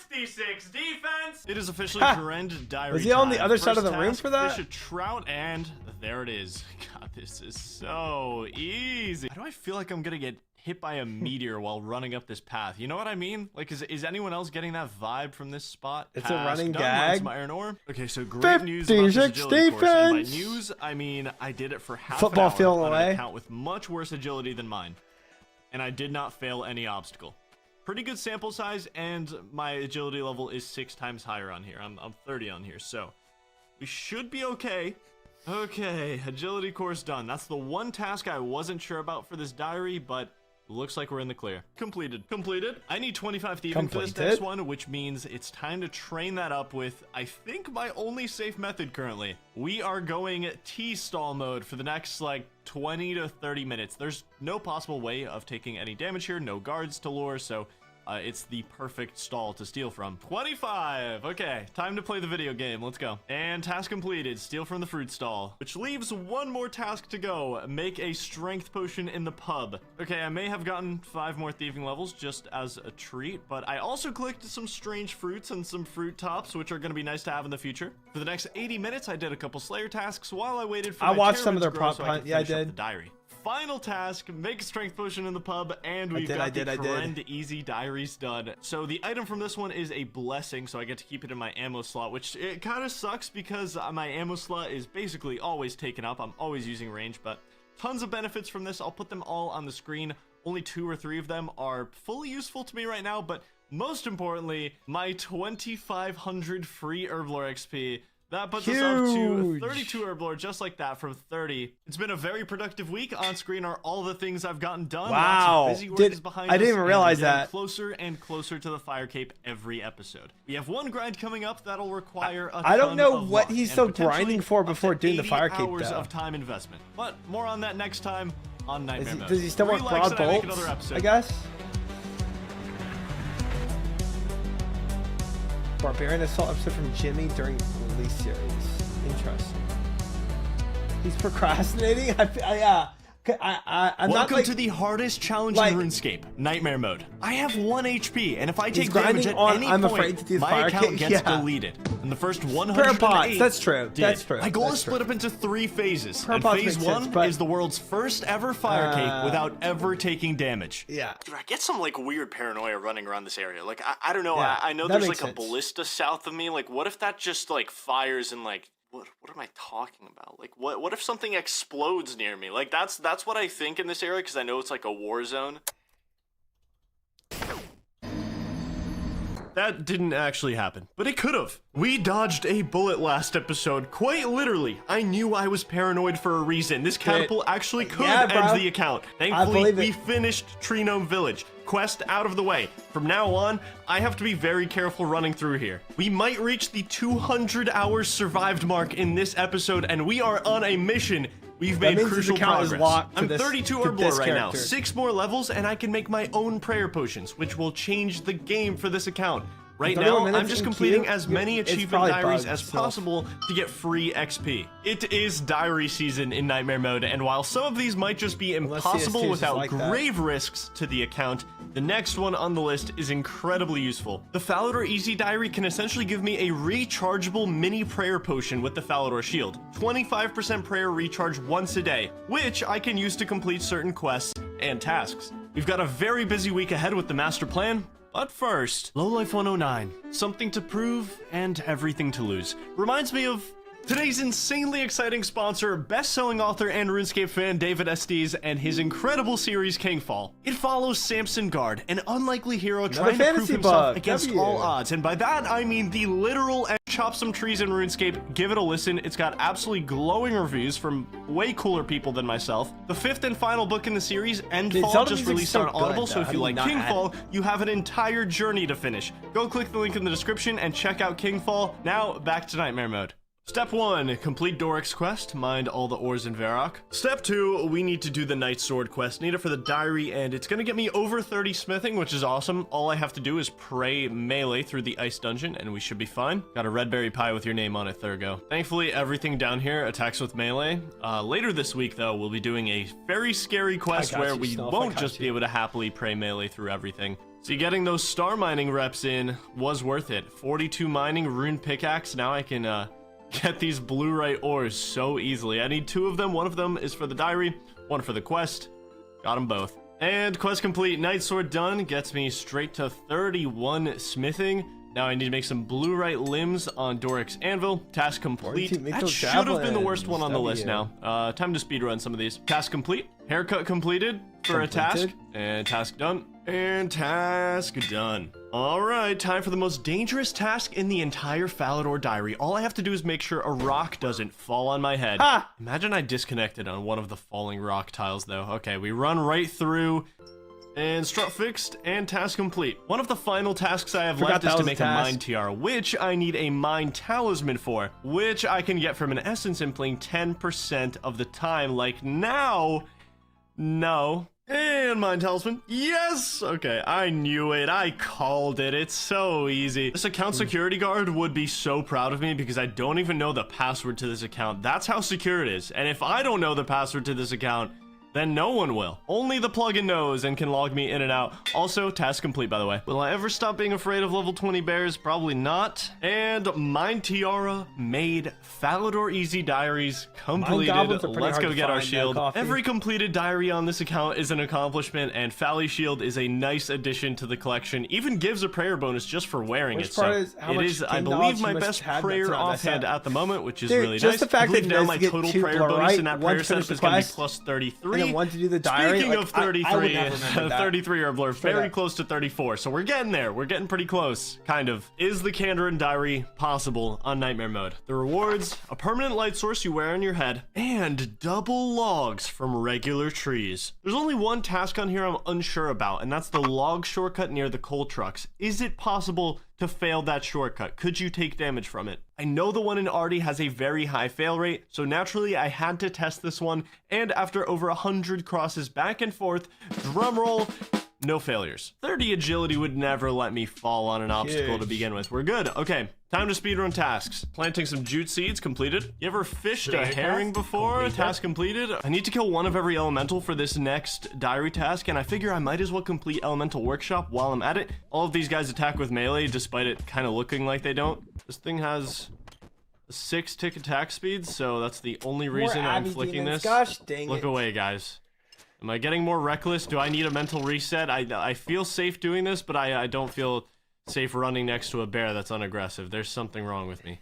56 defense! It is officially Karen diary. Was he on the other side of the task, room for that? Fish a trout, and there it is. God, this is so easy. Why do I feel like I'm gonna get hit by a meteor while running up this path? You know what I mean? Like, is anyone else getting that vibe from this spot? It's a running gag. Some iron ore. Okay, so great news about this agility course. And by news, I mean I did it for half an hour on an account with much worse agility than mine, and I did not fail any obstacle. Pretty good sample size, and my agility level is 6 times higher on here. I'm 30 on here, so we should be okay. Okay, agility course done. That's the one task I wasn't sure about for this diary, but looks like we're in the clear. Completed. I need 25 thieving for this next one, which means it's time to train that up with, I think, my only safe method currently. We are going T-stall mode for the next, like, 20 to 30 minutes. There's no possible way of taking any damage here, no guards to lure, so it's the perfect stall to steal from. 25! Okay, time to play the video game. Let's go. And task completed. Steal from the fruit stall. Which leaves one more task to go. Make a strength potion in the pub. Okay, I may have gotten 5 more thieving levels just as a treat, but I also collected some strange fruits and some fruit tops, which are going to be nice to have in the future. For the next 80 minutes, I did a couple Slayer tasks while I waited for I watched some of their prop hunt. Yeah, I did. The diary. Final task, make a strength potion in the pub, and we've got the Karen easy diaries done. So the item from this one is a blessing, so I get to keep it in my ammo slot, which it kind of sucks because my ammo slot is basically always taken up. I'm always using range, but tons of benefits from this. I'll put them all on the screen. Only 2 or 3 of them are fully useful to me right now, but most importantly, my 2,500 free herblore XP. That puts us up to 32 herblore, just like that, from 30. It's been a very productive week. On screen are all the things I've gotten done. Wow. Lots of busy work is behind us, I didn't even realize that. Closer and closer to the fire cape every episode. We have one grind coming up that'll require a I don't know ton of what luck he's and so potentially grinding for before doing the fire cape, hours though. of time investment. But more on that next time on Nightmare Mode. Does he still want broad bolts, I guess? Barbarian Assault episode from Jimmy during release series. Interesting. He's procrastinating? I'm Welcome not, like, to the hardest challenge in RuneScape, Nightmare Mode. I have 1 HP, and if I take damage at any point, my account gets deleted. And the first 108 that's true. That's true. My goal is split up into 3 phases. And phase 1 is the world's first ever fire cape without ever taking damage. Yeah. Dude, I get some like weird paranoia running around this area. Like, I don't know. Yeah, I know there's like a ballista south of me. Like, what if that just like fires and like, what am I talking about? Like, what if something explodes near me? Like, that's what I think in this area, because I know it's like a war zone. That didn't actually happen, but it could have. We dodged a bullet last episode, quite literally. I knew I was paranoid for a reason. This catapult actually could end the account. Thankfully, we finished Tree Gnome Village. Quest out of the way. From now on, I have to be very careful running through here. We might reach the 200 hours survived mark in this episode, and we are on a mission. We've made crucial progress. I'm 32 herblore right now. 6 more levels, and I can make my own prayer potions, which will change the game for this account. Right now, I'm just completing as many achievement diaries as possible to get free XP. It is diary season in Nightmare Mode, and while some of these might just be impossible without grave risks to the account, the next one on the list is incredibly useful. The Falador Easy Diary can essentially give me a rechargeable mini prayer potion with the Falador Shield. 25% prayer recharge once a day, which I can use to complete certain quests and tasks. We've got a very busy week ahead with the master plan, but first, Lowlife 109, something to prove and everything to lose. Reminds me of today's insanely exciting sponsor, best-selling author and RuneScape fan David Estes and his incredible series Kingfall. It follows Samson Guard, an unlikely hero trying to prove himself against all odds, and by that I mean the literal and chop some trees in RuneScape. Give it a listen. It's got absolutely glowing reviews from way cooler people than myself. The 5th and final book in the series, Endfall, just released on Audible, so if you like Kingfall, you have an entire journey to finish. Go click the link in the description and check out Kingfall. Now, back to Nightmare Mode. Step 1, complete Doric's quest, mind all the ores in Varrock. Step 2, we need to do the Night Sword quest. Need it for the diary, and it's gonna get me over 30 smithing, which is awesome. All I have to do is pray melee through the ice dungeon, and we should be fine. Got a red berry pie with your name on it, Thurgo. Thankfully, everything down here attacks with melee. Later this week, though, we'll be doing a very scary quest where we won't just be able to happily pray melee through everything. See, getting those star mining reps in was worth it. 42 mining, rune pickaxe, now I can, get these blue-right ores so easily. I need 2 of them. 1 of them is for the diary, 1 for the quest. Got them both. And quest complete. Night Sword done. Gets me straight to 31 smithing. Now I need to make some blue-right limbs on Doric's anvil. Task complete. That should have been the worst one on the list now. Time to speedrun some of these. Task complete. Haircut completed for a task. And task done. And task done. Alright, time for the most dangerous task in the entire Falador diary. All I have to do is make sure a rock doesn't fall on my head. Ha! Imagine I disconnected on one of the falling rock tiles, though. Okay, we run right through. And strut fixed, and task complete. One of the final tasks I have left is to make a mine tiara, which I need a mine talisman for, which I can get from an essence impling 10% of the time, like now. No. And mine talisman. Yes! Okay, I knew it. I called it. It's so easy. This account security guard would be so proud of me because I don't even know the password to this account. That's how secure it is. And if I don't know the password to this account, then no one will. Only the plugin knows and can log me in and out. Also, task complete, by the way. Will I ever stop being afraid of level 20 bears? Probably not. And mine tiara made. Falador Easy Diaries completed. Let's go get our shield. Every completed diary on this account is an accomplishment, and Fally Shield is a nice addition to the collection. Even gives a prayer bonus just for wearing it. So it is, I believe, my best prayer offhand at the moment, which is really nice. I believe now my total prayer bonus in that prayer setup is going to be plus 33. And one to do the diary. Speaking of 33, 33 Herbler, very close to 34. So we're getting there. We're getting pretty close, kind of. Is the Kandarin diary possible on Nightmare Mode? The rewards: a permanent light source you wear on your head, and double logs from regular trees. There's only one task on here I'm unsure about, and that's the log shortcut near the coal trucks. Is it possible to fail that shortcut? Could you take damage from it? I know the one in Artie has a very high fail rate, so naturally I had to test this one, and after over 100 crosses back and forth, drumroll, no failures. 30 agility would never let me fall on an obstacle to begin with. We're good. Okay, time to speedrun tasks. Planting some jute seeds, completed. You ever fished a herring before? Task completed. I need to kill one of every elemental for this next diary task, and I figure I might as well complete Elemental Workshop while I'm at it. All of these guys attack with melee, despite it kind of looking like they don't. This thing has a 6-tick attack speed, so that's the only reason I'm flicking this. Gosh dang it. Look away, guys. Am I getting more reckless? Do I need a mental reset? I feel safe doing this, but I don't feel safe running next to a bear that's unaggressive. There's something wrong with me.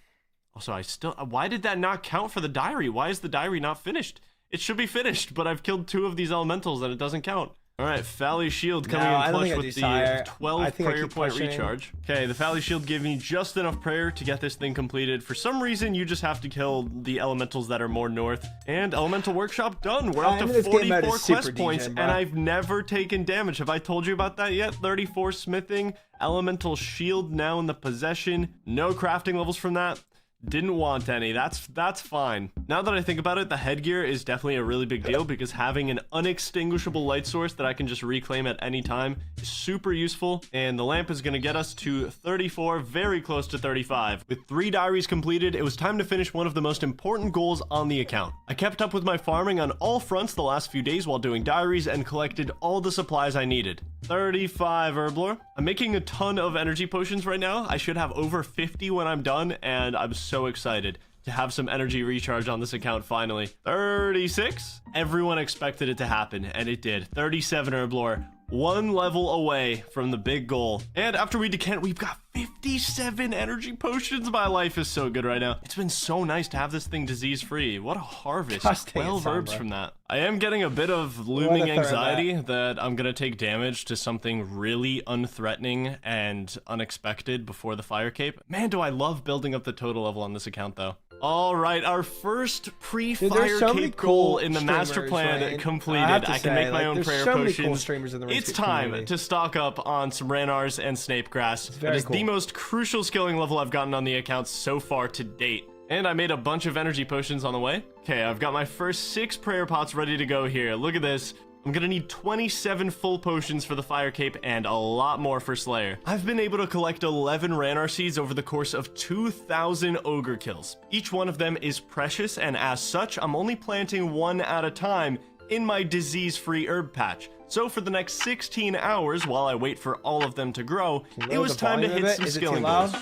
Also, why did that not count for the diary? Why is the diary not finished? It should be finished, but I've killed 2 of these elementals and it doesn't count. All right, Fally Shield coming in clutch with the 12 prayer point recharge. Okay, the Fally Shield gave me just enough prayer to get this thing completed. For some reason, you just have to kill the elementals that are more north. And Elemental Workshop done. We're up to 44 quest points, and I've never taken damage. Have I told you about that yet? 34 smithing, Elemental Shield now in the possession. No crafting levels from that. Didn't want any. That's fine. Now that I think about it, the headgear is definitely a really big deal because having an unextinguishable light source that I can just reclaim at any time is super useful. And the lamp is going to get us to 34, very close to 35. With 3 diaries completed, it was time to finish one of the most important goals on the account. I kept up with my farming on all fronts the last few days while doing diaries and collected all the supplies I needed. 35 Herblore. I'm making a ton of energy potions right now. I should have over 50 when I'm done, and I'm so excited. to have some energy recharge on this account finally. 36. Everyone expected it to happen, and it did. 37 Herblore. 1 level away from the big goal. And after we decant, we've got 57 energy potions. My life is so good right now. It's been so nice to have this thing disease-free. What a harvest. Gosh, dang it, 12 herbs Sombra. from that. I am getting a bit of looming What a anxiety that I'm gonna take damage to something really unthreatening and unexpected before the fire cape. Man, do I love building up the total level on this account, though. All right, our first pre-fire so many cape cool goal in the master streamers, plan Ryan. completed. I have to I can say, make my like, own there's prayer so many potions. cool streamers in the It's RuneScape time community. to stock up on some Ranars and Snape Grass. That very is the cool. most crucial skilling level I've gotten on the account so far to date. And I made a bunch of energy potions on the way. Okay, I've got my first 6 prayer pots ready to go here. Look at this. I'm gonna need 27 full potions for the fire cape and a lot more for Slayer. I've been able to collect 11 Ranar seeds over the course of 2,000 ogre kills. Each one of them is precious, and as such, I'm only planting 1 at a time in my disease-free herb patch. So for the next 16 hours, while I wait for all of them to grow, it was time to hit some skilling goals.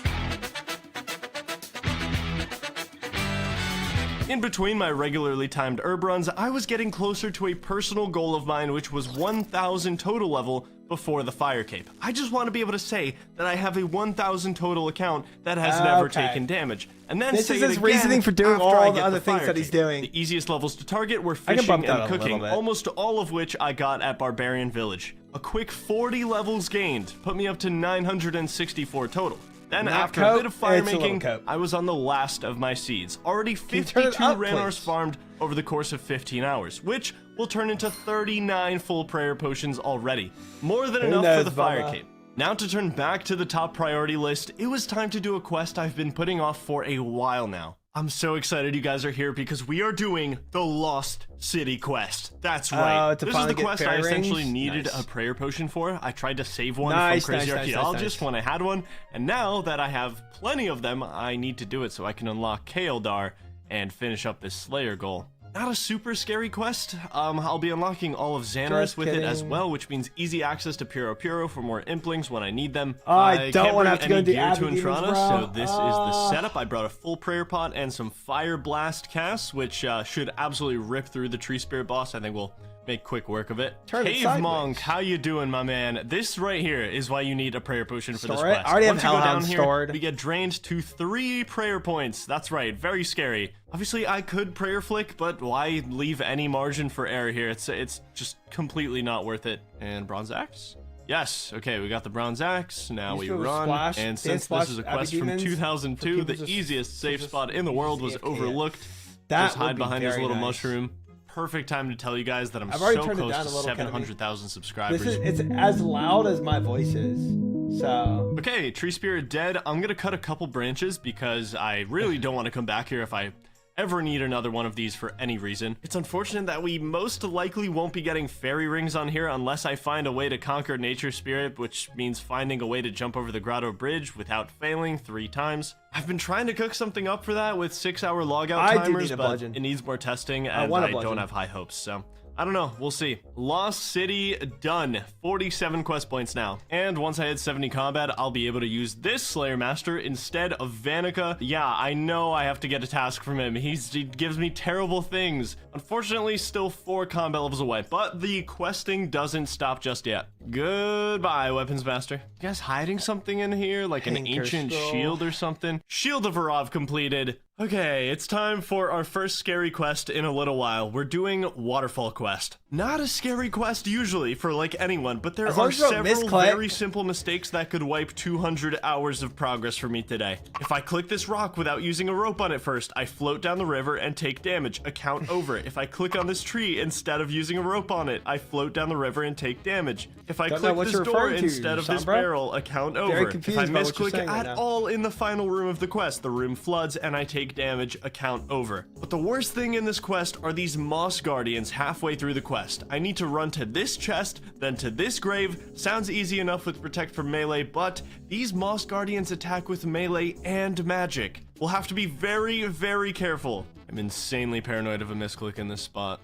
In between my regularly timed herb runs, I was getting closer to a personal goal of mine, which was 1,000 total level before the fire cape. I just want to be able to say that I have a 1,000 total account that has never taken damage. And then This say is it his again reasoning for doing after all I the get other things fire that he's cape. doing. The easiest levels to target were I can fishing bump that and up a little cooking, bit. almost all of which I got at Barbarian Village. A quick 40 levels gained put me up to 964 total. Then Not after cope, a bit of fire it's a little making, cope. I was on the last of my seeds. Already you turn 52 it up, Ranars please? farmed over the course of 15 hours, which will turn into 39 full prayer potions already. More than enough for knows, the fire Bubba? cape. Now to turn back to the top priority list, it was time to do a quest I've been putting off for a while now. I'm so excited you guys are here because we are doing the Lost City quest. That's right. to This is finally the get quest I fairy essentially rings? needed Nice. a prayer potion for. I tried to save one Nice, from Crazy nice, nice, Archaeologist nice. when I had one, and now that I have plenty of them, I need to do it so I can unlock Kaeldar and finish up this Slayer goal. Not a super scary quest. I'll be unlocking all of Xanaris Just with it as kidding. well, which means easy access to Puro Puro for more implings when I need them. I don't can't wanna bring have to go any into gear to Abbey Demons, Inferno, bro. so this is the setup. I brought a full prayer pot and some fire blast casts, which should absolutely rip through the tree spirit boss. I think we'll make quick work of it. Turn it Cave sideways. Monk, how you doing, my man? This right here is why you need a prayer potion for this Store it. quest. I already have Once you go down Hellhound here, stored. we get drained to 3 prayer points. That's right, very scary. Obviously, I could prayer flick, but why leave any margin for error here? It's just completely not worth it. And bronze axe? Yes, okay, we got the bronze axe. Now Used we to have a run. splash, And dance since splash, this is a Abbey quest from Demons, 2002, for the people just- easiest safe just spot in the world was AFK it. overlooked. That Just would hide be behind this very little nice. mushroom. Perfect time to tell you guys that I'm I've already so turned it close down to a little, Kennedy. 700,000 subscribers. It's as loud as my voice is. So Okay, tree spirit dead. I'm gonna cut a couple branches because I really don't want to come back here if I ever need another one of these for any reason. It's unfortunate that we most likely won't be getting fairy rings on here unless I find a way to conquer nature spirit, which means finding a way to jump over the grotto bridge without failing 3 times. I've been trying to cook something up for that with 6-hour logout I do timers, need a but bludgeon. it needs more testing and want a I don't bludgeon. have high hopes, so I don't know, we'll see. Lost City done. 47 quest points now. And once I hit 70 combat, I'll be able to use this Slayer Master instead of Vanica. Yeah, I know I have to get a task from him. He gives me terrible things. Unfortunately, still 4 combat levels away, but the questing doesn't stop just yet. Goodbye, Weapons Master. You guys hiding something in here? Like an Anchor ancient scroll. shield or something? Shield of Varov completed. Okay, it's time for our first scary quest in a little while. We're doing Waterfall Quest. Not a scary quest usually for like anyone, but there As long are as you don't several misclick. very simple mistakes that could wipe 200 hours of progress for me today. If I click this rock without using a rope on it first, I float down the river and take damage. Account over. If I click on this tree instead of using a rope on it, I float down the river and take damage. If I Don't know click what this you're door referring to, instead of this Sombra. barrel, account over. If confused I by what you're misclick saying right at now. all in the final room of the quest, the room floods and I take damage, account over. But the worst thing in this quest are these moss guardians halfway through the quest. I need to run to this chest, then to this grave. Sounds easy enough with protect from melee, but these moss guardians attack with melee and magic. We'll have to be very, very careful. I'm insanely paranoid of a misclick in this spot.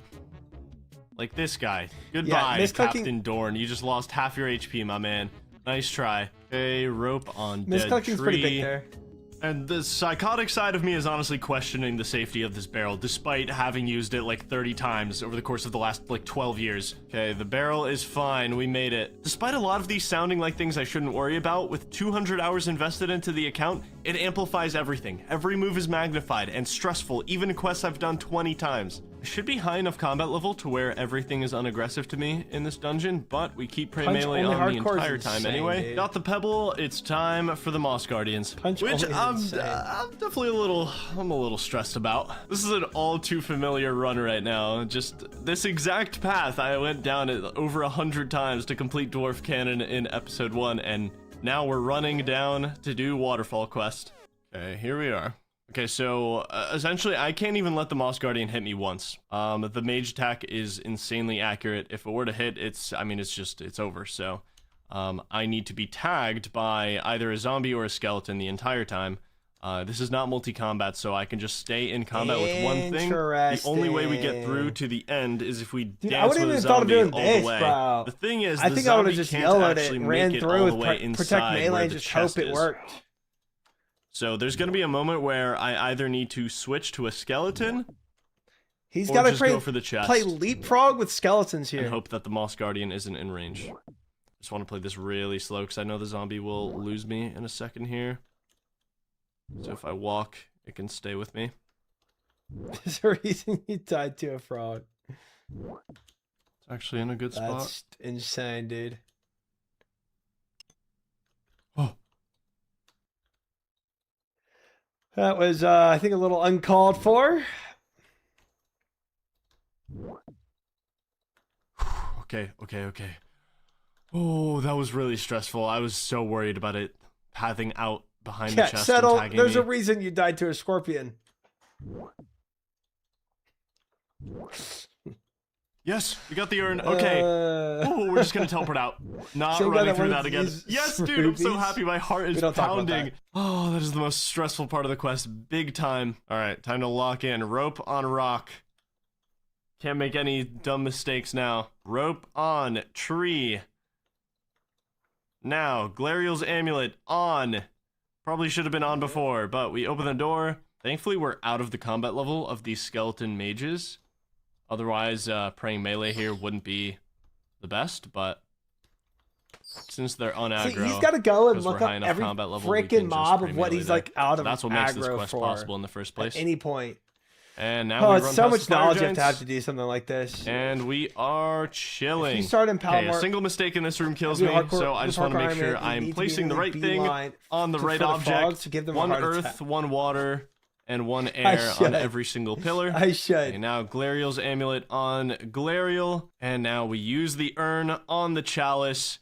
Like this guy. Goodbye, misclicking- Captain Dorn. You just lost half your HP, my man. Nice try. Okay, rope on dead misclicking's tree. pretty big there. And the psychotic side of me is honestly questioning the safety of this barrel, despite having used it like 30 times over the course of the last like 12 years. Okay, the barrel is fine. We made it. Despite a lot of these sounding like things I shouldn't worry about, with 200 hours invested into the account, it amplifies everything. Every move is magnified and stressful, even quests I've done 20 times. I should be high enough combat level to where everything is unaggressive to me in this dungeon, but we keep prey melee on the entire time anyway. Dude. Got the pebble, it's time for the Moss Guardians. Which I'm definitely a little stressed about. This is an all too familiar run right now. Just this exact path I went down it over 100 times to complete Dwarf Cannon in episode 1, and now we're running down to do Waterfall Quest. Okay, here we are. Okay, so essentially I can't even let the Moss Guardian hit me once. The mage attack is insanely accurate. If it were to hit, it's over. So I need to be tagged by either a zombie or a skeleton the entire time. This is not multi-combat, so I can just stay in combat with one thing. The only way we get through to the end is if we dance with a zombie all the way. Bro. The thing is, I the think I would zombie have just can't yelled at actually it, make ran it through all the with way protect inside melee where and the just hope chest it is. worked. So there's going to be a moment where I either need to switch to a skeleton. He's or got to just go for the chest play leapfrog with skeletons here. and hope that the Moss Guardian isn't in range. Just want to play this really slow because I know the zombie will lose me in a second here. So if I walk, it can stay with me. There's a reason you died to a frog. It's actually in a good spot. That's insane, dude. Oh. That was, I think, a little uncalled for. Okay. Oh, that was really stressful. I was so worried about it pathing out behind the chest settle. and tagging There's me. a reason you died to a scorpion. Yes, we got the urn. Okay. Oh, we're just gonna teleport out. Not So running glad through I that wanted to again. use Yes, dude, I'm so rubies. happy. My heart is We don't talk about pounding. that. Oh, that is the most stressful part of the quest. Big time. All right, time to lock in. Rope on rock. Can't make any dumb mistakes now. Rope on tree. Now, Glariel's amulet on. Probably should have been on before, but we open the door. Thankfully, we're out of the combat level of these skeleton mages. Otherwise, praying melee here wouldn't be the best, but since they're on See, aggro, he's got to go and because look we're high up enough every combat level, we can freaking just mob pray of what melee he's there. like out So of that's what makes this aggro quest for possible in the first place. at any point. And now Oh, we it's run so past much the fire knowledge you have giants, to do something like this. and we are chilling. If you start in Okay, a Palomar, single mistake in this room kills if me, you hardcore- so I just want to make sure I'm placing the right thing on the right object. To give them One a heart earth, attack. one water, and one air on should. every single pillar. I should. Okay, now Glariel's amulet on Glariel, and now we use the urn on the chalice.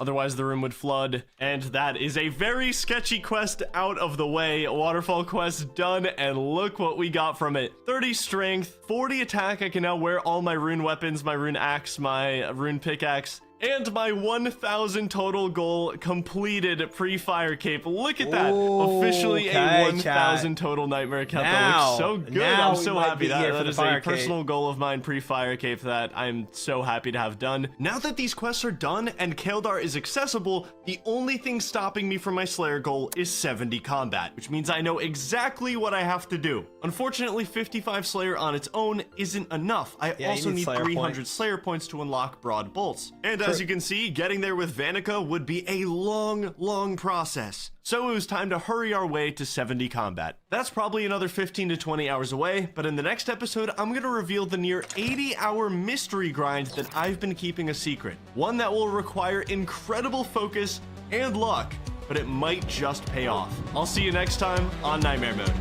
Otherwise, the room would flood, and that is a very sketchy quest out of the way. Waterfall quest done, and look what we got from it. 30 strength, 40 attack. I can now wear all my rune weapons, my rune axe, my rune pickaxe, and my 1,000 total goal completed pre-fire cape. Look at that. Officially a 1,000 total nightmare count. That looks so good. Now I'm so we might happy. be here for That the is fire a cape. personal goal of mine pre-fire cape that I'm so happy to have done. Now that these quests are done and Kaeldar is accessible, the only thing stopping me from my Slayer goal is 70 combat, which means I know exactly what I have to do. Unfortunately, 55 Slayer on its own isn't enough. I you also need need Slayer 300 points. Slayer points to unlock Broad Bolts. And as you can see, getting there with Vanica would be a long process. So it was time to hurry our way to 70 combat. That's probably another 15 to 20 hours away, but in the next episode, I'm going to reveal the near 80-hour mystery grind that I've been keeping a secret. One that will require incredible focus and luck, but it might just pay off. I'll see you next time on Nightmare Mode.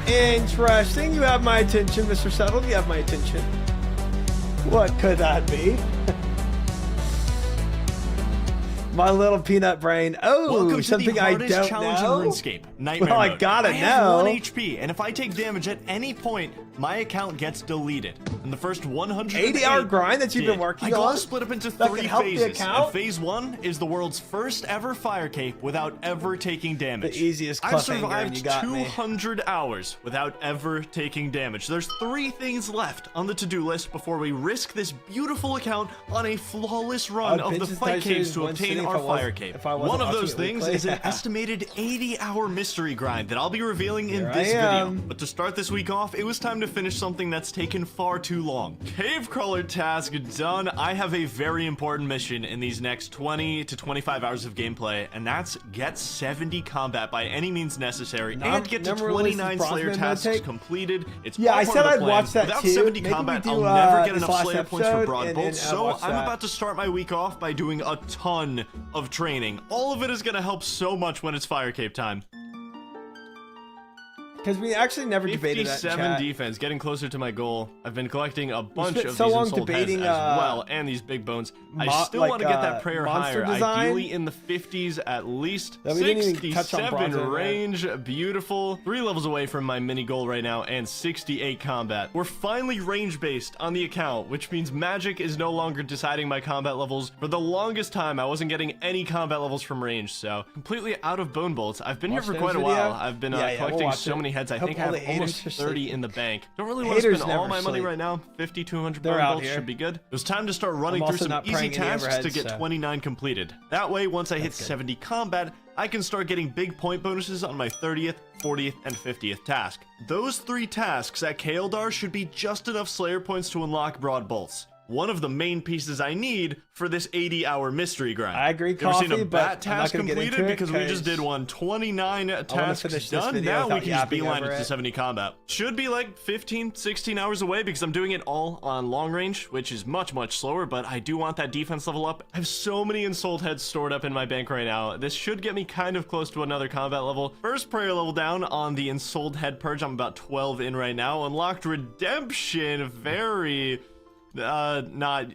Interesting. You have my attention, Mr. Settled. You have my attention. What could that be? My little peanut brain. Oh, Welcome to something the I hardest don't challenge know. in RuneScape, Nightmare Well, I Mode. gotta have know. 1 HP, and if I take damage at any point, my account gets deleted. In the first 80-hour grind that you've been working my goal on is split up into that 3 can help the phases. account? And phase 1 is the world's first ever fire cape without ever taking damage. The easiest I've cliffhanger, survived and you got me. 200 hours without ever taking damage. There's 3 things left on the to-do list before we risk this beautiful account on a flawless run of the fight caves to obtain if our I wasn't- fire cape. if I wasn't One of watching those it things weekly. is an estimated 80-hour mystery grind that I'll be revealing in Here this I video. am. But to start this week off, it was time to finish something that's taken far too long. Cave crawler task done. I have a very important mission in these next 20 to 25 hours of gameplay, and that's get 70 combat by any means necessary and get to Never released 29 this Slayer Brosman tasks take? completed. It's Yeah, all I part said of the I'd plan. watch that Without too. 70 Maybe we combat, do, I'll never get this enough last Slayer points for episode, broad and bolts, then so watch I'm that. about to start my week off by doing a ton of training. All of it is going to help so much when it's fire cape time. Because we actually never debated that in 57 chat. defense, getting closer to my goal. I've been collecting a bunch spent of so these long ensouled heads debating, as well, and these big bones. I still like, want to get that prayer monster higher, design. ideally in the 50s at least. No, we didn't even touch on 67 Bronzo, man. range, beautiful. 3 levels away from my mini goal right now, and 68 combat. We're finally range-based on the account, which means magic is no longer deciding my combat levels. For the longest time, I wasn't getting any combat levels from range, so completely out of bone bolts. I've been Watch here for those quite a video? while. I've been Yeah, we'll collecting watch so it. many heads. I Hope think I all have the haters almost are 30 sleeping. in the bank. Don't really want to Haters spend all never my money sleep. right now. 50, 200 They're bone out bolts here. should be good. It was time to start running I'm through also some not easy praying any tasks to overheads, get so. 29 completed. That way, once I hit That's good. 70 combat, I can start getting big point bonuses on my 30th, 40th, and 50th task. Those 3 tasks at Kaeldar should be just enough Slayer points to unlock broad bolts. One of the main pieces I need for this 80-hour mystery grind. I agree, You ever seen a Coffee, but bat I'm not task gonna get completed? into it Because we just 'cause did one. 29 finish tasks this done. video Now we without can just yapping beeline it over to it. 70 combat. Should be like 15, 16 hours away because I'm doing it all on long range, which is much, much slower, but I do want that defense level up. I have so many ensouled heads stored up in my bank right now. This should get me kind of close to another combat level. First prayer level down on the ensouled head purge. I'm about 12 in right now. Unlocked redemption. Very... not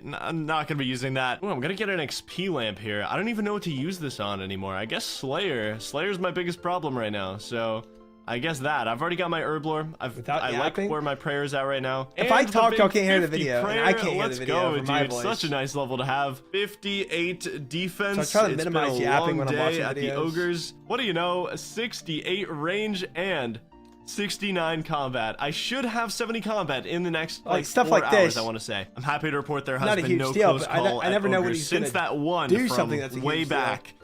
gonna be using that. Ooh, I'm gonna get an XP lamp here. I don't even know what to use this on anymore. I guess Slayer's my biggest problem right now, so I guess that. I've already got my herb lore. I like yapping? where my prayer's at right now. If And I the talk, big y'all can't hear the 50 video, and prayer. I can't hear the Let's video go, over dude. my voice. Such a nice level to have. 58 defense. So I try to It's minimize been a yapping long when I'm day watching at the videos. ogres. What do you know? 68 range and 69 combat. I should have 70 combat in the next Like, like stuff 4 like hours, this. I want to say. I'm happy to report there has Not a been huge no deal, close but I call never at know when ogres he's since gonna that one do from something that's a way huge deal. back.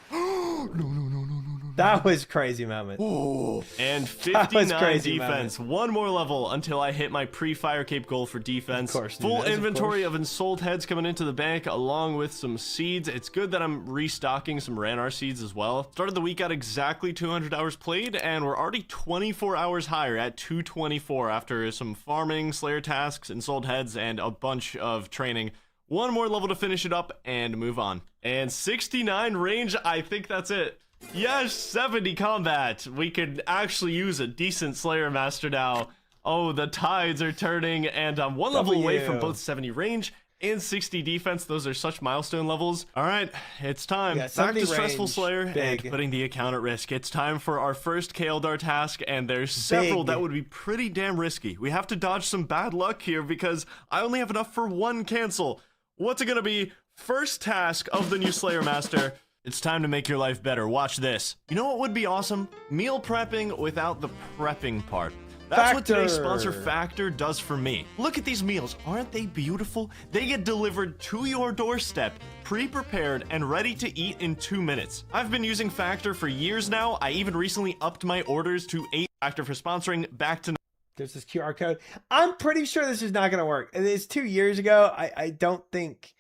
That was crazy moment. And That was 59 crazy, defense. One more level until I hit my pre-fire cape goal for defense. Of course, Full Nunez, of inventory course. of ensouled heads coming into the bank along with some seeds. It's good that I'm restocking some Ranar seeds as well. Started the week at exactly 200 hours played, and we're already 24 hours higher at 224 after some farming, Slayer tasks, ensouled heads, and a bunch of training. One more level to finish it up and move on. And 69 range, I think that's it. Yes, 70 combat. We could actually use a decent Slayer Master now. Oh, the tides are turning, and I'm one level away from both 70 range and 60 defense. Those are such milestone levels. All right, it's time. Yeah, Back 70 to Stressful range, Slayer big. and putting the account at risk. It's time for our first Kaeldar task, and there's several Big. that would be pretty damn risky. We have to dodge some bad luck here because I only have enough for one cancel. What's it gonna be? First task of the new Slayer Master. It's time to make your life better. Watch this. You know what would be awesome? Meal prepping without the prepping part. That's what today's sponsor Factor does for me. Look at these meals. Aren't they beautiful? They get delivered to your doorstep, pre-prepared and ready to eat in 2 minutes. I've been using Factor for years now. I even recently upped my orders to 8 Factor for sponsoring back to There's this QR code. I'm pretty sure this is not going to work. It's 2 years ago. I don't think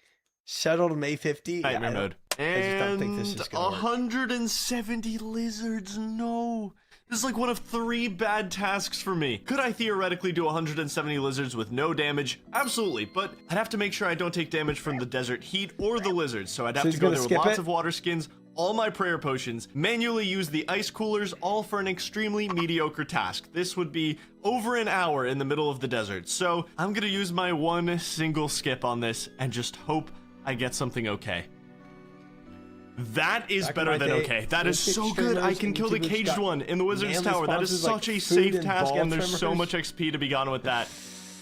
shuttle to May 50. nightmare mode. I just don't think this And is gonna work. 170 lizards, no. This is like one of 3 bad tasks for me. Could I theoretically do 170 lizards with no damage? Absolutely, but I'd have to make sure I don't take damage from the desert heat or the lizards, so I'd have he's to go gonna there with skip lots it? of water skins, all my prayer potions, manually use the ice coolers, all for an extremely mediocre task. This would be over an hour in the middle of the desert, so I'm gonna use my one single skip on this and just hope I get something okay. That is Back in better my than day, okay. That is Twitch so good. I streamers can and kill the YouTubers caged got one in the Wizard's manly Tower. That is sponsors like such a food safe and task, ball and there's so trimmers. much XP to be gone with that.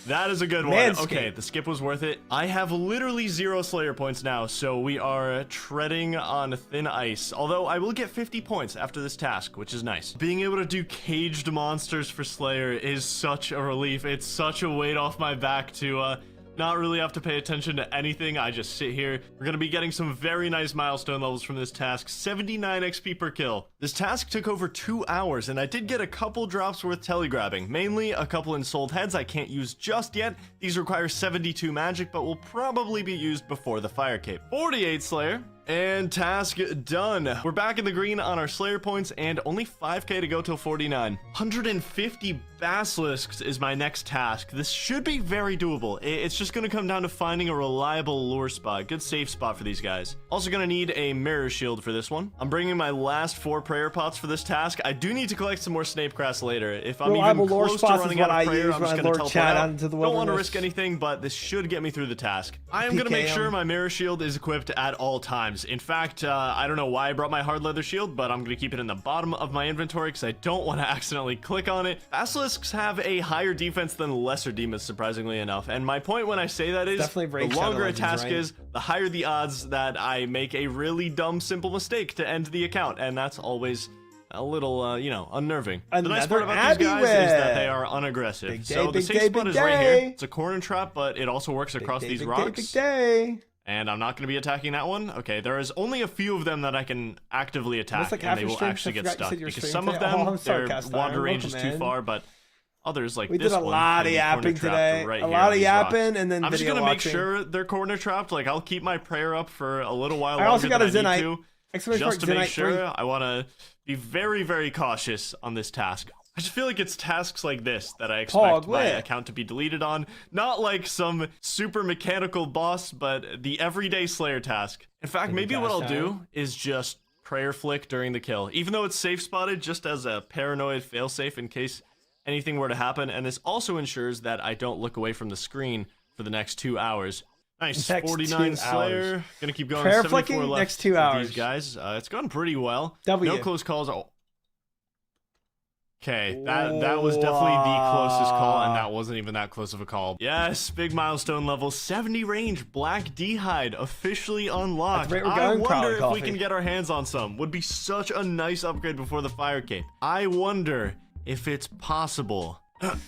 That is a good one. Manscaped. Okay, the skip was worth it. I have literally 0 Slayer points now, so we are treading on thin ice. Although I will get 50 points after this task, which is nice. Being able to do caged monsters for Slayer is such a relief. It's such a weight off my back to not really have to pay attention to anything. I just sit here. We're going to be getting some very nice milestone levels from this task. 79 XP per kill. This task took over 2 hours, and I did get a couple drops worth telegrabbing. Mainly a couple ensouled heads I can't use just yet. These require 72 magic, but will probably be used before the fire cape. 48 Slayer. And task done. We're back in the green on our Slayer points and only 5k to go till 49. 150 basilisks is my next task. This should be very doable. It's just going to come down to finding a reliable lure spot. Good safe spot for these guys. Also going to need a mirror shield for this one. I'm bringing my last 4 prayer pots for this task. I do need to collect some more snape grass later. If I'm even close to running out of prayer, I'm just going to teleport out. Don't want to risk anything, but this should get me through the task. I am going to make sure my mirror shield is equipped at all times. In fact, I don't know why I brought my hard leather shield, but I'm going to keep it in the bottom of my inventory because I don't want to accidentally click on it. Basilisks have a higher defense than lesser demons, surprisingly enough. And my point when I say that is, the longer a task is, the higher the odds that I make a really dumb, simple mistake to end the account. And that's always a little, you know, unnerving. The nice part about these guys is that they are unaggressive. So the safe spot is right here. It's a corner trap, but it also works across these rocks. And I'm not going to be attacking that one. Okay, there is only a few of them that I can actively attack, and they will actually get stuck. Because some of them, their water range is too far, but others, like this one, we did a lot of yapping today. A lot of yapping, and then I'm just going to make sure they're corner trapped. Like, I'll keep my prayer up for a little while longer than I need to. Just to make sure, I want to be very, very cautious on this task. I just feel like it's tasks like this that I expect my account to be deleted on. Not like some super mechanical boss, but the everyday Slayer task. In fact, maybe what I'll do is just prayer flick during the kill. Even though it's safe spotted, just as a paranoid failsafe in case anything were to happen. And this also ensures that I don't look away from the screen for the next 2 hours. Nice, 49 Slayer. Gonna keep going. Prayer flicking next 2 hours. These guys, it's gone pretty well. No close calls. Okay, that was definitely the closest call, and that wasn't even that close of a call. Yes, big milestone level, 70 range, Black D'hide, officially unlocked. I wonder if we can get our hands on some. Would be such a nice upgrade before the fire cape. I wonder if it's possible.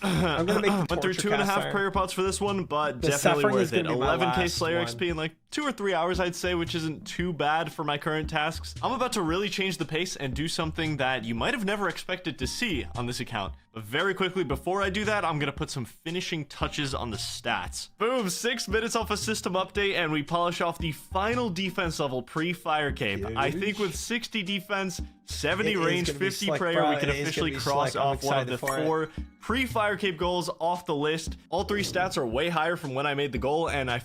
I'm gonna make went through 2.5 prayer pots for this one, but definitely worth it. 11k Slayer XP in like 2 or 3 hours, I'd say, which isn't too bad for my current tasks. I'm about to really change the pace and do something that you might have never expected to see on this account. But very quickly, before I do that, I'm gonna put some finishing touches on the stats. Boom, 6 minutes off a system update, and we polish off the final defense level pre-fire cape. I think with 60 defense, 70 range, 50 prayer, we can officially cross off one of the 4 pre-fire cape goals off the list. All 3 stats are way higher from when I made the goal, and I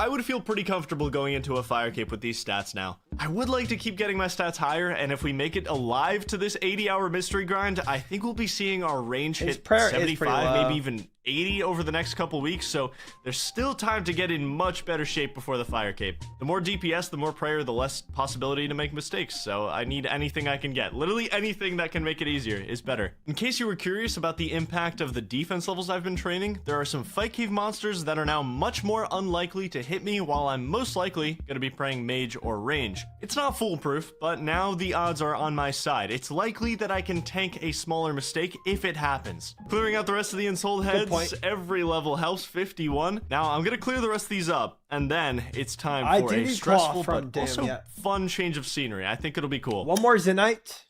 would feel pretty comfortable going into a fire cape with these stats now. I would like to keep getting my stats higher, and if we make it alive to this 80-hour mystery grind, I think we'll be seeing our range hit 75, maybe even 80 over the next couple weeks, so there's still time to get in much better shape before the fire cape. The more DPS, the more prayer, the less possibility to make mistakes, so I need anything I can get. Literally anything that can make it easier is better. In case you were curious about the impact of the defense levels I've been training, there are some fight cave monsters that are now much more unlikely to hit me, while I'm most likely going to be praying mage or range. It's not foolproof, but now the odds are on my side. It's likely that I can tank a smaller mistake if it happens. Clearing out the rest of the ensouled heads, every level helps. 51. Now I'm gonna clear the rest of these up, and then it's time for a stressful but also fun change of scenery. I think it'll be cool. One more Zenite.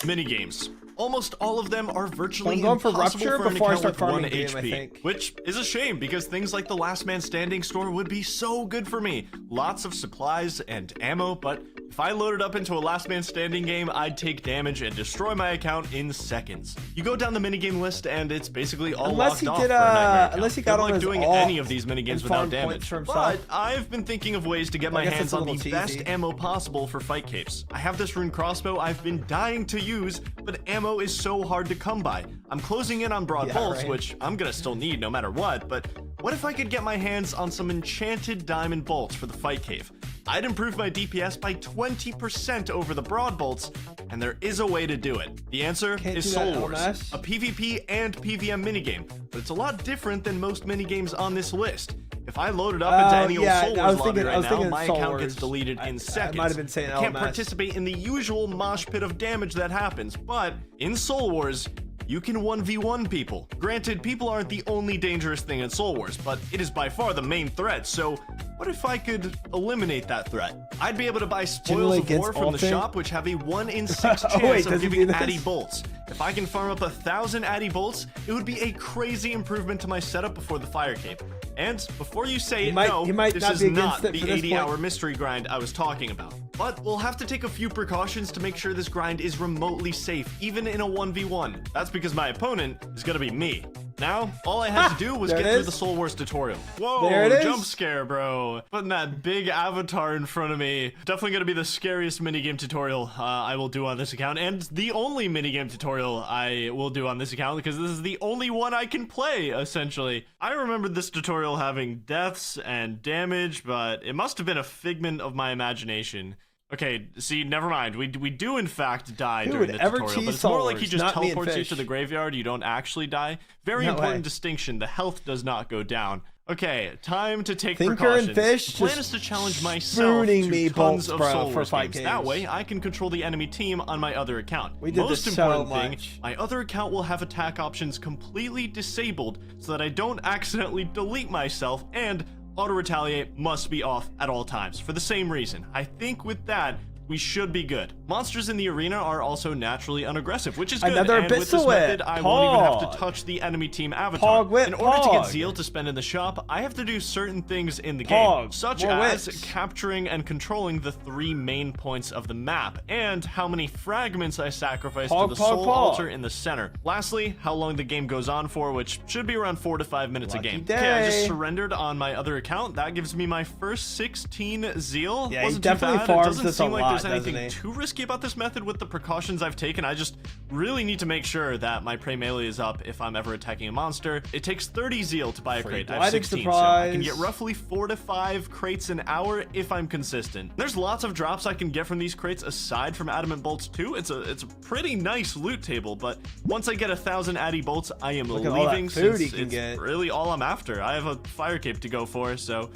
Mini games. Almost all of them are virtually impossible for an account with 1 HP, which is a shame because things like the Last Man Standing store would be so good for me. Lots of supplies and ammo, but if I loaded up into a Last Man Standing game, I'd take damage and destroy my account in seconds. You go down the minigame list and it's basically all locked off for a Nightmare unless he got on like doing any of these minigames without damage. But I've been thinking of ways to get my hands on the best ammo possible for fight capes. I have this rune crossbow I've been dying to use, but ammo is so hard to come by. I'm closing in on broad bolts, which I'm gonna still need no matter what, but what if I could get my hands on some enchanted diamond bolts for the fight cave? I'd improve my DPS by 20% over the broad bolts, and there is a way to do it. The answer is Soul Wars, a PvP and PvM minigame, but it's a lot different than most minigames on this list. If I load it up into any old Soul Wars lobby right now, my account gets deleted in seconds. I can't participate in the usual mosh pit of damage that happens, but in Soul Wars, you can 1v1 people. Granted, people aren't the only dangerous thing in Soul Wars, but it is by far the main threat, so what if I could eliminate that threat? I'd be able to buy Spoils of War from the shop, which have a 1 in 6 chance of giving Addy bolts. If I can farm up 1,000 Addy bolts, it would be a crazy improvement to my setup before the Fire Cape. And before you say it, no, this is not the 80-hour mystery grind I was talking about. But we'll have to take a few precautions to make sure this grind is remotely safe, even in a 1v1. That's because my opponent is gonna be me. Now, all I had to do was get through the Soul Wars tutorial. Whoa, jump scare, bro. Putting that big avatar in front of me. Definitely gonna be the scariest minigame tutorial I will do on this account, and the only minigame tutorial I will do on this account, because this is the only one I can play, essentially. I remember this tutorial having deaths and damage, but it must have been a figment of my imagination. Okay, see, never mind. We do in fact die during the tutorial, but it's more like he just teleports you to the graveyard. You don't actually die. Very important distinction. The health does not go down. Okay, time to take precautions. And Fish plan is to challenge myself to tons of Soul Wars games. That way, I can control the enemy team on my other account. Most important thing, my other account will have attack options completely disabled so that I don't accidentally delete myself, and auto-retaliate must be off at all times for the same reason. I think with that, we should be good. Monsters in the arena are also naturally unaggressive, which is good. And with this method, I won't even have to touch the enemy team avatar. In order to get Zeal to spend in the shop, I have to do certain things in the game, such as capturing and controlling the 3 main points of the map, and how many fragments I sacrifice to the soul altar in the center. Lastly, how long the game goes on for, which should be around 4 to 5 minutes a game. Okay, I just surrendered on my other account. That gives me my first 16 Zeal. Yeah, wasn't too bad. It doesn't seem like there's anything too risky about this method with the precautions I've taken. I just really need to make sure that my prey melee is up if I'm ever attacking a monster. It takes 30 Zeal to buy a crate. I have 16, so I can get roughly 4 to 5 crates an hour if I'm consistent. There's lots of drops I can get from these crates aside from adamant bolts too. It's a pretty nice loot table, but once I get 1,000 addy bolts, I am leaving since it's really all I'm after. I have a fire cape to go for, so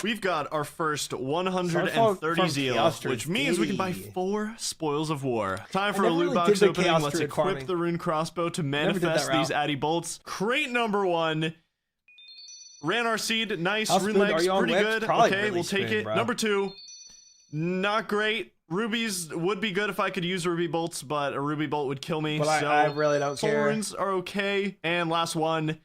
we've got our first 130 Zeal, which means we can buy 4 Spoils of War. Time for a loot box opening. Let's equip the rune crossbow to manifest these addy bolts. Crate number 1. Ran our seed. Nice. Rune legs, pretty good. Okay, we'll take it. Number 2. Not great. Rubies would be good if I could use ruby bolts, but a ruby bolt would kill me. But I really don't care. Runes are okay. And last one.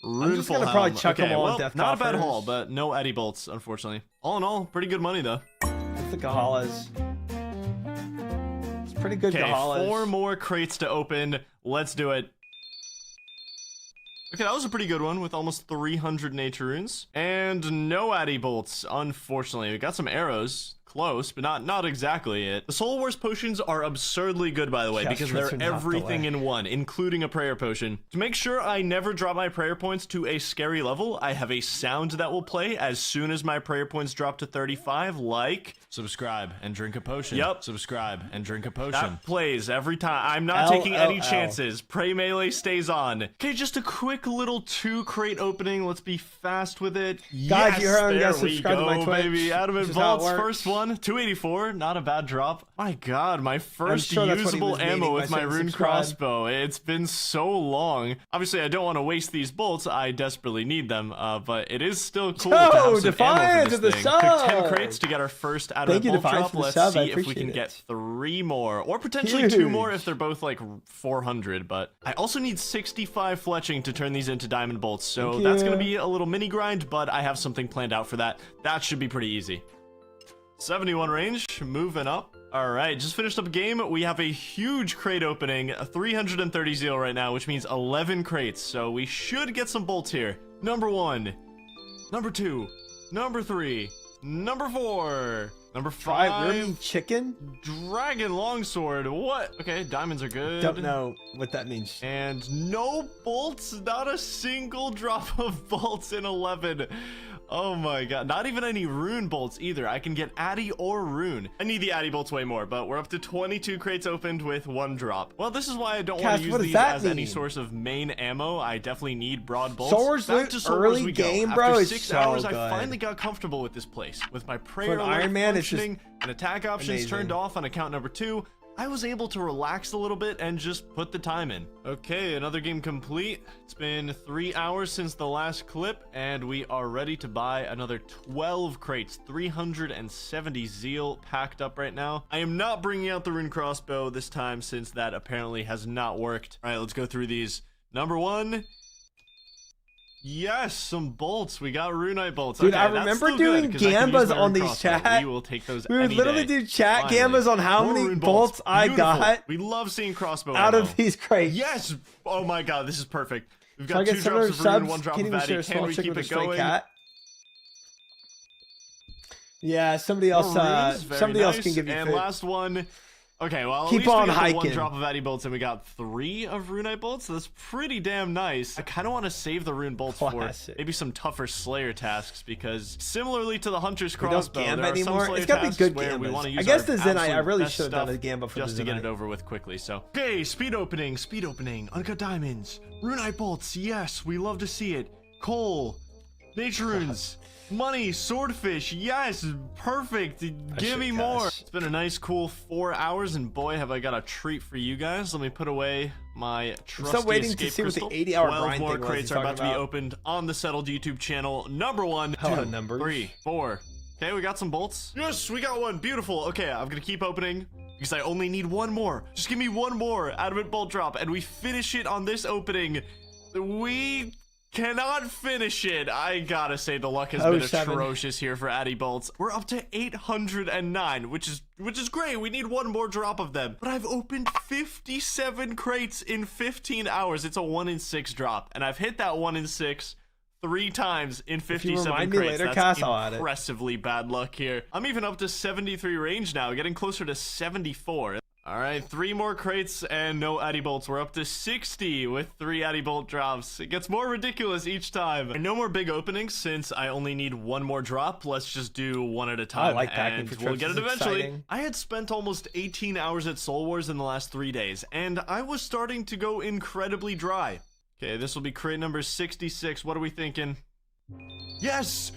I'm just gonna probably chuck them all in death not a bad haul, but no Addy bolts, unfortunately. All in all, pretty good money though. It's the Gahalas. It's pretty good Gahalas. 4 more crates to open. Let's do it. Okay, that was a pretty good one with almost 300 nature runes. And no Addy bolts, unfortunately. We got some arrows. Close, but not exactly it. The Soul Wars potions are absurdly good, by the way, because they're everything in one, including a prayer potion. To make sure I never drop my prayer points to a scary level, I have a sound that will play as soon as my prayer points drop to 35, like subscribe and drink a potion. Yep. Subscribe and drink a potion. That plays every time. I'm not taking any chances. Pray melee stays on. Okay, just a quick little 2 crate opening. Let's be fast with it. Guys, yes, you heard him. There we go, to my Twitch. Baby. Adamant Vaults, first one. 284, not a bad drop. My god, my first usable ammo with my rune crossbow. It's been so long. Obviously, I don't want to waste these bolts. I desperately need them, but it is still cool to have some ammo for this thing. Took 10 crates to get our first adamant bolt drop. Let's see if we can get 3 more, or potentially 2 more if they're both like 400, but I also need 65 fletching to turn these into diamond bolts, so that's going to be a little mini grind, but I have something planned out for that. That should be pretty easy. 71 range, moving up. All right, just finished up a game. We have a huge crate opening, 330 Zeal right now, which means 11 crates. So we should get some bolts here. Number 1, number 2, number 3, number 4, number 5. Chicken? Dragon longsword. What? Okay, diamonds are good. Don't know what that means. And no bolts, not a single drop of bolts in 11. Oh my god, not even any rune bolts either. I can get Addy or rune. I need the Addy bolts way more, but we're up to 22 crates opened with 1 drop. Well, this is why I don't want to use these as any source of main ammo. I definitely need broad bolts. Source loot early game, bro. After 6 hours, I finally got comfortable with this place. With my prayer alert functioning and attack options turned off on account number 2, I was able to relax a little bit and just put the time in. Okay, another game complete. It's been 3 hours since the last clip, and we are ready to buy another 12 crates. 370 zeal packed up right now. I am not bringing out the rune crossbow this time since that apparently has not worked. All right, let's go through these. Number 1. Yes, some bolts. We got runite bolts. Dude, okay, I remember doing gambas on these chat. We will take those. We would literally do chat gambas on how More many rune bolts I got We love seeing crossbow out ammo. of these crates. Yes. Oh my god, this is perfect. We've So got I get 2 700 drops of rune, subs. 1 drop Can't of even share Addy. a Can small we chicken keep with a it stray going? cat. Yeah, somebody else. Runes, very Somebody else nice. can give you And food. last one. Okay, well, at Keep least on we got the hiking. 1 drop of Addy bolts, and we got 3 of runite bolts. So that's pretty damn nice. I kind of want to save the rune bolts Classic. for maybe some tougher Slayer tasks, because similarly to the Hunter's We don't crossbow, gamba there are some anymore. Slayer It's gotta be tasks good where we want to gambas. use I guess our the Zenite, I absolute really best should have done stuff a gamba for just the to get it Zenite. over with quickly. So, okay, speed opening, uncut diamonds, runite bolts. Yes, we love to see it. Coal, nature runes. Money, swordfish, yes, perfect. Give me more. cash. It's been a nice, cool 4 hours, and boy, have I got a treat for you guys. Let me put away my trusty waiting to escape see what the crystal. 80-hour 12 grind more thing was crates he's are about to be talking about. opened on the Settled YouTube channel. Number 1, Hello, 2, numbers. 3, 4. Okay, we got some bolts. Yes, we got one. Beautiful. Okay, I'm gonna keep opening because I only need 1 more. Just give me 1 more adamant bolt drop, and we finish it on this opening. We cannot finish it. I gotta say, the luck has been 07. atrocious here for Addy bolts. We're up to 809, which is great. We need 1 more drop of them. But I've opened 57 crates in 15 hours. It's a 1 in 6 drop, and I've hit that 1 in 6 3 times in 57 remind me crates. later, That's Cass, I'll add it. impressively bad luck here. I'm even up to 73 range now, getting closer to 74. All right, 3 more crates and no Addy bolts. We're up to 60 with 3 Addy bolt drops. It gets more ridiculous each time. And no more big openings since I only need 1 more drop. Let's just do 1 at a time. I like packing and for we'll trips. get it It's eventually. exciting. I had spent almost 18 hours at Soul Wars in the last 3 days, and I was starting to go incredibly dry. Okay, this will be crate number 66. What are we thinking? Yes!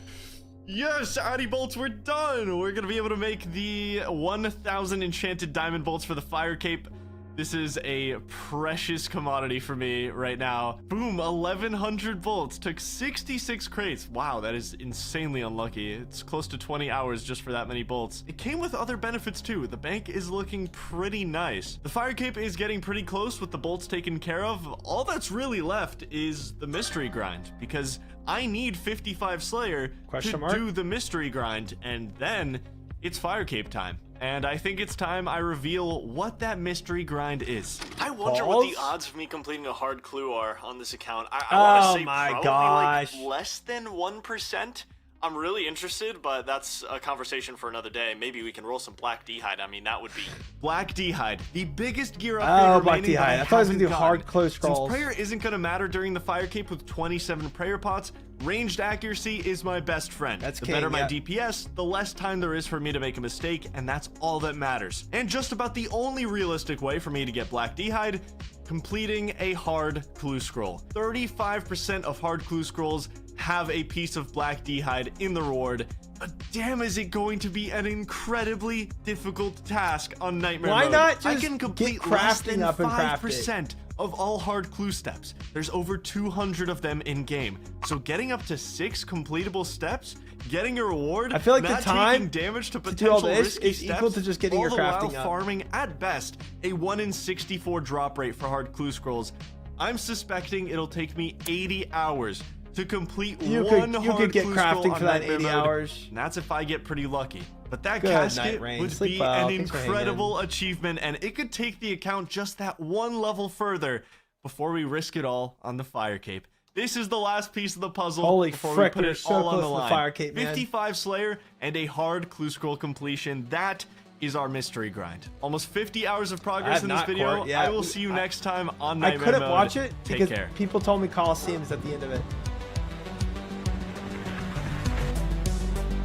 Yes, Addy bolts, we're done! We're gonna be able to make the 1,000 enchanted diamond bolts for the fire cape. This is a precious commodity for me right now. Boom, 1,100 bolts. Took 66 crates. Wow, that is insanely unlucky. It's close to 20 hours just for that many bolts. It came with other benefits too. The bank is looking pretty nice. The fire cape is getting pretty close with the bolts taken care of. All that's really left is the mystery grind, because I need 55 Slayer Question to mark? do the mystery grind, and then it's fire cape time. And I think it's time I reveal what that mystery grind is. I wonder what the Balls? odds of me completing a hard clue are on this account. I want Oh to say my probably gosh. like less than 1%. I'm really interested, but that's a conversation for another day. Maybe we can roll some Black D'hide. I mean, that would be... Black D'hide, the biggest gear upgrade Oh, Black remaining, but D'hide. I thought I was gonna haven't do gotten. hard close Since scrolls. prayer isn't going to matter during the fire cape with 27 prayer pots, ranged accuracy is my best friend. That's the king, better my yeah. DPS, the less time there is for me to make a mistake, and that's all that matters. And just about the only realistic way for me to get Black D'hide, completing a hard clue scroll. 35% of hard clue scrolls have a piece of Black D'hide in the reward. But damn, is it going to be an incredibly difficult task on Nightmare Why mode. not I just can get complete less crafting than up and craft it? 5% of all hard clue steps. There's over 200 of them in game. So getting up to 6 completable steps, getting a reward, I feel like the not time taking damage to do all potential this risky is steps, equal to just getting all your the while crafting up. farming at best a 1 in 64 drop rate for hard clue scrolls. I'm suspecting it'll take me 80 hours to complete You one could hard get clue scroll crafting on for that Nightmare 80 mode, hours. and that's if I get pretty lucky. But that Good casket night, Rain. would Sleep be well. an Thanks for hanging. incredible achievement, and it could take the account just that one level further before we risk it all on the fire cape. This is the last piece of the puzzle Holy before frick, we put we're it so all on close the to the line. fire cape, man. 55 Slayer and a hard clue scroll completion. That is our mystery grind. Almost 50 hours of I progress have in this not video. quite yet. I will see you next time on I Nightmare couldn't mode. watch it Take because care. people told me Coliseum's at the end of it.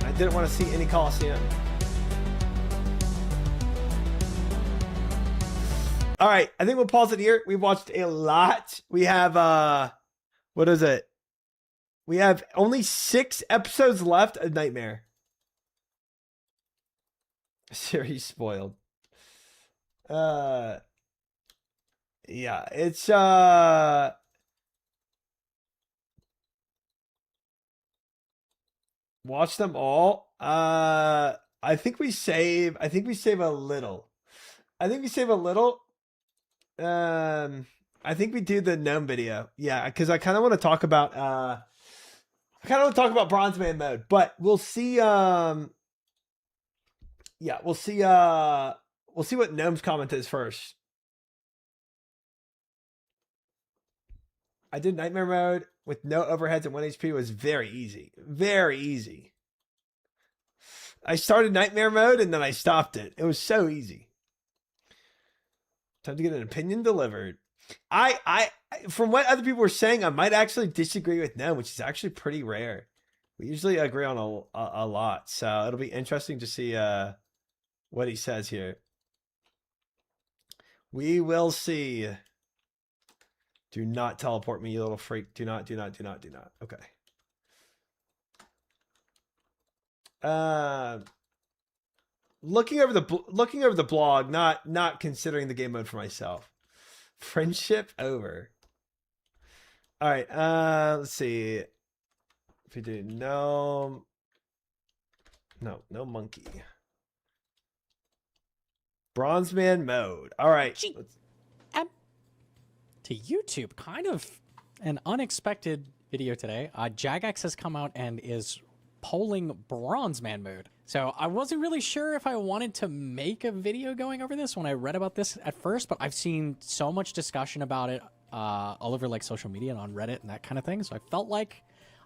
I didn't want to see any Coliseum. All right, I think we'll pause it here. We've watched a lot. We have what is it? We have only 6 episodes left of Nightmare. Series spoiled. Yeah, it's watch them all. I think we save a little. I think we save a little. I think we do the gnome video. Yeah, because I kind of want to talk about Bronze Man mode, but we'll see. Yeah, we'll see what Gnome's comment is first. I did Nightmare mode with no overheads and 1 HP. Was very easy. Very easy. I started Nightmare mode and then I stopped it. It was so easy. Time to get an opinion delivered. I from what other people were saying, I might actually disagree with Gnome, which is actually pretty rare. We usually agree on a lot. So it'll be interesting to see what he says here. We will see. Do not teleport me, you little freak. Do not. Okay. Looking over the blog, not considering the game mode for myself. Friendship over. All right. Let's see. If we do no monkey. Bronze Man mode. All right. To YouTube, kind of an unexpected video today. Jagex has come out and is polling Bronze Man mode. So I wasn't really sure if I wanted to make a video going over this when I read about this at first, but I've seen so much discussion about it all over like social media and on Reddit and that kind of thing. So I felt like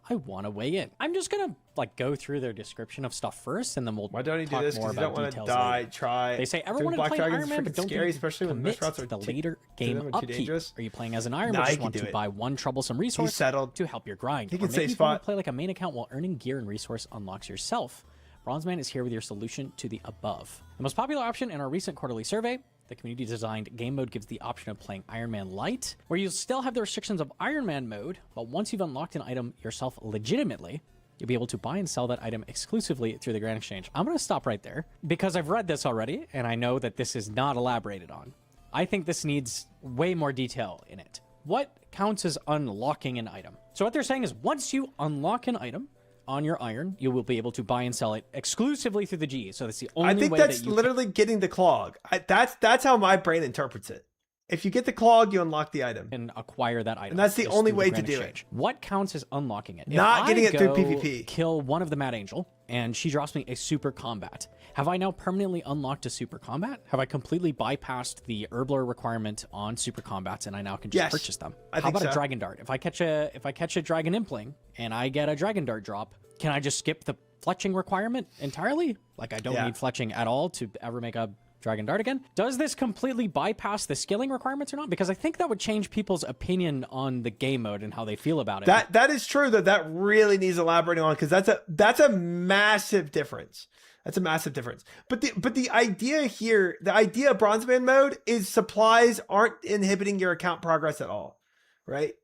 I want to weigh in. I'm just gonna like go through their description of stuff first, and then we'll Why don't you talk do this? more Because you about don't want to details die. later. Try. They say Doing everyone Black play Dragons Iron Man, is but freaking don't scary, think especially when commit restaurants are to the too- later to game them are too upkeep. dangerous. Are you playing as an Iron, Nah, but he just can want do to it. buy one troublesome resource He's settled. to help your grind? He Or can maybe save you want spot. to play like a main account while earning gear and resource unlocks yourself. Bronze Man is here with your solution to the above. The most popular option in our recent quarterly survey, the community-designed game mode gives the option of playing Iron Man Light, where you still have the restrictions of Iron Man mode, but once you've unlocked an item yourself legitimately, you'll be able to buy and sell that item exclusively through the Grand Exchange. I'm going to stop right there because I've read this already, and I know that this is not elaborated on. I think this needs way more detail in it. What counts as unlocking an item? So what they're saying is once you unlock an item on your iron, you will be able to buy and sell it exclusively through the G. So that's the only way I think that that's you literally getting the clog. That's how my brain interprets it. If you get the clog, you unlock the item. can acquire that item. And that's the just only through way to Grand do it. Exchange. What counts as unlocking it? Not If getting I it through go PvP. Kill one of the Mad Angel, and she drops me a super combat. Have I now permanently unlocked a super combat? Have I completely bypassed the Herbler requirement on super combats, and I now can just Yes, purchase them? I How think about a so. Dragon Dart? If I catch a Dragon Impling and I get a Dragon Dart drop, can I just skip the fletching requirement entirely? Like I don't Yeah. need fletching at all to ever make a Dragon Dart again? Does this completely bypass the skilling requirements or not? Because I think that would change people's opinion on the game mode and how they feel about it. That is true. That really needs elaborating on because that's a massive difference. That's a massive difference. But the idea here, the idea of Bronze Man mode is supplies aren't inhibiting your account progress at all, right?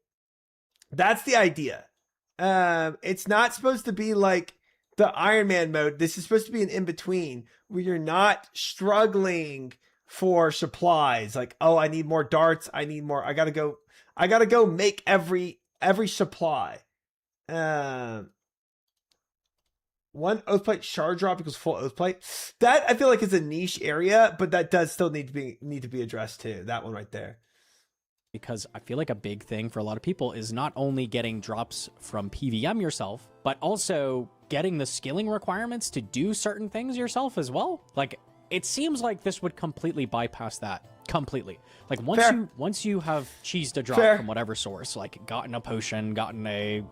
That's the idea. It's not supposed to be like the Iron Man mode. This is supposed to be an in-between where you're not struggling for supplies. Like, oh, I need more darts. I need more. I gotta go make every supply. One oath plate shard drop equals full oath plate. That I feel like is a niche area, but that does still need to be addressed too. That one right there. Because I feel like a big thing for a lot of people is not only getting drops from PVM yourself, but also getting the skilling requirements to do certain things yourself as well. Like, it seems like this would completely bypass that. Completely. Like, once you have cheesed a drop from whatever source, like gotten a potion, gotten a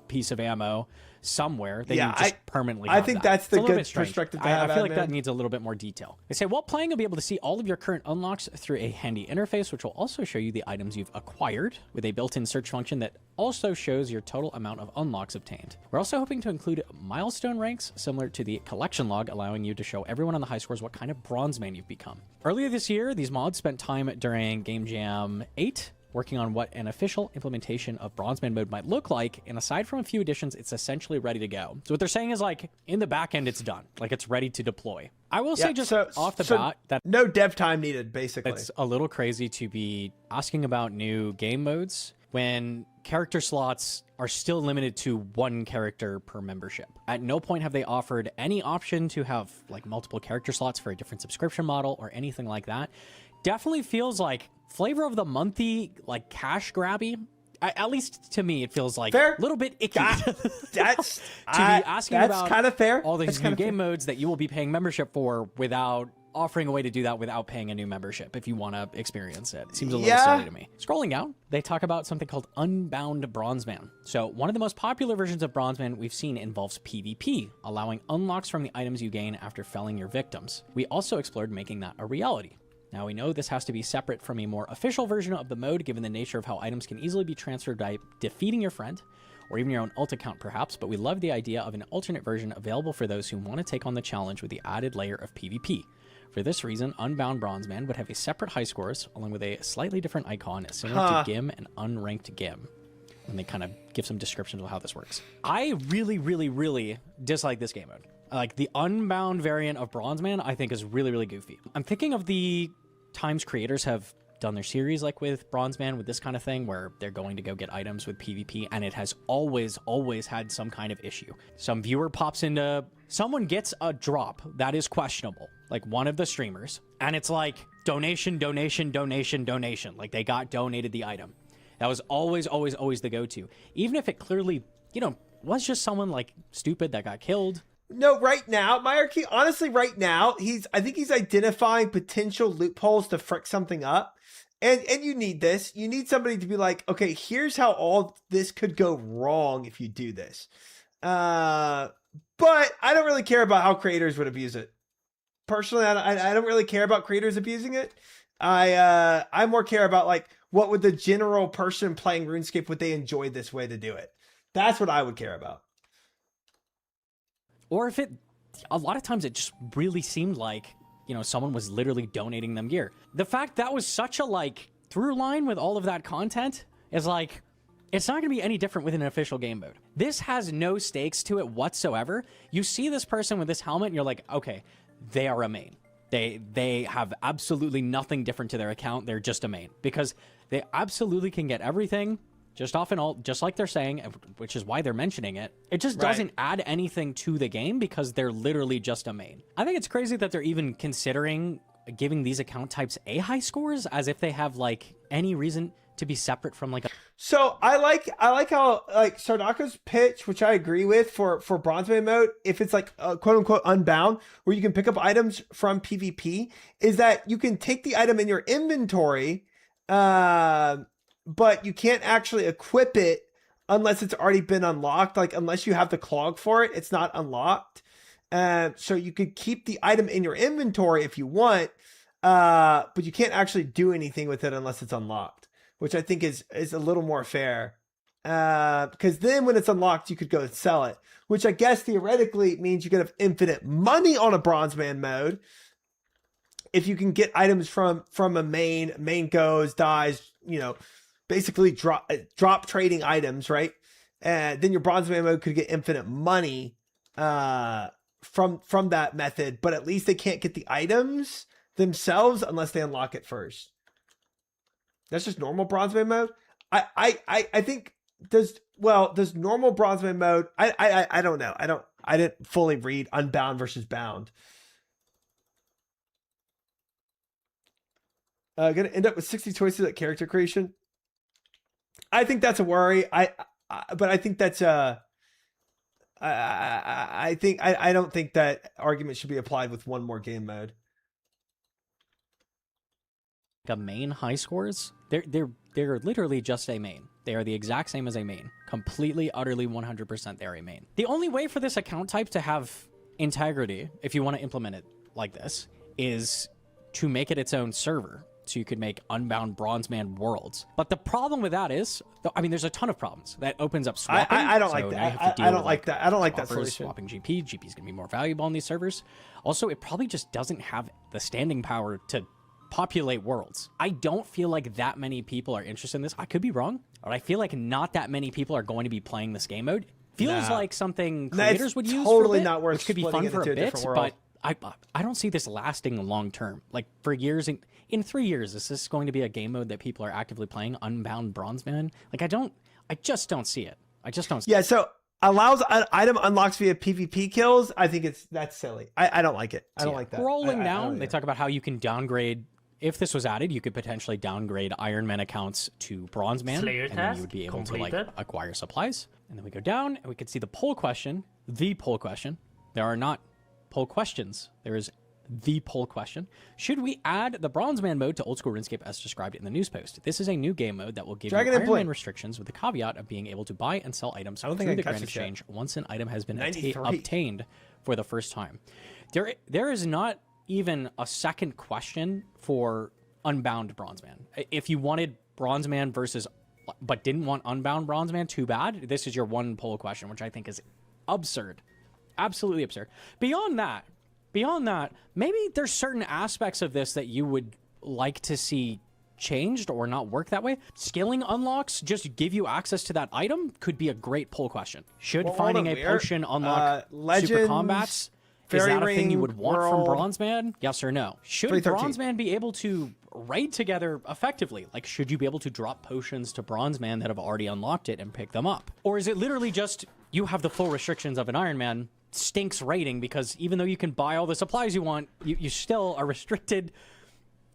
piece of ammo somewhere, then you just permanently have think that. that's It's the a little good bit strange. perspective to have, I feel like that admin. needs a little bit more detail. They say, while playing, you'll be able to see all of your current unlocks through a handy interface, which will also show you the items you've acquired with a built-in search function that also shows your total amount of unlocks obtained. We're also hoping to include milestone ranks similar to the collection log, allowing you to show everyone on the high scores what kind of Bronze Man you've become. Earlier this year, these mods spent time during Game Jam 8 working on what an official implementation of Bronzeman mode might look like, and aside from a few additions, it's essentially ready to go. So what they're saying is like, in the back end, it's done. Like it's ready to deploy. I will say just off the bat that no dev time needed, basically. it's a little crazy to be asking about new game modes when character slots are still limited to one character per membership. At no point have they offered any option to have like multiple character slots for a different subscription model or anything like that. Definitely feels like flavor of the monthy, like cash grabby. At least to me, it feels like fair. A little bit icky. That's to be asking that's about kind of fair. all these That's new kinda game fair. modes that you will be paying membership for without offering a way to do that without paying a new membership if you want to experience it. It seems a little silly to me. Scrolling down, they talk about something called Unbound Bronzeman. So one of the most popular versions of Bronzeman we've seen involves PvP, allowing unlocks from the items you gain after felling your victims. We also explored making that a reality. Now we know this has to be separate from a more official version of the mode given the nature of how items can easily be transferred by defeating your friend, or even your own ult account perhaps, but we love the idea of an alternate version available for those who want to take on the challenge with the added layer of PvP. For this reason, Unbound Bronzeman would have a separate high scores, along with a slightly different icon similar to GIM and Unranked GIM. And they kind of give some descriptions of how this works. I really, really, really dislike this game mode. Like, the Unbound variant of Bronzeman, I think is really, really goofy. I'm thinking of the times creators have done their series like with Bronzeman with this kind of thing where they're going to go get items with PvP, and it has always had some kind of issue. Some viewer pops into, someone gets a drop that is questionable, like one of the streamers, and it's like donation, donation, donation, donation. Like they got donated the item. That was always the go-to. Even if it clearly, you know, was just someone like stupid that got killed. No, right now, Myarchy, honestly, right now, I think he's identifying potential loopholes to frick something up. And you need this. You need somebody to be like, okay, here's how all this could go wrong if you do this. But I don't really care about how creators would abuse it. Personally, I don't really care about creators abusing it. I more care about like, what would the general person playing RuneScape, would they enjoy this way to do it? That's what I would care about. Or if a lot of times it just really seemed like, you know, someone was literally donating them gear. The fact that was such a like through line with all of that content is like, it's not going to be any different within an official game mode. This has no stakes to it whatsoever. You see this person with this helmet and you're like, okay, they are a main. They have absolutely nothing different to their account. They're just a main because they absolutely can get everything just off and all, just like they're saying, which is why they're mentioning it. It just doesn't add anything to the game because they're literally just a main. I think it's crazy that they're even considering giving these account types a high scores as if they have like any reason to be separate from like a... So I like how like Sardako's pitch, which I agree with for Bronzeman mode, if it's like quote unquote unbound, where you can pick up items from PvP, is that you can take the item in your inventory, but you can't actually equip it unless it's already been unlocked. Like unless you have the clog for it, it's not unlocked. So you could keep the item in your inventory if you want, but you can't actually do anything with it unless it's unlocked, which I think is a little more fair. Because then when it's unlocked, you could go and sell it, which I guess theoretically means you could have infinite money on a Bronzeman mode. If you can get items from a main goes, dies, you know, basically drop trading items, right? Then your Bronzeman mode could get infinite money from that method, but at least they can't get the items themselves unless they unlock it first. That's just normal Bronzeman mode. I think does normal Bronzeman mode. I don't know. I didn't fully read Unbound versus Bound. Gonna end up with 60 choices at character creation. I think that's a worry. But I think that's I don't think that argument should be applied with one more game mode. A main high scores, they're literally just a main. They are the exact same as a main. Completely, utterly, 100% they're a main. The only way for this account type to have integrity, if you want to implement it like this, is to make it its own server. So you could make Unbound Bronzeman worlds. But the problem with that is, I mean, there's a ton of problems. That opens up swapping. I don't like that. I don't like that. I don't like that solution. Swapping GP. GP is going to be more valuable on these servers. Also, it probably just doesn't have the standing power to populate worlds. I don't feel like that many people are interested in this. I could be wrong, but I feel like not that many people are going to be playing this game mode. Feels like something creators would use totally for a bit, not worth which could be splitting fun it for into a a bit, different world. but I don't see this lasting long term. Like for years, in 3 years, is this going to be a game mode that people are actively playing? Unbound Bronzeman? Like I just don't see it. I just don't see Yeah, so allows an item unlocks via PvP kills. I think that's silly. I don't like it. I don't like that. Rolling I down, don't they talk about how you can downgrade. If this was added, you could potentially downgrade Iron Man accounts to Bronze Man, Slayer and then task you would be able to completed. like acquire supplies. And then we go down, and we can see the poll question. The poll question. There are not poll questions. There is the poll question. Should we add the Bronze Man mode to Old School RuneScape as described in the news post? This is a new game mode that will give Dragon you and Iron Man Blink. restrictions with the caveat of being able to buy and sell items I don't through think I the can Grand catch this yet. Exchange once an item has been 93. obtained for the first time. There is not even a second question for Unbound Bronze Man. If you wanted Bronze Man versus, but didn't want Unbound Bronze Man, too bad. This is your one poll question, which I think is absurd. Absolutely absurd. Beyond that, maybe there's certain aspects of this that you would like to see changed or not work that way. Skilling unlocks just give you access to that item could be a great poll question. Should finding a potion unlock super Legends, combats? Is Fairy that a thing you Ring, would want from World. Bronze Man? Yes or no? Should 2013. Bronze Man be able to raid together effectively? Like, should you be able to drop potions to Bronze Man that have already unlocked it and pick them up? Or is it literally just you have the full restrictions of an Iron Man, stinks raiding because even though you can buy all the supplies you want, you still are restricted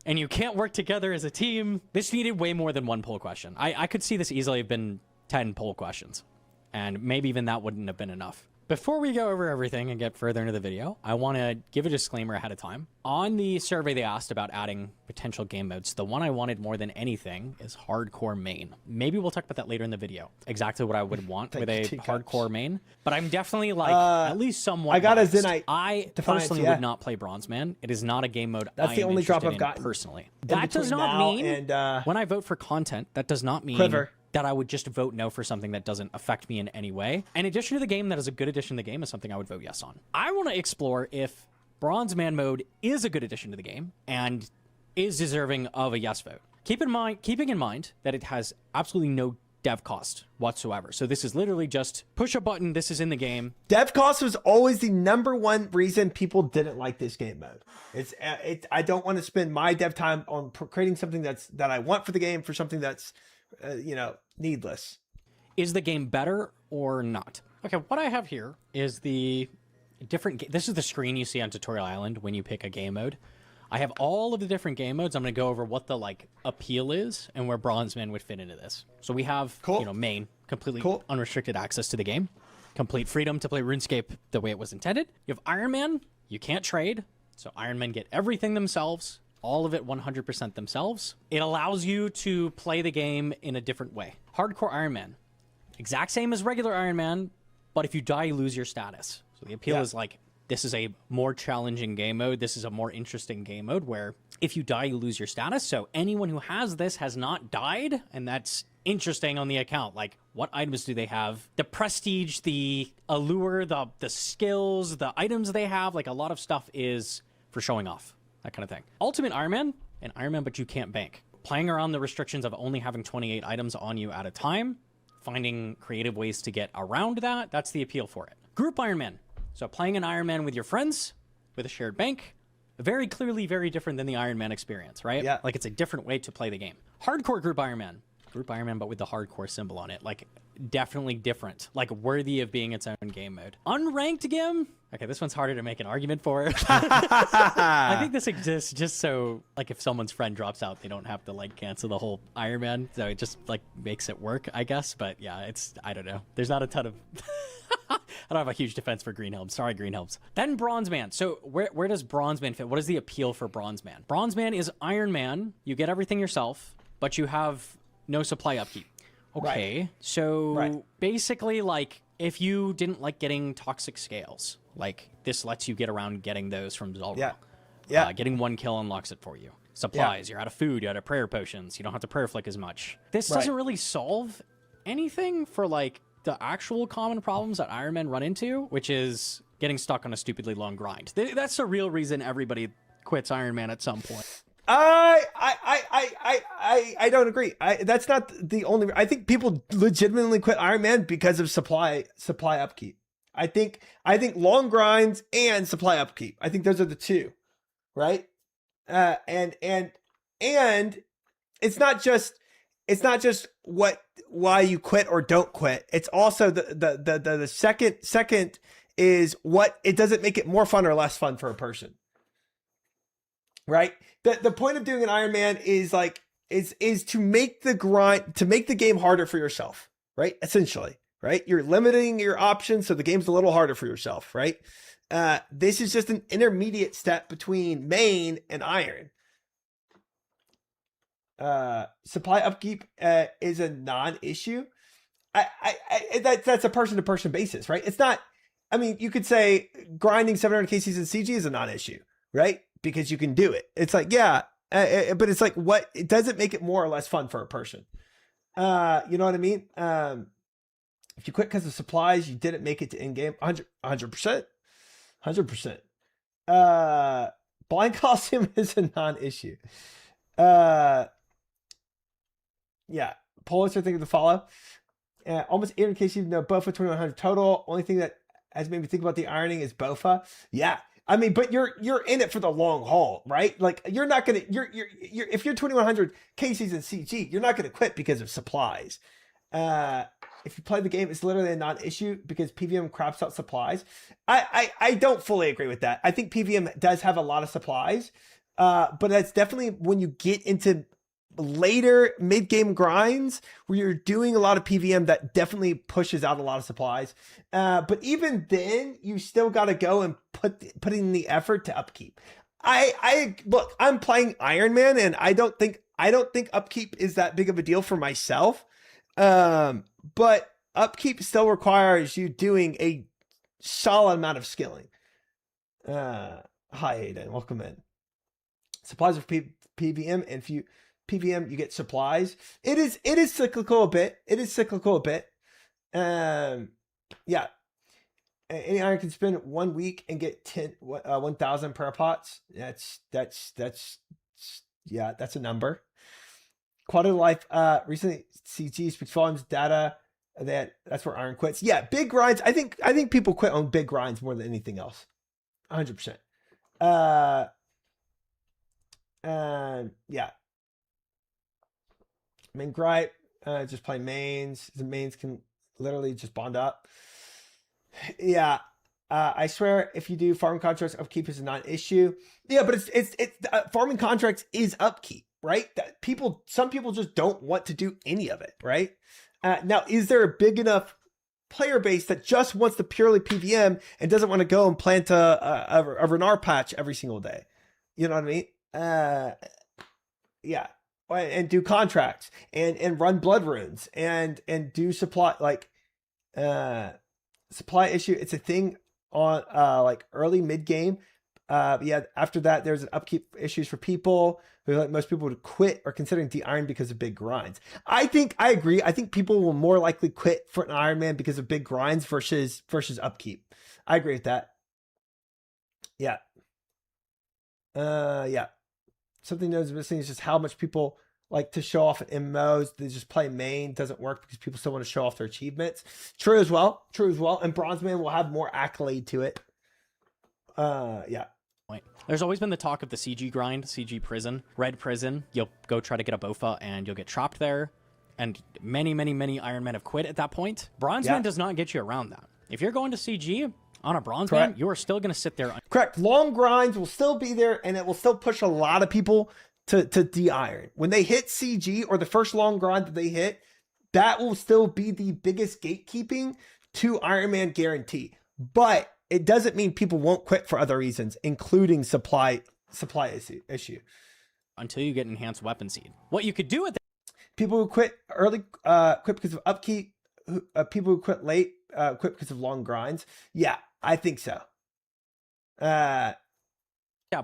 and you can't work together as a team? This needed way more than one poll question. I could see this easily have been 10 poll questions, and maybe even that wouldn't have been enough. Before we go over everything and get further into the video, I want to give a disclaimer ahead of time. On the survey, they asked about adding potential game modes. The one I wanted more than anything is Hardcore Main. Maybe we'll talk about that later in the video. Exactly what I would want with a Hardcore Main. But I'm definitely like at least somewhat I got a biased. Zenite I Defiance, personally yeah. would not play Bronze Man. It is not a game mode That's I the am only drop interested I've in gotten personally. in That does between not now mean and, when I vote for content, that does not mean Quiver. that I would just vote no for something that doesn't affect me in any way. In addition to the game, that is a good addition to the game is something I would vote yes on. I want to explore if Bronze Man mode is a good addition to the game and is deserving of a yes vote. Keeping in mind that it has absolutely no dev cost whatsoever. So this is literally just push a button, this is in the game. Dev cost was always the #1 reason people didn't like this game mode. I don't want to spend my dev time on creating something that I want for the game for something that's needless. Is the game better or not? Okay, what I have here is the different. This is the screen you see on Tutorial Island when you pick a game mode. I have all of the different game modes. I'm going to go over what the appeal is and where Bronze Man would fit into this. So we have main, completely unrestricted access to the game, complete freedom to play RuneScape the way it was intended. You have Iron Man, you can't trade, so Iron Men get everything themselves. All of it 100% themselves. It allows you to play the game in a different way. Hardcore Iron Man, exact same as regular Iron Man, but if you die, you lose your status. So the appeal is this is a more challenging game mode. This is a more interesting game mode where if you die, you lose your status. So anyone who has this has not died, and that's interesting on the account. Like, what items do they have? The prestige, the allure, the skills, the items they have, like a lot of stuff is for showing off. That kind of thing. Ultimate Iron Man, an Iron Man, but you can't bank. Playing around the restrictions of only having 28 items on you at a time, finding creative ways to get around that, that's the appeal for it. Group Iron Man. So playing an Iron Man with your friends, with a shared bank, very clearly very different than the Iron Man experience, right? Yeah. Like, it's a different way to play the game. Hardcore Group Iron Man. Group Iron Man, but with the hardcore symbol on it. Like, definitely different. Like, worthy of being its own game mode. Unranked game? Okay, this one's harder to make an argument for. I think this exists just so, like, if someone's friend drops out, they don't have to, cancel the whole Iron Man. So it just, makes it work, I guess. But, yeah, I don't know. There's not a ton of... I don't have a huge defense for Greenhelms. Sorry, Greenhelms. Then Bronze Man. So where does Bronze Man fit? What is the appeal for Bronze Man? Bronze Man is Iron Man. You get everything yourself, but you have no supply upkeep. Okay. So basically, if you didn't like getting toxic scales, this lets you get around getting those from Zolra. Yeah. Getting one kill unlocks it for you. Supplies, you're out of food, you're out of prayer potions, you don't have to prayer flick as much. This doesn't really solve anything for the actual common problems that Iron Men run into, which is getting stuck on a stupidly long grind. That's the real reason everybody quits Iron Man at some point. I don't agree. That's not the only. I think people legitimately quit Iron Man because of supply upkeep. I think long grinds and supply upkeep. I think those are the two, right? And it's not just why you quit or don't quit. It's also the second is what it doesn't make it more fun or less fun for a person. Right? The point of doing an Iron Man is like is to make the grind, to make the game harder for yourself, right? Essentially, right? You're limiting your options so the game's a little harder for yourself, right? This is just an intermediate step between main and Iron. Supply upkeep is a non-issue. That's a person-to-person basis, right? It's not. I mean, you could say grinding 700 KCs in CG is a non-issue, right? Because you can do it. It's like, yeah, but it's like, what? It doesn't make it more or less fun for a person. You know what I mean? If you quit because of supplies, you didn't make it to in-game. 100%. 100%. Blind Coliseum is a non-issue. Yeah, Polish are thinking to follow. Almost 800 KC, no Bofa 2100 total. Only thing that has made me think about the ironing is Bofa. Yeah, I mean, but you're in it for the long haul, right? Like you're not gonna if you're 2100 KCs in CG, you're not gonna quit because of supplies. If you play the game, it's literally a non-issue because PVM craps out supplies. I don't fully agree with that. I think PVM does have a lot of supplies, but that's definitely when you get into later mid-game grinds where you're doing a lot of PVM, that definitely pushes out a lot of supplies. But even then, you still got to go and put in the effort to upkeep. Look, I'm playing Iron Man, and I don't think upkeep is that big of a deal for myself. But upkeep still requires you doing a solid amount of skilling. Hi, Aiden, welcome in. Supplies of PVM, and if you PVM, you get supplies. It is cyclical a bit. Yeah. Any iron can spend 1 week and get 1,000 prayer pots. That's a number. Quality of life. Recently, CG speaks volumes. Data that's where iron quits. Yeah, big grinds. I think people quit on big grinds more than anything else. 100%. Yeah. Main gripe, just play mains. The mains can literally just bond up. Yeah, I swear if you do farm contracts, upkeep is a non-issue. Yeah, but it's farming contracts is upkeep, right? Some people just don't want to do any of it, right? Now, is there a big enough player base that just wants to purely PVM and doesn't want to go and plant a Renar patch every single day? You know what I mean? Yeah. And do contracts and run blood runes and do supply, like supply issue. It's a thing on like early mid game. Yeah, after that there's an upkeep issues for people who, like most people, would quit or considering de-iron because of big grinds. I agree. I think people will more likely quit for an Iron Man because of big grinds versus upkeep. I agree with that. Yeah. Yeah. Something that's missing is just how much people like to show off in MMOs. They just play main. Doesn't work because people still want to show off their achievements. True as well. And Bronze Man will have more accolade to it. Yeah. There's always been the talk of the CG grind, CG prison, red prison. You'll go try to get a Bofa and you'll get trapped there. And many Iron Men have quit at that point. Bronze Man does not get you around that. If you're going to CG on a Bronze Man, you are still going to sit there. Correct. Long grinds will still be there, and it will still push a lot of people to de-iron. When they hit CG, or the first long grind that they hit, that will still be the biggest gatekeeping to Iron Man guarantee. But it doesn't mean people won't quit for other reasons, including supply issue. Until you get enhanced weapon seed. What you could do with people who quit early quit because of upkeep. People who quit late quit because of long grinds. Yeah, I think so. That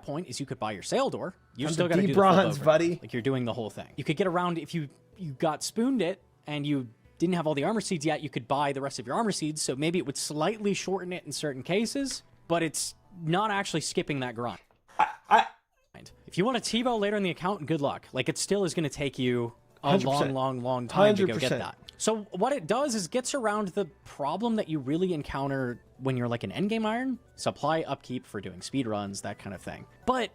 point is you could buy your sail door. You're still got to do the bronze, buddy. Like you're doing the whole thing. You could get around if you got spooned it and you didn't have all the armor seeds yet. You could buy the rest of your armor seeds, so maybe it would slightly shorten it in certain cases, but it's not actually skipping that grind. If you want to TiVo later in the account, good luck. Like, it still is going to take you a 100%. long time to go 100%. get that. So what it does is gets around the problem that you really encounter when you're like an endgame iron, supply upkeep for doing speed runs, that kind of thing. But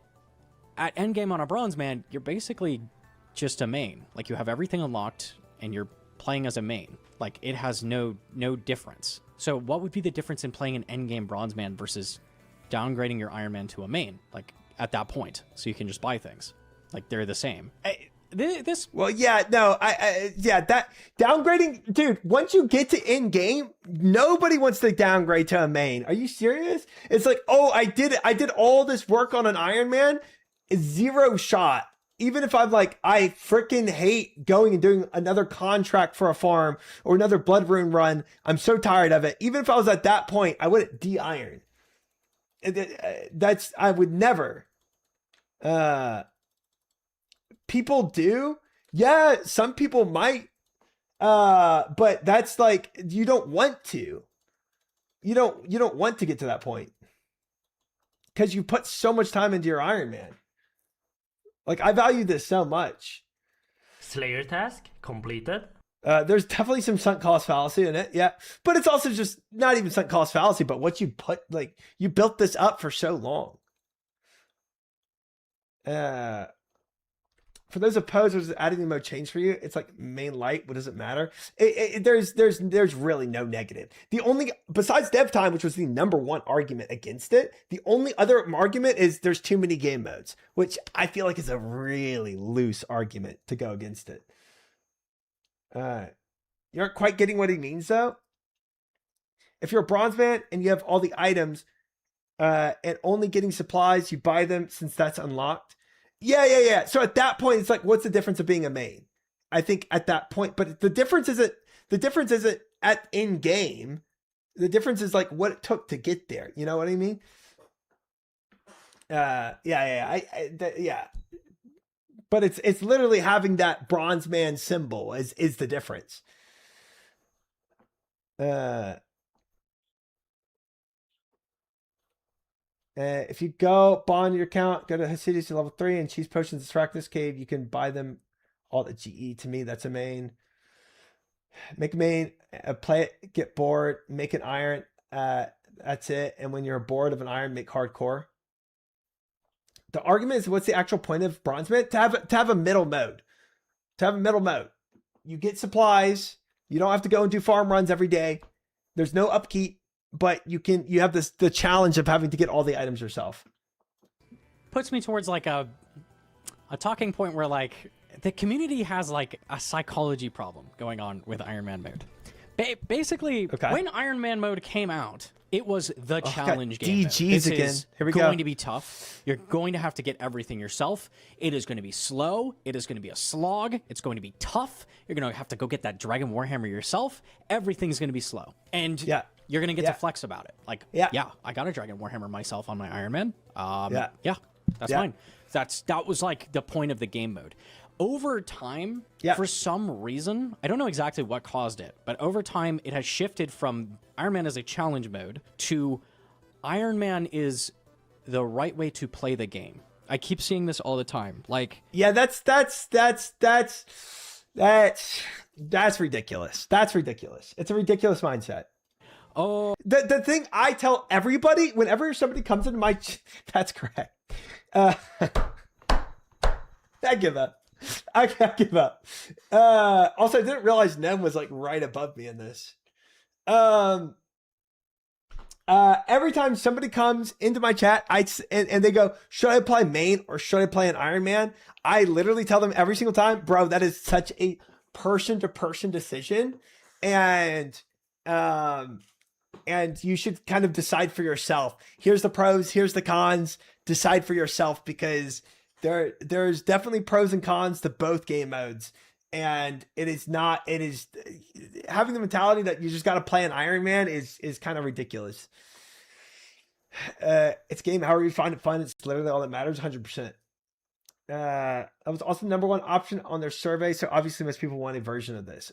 at endgame on a bronze man, you're basically just a main. Like, you have everything unlocked and you're playing as a main. Like, it has no difference. So what would be the difference in playing an endgame bronze man versus downgrading your Iron Man to a main? Like, at that point, so you can just buy things. Like, they're the same. Well, yeah, no, yeah, that downgrading, dude, once you get to in game, nobody wants to downgrade to a main. Are you serious? It's like, oh, I did all this work on an Iron Man, zero shot. Even if I'm like, I freaking hate going and doing another contract for a farm or another Blood Rune run. I'm so tired of it. Even if I was at that point, I wouldn't de-iron. I would never. People do. Yeah, some people might. But that's like, you don't want to. You don't want to get to that point. Because you put so much time into your Iron Man. Like, I value this so much. Slayer task completed. There's definitely some sunk cost fallacy in it, yeah. But it's also just not even sunk cost fallacy, but what you put, like, you built this up for so long. For those opposers, adding the mode change for you, it's like main light. What does it matter? There's really no negative. The only, besides dev time, which was the #1 argument against it, the only other argument is there's too many game modes, which I feel like is a really loose argument to go against it. You aren't quite getting what he means though. If you're a bronze man and you have all the items, and only getting supplies, you buy them since that's unlocked. Yeah. So at that point, it's like, what's the difference of being a main? I think at that point, but the difference isn't at in game. The difference is like what it took to get there. You know what I mean? Yeah. But it's literally having that bronze man symbol is the difference. If you go bond your account, go to Hasidius to level 3 and choose potions to track this cave, you can buy them all at GE. To me, that's a main. Make a main, play it, get bored, make an iron. That's it. And when you're bored of an iron, make hardcore. The argument is, what's the actual point of bronze man? To have a middle mode. To have a middle mode. You get supplies. You don't have to go and do farm runs every day. There's no upkeep. But you have the challenge of having to get all the items yourself. Puts me towards like a talking point where like the community has like a psychology problem going on with Iron Man mode. Basically, when Iron Man mode came out, it was the challenge game. DGs again. Here we go. It's going to be tough. You're going to have to get everything yourself. It is going to be slow. It is going to be a slog. It's going to be tough. You're going to have to go get that Dragon Warhammer yourself. Everything's going to be slow. And you're going to get to flex about it. Like, I got a Dragon Warhammer myself on my Iron Man. That's fine. That was like the point of the game mode. Over time, for some reason, I don't know exactly what caused it, but over time it has shifted from Iron Man as a challenge mode to Iron Man is the right way to play the game. I keep seeing this all the time. Like, yeah, that's ridiculous. That's ridiculous. It's a ridiculous mindset. Oh, the thing I tell everybody whenever somebody comes into my, that's correct. I give up. I give up. Also, I didn't realize Nem was like right above me in this. Every time somebody comes into my chat, and they go, should I play main or should I play an Iron Man? I literally tell them every single time, bro, that is such a person-to-person decision. And you should kind of decide for yourself. Here's the pros, here's the cons. Decide for yourself, because there's definitely pros and cons to both game modes. And it is having the mentality that you just got to play an Iron Man is kind of ridiculous. It's game, however you find it fun. It's literally all that matters. 100%. That was also the #1 option on their survey. So obviously most people want a version of this.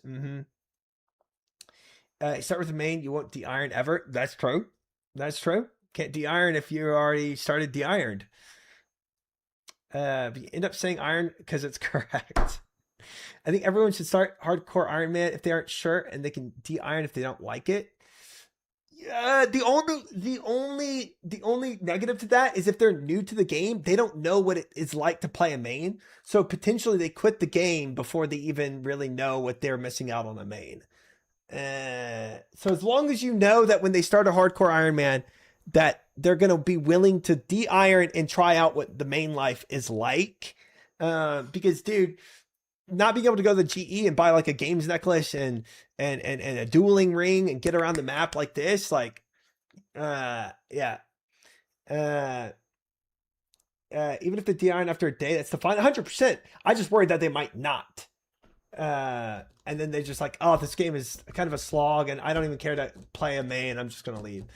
Start with the main. You won't de-iron ever. That's true. That's true. Can't de-iron if you already started de-ironed. But you end up saying Iron because it's correct. I think everyone should start hardcore Iron Man if they aren't sure, and they can de-iron if they don't like it. Yeah, the only negative to that is if they're new to the game, they don't know what it is like to play a main. So potentially they quit the game before they even really know what they're missing out on a main. So as long as you know that when they start a hardcore Iron Man, that they're going to be willing to de-iron and try out what the main life is like. Because dude, not being able to go to the GE and buy like a games necklace and a dueling ring and get around the map like this, like, yeah. Even if they de-iron after a day, that's the fine 100%. I just worried that they might not. And then they're just like, oh, this game is kind of a slog and I don't even care to play a main. I'm just going to leave.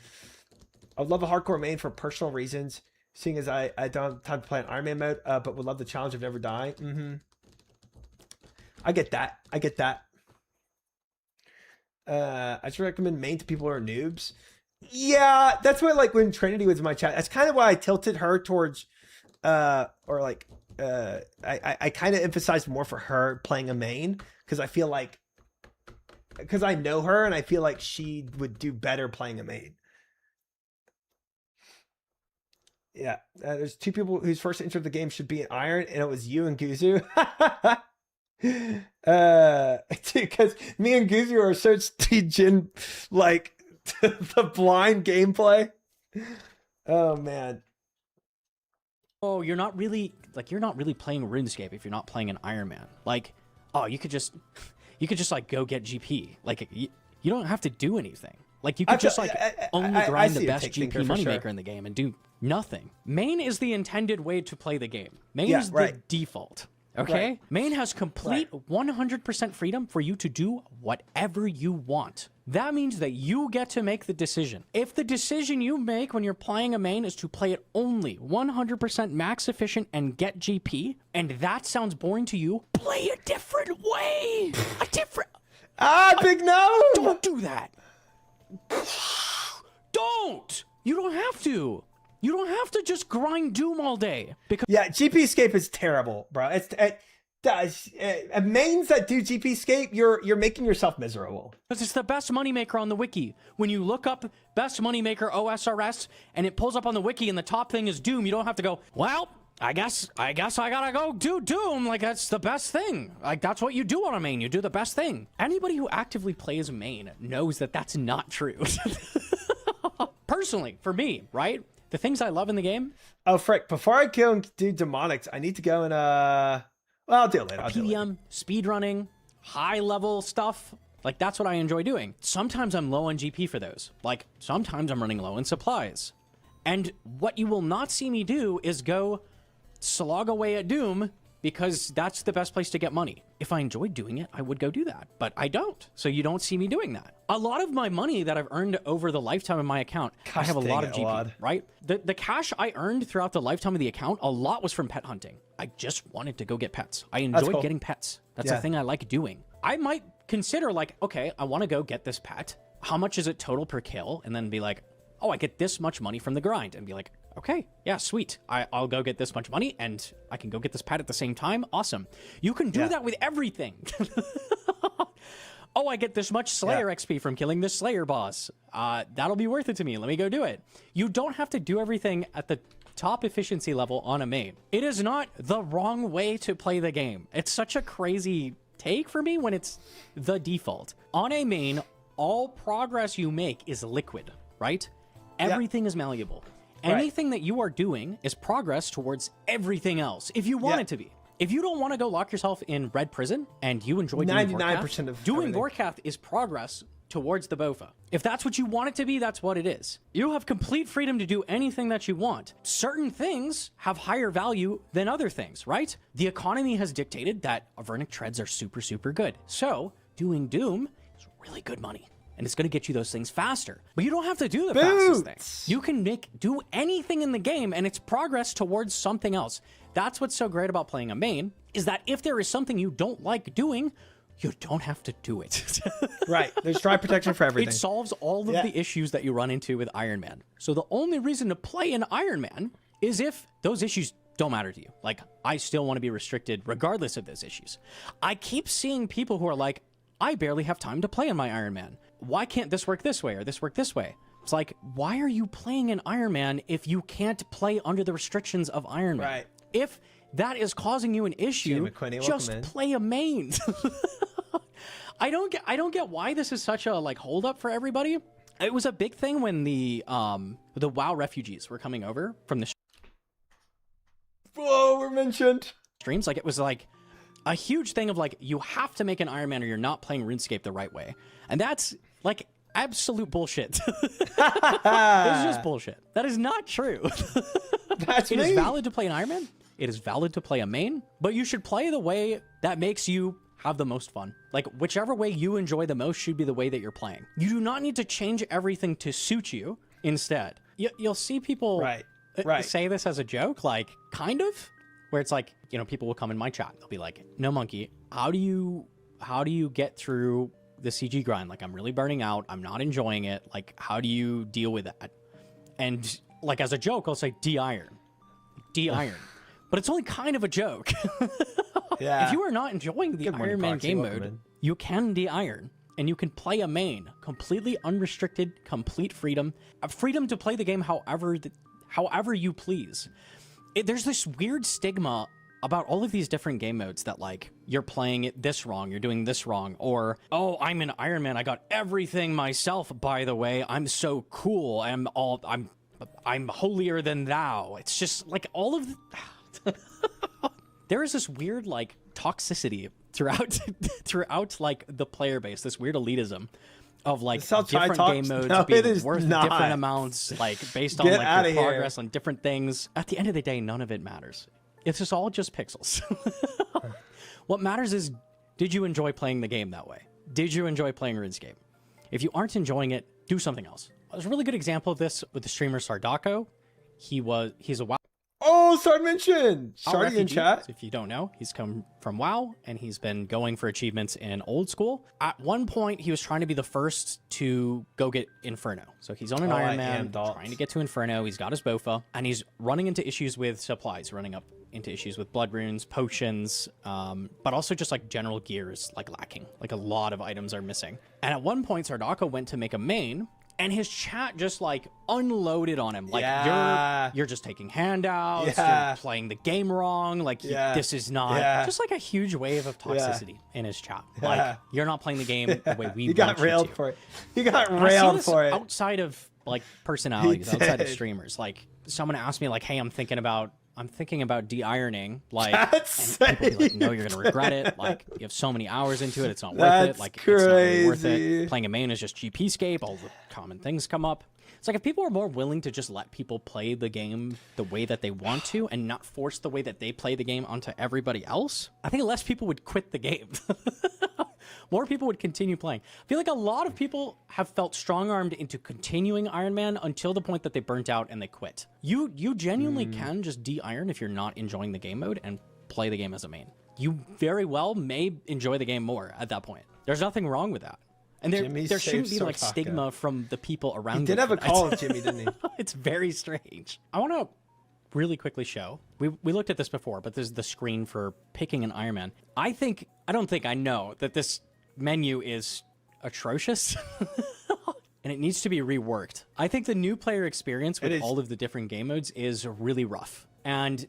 I would love a hardcore main for personal reasons, seeing as I don't have time to play an Iron Man mode, but would love the challenge of never die. I get that. I just recommend main to people who are noobs. Yeah, that's what, like, when Trinity was in my chat, that's kind of why I tilted her towards, I kind of emphasized more for her playing a main, because I feel like, because I know her and I feel like she would do better playing a main. Yeah, there's two people whose first entered the game should be an Iron, and it was you and Guzu. Because me and Guzu are such T-Gen, like, the blind gameplay. Oh man. Oh, you're not really playing RuneScape if you're not playing an Iron Man. Like, oh, you could just like go get GP. Like, you don't have to do anything. Like, you could just like only grind the best GP moneymaker in the game and do nothing. Main is the intended way to play the game. Main is the default. Okay? Right. Main has complete 100% freedom for you to do whatever you want. That means that you get to make the decision. If the decision you make when you're playing a main is to play it only 100% max efficient and get GP, and that sounds boring to you, play a different way. Big no! Don't do that. Don't! You don't have to. You don't have to just grind Doom all day. Because GP Escape is terrible, bro. Mains that do GP Escape, you're making yourself miserable. Because it's the best moneymaker on the wiki. When you look up best moneymaker OSRS and it pulls up on the wiki and the top thing is Doom, you don't have to go, well, I guess I gotta go do Doom. Like, that's the best thing. Like, that's what you do on a main. You do the best thing. Anybody who actively plays a main knows that that's not true. Personally, for me, right? The things I love in the game. Oh, frick. Before I go and do demonics, I need to go and, well, I'll do it later. PDM, speedrunning, high-level stuff. Like, that's what I enjoy doing. Sometimes I'm low on GP for those. Like, sometimes I'm running low in supplies. And what you will not see me do is go slog away at Doom, because that's the best place to get money. If I enjoyed doing it, I would go do that, but I don't. So you don't see me doing that. A lot of my money that I've earned over the lifetime of my account, I have a lot of GP, right? The cash I earned throughout the lifetime of the account, a lot was from pet hunting. I just wanted to go get pets. I enjoyed getting pets. That's a thing I like doing. I might consider, like, okay, I want to go get this pet. How much is it total per kill? And then be like, oh, I get this much money from the grind, and be like, okay, yeah, sweet. I'll go get this much money, and I can go get this pet at the same time. Awesome. You can do that with everything. Oh, I get this much Slayer XP from killing this Slayer boss. That'll be worth it to me. Let me go do it. You don't have to do everything at the top efficiency level on a main. It is not the wrong way to play the game. It's such a crazy take for me when it's the default. On a main, all progress you make is liquid, right? Everything is malleable. Anything that you are doing is progress towards everything else, if you want it to be. If you don't want to go lock yourself in Red Prison and you enjoy doing 99% of doing Vorkath is progress towards the BOFA. If that's what you want it to be, that's what it is. You have complete freedom to do anything that you want. Certain things have higher value than other things, right? The economy has dictated that Avernic treads are super, super good. So doing Doom is really good money. And it's going to get you those things faster. But you don't have to do the fastest thing. You can do anything in the game, and it's progress towards something else. That's what's so great about playing a main, is that if there is something you don't like doing, you don't have to do it. Right. There's dry protection for everything. It solves all of the issues that you run into with Iron Man. So the only reason to play an Iron Man is if those issues don't matter to you. Like, I still want to be restricted regardless of those issues. I keep seeing people who are like, I barely have time to play in my Iron Man. Why can't this work this way or this work this way? It's like, why are you playing an Iron Man if you can't play under the restrictions of Iron Man? Right. If that is causing you an issue, just play a main. I don't get why this is such a like hold up for everybody. It was a big thing when the WoW refugees were coming over from the Whoa, we're mentioned. streams. Like, it was like a huge thing of like, you have to make an Iron Man or you're not playing RuneScape the right way. And that's like absolute bullshit. It's just bullshit. That is not true. It is valid to play an Iron Man. It is valid to play a main, but you should play the way that makes you have the most fun. Like, whichever way you enjoy the most should be the way that you're playing. You do not need to change everything to suit you instead. You'll see people say this as a joke, like, kind of, where it's like, you know, people will come in my chat. They'll be like, no, Monkey, how do you get through the CG grind? Like, I'm really burning out. I'm not enjoying it. Like, how do you deal with that? And like, as a joke, I'll say de-iron. De-iron. But it's only kind of a joke. Yeah. If you are not enjoying the Iron Man game mode, you can de-iron. And you can play a main, completely unrestricted, complete freedom. Freedom to play the game however you please. There's this weird stigma about all of these different game modes that, like, you're playing it this wrong, you're doing this wrong, or, oh, I'm an Iron Man, I got everything myself, by the way, I'm so cool, I'm holier than thou. It's just, like, all of the... There is this weird, like, toxicity throughout like the player base, this weird elitism of like different game modes being worth different amounts, like based on like your progress on different things. At the end of the day, none of it matters. It's just all just pixels. What matters is, did you enjoy playing the game that way? Did you enjoy playing RuneScape? If you aren't enjoying it, do something else. There's a really good example of this with the streamer Sardako. He's a WoW. Oh, Sard mentioned. Sardy in chat. If you don't know, he's come from WoW, and he's been going for achievements in old school. At one point, he was trying to be the first to go get Inferno. So he's on an Iron Man, trying to get to Inferno. He's got his Bofa, and he's running into issues with supplies, running up into issues with blood runes, potions, but also just like general gear is like lacking. Like a lot of items are missing. And at one point, Sardako went to make a main, and his chat just like unloaded on him. Like, you're just taking handouts, you're playing the game wrong, like this is not just like a huge wave of toxicity in his chat. Like, you're not playing the game the way we want you to. He got railed for it. He got railed for it. Outside of like personalities, outside of streamers. Like, someone asked me like, hey, I'm thinking about de-ironing, like, and people be like, no, you're gonna regret it. Like, you have so many hours into it, it's not worth it. Like, it's not really worth it. Playing a main is just GP-scape, all the common things come up. It's like, if people are more willing to just let people play the game the way that they want to and not force the way that they play the game onto everybody else, I think less people would quit the game. More people would continue playing. I feel like a lot of people have felt strong-armed into continuing Iron Man until the point that they burnt out and they quit. You genuinely can just de-iron if you're not enjoying the game mode and play the game as a main. You very well may enjoy the game more at that point. There's nothing wrong with that. And there shouldn't be like stigma from the people around you. He did have a call with Jimmy, didn't he? It's very strange. I want to really quickly show. We looked at this before, but this is the screen for picking an Iron Man. I know that this menu is atrocious and it needs to be reworked. I think the new player experience with all of the different game modes is really rough. And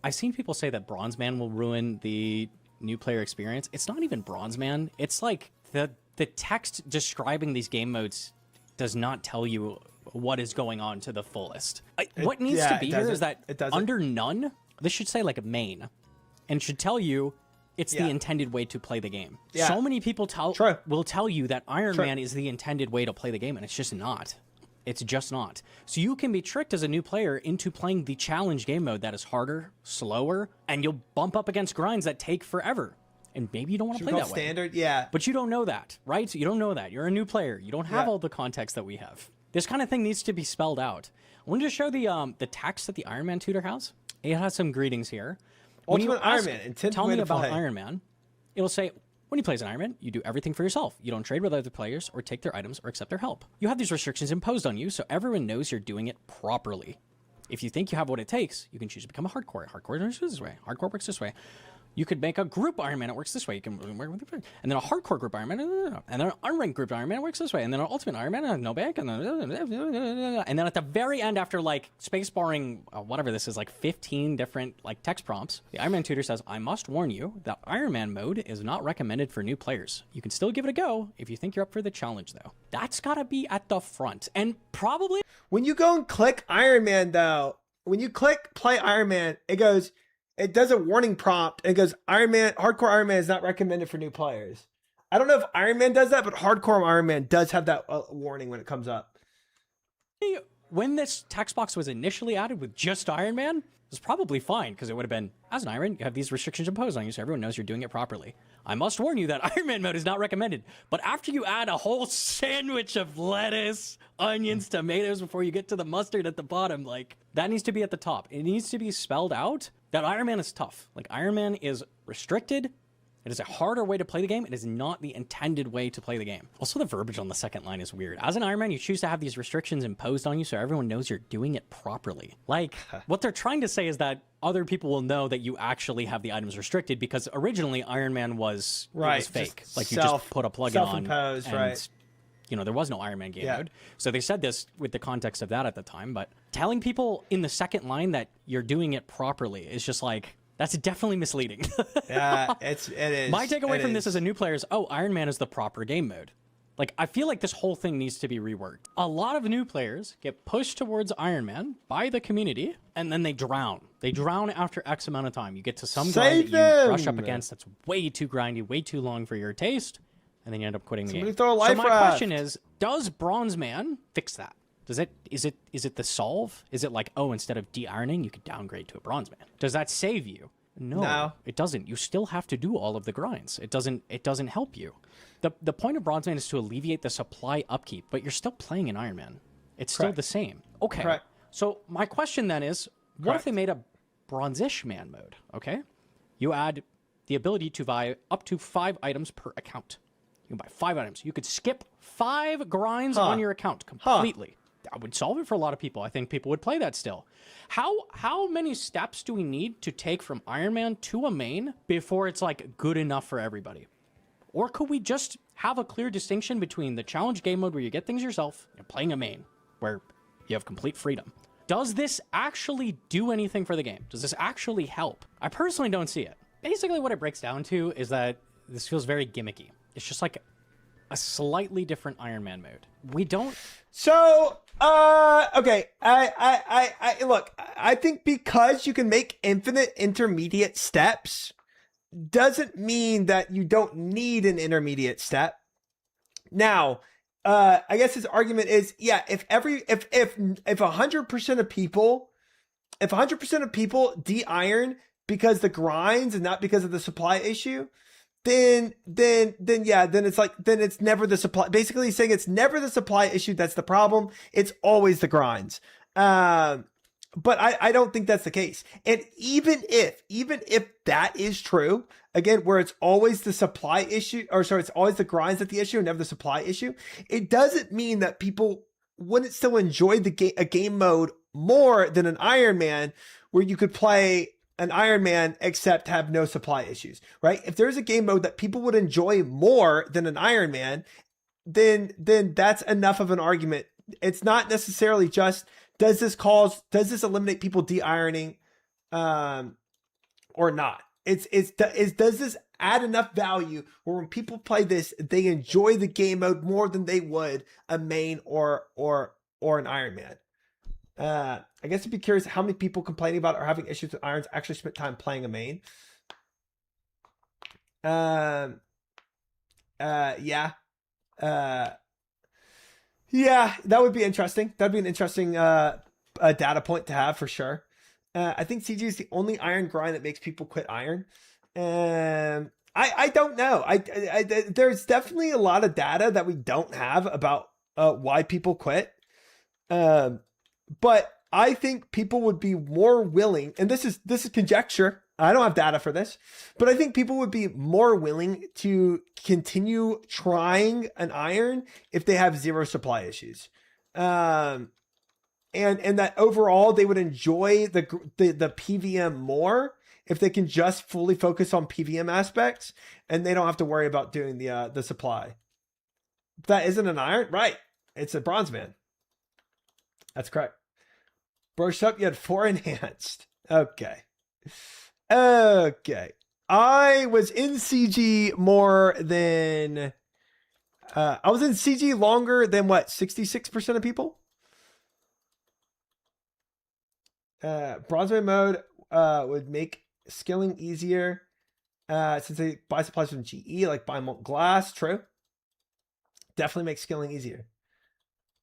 I've seen people say that Bronze Man will ruin the new player experience. It's not even Bronze Man. It's like the text describing these game modes does not tell you what is going on to the fullest. What needs to be here is that under none, this should say like a main, and should tell you it's the intended way to play the game. So many people will tell you that Iron Man is the intended way to play the game, and it's just not. It's just not. So you can be tricked as a new player into playing the challenge game mode that is harder, slower, and you'll bump up against grinds that take forever. And maybe you don't want to play that way. Standard, But you don't know that, right? So you don't know that. You're a new player. You don't have all the context that we have. This kind of thing needs to be spelled out. I wanted to show the text that the Iron Man tutor has. It has some greetings here. When you ask, tell me about Iron Man, it'll say, when you play as an Iron Man, you do everything for yourself. You don't trade with other players or take their items or accept their help. You have these restrictions imposed on you, so everyone knows you're doing it properly. If you think you have what it takes, you can choose to become a hardcore. Hardcore works this way. Hardcore works this way. You could make a group Iron Man, it works this way. You can work with and then a hardcore group Iron Man, and then an unranked group Iron Man, it works this way. And then an ultimate Iron Man, no bank, and then at the very end, after like space barring whatever this is, like 15 different like text prompts, the Iron Man tutor says, "I must warn you that Iron Man mode is not recommended for new players. You can still give it a go if you think you're up for the challenge, though." That's gotta be at the front, and probably When you go and click Iron Man, though, when you click play Iron Man, it does a warning prompt. And it goes, hardcore Iron Man is not recommended for new players. I don't know if Iron Man does that, but hardcore Iron Man does have that warning when it comes up. when this text box was initially added with just Iron Man, it was probably fine, because it would have been, as an Iron, you have these restrictions imposed on you, so everyone knows you're doing it properly. I must warn you that Iron Man mode is not recommended. But after you add a whole sandwich of lettuce, onions, tomatoes before you get to the mustard at the bottom, like, that needs to be at the top. It needs to be spelled out that Iron Man is tough. Like, Iron Man is restricted. It is a harder way to play the game. It is not the intended way to play the game. Also, the verbiage on the second line is weird. As an Iron Man, you choose to have these restrictions imposed on you so everyone knows you're doing it properly. Like, what they're trying to say is that other people will know that you actually have the items restricted, because originally Iron Man was, it was fake. Like, you just put a plugin on and, right. you know, there was no Iron Man game mode. So they said this with the context of that at the time, but telling people in the second line that you're doing it properly is just like, that's definitely misleading. Yeah, it is. My takeaway from this as a new player is, oh, Iron Man is the proper game mode. Like, I feel like this whole thing needs to be reworked. A lot of new players get pushed towards Iron Man by the community, and then they drown. They drown after X amount of time. You get to some grind that you brush up against that's way too grindy, way too long for your taste, and then you end up quitting the game. Throw a life so my question is, does Bronze Man fix that? Is it the solve? Is it like, oh, instead of de-ironing, you could downgrade to a Bronze Man? Does that save you? No, it doesn't. You still have to do all of the grinds. It doesn't help you. The point of Bronze Man is to alleviate the supply upkeep, but you're still playing an Iron Man. It's still the same. Okay. Correct. So my question then is, what if they made a Bronze-ish Man mode? Okay. You add the ability to buy up to 5 items per account. You can buy 5 items. You could skip 5 grinds on your account completely. That would solve it for a lot of people. I think people would play that still. How many steps do we need to take from Iron Man to a main before it's like good enough for everybody? Or could we just have a clear distinction between the challenge game mode where you get things yourself and playing a main where you have complete freedom? Does this actually do anything for the game? Does this actually help? I personally don't see it. Basically what it breaks down to is that this feels very gimmicky. It's just like a slightly different Iron Man mode. We don't... So, okay. I look, I think because you can make infinite intermediate steps doesn't mean that you don't need an intermediate step. Now, I guess his argument is, yeah, if 100% of people, if 100% of people de-iron because the grinds and not because of the supply issue, then it's like, then it's never the supply. Basically he's saying it's never the supply issue that's the problem. It's always the grinds. But I don't think that's the case. And even if that is true, again, where it's always the supply issue, or sorry, it's always the grinds at the issue and never the supply issue, it doesn't mean that people wouldn't still enjoy a game mode more than an Iron Man, where you could play an Iron Man except have no supply issues, right? If there's a game mode that people would enjoy more than an Iron Man, then that's enough of an argument. It's not necessarily just, does this eliminate people de-ironing or not? Does this add enough value where when people play this, they enjoy the game mode more than they would a main or an Iron Man? I guess I'd be curious how many people complaining about or having issues with irons actually spent time playing a main. Yeah, that would be interesting. That'd be an interesting data point to have for sure. I think CG is the only iron grind that makes people quit iron. I don't know. There's definitely a lot of data that we don't have about why people quit. But I think people would be more willing, and this is conjecture. I don't have data for this, but I think people would be more willing to continue trying an iron if they have zero supply issues. And and that overall they would enjoy the PVM more if they can just fully focus on PVM aspects and they don't have to worry about doing the supply. That isn't an iron, right? It's a bronze man. That's correct. Brushed up, you had 4 enhanced. Okay. Okay. I was in CG more than I was in CG longer than what, 66% of people? Bronzeman mode would make skilling easier since they buy supplies from GE, like buy molten glass. True. Definitely makes skilling easier.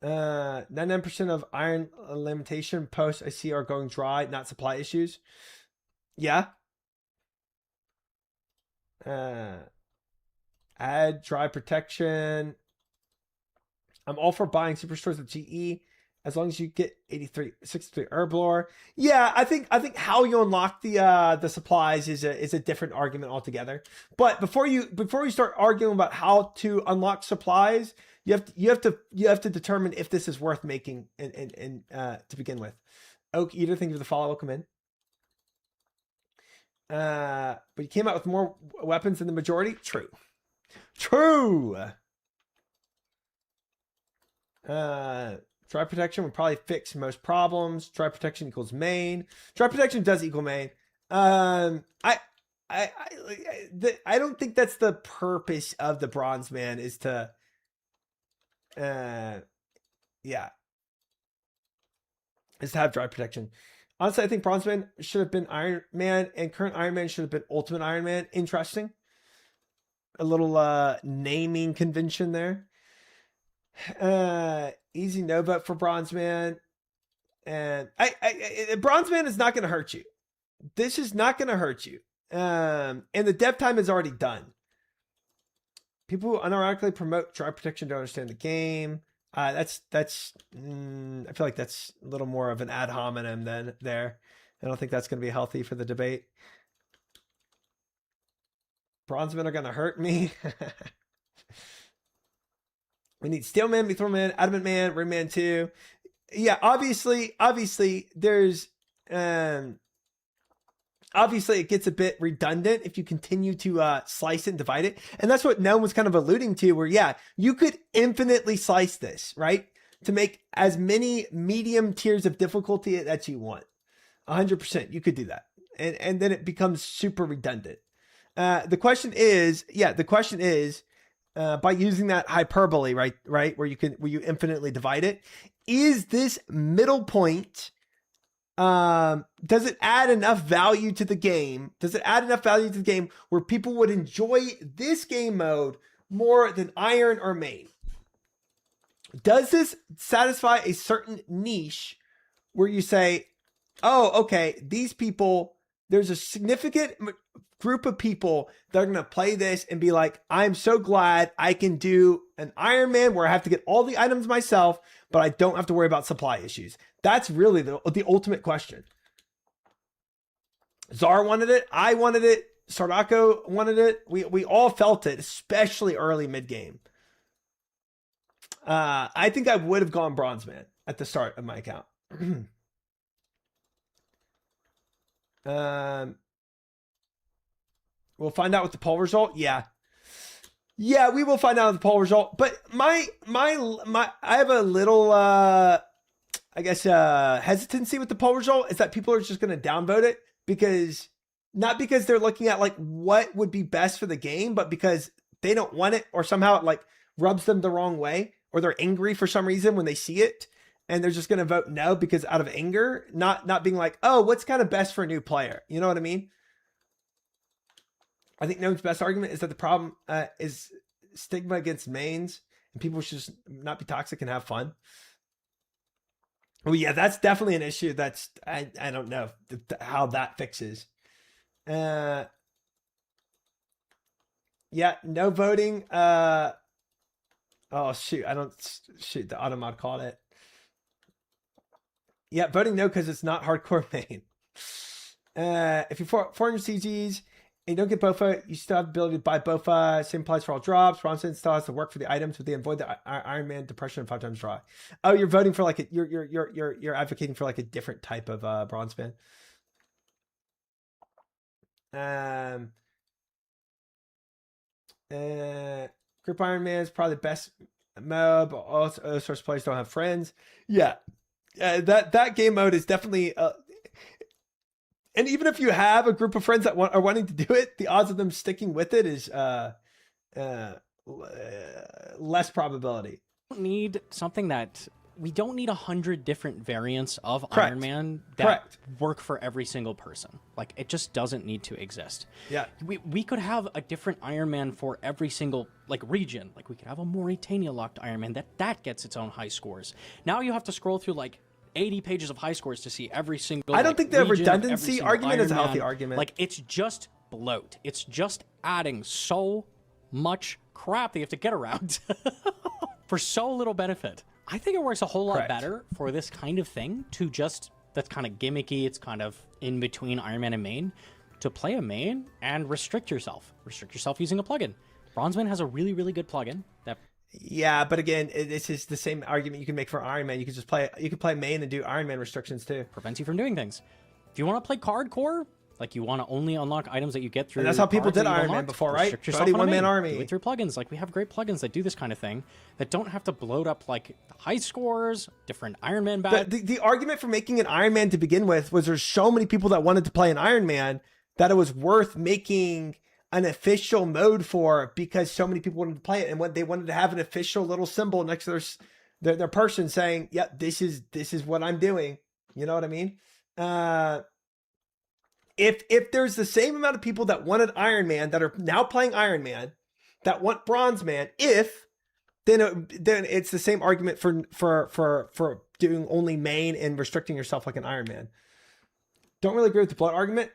99% of iron limitation posts I see are going dry, not supply issues. Yeah. Add dry protection. I'm all for buying superstores with GE as long as you get 63 herblore. Yeah, I think how you unlock the supplies is a different argument altogether. But before you start arguing about how to unlock supplies, you have to determine if this is worth making and to begin with. Oak Eater, thank you for the follow. Welcome in. But you came out with more weapons than the majority. True. Dry protection would probably fix most problems. Dry protection equals main. Dry protection does equal main. I don't think that's the purpose of the bronze man, is to is to have dry protection. Honestly, I think bronze man should have been Iron Man, and current Iron Man should have been Ultimate Iron Man. Interesting. A little naming convention there. Easy no vote for bronze man. And bronze man is not going to hurt you. This is not going to hurt you. And the dev time is already done. People who unironically promote dry protection don't understand the game. I feel like that's a little more of an ad hominem than there. I don't think that's going to be healthy for the debate. Bronze men are going to hurt me. We need Steel Man, Mithril Man, Adamant Man, Red Man 2. Yeah, obviously there's obviously it gets a bit redundant if you continue to slice it and divide it. And that's what Gnome was kind of alluding to, where yeah, you could infinitely slice this, right? To make as many medium tiers of difficulty that you want. 100%, you could do that. And then it becomes super redundant. The question is, by using that hyperbole, right, where you infinitely divide it, is this middle point, does it add enough value to the game? Does it add enough value to the game where people would enjoy this game mode more than Iron or Main? Does this satisfy a certain niche where you say, oh, okay, these people, there's a significant group of people that are going to play this and be like, I'm so glad I can do an Iron Man where I have to get all the items myself, but I don't have to worry about supply issues. That's really the ultimate question. Czar wanted it. I wanted it. Sardako wanted it. We all felt it, especially early mid game. I think I would have gone Bronze Man at the start of my account. We'll find out with the poll result. Yeah, we will find out the poll result. But my I have a little I guess hesitancy with the poll result is that people are just going to downvote it not because they're looking at like what would be best for the game, but because they don't want it, or somehow it like rubs them the wrong way, or they're angry for some reason when they see it, and they're just going to vote no because out of anger, not being like, oh, what's kind of best for a new player? You know what I mean? I think Gnome's best argument is that the problem is stigma against mains, and people should just not be toxic and have fun. Well, yeah, that's definitely an issue. That's I don't know how that fixes. Yeah, no voting. Oh shoot, the automod called it. Yeah, voting no because it's not hardcore main. If you're 400 CGs and you don't get BOFA, you still have the ability to buy BOFA. Same applies for all drops. Bronzeman still has to work for the items, but they avoid the Iron Man depression and 5 times draw. Oh, you're voting for like you're advocating for like a different type of Bronzeman. Group Iron Man is probably the best mode, but also other source players don't have friends. Yeah, that game mode is definitely. And even if you have a group of friends that are wanting to do it, the odds of them sticking with it is less probability. We don't need something that we don't need 100 different variants of Correct. Iron Man that Correct. work for every single person. Like, it just doesn't need to exist. Yeah. We could have a different Iron Man for every single like region. Like, we could have a Mauritania locked Iron Man that gets its own high scores. Now you have to scroll through like 80 pages of high scores to see every single. I don't think the region of every redundancy single argument is a Iron healthy Man. argument. Like, it's just bloat. It's just adding so much crap that you have to get around for so little benefit. I think it works a whole lot Correct. better for this kind of thing to just, that's kind of gimmicky, it's kind of in between Iron Man and main, to play a main and restrict yourself. Restrict yourself using a plugin. Bronzeman has a really, really good plugin that. Yeah, but again, this is the same argument you can make for Iron Man. You can just play, you can play main and do Iron Man restrictions too. Prevents you from doing things. If you want to play hardcore, like you want to only unlock items that you get through. And that's how people cards did that you've Iron Man unlocked, before, right? restrict yourself Cody on a one-man main. army. Do it through plugins. Like, we have great plugins that do this kind of thing that don't have to bloat up like high scores, different Iron Man badge. The argument for making an Iron Man to begin with was there's so many people that wanted to play an Iron Man that it was worth making an official mode for, because so many people wanted to play it, and when they wanted to have an official little symbol next to their person saying, "Yep, this is what I'm doing." You know what I mean? If there's the same amount of people that wanted Iron Man that are now playing Iron Man that want Bronzeman, then it's the same argument for doing only main and restricting yourself like an Iron Man. Don't really agree with the blood argument.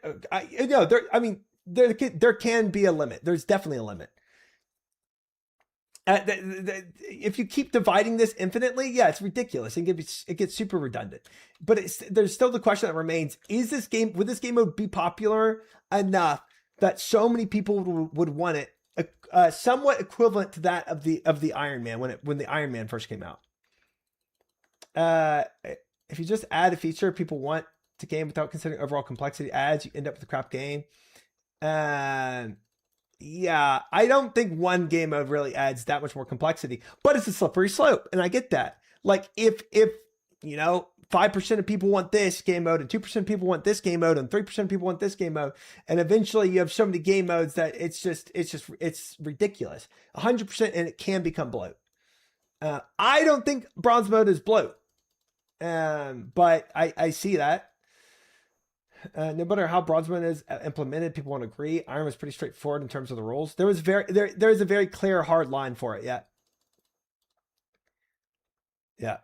There can be a limit. There's definitely a limit. If you keep dividing this infinitely, yeah, it's ridiculous. It gets super redundant. But there's still the question that remains: would this game mode be popular enough that so many people would want it? Somewhat equivalent to that of the Iron Man when the Iron Man first came out. If you just add a feature people want to game without considering overall complexity adds, you end up with a crap game. Yeah, I don't think one game mode really adds that much more complexity, but it's a slippery slope, and I get that. Like, if 5% of people want this game mode, and 2% of people want this game mode, and 3% of people want this game mode, and eventually you have so many game modes that it's ridiculous. 100%, and it can become bloat. I don't think bronze mode is bloat, but I see that. No matter how Bronzeman is implemented, people won't agree. Iron was pretty straightforward in terms of the rules. There is a very clear hard line for it. Yeah.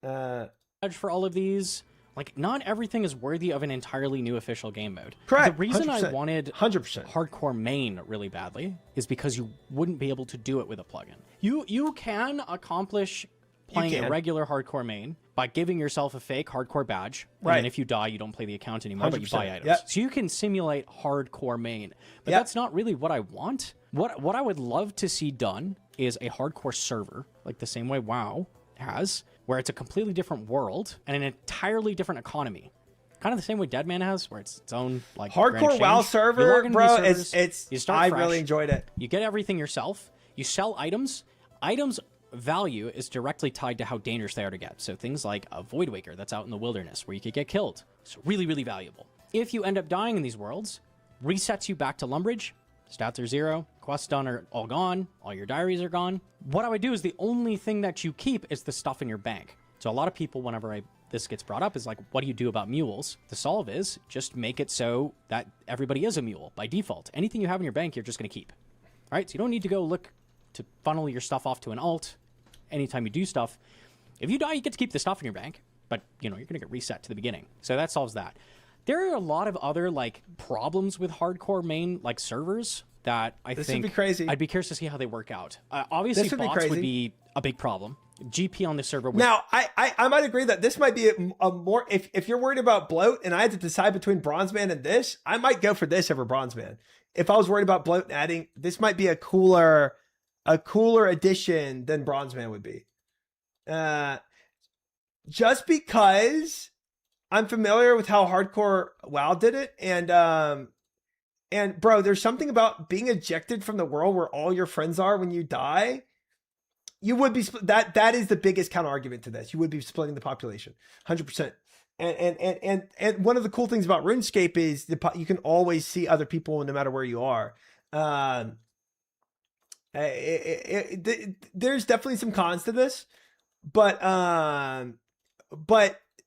For all of these, like, not everything is worthy of an entirely new official game mode. Correct. The reason 100%. I wanted 100%. hardcore main really badly is because you wouldn't be able to do it with a plugin. You can accomplish playing a regular hardcore main by giving yourself a fake hardcore badge. Right. And then if you die, you don't play the account anymore, but you 100%. buy items. Yep. So you can simulate hardcore main. But Yep. that's not really what I want. What I would love to see done is a hardcore server, like the same way WoW has, where it's a completely different world and an entirely different economy. Kind of the same way Deadman has, where it's its own like Hardcore grand WoW change. You server, log into bro. these servers, you It's start I fresh, really enjoyed it. you get everything yourself. You sell items. Items value is directly tied to how dangerous they are to get. So things like a Void Waker that's out in the wilderness where you could get killed. It's really, really valuable. If you end up dying in these worlds, resets you back to Lumbridge. Stats are 0. Quests done are all gone. All your diaries are gone. What I would do is the only thing that you keep is the stuff in your bank. So a lot of people, whenever this gets brought up, is like, what do you do about mules? The solve is just make it so that everybody is a mule by default. Anything you have in your bank, you're just going to keep. All right, so you don't need to go look to funnel your stuff off to an alt anytime you do stuff. If you die, you get to keep the stuff in your bank, but you're going to get reset to the beginning. So that solves that. There are a lot of other like problems with hardcore main like servers that I think would be crazy. I'd be curious to see how they work out. Obviously, This would be bots would crazy. be a big problem. GP on the server. Now, I might agree that this might be a more, if you're worried about bloat and I had to decide between Bronze Man and this, I might go for this over Bronze Man. If I was worried about bloat and adding, this might be a cooler addition than Bronze Man would be. Just because I'm familiar with how hardcore WoW did it, and bro, there's something about being ejected from the world where all your friends are when you die. You would be that is the biggest counter argument to this. You would be splitting the population, 100%. And one of the cool things about RuneScape is you can always see other people no matter where you are. There's definitely some cons to this, but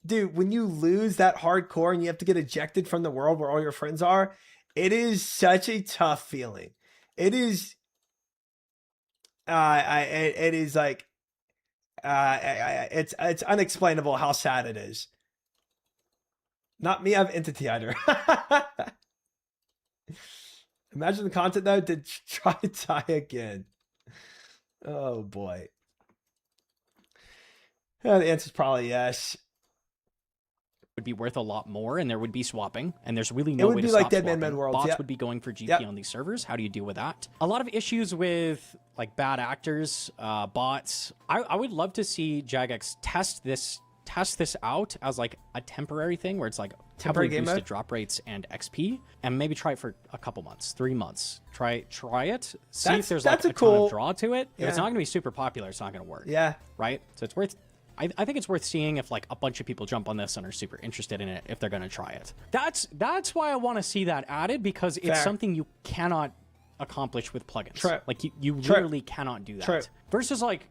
dude, when you lose that hardcore and you have to get ejected from the world where all your friends are, it is such a tough feeling. It is. It is like, it's unexplainable how sad it is. Not me, I have Entity Hider. Imagine the content though, to try to die again. Oh boy. The answer is probably yes. Would be worth a lot more, and there would be swapping, and there's really no way to be stop like Dead Man swapping. Mad Worlds. Bots Yep. would be going for GP Yep. on these servers. How do you deal with that? A lot of issues with like bad actors, bots. I would love to see Jagex test this out as like a temporary thing where it's like Temporary heavily game boosted mode? drop rates and XP, and maybe try it for a couple months, 3 months. Try it. See if there's like that's a a ton cool- of draw to it. If Yeah. it's not going to be super popular, it's not going to work. Yeah. Right. So it's worth. I think it's worth seeing if like a bunch of people jump on this and are super interested in it if they're going to try it. That's why I want to see that added, because it's Fair. something you cannot accomplish with plugins. True. Like you True. literally cannot do that. True. Versus like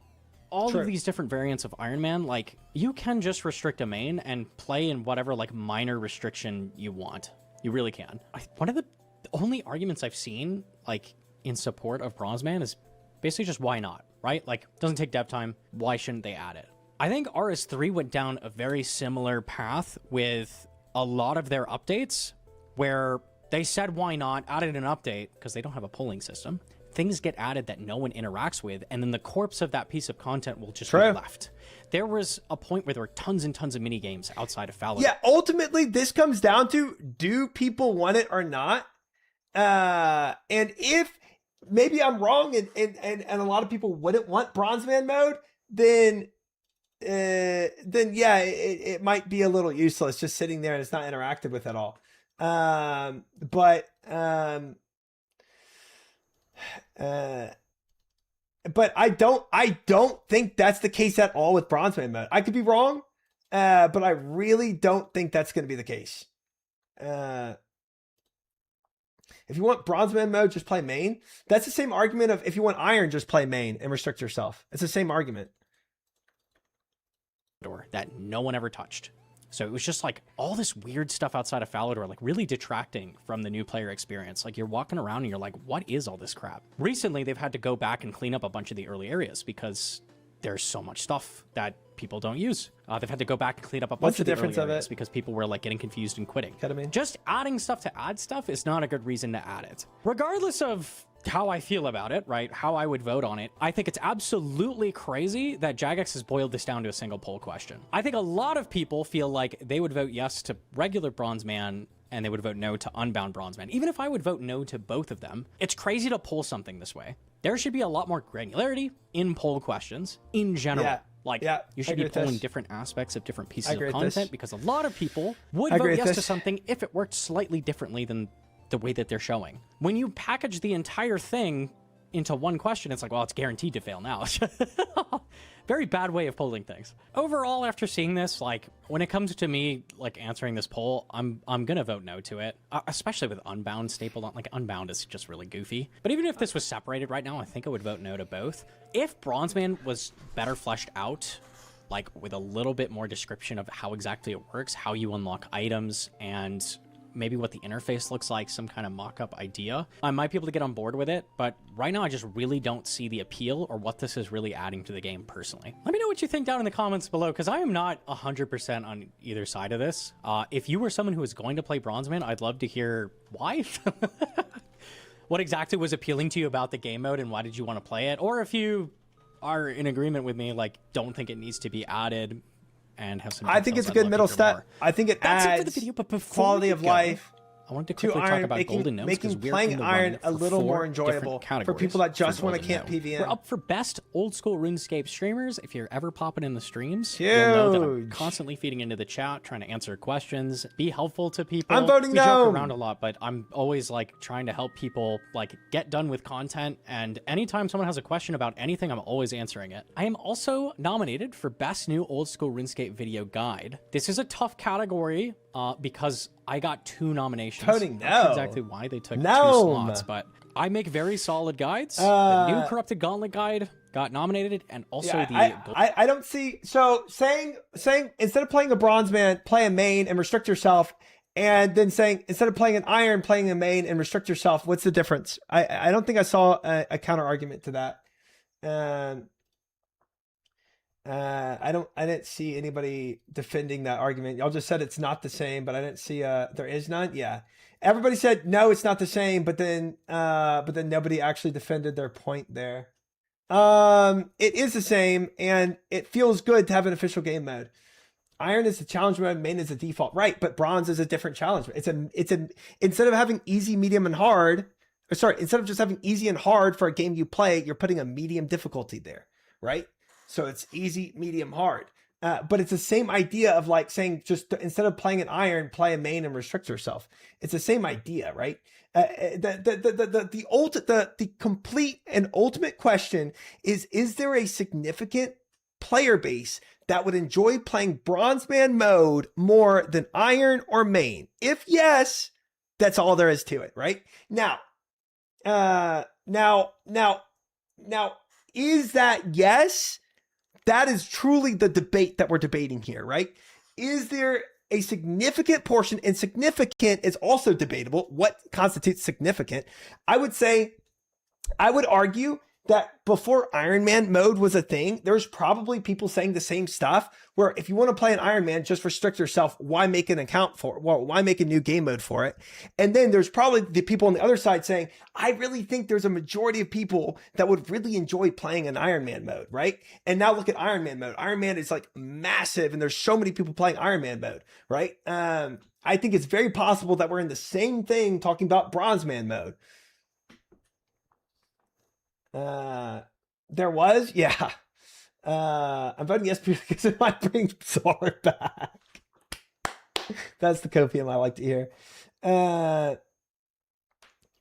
all True. of these different variants of Iron Man, like you can just restrict a main and play in whatever like minor restriction you want. You really can. One of the only arguments I've seen like in support of Bronze Man is basically just why not, right? Like doesn't take dev time. Why shouldn't they add it? I think RS3 went down a very similar path with a lot of their updates where they said why not, added an update because they don't have a polling system. Things get added that no one interacts with, and then the corpse of that piece of content will just be left. There was a point where there were tons and tons of mini games outside of Fallout. Yeah, ultimately this comes down to, do people want it or not? And if maybe I'm wrong and a lot of people wouldn't want Bronze Man mode, then yeah, it might be a little useless just sitting there and it's not interacted with at all. But I don't think that's the case at all with Bronze Man mode. I could be wrong, but I really don't think that's going to be the case. If you want Bronze Man mode, just play main. That's the same argument of if you want Iron, just play main and restrict yourself. It's the same argument. That no one ever touched. So it was just like all this weird stuff outside of Falador, like really detracting from the new player experience. Like you're walking around and you're like, what is all this crap? Recently, they've had to go back and clean up a bunch of the early areas because there's so much stuff that people don't use. They've had to go back and clean up a bunch What's the of the difference early of areas it? because people were like getting confused and quitting. Ketamine? Just adding stuff to add stuff is not a good reason to add it. Regardless of how I feel about it, right? How I would vote on it. I think it's absolutely crazy that Jagex has boiled this down to a single poll question. I think a lot of people feel like they would vote yes to regular Bronze Man and they would vote no to Unbound Bronze Man. Even if I would vote no to both of them, it's crazy to poll something this way. There should be a lot more granularity in poll questions in general. Yeah. Like, Yeah, you I should be agree with polling this. different aspects of different pieces I of agree with this. content because a lot of people would I agree vote with yes to this. something if it worked slightly differently than the way that they're showing. When you package the entire thing into one question, it's like, well, it's guaranteed to fail now. Very bad way of polling things. Overall, after seeing this, like when it comes to me like answering this poll, I'm gonna vote no to it, especially with Unbound stapled on. Like Unbound is just really goofy. But even if this was separated right now, I think I would vote no to both. If Bronze Man was better fleshed out, like with a little bit more description of how exactly it works, how you unlock items, and maybe what the interface looks like, some kind of mock-up idea, I might be able to get on board with it, but right now I just really don't see the appeal or what this is really adding to the game personally. Let me know what you think down in the comments below, because I am not 100% on either side of this. If you were someone who was going to play Bronze Man, I'd love to hear why. What exactly was appealing to you about the game mode and why did you want to play it? Or if you are in agreement with me, like, don't think it needs to be added and have some. I think it's a good middle step. I think it That's adds it for the video, but before quality we of go, life I wanted to to quickly talk Iron, about Golden Gnomes because making we're in playing the Iron running a for little 4 more different enjoyable for categories people that just for want to Golden camp Gnome. PVM. We're up for best old school RuneScape streamers. If you're ever popping in the streams, you'll know that I'm Huge. constantly feeding into the chat, trying to answer questions, be helpful to people. I'm voting we joke Gnome. around a lot, but I'm always like trying to help people like get done with content. And anytime someone has a question about anything, I'm always answering it. I am also nominated for best new old school RuneScape video guide. This is a tough category because I got 2 nominations. Voting Not sure no. exactly why they took 2 Gnome. slots, but I make very solid guides. The new Corrupted Gauntlet guide got nominated, and also I don't see. So saying instead of playing a bronze man, play a main and restrict yourself, and then saying instead of playing an iron, playing a main and restrict yourself. What's the difference? I don't think I saw a counter argument to that. I didn't see anybody defending that argument. Y'all just said it's not the same, but I didn't see there is none. Yeah. Everybody said no, it's not the same, but then nobody actually defended their point there. It is the same, and it feels good to have an official game mode. Iron is the challenge mode, main is the default, right? But bronze is a different challenge. It's a instead of having easy, medium, and hard, or sorry, instead of just having easy and hard for a game you play, you're putting a medium difficulty there, right? So it's easy, medium, hard. But it's the same idea of like saying just instead of playing an iron, play a main and restrict yourself. It's the same idea, right? The complete and ultimate question is there a significant player base that would enjoy playing bronze man mode more than iron or main? If yes, that's all there is to it, right? Now, is that yes? That is truly the debate that we're debating here, right? Is there a significant portion, and significant is also debatable. What constitutes significant? I would argue that before Iron Man mode was a thing, there's probably people saying the same stuff where if you want to play an Iron Man, just restrict yourself. Why make an account for it? Well, why make a new game mode for it? And then there's probably the people on the other side saying, I really think there's a majority of people that would really enjoy playing an Iron Man mode, right? And now look at Iron Man mode. Iron Man is like massive and there's so many people playing Iron Man mode, right? I think it's very possible that we're in the same thing talking about Bronze Man mode. There was, yeah. I'm voting yes because it might bring Sword back. That's the copium I like to hear.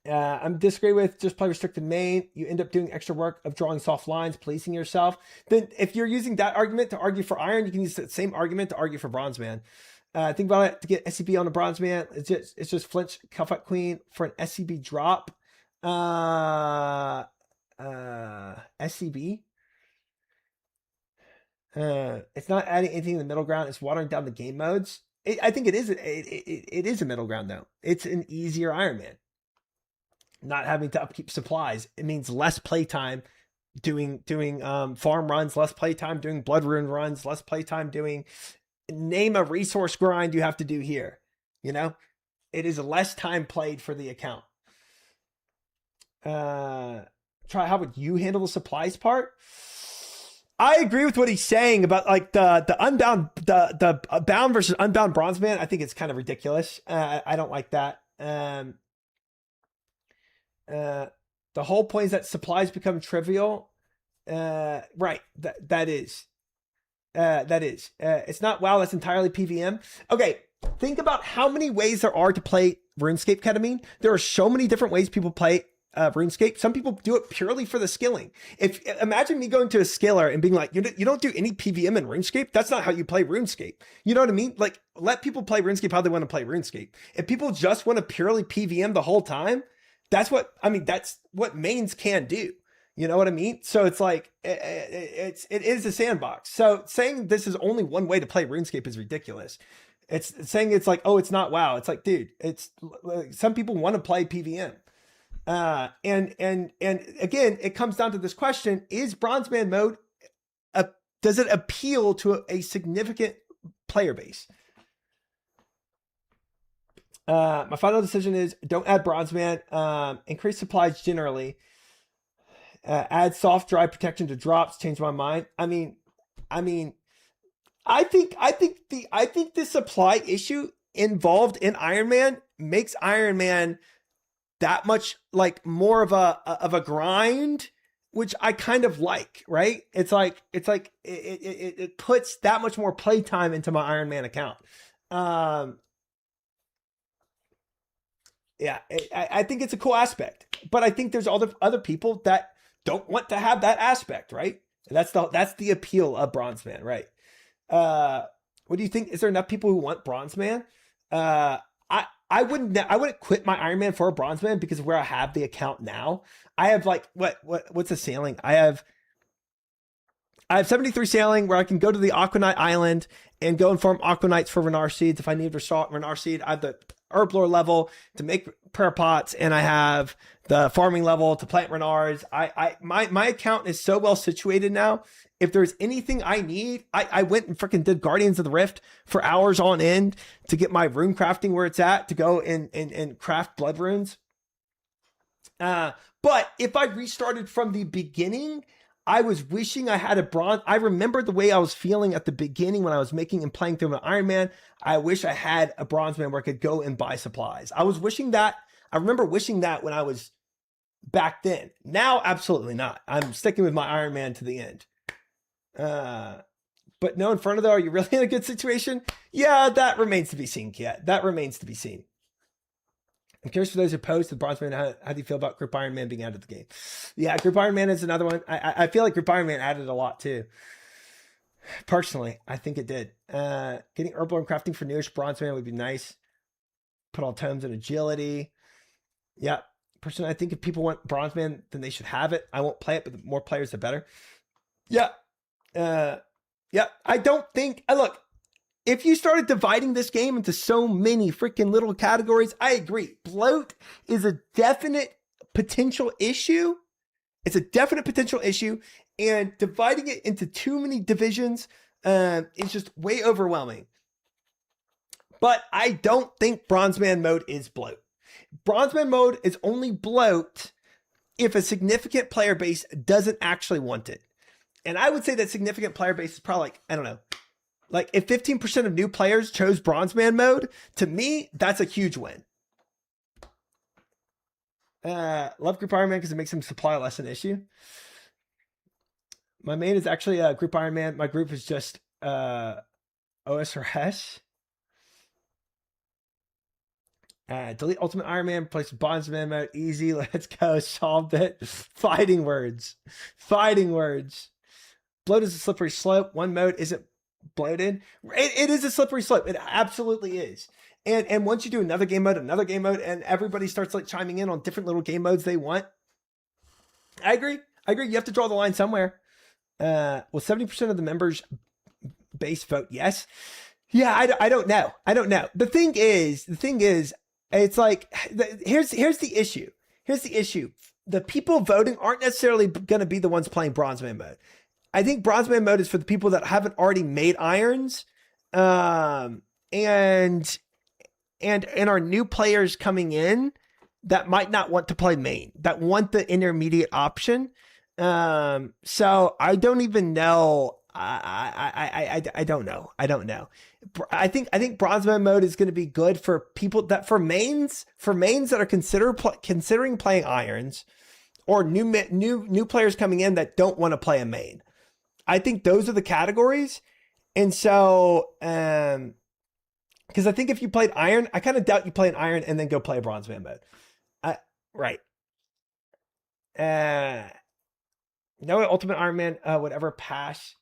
I'm disagree with just play restricted main. You end up doing extra work of drawing soft lines, policing yourself. Then if you're using that argument to argue for iron, you can use that same argument to argue for bronze man. Think about it, to get SCB on a bronze man, it's just flinch Cuffut Queen for an SCB drop. SCB. It's not adding anything in the middle ground. It's watering down the game modes. I think it is. It is a middle ground though. It's an easier Iron Man. Not having to upkeep supplies. It means less playtime doing farm runs, less playtime doing blood rune runs, less playtime doing name a resource grind you have to do here. You know, it is less time played for the account. How would you handle the supplies part? I agree with what he's saying about like the unbound, the bound versus unbound bronze man. I think it's kind of ridiculous. I don't like that. The whole point is that supplies become trivial. Right. That is. It's not WoW. That's entirely PVM. Okay. Think about how many ways there are to play RuneScape ketamine. There are so many different ways people play RuneScape. Some people do it purely for the skilling. If imagine me going to a skiller and being like, you don't do any PVM in RuneScape. That's not how you play RuneScape. You know what I mean? Like, let people play RuneScape how they want to play RuneScape. If people just want to purely PVM the whole time, that's what mains can do. You know what I mean? So it's like, it is a sandbox. So saying this is only one way to play RuneScape is ridiculous. It's saying it's like, oh, it's not WoW. It's like, dude, it's some people want to play PVM. And again, it comes down to this question: is Bronze Man mode, does it appeal to a significant player base? My final decision is don't add Bronze Man. Increase supplies generally. Add soft drive protection to drops. Change my mind. I think the supply issue involved in Iron Man makes Iron Man that much like more of a grind, which I kind of like, right? It puts that much more playtime into my Iron Man account. Yeah, I think it's a cool aspect, but I think there's other people that don't want to have that aspect, right? And that's the appeal of Bronze Man, right? What do you think? Is there enough people who want Bronze Man? I wouldn't quit my Iron Man for a Bronze Man because of where I have the account now. I have like what's the sailing? I have 73 sailing where I can go to the Aquanite Island and go and farm Aquanites for Renar seeds. If I need Renar seed, I have the Herblore level to make prayer pots, and I have the farming level to plant Renars. My account is so well situated now. If there's anything I need, I went and freaking did Guardians of the Rift for hours on end to get my rune crafting where it's at, to go and craft blood runes. But if I restarted from the beginning, I was wishing I had a bronze. I remember the way I was feeling at the beginning when I was making and playing through an Iron Man. I wish I had a Bronze Man where I could go and buy supplies. I was wishing that. I remember wishing that when I was back then. Now, absolutely not. I'm sticking with my Iron Man to the end. But no Inferno though, are you really in a good situation? Yeah, that remains to be seen, Kiet. That remains to be seen. I'm curious for those who opposed to the Bronze Man, how do you feel about Group Iron Man being out of the game? Yeah, Group Iron Man is another one. I feel like Group Iron Man added a lot too. Personally, I think it did. Getting Herblore and crafting for newish Bronze Man would be nice. Put all tomes and agility. Yeah. Personally, I think if people want Bronze Man, then they should have it. I won't play it, but the more players, the better. Yeah. Yeah. I don't think, look, if you started dividing this game into so many freaking little categories, I agree. Bloat is a definite potential issue. It's a definite potential issue. And dividing it into too many divisions is just way overwhelming. But I don't think Bronze Man mode is bloat. Bronze Man mode is only bloat if a significant player base doesn't actually want it. And I would say that significant player base is probably like, I don't know, like if 15% of new players chose Bronze Man mode, to me, that's a huge win. Love Group Iron Man because it makes him supply less an issue. My main is actually a Group Iron Man. My group is just OS or Hesh. Delete Ultimate Iron Man, replace Bronze Man mode. Easy, let's go. Solved it. Fighting words. Fighting words. Bloat is a slippery slope. One mode isn't bloated. It is a slippery slope. It absolutely is. And once you do another game mode, and everybody starts like chiming in on different little game modes they want. I agree. You have to draw the line somewhere. Will 70% of the members base vote yes? Yeah, I don't know. The thing is, it's like, here's the issue. The people voting aren't necessarily going to be the ones playing Bronze Man mode. I think Bronze Man mode is for the people that haven't already made irons, and are new players coming in that might not want to play main, that want the intermediate option. So I don't even know. I don't know. I think Bronze Man mode is going to be good for people that for mains that are considering playing irons, or new players coming in that don't want to play a main. I think those are the categories. And so, because I think if you played iron, I kind of doubt you play an iron and then go play a Bronze Man mode. Right. No Ultimate Iron Man would ever pass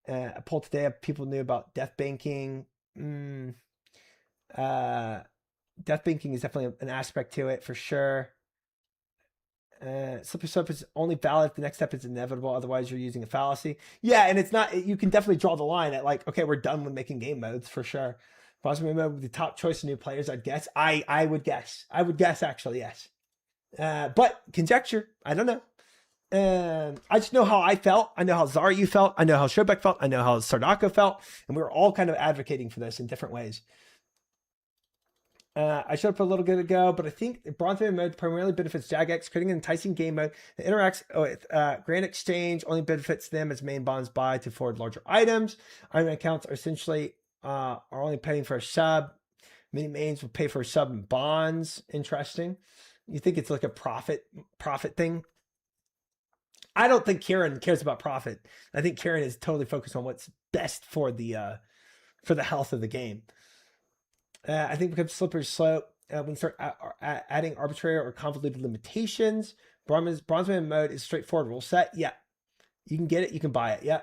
a poll today of people knew about death banking. Death banking is definitely an aspect to it for sure. Slippery slope is only valid if the next step is inevitable. Otherwise, you're using a fallacy. Yeah, and it's not. You can definitely draw the line at like, okay, we're done with making game modes for sure. Bronze Man mode would be the top choice of new players, I'd guess. I would guess. Actually, yes. But conjecture. I don't know. I just know how I felt. I know how Zaryu felt. I know how Shobek felt. I know how Sardako felt. And we were all kind of advocating for this in different ways. I showed up a little bit ago, but I think the Bronzeman mode primarily benefits Jagex, creating an enticing game mode that interacts with Grand Exchange, only benefits them as main bonds buy to forward larger items. Iron Man accounts are essentially are only paying for a sub. Many mains will pay for a sub and bonds. Interesting. You think it's like a profit thing? I don't think Kieran cares about profit. I think Kieran is totally focused on what's best for the health of the game. I think because slippery slope, when you start adding arbitrary or convoluted limitations, Bronzeman mode is straightforward rule set. Yeah, you can get it, you can buy it. Yeah.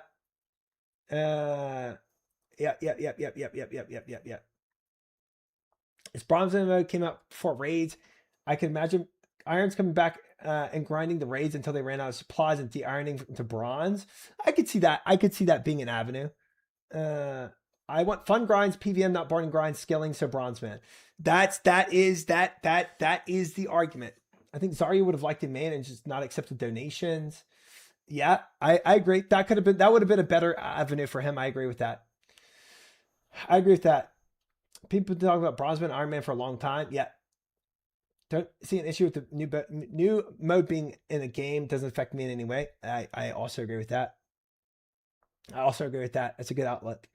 Yep. If Bronzeman mode came out before raids, I can imagine Irons coming back and grinding the raids until they ran out of supplies and de-ironing to bronze. I could see that. I could see that being an avenue. I want fun grinds, PVM, not boring grinds, skilling, so Bronzeman. That is the argument. I think Zarya would have liked it, man, and just not accepted donations. Yeah, I agree. That would have been a better avenue for him. I agree with that. People talk about Bronzeman, Iron Man for a long time. Yeah. Don't see an issue with the new mode being in a game. Doesn't affect me in any way. I also agree with that. That's a good outlook.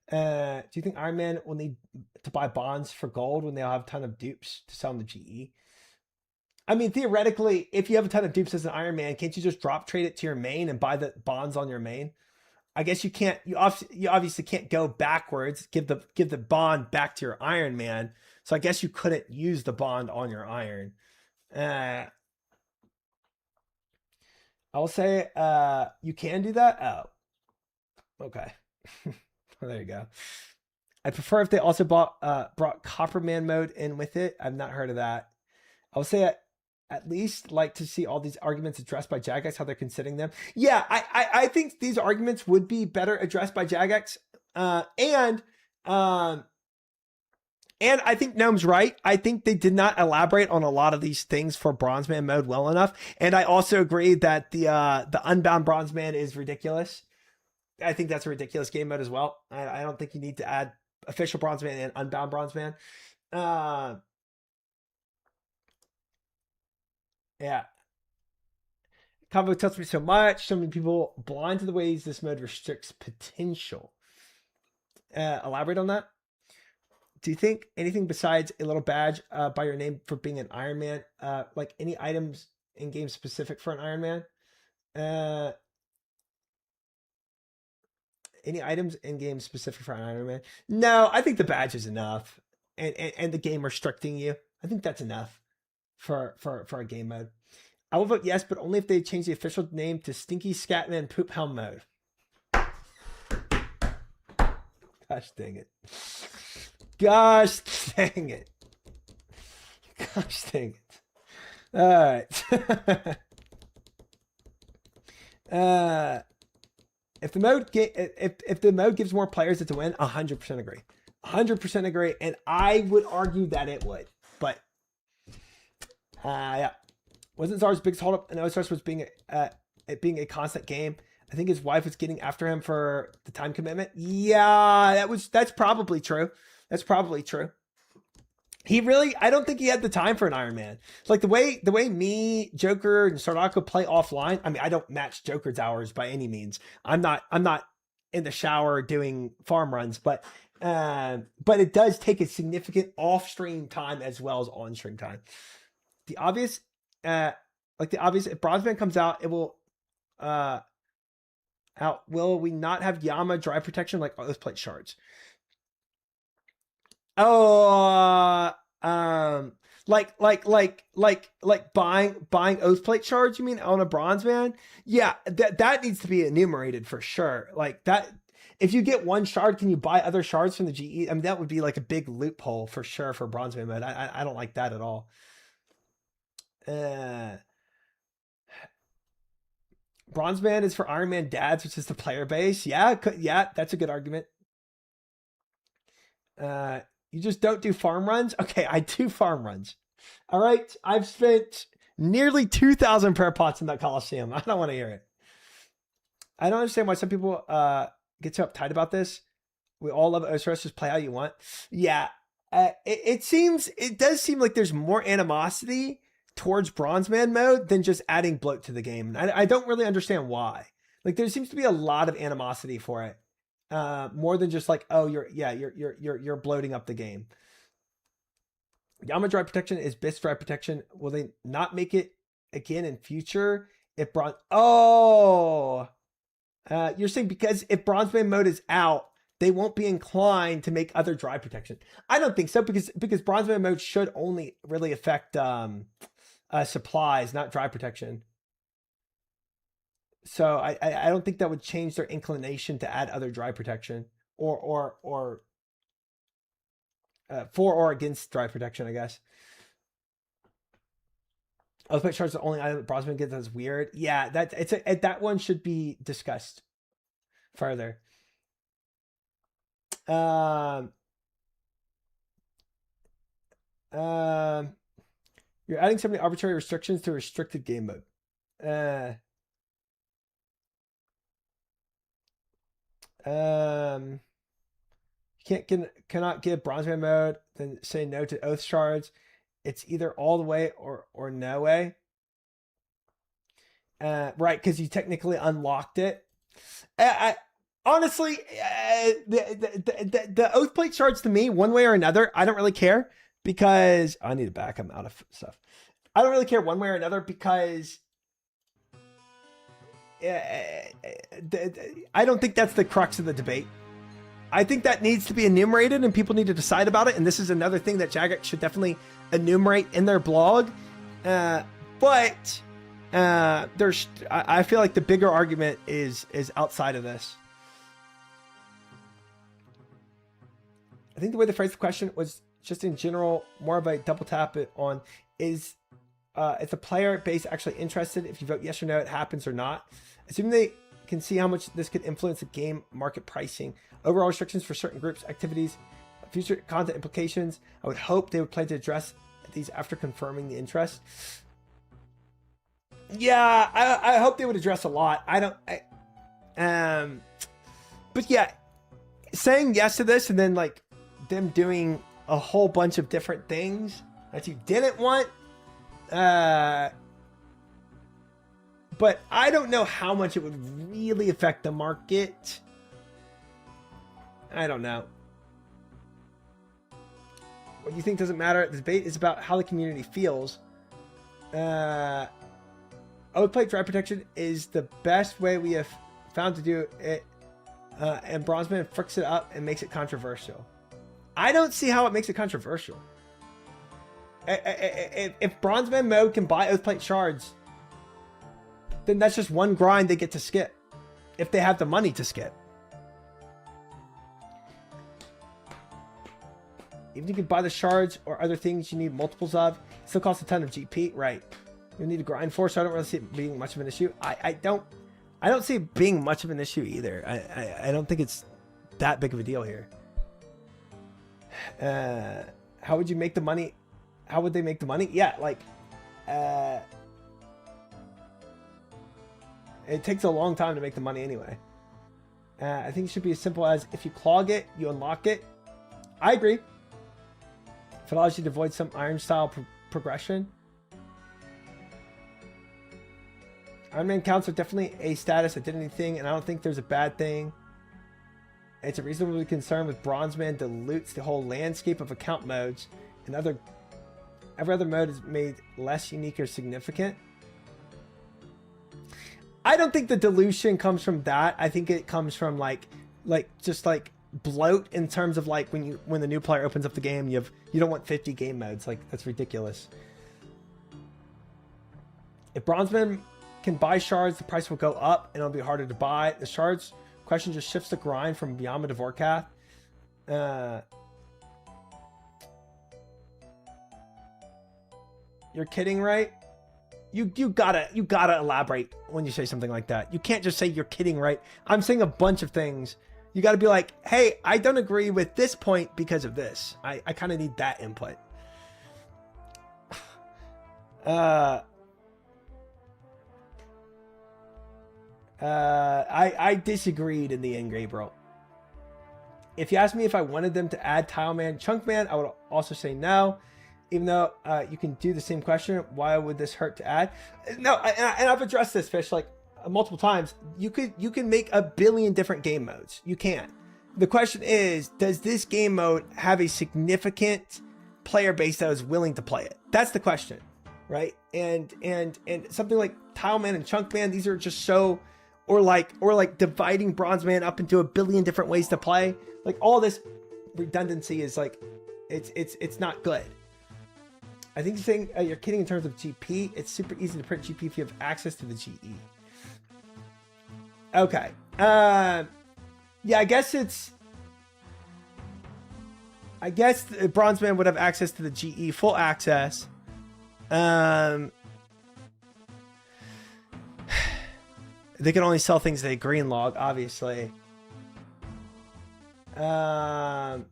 Do you think Iron Man will need to buy bonds for gold when they'll have a ton of dupes to sell in the GE? I mean, theoretically, if you have a ton of dupes as an Iron Man, can't you just drop trade it to your main and buy the bonds on your main? I guess you can't. You obviously can't go backwards. Give the bond back to your Iron Man. So I guess you couldn't use the bond on your Iron. I will say you can do that. Oh, okay. Well, there you go. I prefer if they also brought Copperman mode in with it. I've not heard of that. I will say at least like to see all these arguments addressed by Jagex, how they're considering them. Yeah, I think these arguments would be better addressed by Jagex. And I think Gnome's right. I think they did not elaborate on a lot of these things for Bronzeman mode well enough. And I also agree that the Unbound Bronzeman is ridiculous. I think that's a ridiculous game mode as well. I don't think you need to add official Bronzeman and Unbound Bronzeman. Yeah. Combo tells me so much. So many people blind to the ways this mode restricts potential. Elaborate on that. Do you think anything besides a little badge by your name for being an Iron Man, like any items in game specific for an Iron Man? Any items in game specific for an Iron Man? No, I think the badge is enough, and the game restricting you. I think that's enough for a game mode. I will vote yes, but only if they change the official name to Stinky Scatman Poop Helm mode. Gosh dang it. Gosh dang it. Gosh dang it. All right. If the mode gives more players, it's a win. 100% agree. 100% agree. And I would argue that it would. But yeah. Wasn't Zar's biggest holdup in OSRS was it being a constant game? I think his wife was getting after him for the time commitment. Yeah, that's probably true. That's probably true. I don't think he had the time for an Iron Man. Like the way me, Joker, and Sardako play offline. I mean, I don't match Joker's hours by any means. I'm not in the shower doing farm runs, but it does take a significant off-stream time as well as on-stream time. The obvious, if Bronzeman comes out, it will will we not have Yama dry protection like Oath Plate shards? Oh, like buying Oath Plate shards, you mean, on a Bronzeman? Yeah, that needs to be enumerated for sure. Like that, if you get one shard, can you buy other shards from the GE? I mean, that would be like a big loophole for sure for Bronzeman mode. I don't like that at all. Bronzeman is for Iron Man dads, which is the player base. Yeah, that's a good argument. You just don't do farm runs? Okay, I do farm runs. All right, I've spent nearly 2,000 prayer pots in that Coliseum. I don't want to hear it. I don't understand why some people get so uptight about this. We all love OSRS, just play how you want. Yeah, it does seem like there's more animosity towards Bronzeman mode than just adding bloat to the game. And I don't really understand why. Like there seems to be a lot of animosity for it. More than just like, oh, you're bloating up the game. Yama dry protection is Bits dry protection. Will they not make it again in future? If you're saying because if Bronzeman mode is out, they won't be inclined to make other dry protection. I don't think so because Bronzeman mode should only really affect supplies, not dry protection. So I don't think that would change their inclination to add other dry protection or for or against dry protection, I guess. Ultimate Charge is the only item that Bronzeman gets that's weird. Yeah, that one should be discussed further. You're adding so many arbitrary restrictions to a restricted game mode. Cannot give Bronzeman mode, then say no to Oath Shards. It's either all the way or no way. Right, because you technically unlocked it. Honestly, the Oath Plate Shards to me, one way or another, I don't really care because I need it back. I'm out of stuff. I don't really care one way or another because I don't think that's the crux of the debate. I think that needs to be enumerated and people need to decide about it. And this is another thing that Jagex should definitely enumerate in their blog. I feel like the bigger argument is outside of this. I think the way they phrased the question was just in general, more of a double tap it on is the player base actually interested? If you vote yes or no, it happens or not. Assuming they can see how much this could influence the game market pricing, overall restrictions for certain groups, activities, future content implications. I would hope they would plan to address these after confirming the interest. Yeah, I hope they would address a lot. But yeah, saying yes to this and then like them doing a whole bunch of different things that you didn't want. But I don't know how much it would really affect the market. I don't know. What you think doesn't matter. The debate is about how the community feels. Oath Plate Dry Protection is the best way we have found to do it. And Bronzeman fricks it up and makes it controversial. I don't see how it makes it controversial. If Bronzeman mode can buy Oath Plate Shards, then that's just one grind they get to skip. If they have the money to skip. Even if you can buy the shards or other things you need multiples of, it still costs a ton of GP, right? You need to grind for, so I don't really see it being much of an issue. I don't see it being much of an issue either. I don't think it's that big of a deal here. How would you make the money? How would they make the money? Yeah, like it takes a long time to make the money anyway. I think it should be as simple as if you clog it, you unlock it. I agree. If it allows you to avoid some iron style progression. Iron Man counts are definitely a status that did anything, and I don't think there's a bad thing. It's a reasonably concern with Bronzeman dilutes the whole landscape of account modes, and every other mode is made less unique or significant. I don't think the dilution comes from that. I think it comes from like just like bloat in terms of like when the new player opens up the game, you don't want 50 game modes. Like that's ridiculous. If Bronzeman can buy shards, the price will go up and it'll be harder to buy. The shards question just shifts the grind from Yama to Vorkath. You're kidding, right? You gotta elaborate when you say something like that. You can't just say you're kidding, right? I'm saying a bunch of things. You gotta be like, hey, I don't agree with this point because of this. I kind of need that input. I disagreed in the end, Gabriel. If you ask me if I wanted them to add Tile Man, Chunk Man, I would also say no. Even though you can do the same question, why would this hurt to add? No, and I've addressed this, Fish, like multiple times. You can make a billion different game modes. You can. The question is, does this game mode have a significant player base that is willing to play it? That's the question, right? And something like Tile Man and Chunk Man, these are just so, or like dividing Bronze Man up into a billion different ways to play. Like all this redundancy is like, it's not good. I think you're saying you're kidding in terms of GP. It's super easy to print GP if you have access to the GE. Okay. Yeah, I guess Bronze Man would have access to the GE, full access. They can only sell things they green log, obviously. Find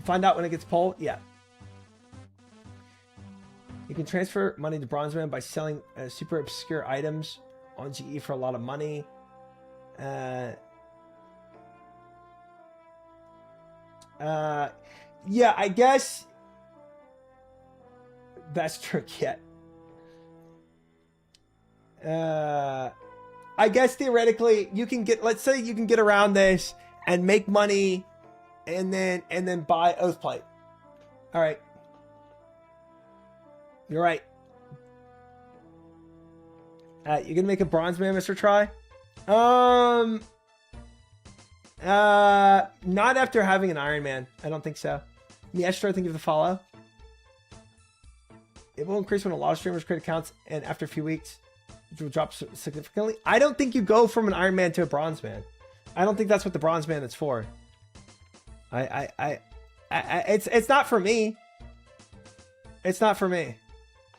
out when it gets pulled. Yeah. You can transfer money to Bronze Man by selling super obscure items on GE for a lot of money. Yeah, I guess that's true. Yeah. I guess theoretically you can get, let's say you can get around this and make money and then buy Oathplate. All right. You're right. You're gonna make a Bronze Man, Mr. Try? Not after having an Iron Man. I don't think so. Miestro, thank you for the follow. It will increase when a lot of streamers create accounts, and after a few weeks, it will drop significantly. I don't think you go from an Iron Man to a Bronze Man. I don't think that's what the Bronze Man is for. It's not for me. It's not for me.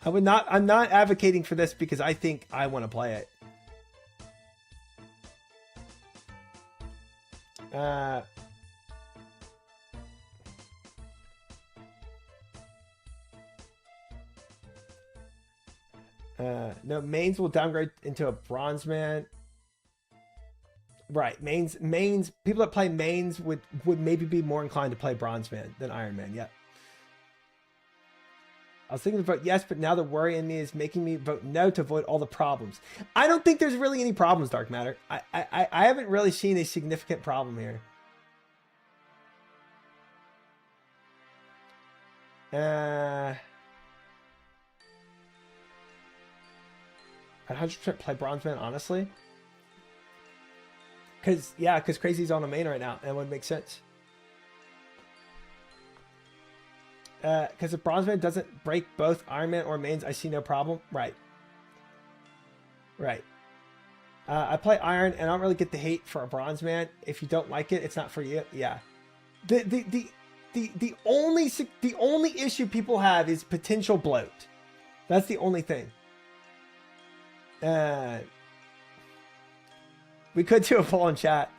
I'm not advocating for this because I think I want to play it. No, mains will downgrade into a Bronze Man. Right, mains. People that play mains would maybe be more inclined to play Bronze Man than Iron Man. Yep. I was thinking to vote yes, but now the worry in me is making me vote no to avoid all the problems. I don't think there's really any problems, Dark Matter. I haven't really seen a significant problem here. 100% play Bronze Man, honestly. Because Crazy's on a main right now, and it would make sense. Because if Bronze Man doesn't break both Iron Man or mains, I see no problem. Right. Right. I play Iron, and I don't really get the hate for a Bronze Man. If you don't like it, it's not for you. Yeah. The only issue people have is potential bloat. That's the only thing. We could do a poll in chat.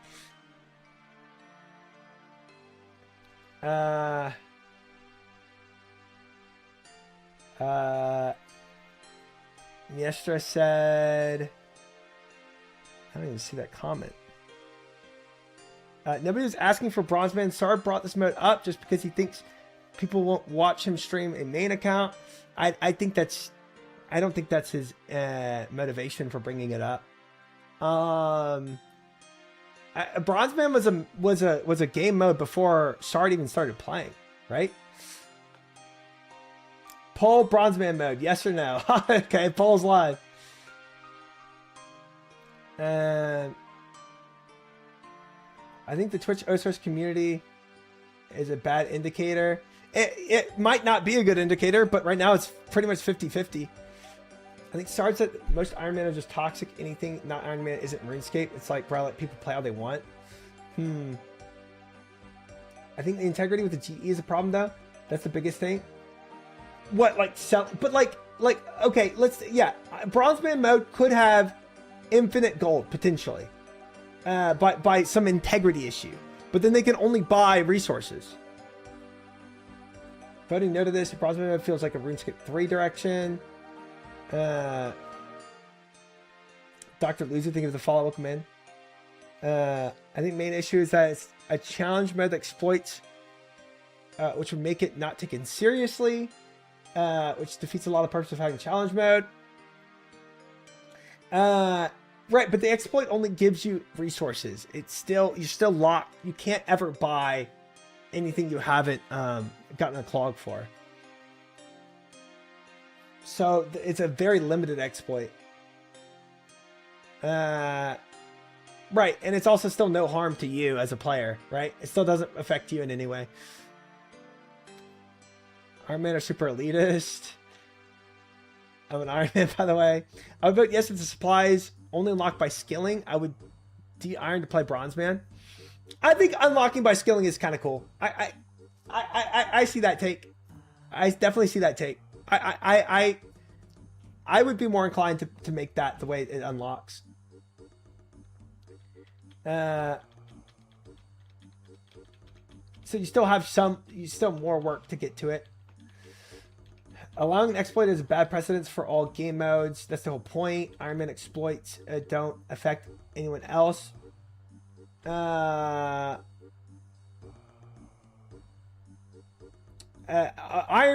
Miestra said, I don't even see that comment. Nobody was asking for Bronze Man. Sar brought this mode up just because he thinks people won't watch him stream a main account. I don't think that's his motivation for bringing it up. Bronze Man was a game mode before Sard even started playing, right? Poll Bronze Man mode, yes or no? Okay, poll's live. I think the Twitch OSource community is a bad indicator. It might not be a good indicator, but right now it's pretty much 50-50. I think Sard said most Iron Man are just toxic. Anything not Iron Man isn't RuneScape. It's like, bro, let people play how they want. I think the integrity with the GE is a problem, though. That's the biggest thing. What, like, sell? But like, okay, Bronze Man mode could have infinite gold, potentially. By some integrity issue. But then they can only buy resources. Voting no to this, Bronze Man mode feels like a RuneScape 3 direction. Dr. Loser, think of the follow, welcome in. I think main issue is that it's a challenge mode that exploits, which would make it not taken seriously, which defeats a lot of purpose of having challenge mode. Right, but the exploit only gives you resources. It's still, you're still locked. You can't ever buy anything you haven't gotten a clog for. So it's a very limited exploit. Right, and it's also still no harm to you as a player, right? It still doesn't affect you in any way. Iron Man are super elitist. I'm an Iron Man, by the way. I would vote yes if the supplies only unlocked by skilling. I would de-iron to play Bronze Man. I think unlocking by skilling is kind of cool. I see that take. I definitely see that take. I would be more inclined to make that the way it unlocks. So you still have more work to get to it. Allowing an exploit is a bad precedence for all game modes. That's the whole point. Iron Man exploits don't affect anyone else. Iron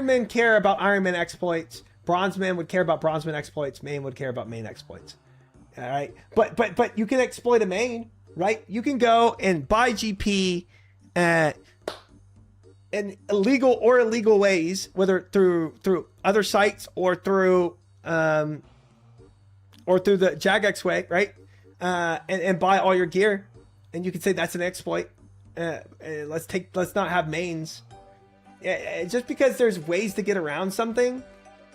Man care about Iron Man exploits. Bronze Man would care about Bronze Man exploits. Main would care about main exploits. All right, but you can exploit a main, right? You can go and buy GP in illegal or illegal ways, whether through other sites or through the Jagex way, right? And buy all your gear, and you can say that's an exploit. Let's not have mains. Just because there's ways to get around something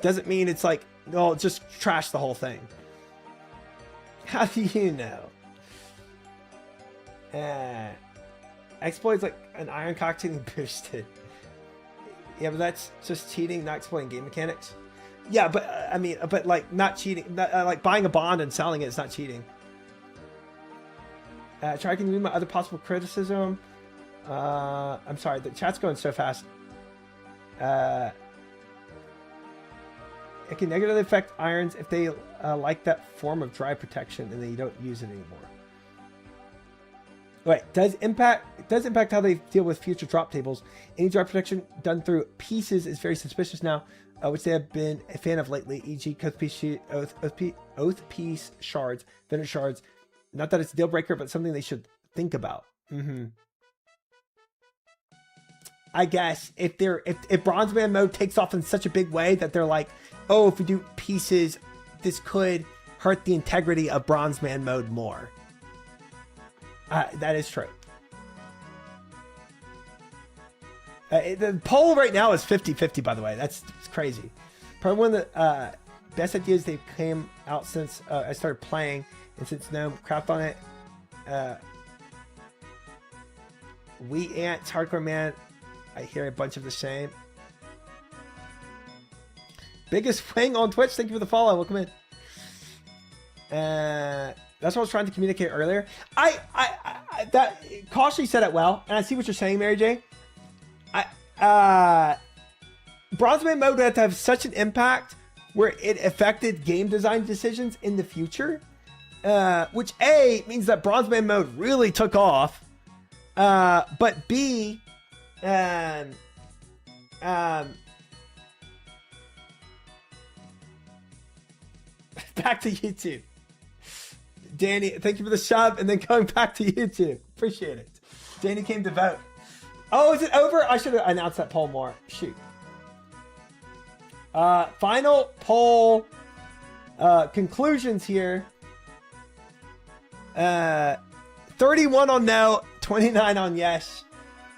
doesn't mean it's like, no, just trash the whole thing. How do you know? Exploits like an iron cock getting boosted. Yeah, but that's just cheating, not exploiting game mechanics. Yeah, but I mean, but like not cheating, like buying a bond and selling it is not cheating. Try to read my other possible criticism. I'm sorry, the chat's going so fast. It can negatively affect irons if they like that form of dry protection and they don't use it anymore. Right, does impact how they deal with future drop tables. Any dry protection done through pieces is very suspicious now, which they have been a fan of lately, e.g. Oath piece shards, vendor shards. Not that it's a deal breaker, but something they should think about. I guess if Bronze Man mode takes off in such a big way that they're like, oh, if we do pieces, this could hurt the integrity of Bronze Man mode more. That is true. The poll right now is 50-50, by the way. It's crazy. Probably one of the best ideas they came out since I started playing, and since no crap on it. We Ants, Hardcore Man. I hear a bunch of the same. Biggest wing on Twitch. Thank you for the follow. Welcome in. That's what I was trying to communicate earlier. That Caution said it well, and I see what you're saying, Mary J. Bronze Man mode had to have such an impact where it affected game design decisions in the future, which A means that Bronze Man mode really took off, but B, back to YouTube. Danny, thank you for the sub, and then going back to YouTube. Appreciate it. Danny came to vote. Oh, is it over? I should have announced that poll more. Shoot. Final poll conclusions here. 31 on no, 29 on yes,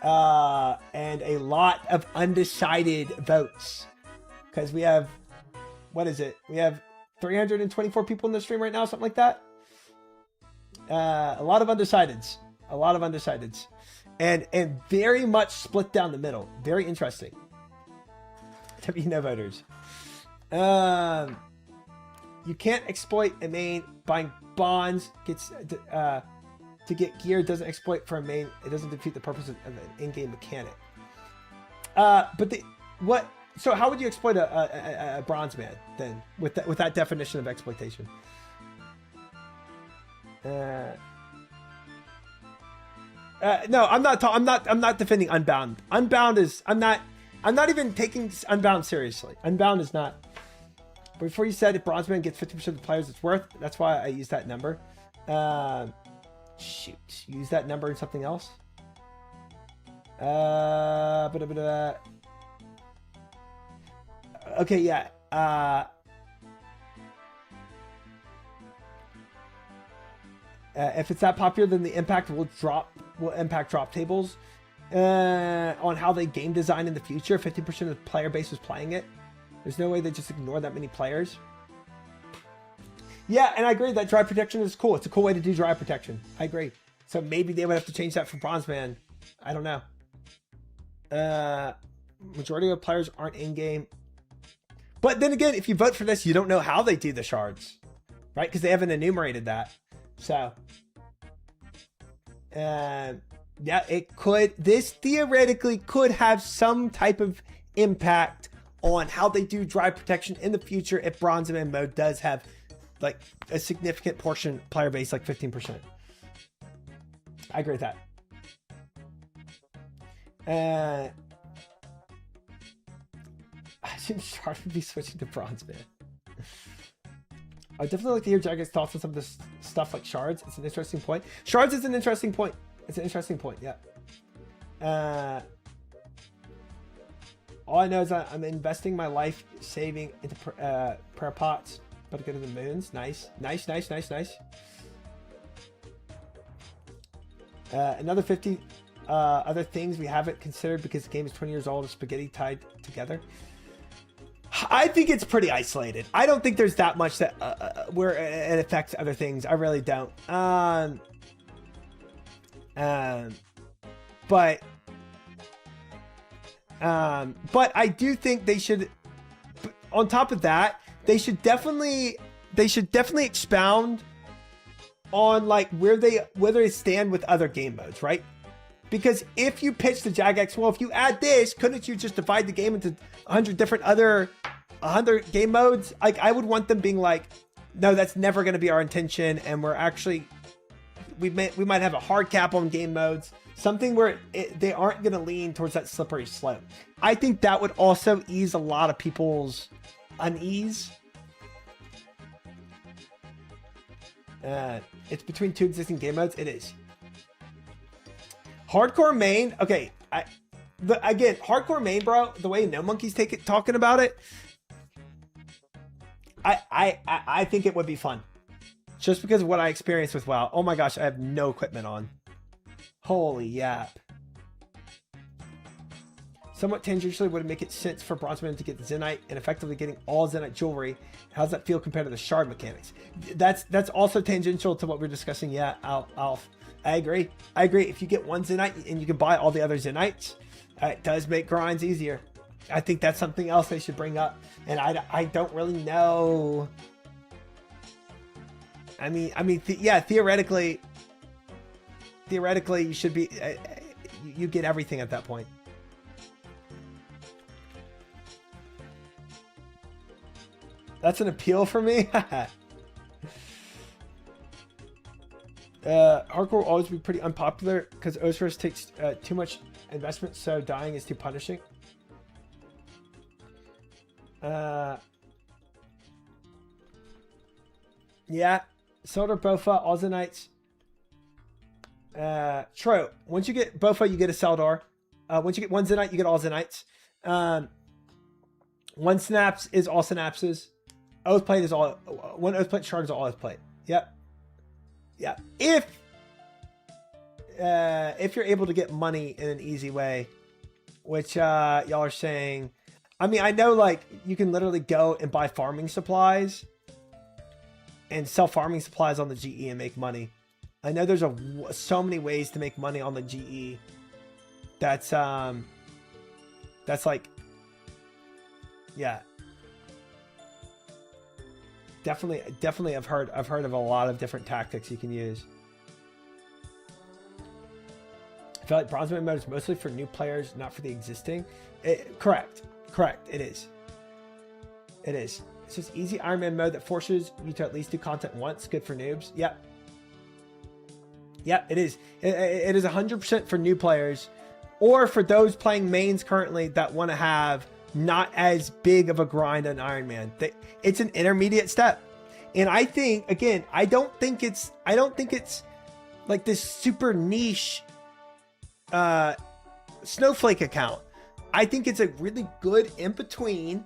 and a lot of undecided votes. Because we have, what is it? We have 324 people in the stream right now, something like that. A lot of undecideds. And very much split down the middle. Very interesting. No voters. You can't exploit a main. Buying bonds gets to get gear doesn't exploit for a main. It doesn't defeat the purpose of an in-game mechanic. So how would you exploit a Bronze Man then with that definition of exploitation? No, I'm not defending Unbound. Unbound is I'm not even taking Unbound seriously. Unbound is not. Before you said if Bronzeman gets 50% of the players it's worth, that's why I use that number. Shoot, use that number in something else. Okay, yeah. If it's that popular, then the impact will impact drop tables on how they game design in the future. 50% of the player base was playing it. There's no way they just ignore that many players. Yeah, and I agree that drive protection is cool. It's a cool way to do drive protection. I agree. So maybe they would have to change that for Bronzeman. I don't know. Majority of players aren't in game. But then again, if you vote for this, you don't know how they do the shards, right? Because they haven't enumerated that. So, yeah, it could. This theoretically could have some type of impact on how they do drive protection in the future if Bronzeman mode does have like a significant portion player base, like 15%. I agree with that. I shouldn't Shard would be switching to Bronzeman. I definitely like to hear Jagged's thoughts on some of this stuff like shards. It's an interesting point. Shards is an interesting point. It's an interesting point, yeah. All I know is that I'm investing my life saving into prayer pots, but to go to the moons. Nice. Nice, nice, nice, nice. Another 50 other things we haven't considered because the game is 20 years old and spaghetti tied together. I think it's pretty isolated. I don't think there's that much that where it affects other things. I really don't. But I do think they should. On top of that, they should definitely expound on like where they stand with other game modes, right? Because if you pitch the Jagex, well, if you add this, couldn't you just divide the game into 100 different other 100 game modes? Like, I would want them being like, no, that's never going to be our intention, and we're actually we might have a hard cap on game modes, something where they aren't going to lean towards that slippery slope. I think that would also ease a lot of people's unease. It's between two existing game modes. It is. Hardcore main, okay. Again, hardcore main, bro. The way No Monkey's talking about it, I think it would be fun, just because of what I experienced with WoW. Oh my gosh, I have no equipment on. Holy yap. Somewhat tangentially would make it sense for Bronzeman to get the Zenite and effectively getting all Zenite jewelry. How's that feel compared to the shard mechanics? That's also tangential to what we're discussing. Yeah, Alf. I agree. If you get one Zenite and you can buy all the other Zenites, it does make grinds easier. I think that's something else they should bring up. And I don't really know. I mean, yeah, theoretically, you should be, you get everything at that point. That's an appeal for me. Hardcore will always be pretty unpopular because OSRS takes too much investment, so dying is too punishing. Yeah, Solder, Bofa, all Zenites. True. Once you get Bofa, you get a Seldar. Once you get one Zenite, you get all Zenites. One Synapse is all Synapses. Oath Plate is all. One Oath Plate shard is all Oath Plate. Yep. Yeah. If you're able to get money in an easy way, which y'all are saying, I mean, I know like you can literally go and buy farming supplies and sell farming supplies on the GE and make money. I know there's so many ways to make money on the GE. That's like, yeah. Definitely I've heard of a lot of different tactics you can use. I feel like Bronzeman mode is mostly for new players, not for the existing. Correct. It is. It's just easy Iron Man mode that forces you to at least do content once. Good for noobs. Yep. Yep, it is. It is 100% for new players, or for those playing mains currently that want to have not as big of a grind on Iron Man. It's an intermediate step. And I think, again, I don't think it's like this super niche snowflake account. I think it's a really good in between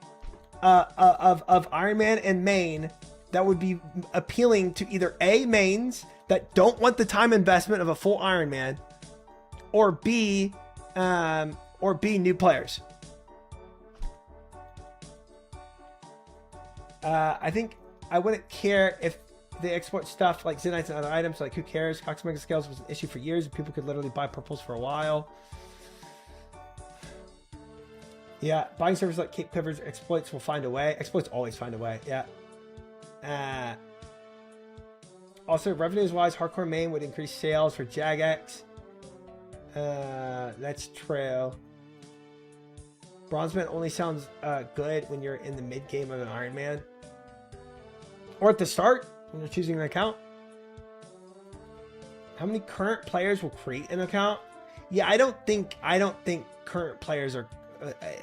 of Iron Man and main that would be appealing to either A, mains that don't want the time investment of a full Iron Man, or B, new players. I think I wouldn't care if they export stuff like Zenites and other items. Like, who cares? Cox Mega Scales was an issue for years, and people could literally buy purples for a while. Yeah, buying servers like Cape Quivers, exploits will find a way. Exploits always find a way. Yeah. Also, revenues-wise, hardcore main would increase sales for Jagex. That's true. Bronzeman only sounds good when you're in the mid-game of an Iron Man. Or at the start, when you're choosing an account. How many current players will create an account? Yeah, I don't think current players are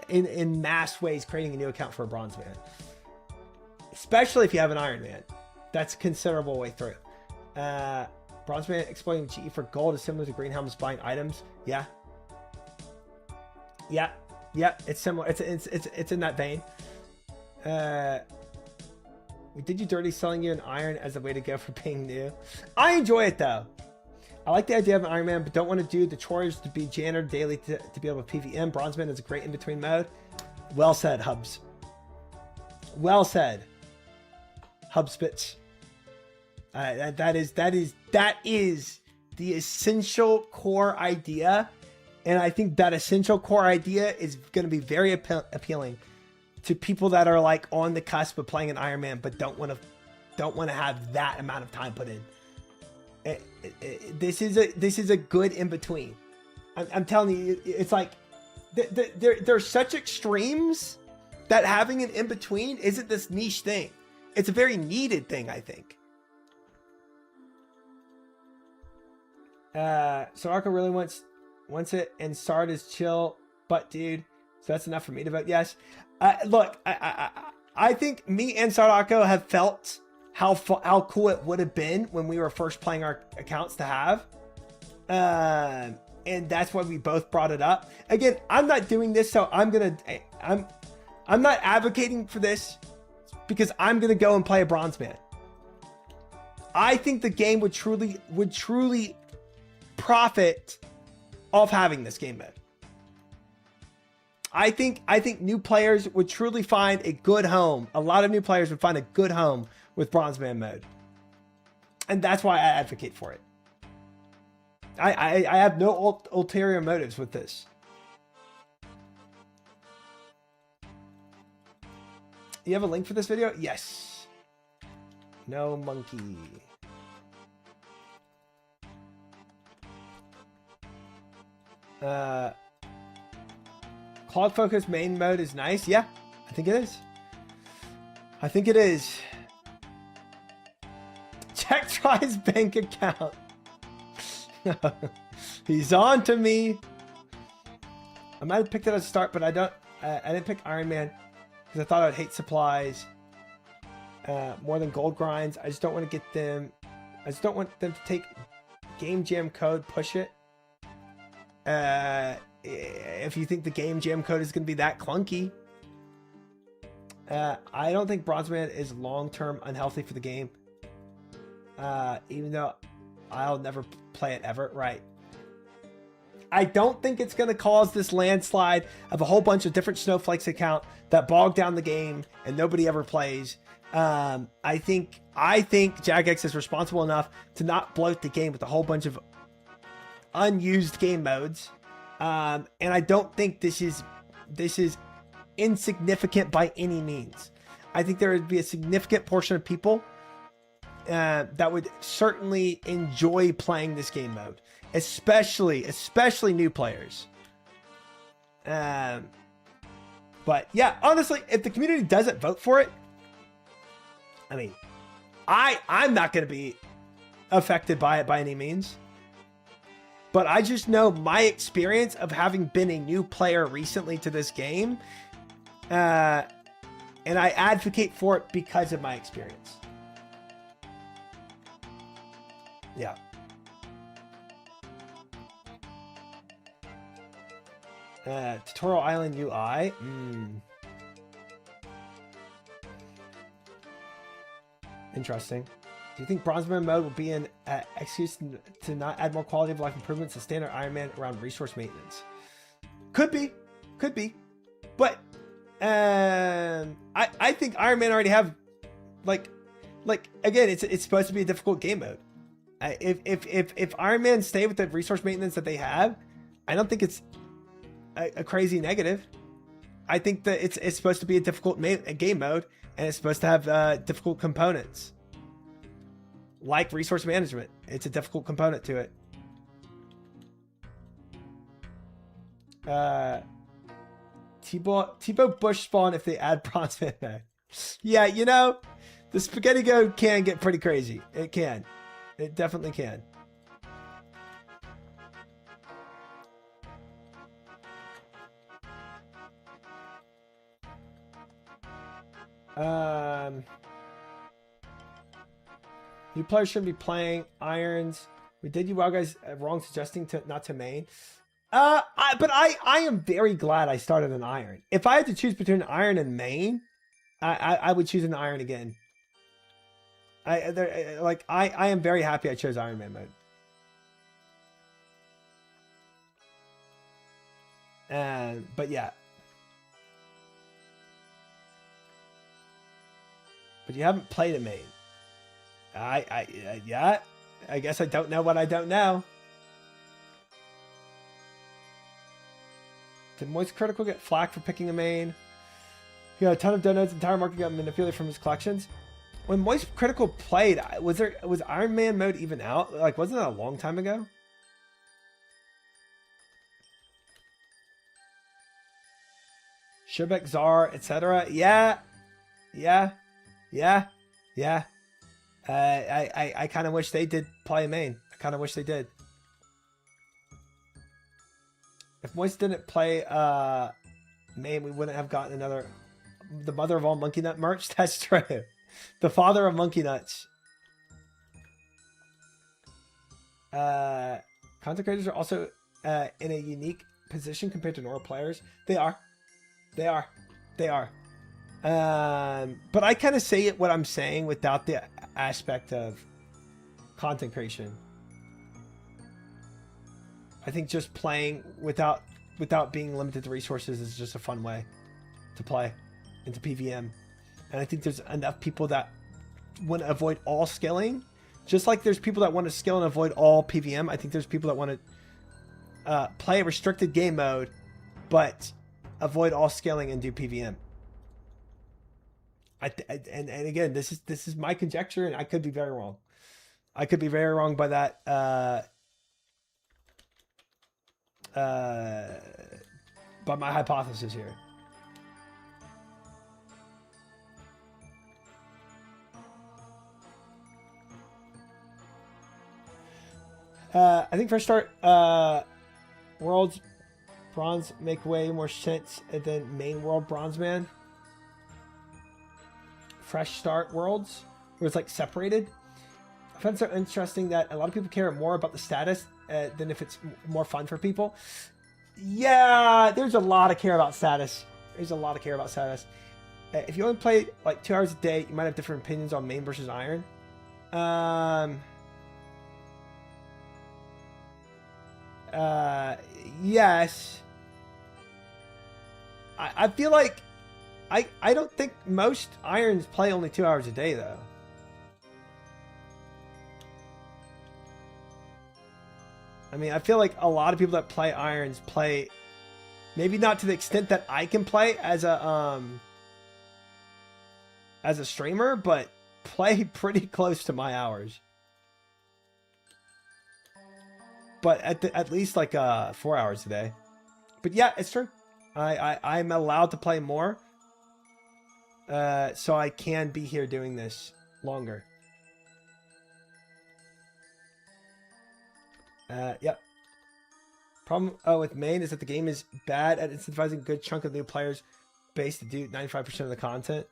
in mass ways creating a new account for a Bronzeman. Especially if you have an Iron Man. That's a considerable way through. Bronzeman exploiting GE for gold is similar to Green Helm's buying items. Yeah, it's similar. It's in that vein. We did you dirty selling you an iron as a way to go for being new. I enjoy it though. I like the idea of an Iron Man, but don't want to do the chores to be janitor daily to be able to PVM. Bronzeman is a great in-between mode. Well said, Hubs. Well said, Hubspits. That is the essential core idea, and I think that essential core idea is going to be very appealing to people that are like on the cusp of playing an Iron Man, but don't want to have that amount of time put in. This is a good in between. I'm telling you, it's like there's such extremes that having an in between isn't this niche thing. It's a very needed thing, I think. So Arco really wants it, and Sard is chill, but dude, so that's enough for me to vote yes. Look, I think me and Sarako have felt how cool it would have been when we were first playing our accounts to have, and that's why we both brought it up. Again, I'm not doing this, so I'm not advocating for this because I'm gonna go and play a Bronzeman. I think the game would truly profit off having this game mode. I think new players would truly find a good home. A lot of new players would find a good home with Bronzeman mode. And that's why I advocate for it. I have no ulterior motives with this. You have a link for this video? Yes. No monkey. Cloud focus main mode is nice. Yeah, I think it is. Check Try's bank account. He's on to me. I might have picked it at the start, but I didn't pick Iron Man because I thought I'd hate supplies more than gold grinds. I just don't want to get them. I just don't want them to take Game Jam code, push it. If you think the Game Jam code is going to be that clunky. I don't think Bronzeman is long-term unhealthy for the game. Even though I'll never play it ever. Right. I don't think it's going to cause this landslide of a whole bunch of different snowflakes account that bog down the game and nobody ever plays. I think Jagex is responsible enough to not bloat the game with a whole bunch of unused game modes. And I don't think this is insignificant by any means. I think there would be a significant portion of people that would certainly enjoy playing this game mode, especially new players. But yeah, honestly, if the community doesn't vote for it, I mean, I'm not going to be affected by it by any means. but I just know my experience of having been a new player recently to this game, and I advocate for it because of my experience. Yeah. Tutorial Island UI. Interesting. Do you think Bronzeman mode will be an excuse to not add more quality of life improvements to standard Iron Man around resource maintenance? Could be. But I think Iron Man already have like again, it's supposed to be a difficult game mode. If Iron Man stay with the resource maintenance that they have, I don't think it's a crazy negative. I think that it's supposed to be a difficult game mode, and it's supposed to have difficult components like resource management. It's a difficult component to it. T-Bow Bush spawn if they add Bronzeman back. Yeah, you know, the Spaghetti Go can get pretty crazy. It can. It definitely can. New players shouldn't be playing irons. We did you well guys wrong suggesting not to main. But I am very glad I started an iron. If I had to choose between iron and main, I would choose an iron again. I am very happy I chose Iron Man mode. But yeah. But you haven't played a main. Yeah. I guess I don't know what I don't know. Did Moist Critical get flack for picking a main? He got a ton of donuts. Entire market got manipulated from his collections. When Moist Critical played, was Iron Man mode even out? Like, wasn't that a long time ago? Shubek, Czar, etc. Yeah. I kind of wish they did play main. I kind of wish they did. If Moist didn't play main, we wouldn't have gotten the mother of all Monkey Nut merch. That's true. The father of Monkey Nuts. Content creators are also in a unique position compared to normal players. They are. But I kind of say what I'm saying without the aspect of content creation. I think just playing without being limited to resources is just a fun way to play into PVM. And I think there's enough people that want to avoid all skilling. Just like there's people that want to skill and avoid all PVM, I think there's people that want to play a restricted game mode, but avoid all skilling and do PVM. And again, this is my conjecture, and I could be very wrong. I could be very wrong by that. By my hypothesis here. I think for a start, World's Bronze make way more sense than main World Bronze Man. Fresh start Worlds, where it's like separated. I find it so interesting that a lot of people care more about the status than if it's more fun for people. Yeah, there's a lot of care about status. If you only play like 2 hours a day, you might have different opinions on main versus iron. Yes. I feel like I don't think most irons play only 2 hours a day though. I mean, I feel like a lot of people that play irons play, maybe not to the extent that I can play as a streamer, but play pretty close to my hours. But at least like 4 hours a day. But yeah, it's true. I'm allowed to play more, so I can be here doing this longer. Yep. Problem with main is that the game is bad at incentivizing a good chunk of new players base to do 95% of the content.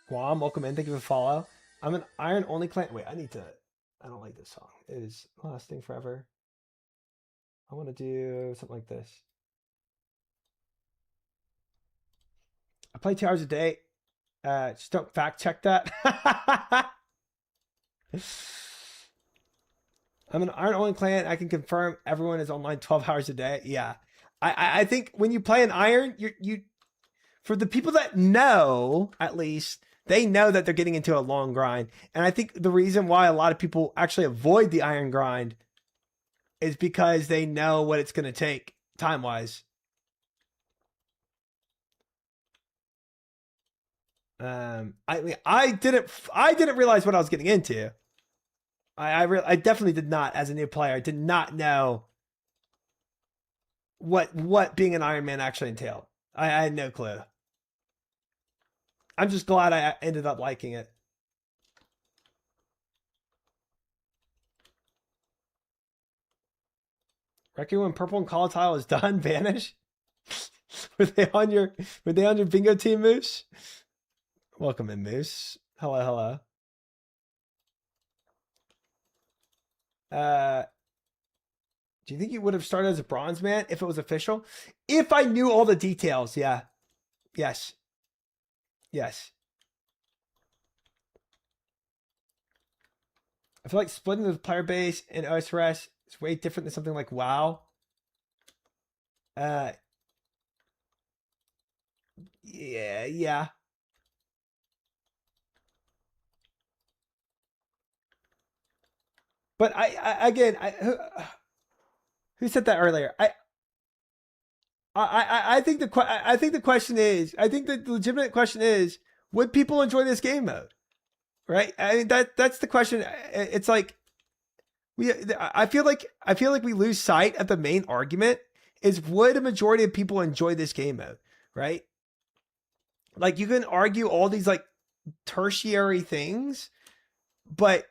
Guam, welcome in. Thank you for the follow. I'm an iron only clan. Wait, I don't like this song. It is lasting forever. I want to do something like this. I play 2 hours a day. Just don't fact check that. I'm an iron only clan. I can confirm everyone is online 12 hours a day. Yeah. I think when you play an iron, you for the people that know, at least, they know that they're getting into a long grind. And I think the reason why a lot of people actually avoid the iron grind is because they know what it's going to take time-wise. I didn't realize what I was getting into. I definitely did not, as a new player. I did not know what being an Iron Man actually entailed. I had no clue. I'm just glad I ended up liking it. Reckon when purple and volatile is done, vanish? Were they on your bingo team, Moose? Welcome in, Moose. Hello, hello. Do you think you would have started as a bronze man if it was official? If I knew all the details, yeah. Yes. Yes. I feel like splitting the player base in OSRS is way different than something like WoW. Yeah. But who said that earlier? I think the question is, I think the legitimate question is, would people enjoy this game mode? Right? I mean, that's the question. It's like I feel like we lose sight of the main argument is, would a majority of people enjoy this game mode? Right? Like, you can argue all these like tertiary things, but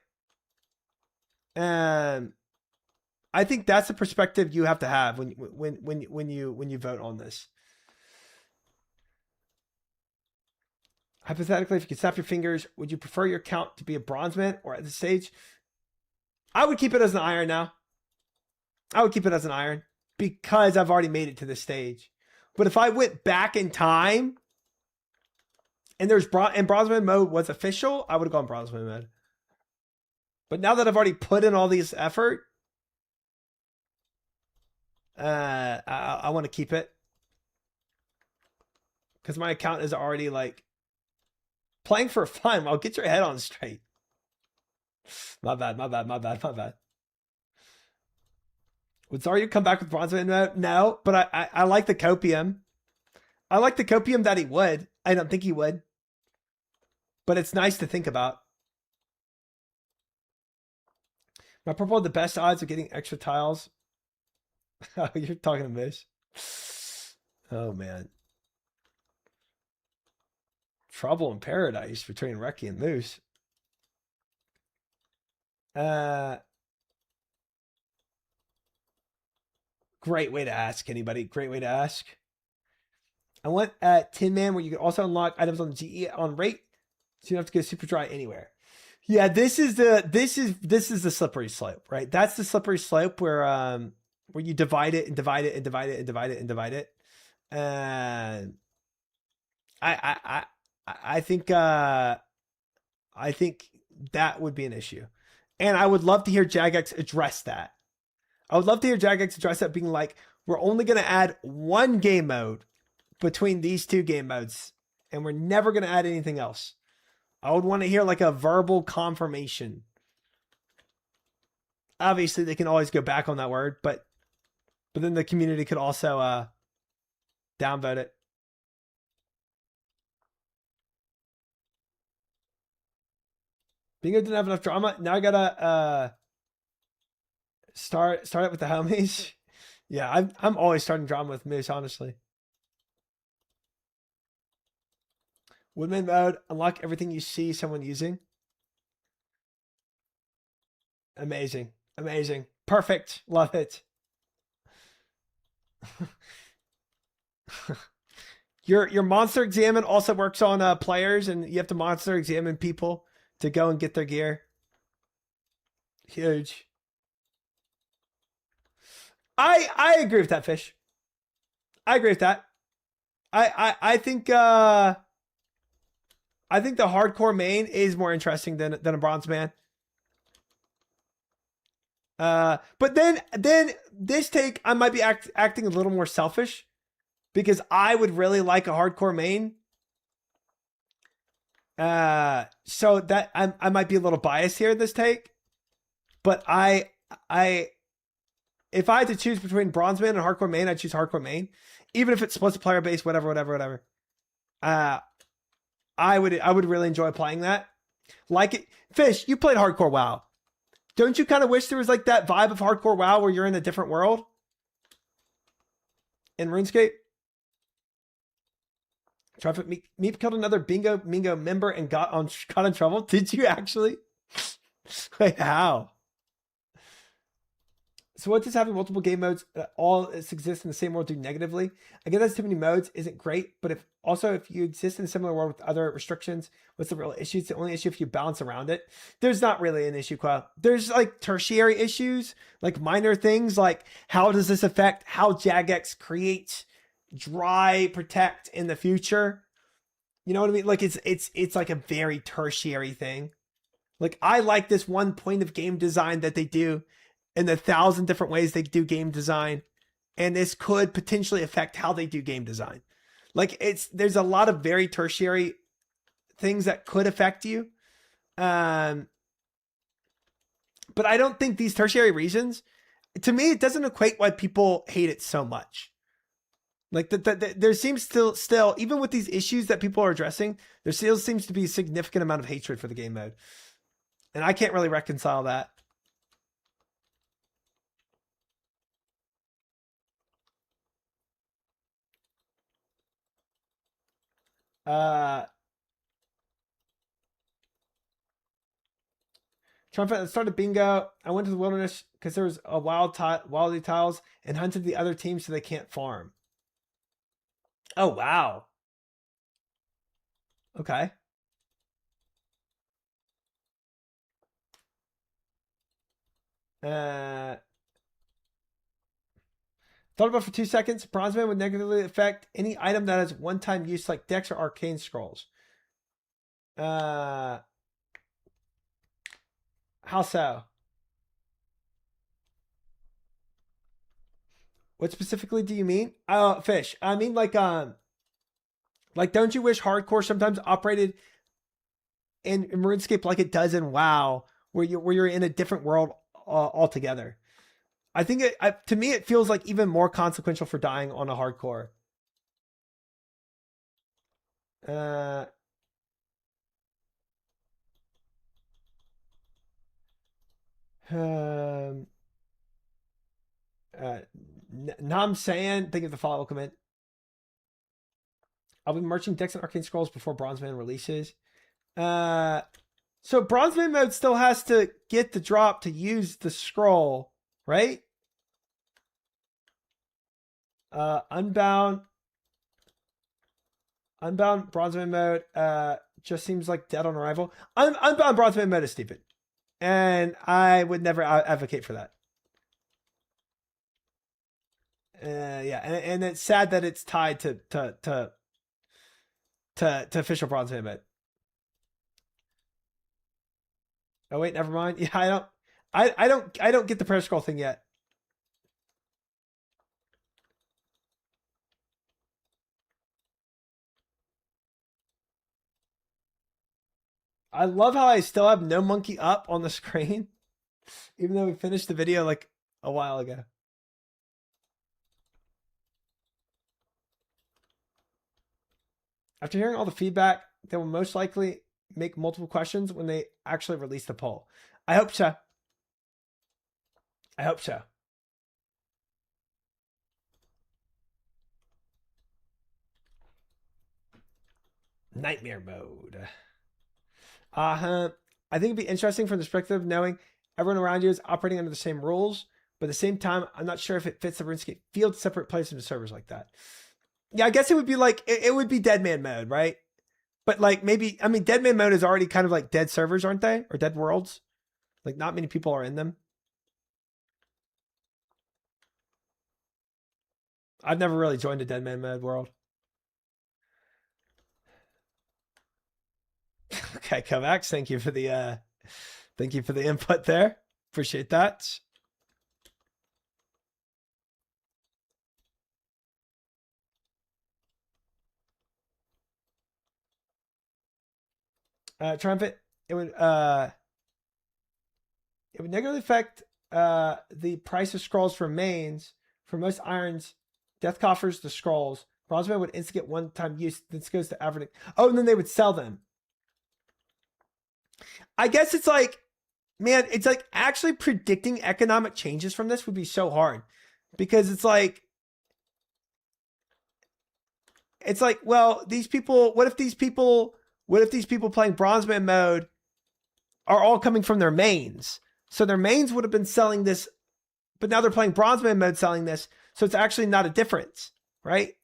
I think that's the perspective you have to have when you vote on this. Hypothetically, if you could snap your fingers, would you prefer your count to be a bronze man or at this stage? I would keep it as an iron now. I would keep it as an iron because I've already made it to this stage. But if I went back in time and bronze man mode was official, I would have gone bronze man mode. But now that I've already put in all this effort, I want to keep it because my account is already like playing for fun. Well, get your head on straight. My bad. Would Zarya come back with bronze man mode? No, but I like the copium. I like the copium that he would. I don't think he would, but it's nice to think about. My purple had the best odds of getting extra tiles. Oh, you're talking to Moose. Oh, man. Trouble in paradise between Reki and Moose. Great way to ask, anybody. Great way to ask. I want Tin Man where you can also unlock items on GE on rate, so you don't have to go super dry anywhere. Yeah, this is the slippery slope, right? That's the slippery slope where you divide it and divide it and divide it and divide it and divide it. And I think that would be an issue. And I would love to hear Jagex address that. I would love to hear Jagex address that, being like, we're only going to add one game mode between these two game modes, and we're never going to add anything else. I would want to hear like a verbal confirmation. Obviously, they can always go back on that word, but then the community could also downvote it. Bingo didn't have enough drama. Now I gotta start it with the homies. Yeah, I'm always starting drama with Moose, honestly. Woodman mode, unlock everything you see someone using. Amazing. Perfect. Love it. Your monster examine also works on players, and you have to monster examine people to go and get their gear. Huge. I agree with that, Fish. I agree with that. I think the hardcore main is more interesting than a bronze man. But then this take, I might be acting a little more selfish because I would really like a hardcore main. So that I might be a little biased here in this take, but if I had to choose between bronze man and hardcore main, I'd choose hardcore main, even if it splits the player base, whatever. I would really enjoy playing that. Like it, Fish, you played hardcore WoW. Don't you kind of wish there was like that vibe of hardcore WoW where you're in a different world in RuneScape? Traffic Meep killed another Bingo member and got in trouble. Did you actually? Wait, how? So what does having multiple game modes all exist in the same world do negatively? I guess that's too many modes isn't great, but if you exist in a similar world with other restrictions, what's the real issue? It's the only issue if you balance around it. There's not really an issue, Qua. There's like tertiary issues, like minor things, like how does this affect how Jagex creates dry protect in the future? You know what I mean? Like it's like a very tertiary thing. Like I like this one point of game design that they do in the 1,000 different ways they do game design. And this could potentially affect how they do game design. Like there's a lot of very tertiary things that could affect you. But I don't think these tertiary reasons, to me, it doesn't equate why people hate it so much. Like there seems still, even with these issues that people are addressing, there still seems to be a significant amount of hatred for the game mode. And I can't really reconcile that. Trump started bingo. I went to the wilderness because there was a wildy tiles and hunted the other team so they can't farm. Oh, wow. Okay. Thought about it for 2 seconds. Bronzeman would negatively affect any item that has one-time use like Dex or Arcane Scrolls. How so? What specifically do you mean? Fish. I mean like don't you wish hardcore sometimes operated in RuneScape like it does in WoW, where you're in a different world altogether? I think to me it feels like even more consequential for dying on a hardcore. Nam saying, think of the follow-up comment. I'll be merching Dex and Arcane Scrolls before Bronzeman releases. So Bronzeman mode still has to get the drop to use the scroll, right? Unbound Bronzeman mode just seems like dead on arrival. Unbound Bronzeman mode is stupid, and I would never advocate for that. Yeah, and it's sad that it's tied to official Bronzeman mode. Oh wait, never mind. Yeah, I don't get the prayer scroll thing yet. I love how I still have no monkey up on the screen, even though we finished the video like a while ago. After hearing all the feedback, they will most likely make multiple questions when they actually release the poll. I hope so. I hope so. Nightmare mode. I think it'd be interesting from the perspective of knowing everyone around you is operating under the same rules. But at the same time, I'm not sure if it fits the RuneScape field to separate players from the servers like that. Yeah, I guess it would be like, it would be Deadman mode, right? But like maybe, I mean, Deadman mode is already kind of like dead servers, aren't they? Or dead worlds. Like not many people are in them. I've never really joined a Deadman mode world. Okay, Kovacs, thank you for the input there. Appreciate that. Triumphant, it would negatively affect the price of scrolls for mains. For most irons, death coffers, the scrolls. Bronzeman would instigate one-time use. This goes to average. Oh, and then they would sell them. I guess it's like, man, it's like actually predicting economic changes from this would be so hard, because it's like, well, these people, what if these people playing Bronzeman mode are all coming from their mains? So their mains would have been selling this, but now they're playing Bronzeman mode selling this. So it's actually not a difference, right?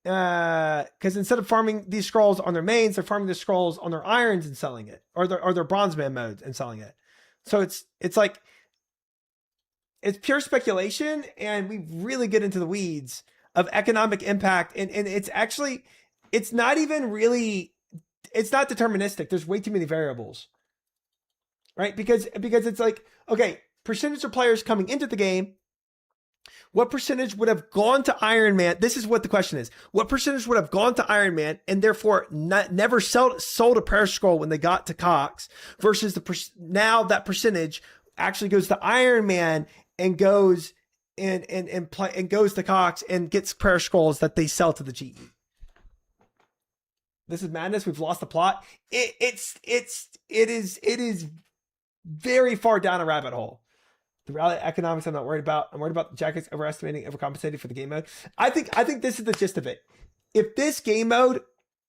Because instead of farming these scrolls on their mains, they're farming the scrolls on their irons and selling it, or their Bronzeman modes and selling it. So it's like, it's pure speculation, and we really get into the weeds of economic impact. And it's actually, it's not even really, it's not deterministic. There's way too many variables, right? Because it's like, okay, percentage of players coming into the game, what percentage would have gone to Iron Man? This is what the question is. What percentage would have gone to Iron Man and therefore never sold a prayer scroll when they got to Cox, versus now that percentage actually goes to Iron Man and goes and goes to Cox and gets prayer scrolls that they sell to the GE. This is madness. We've lost the plot. It is very far down a rabbit hole. The rally economics I'm not worried about. I'm worried about the Jackets overestimating, overcompensating for the game mode. I think this is the gist of it. If this game mode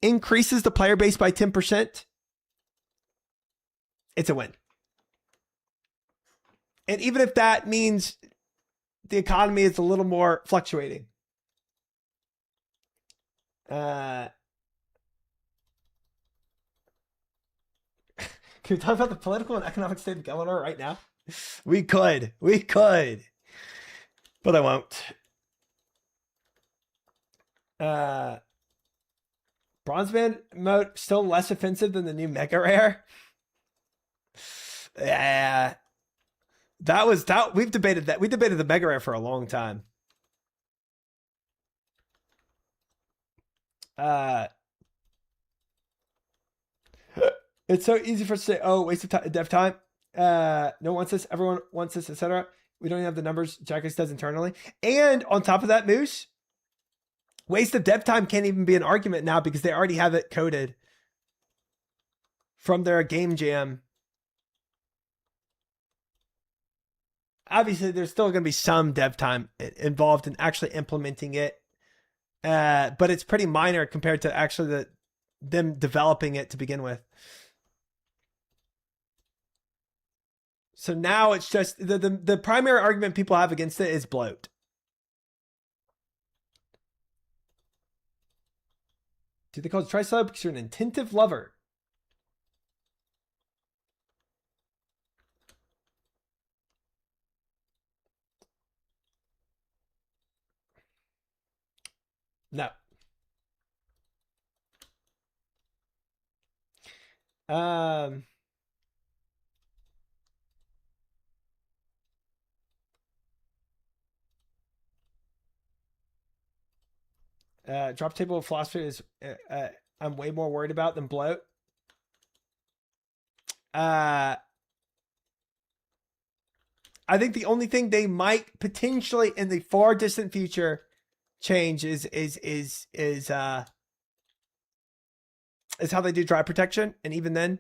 increases the player base by 10%, it's a win. And even if that means the economy is a little more fluctuating. Can we talk about the political and economic state of Eleanor right now? We could, but I won't. Bronzeman mode still less offensive than the new Mega Rare. Yeah, we've debated that. We debated the Mega Rare for a long time. It's so easy for us to say, oh, waste of dev time. No one wants this, everyone wants this, etc. We don't even have the numbers Jackix does internally. And on top of that, Moose, waste of dev time can't even be an argument now, because they already have it coded from their game jam. Obviously, there's still going to be some dev time involved in actually implementing it. But it's pretty minor compared to actually them developing it to begin with. So now it's just the primary argument people have against it is bloat. Do they call it tri-sub because you're an attentive lover? No. Drop table philosophy is I'm way more worried about than bloat. I think the only thing they might potentially in the far distant future change is how they do dry protection, and even then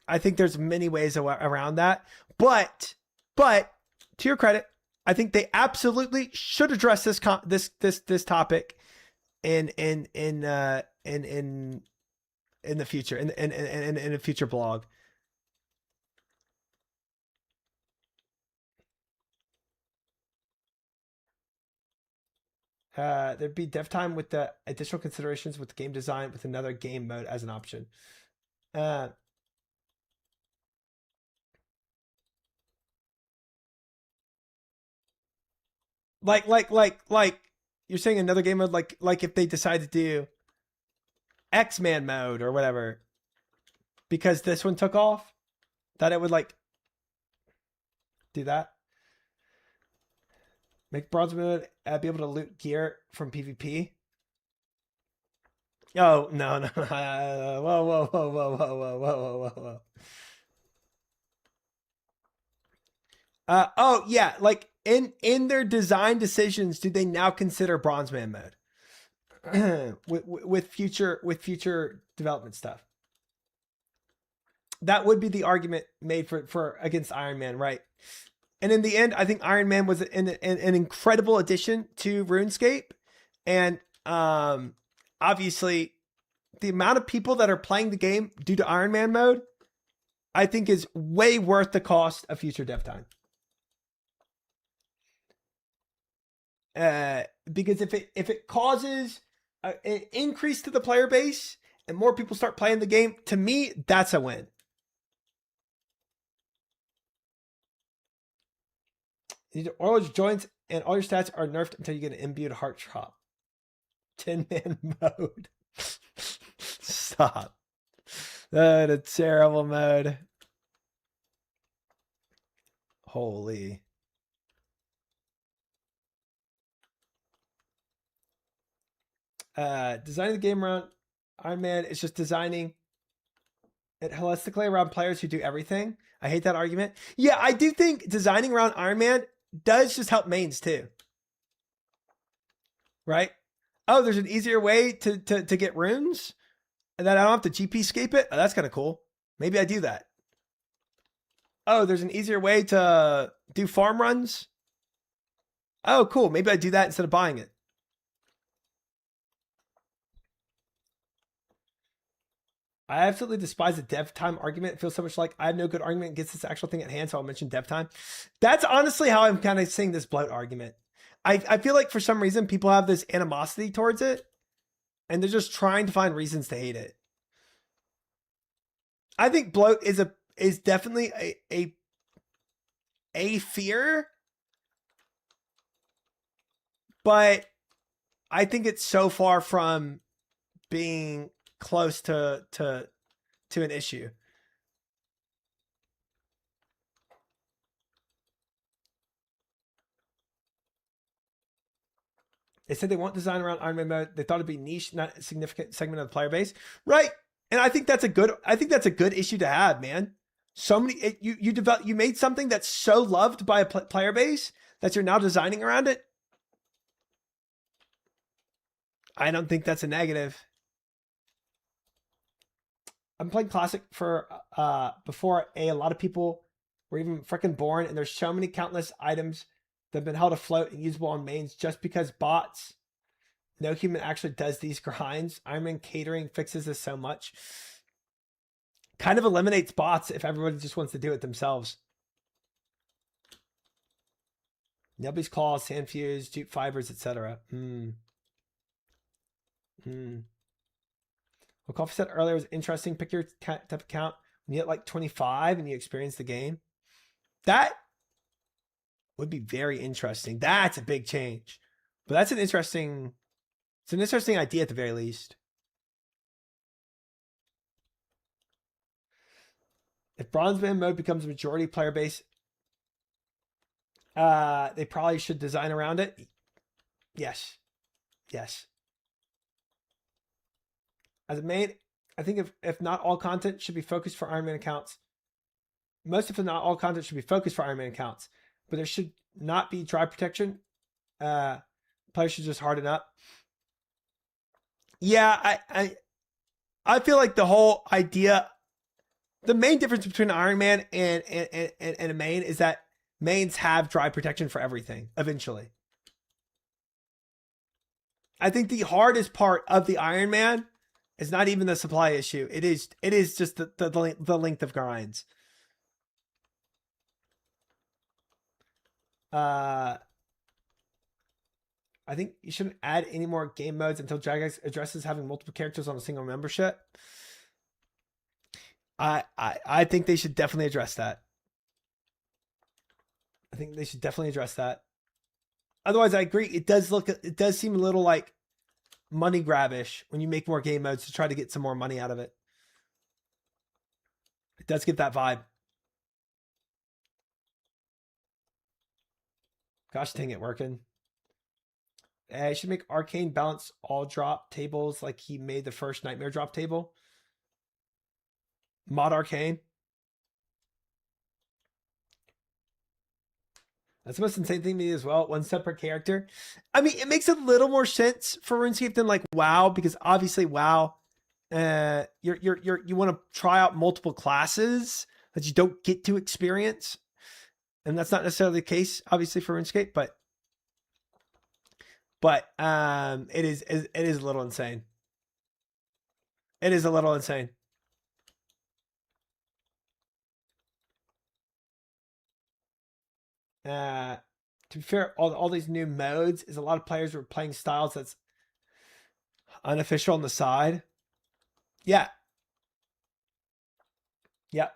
I think there's many ways around that, but to your credit, I think they absolutely should address this this topic in the future, in a future blog. There'd be dev time with the additional considerations with the game design with another game mode as an option. Like you're saying another game mode, like if they decide to do X-Man mode or whatever, because this one took off, that it would like do that. Make bronze mode be able to loot gear from PvP. Oh no. Whoa. Oh yeah, like in their design decisions, do they now consider bronze man mode with future development stuff? That would be the argument made for against Iron Man, right? And in the end, I think Iron Man was an incredible addition to RuneScape, and obviously, the amount of people that are playing the game due to Iron Man mode, I think, is way worth the cost of future dev time. Because if it causes an increase to the player base and more people start playing the game, to me, that's a win. All your joints and all your stats are nerfed until you get an imbued heart chop. 10-man mode. Stop. That a terrible mode. Holy. Designing the game around Iron Man is just designing it holistically around players who do everything. I hate that argument. Yeah, I do think designing around Iron Man does just help mains too. Right? Oh, there's an easier way to get runes and that I don't have to GP scape it. Oh, that's kind of cool. Maybe I do that. Oh, there's an easier way to do farm runs. Oh, cool. Maybe I do that instead of buying it. I absolutely despise the dev time argument. It feels so much like I have no good argument against this actual thing at hand, so I'll mention dev time. That's honestly how I'm kind of seeing this bloat argument. I feel like for some reason people have this animosity towards it, and they're just trying to find reasons to hate it. I think bloat is definitely a fear, but I think it's so far from being close to an issue. They said they want design around Iron Man mode. They thought it'd be niche, not a significant segment of the player base, right? And I think that's a good issue to have, man. So many you made something that's so loved by a player base that you're now designing around it. I don't think that's a negative. I'm playing Classic for before a lot of people were even freaking born, and there's so many countless items that have been held afloat and usable on mains just because bots. No human actually does these grinds. Iron Man catering fixes this so much. Kind of eliminates bots if everybody just wants to do it themselves. Nubby's claws, sand fuse, jute fibers, etc. What Coffee said earlier was interesting. Pick your type of count when you hit like 25 and you experience the game. That would be very interesting. That's a big change, but that's it's an interesting idea at the very least. If Bronze Man mode becomes a majority player base, they probably should design around it. Yes. As a main, I think if not all content should be focused for Iron Man accounts. Most, if not all content, should be focused for Iron Man accounts. But there should not be drive protection. Players should just harden up. Yeah, I feel like the whole idea, the main difference between Iron Man and a main is that mains have dry protection for everything eventually. I think the hardest part of the Iron Man is not even the supply issue. It is just the length of grinds. I think you shouldn't add any more game modes until Jagex addresses having multiple characters on a single membership. I think they should definitely address that. I think they should definitely address that. Otherwise, I agree. It does seem a little like money grabbish when you make more game modes to try to get some more money out of it. It does give that vibe. Gosh dang it, working. I should make Arcane balance all drop tables like he made the first Nightmare drop table. Mod Arcane. That's the most insane thing to me as well. 1 step per character. I mean, it makes a little more sense for RuneScape than like WoW, because obviously WoW, you want to try out multiple classes that you don't get to experience, and that's not necessarily the case, obviously, for RuneScape. But it is a little insane. It is a little insane. To be fair, all these new modes is a lot of players were playing styles that's unofficial on the side. Yeah. Yeah.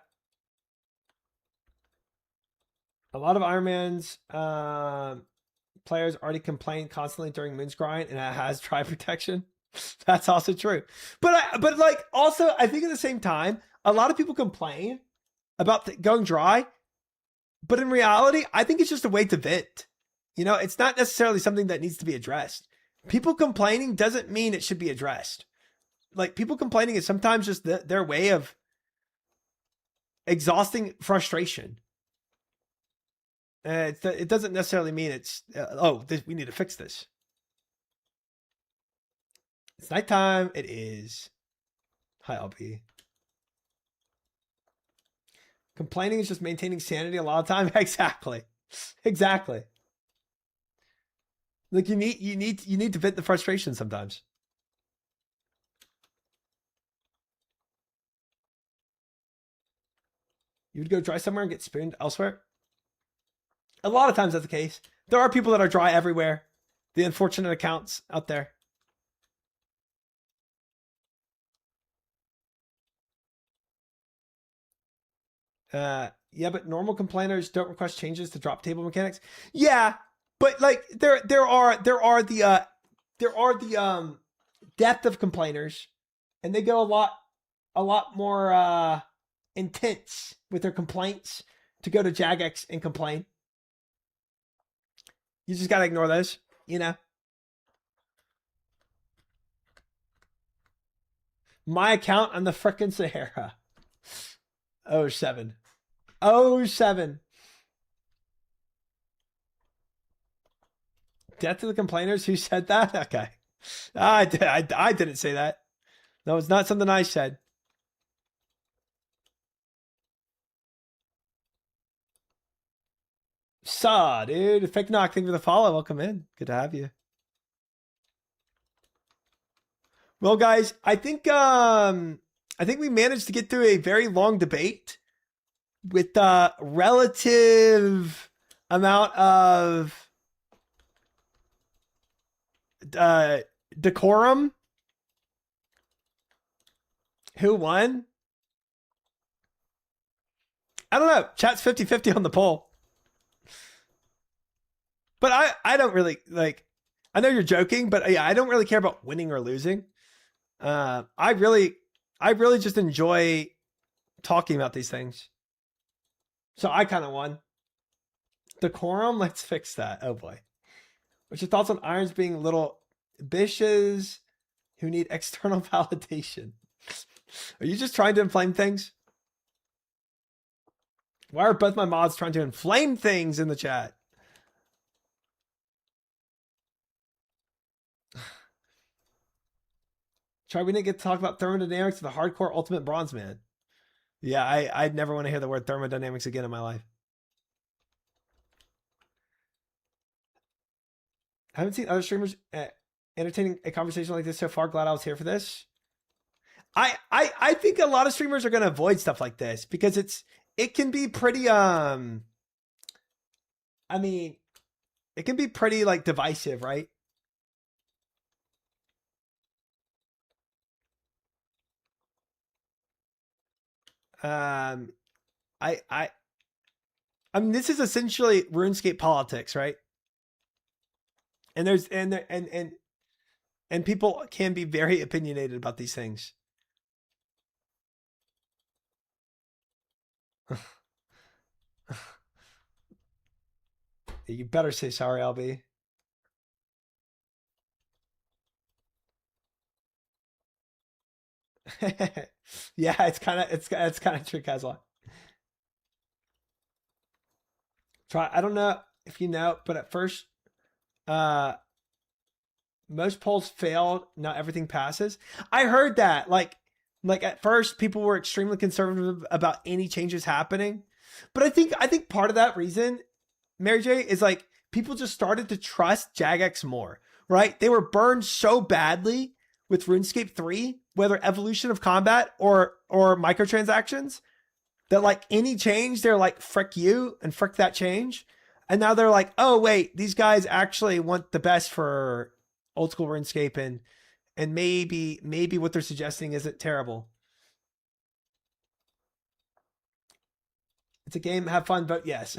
A lot of Iron Man's players already complain constantly during Moon's grind, and it has dry protection. That's also true. But like also, I think at the same time, a lot of people complain about going dry. But in reality, I think it's just a way to vent. You know, it's not necessarily something that needs to be addressed. People complaining doesn't mean it should be addressed. Like, people complaining is sometimes just their way of exhausting frustration. It doesn't necessarily mean it's, we need to fix this. It's nighttime. It is. Hi, LP. Complaining is just maintaining sanity a lot of time. Exactly. Exactly. Like you need to vent the frustration sometimes. You would go dry somewhere and get spooned elsewhere. A lot of times that's the case. There are people that are dry everywhere. The unfortunate accounts out there. Yeah, but normal complainers don't request changes to drop table mechanics. Yeah, but like there are the depth of complainers, and they go a lot more intense with their complaints to go to Jagex and complain. You just gotta ignore those, you know. My account on the frickin' Sahara. 07. 07. Death to the complainers. Who said that? Okay. I didn't say that. No, it's not something I said. Saw, dude. Fake knock. Thank you for the follow. Welcome in. Good to have you. Well, guys, I think we managed to get through a very long debate with a relative amount of decorum. Who won? I don't know. Chat's 50-50 on the poll. But I don't really like, I know you're joking, but yeah, I don't really care about winning or losing. I really just enjoy talking about these things. So I kind of won. Decorum, let's fix that. Oh boy. What's your thoughts on irons being little bitches who need external validation? Are you just trying to inflame things? Why are both my mods trying to inflame things in the chat? Try, we didn't get to talk about thermodynamics of the hardcore ultimate bronze man. Yeah, I'd never want to hear the word thermodynamics again in my life. haven't seen other streamers entertaining a conversation like this so far. Glad I was here for this. I think a lot of streamers are going to avoid stuff like this because it can be pretty, I mean, it can be pretty like divisive, right? I mean, this is essentially RuneScape politics, right? And there's and people can be very opinionated about these things. You better say sorry, LB. Yeah, it's kind of true, Kazla. Try. I don't know if you know, but at first, most polls failed. Not everything passes. I heard that. Like at first, people were extremely conservative about any changes happening, but I think part of that reason, Mary J, is like people just started to trust Jagex more. Right? They were burned so badly with RuneScape 3, whether evolution of combat or microtransactions, that like any change, they're like, frick you and frick that change. And now they're like, oh wait, these guys actually want the best for old school RuneScape, and maybe what they're suggesting isn't terrible. It's a game, have fun, vote yes.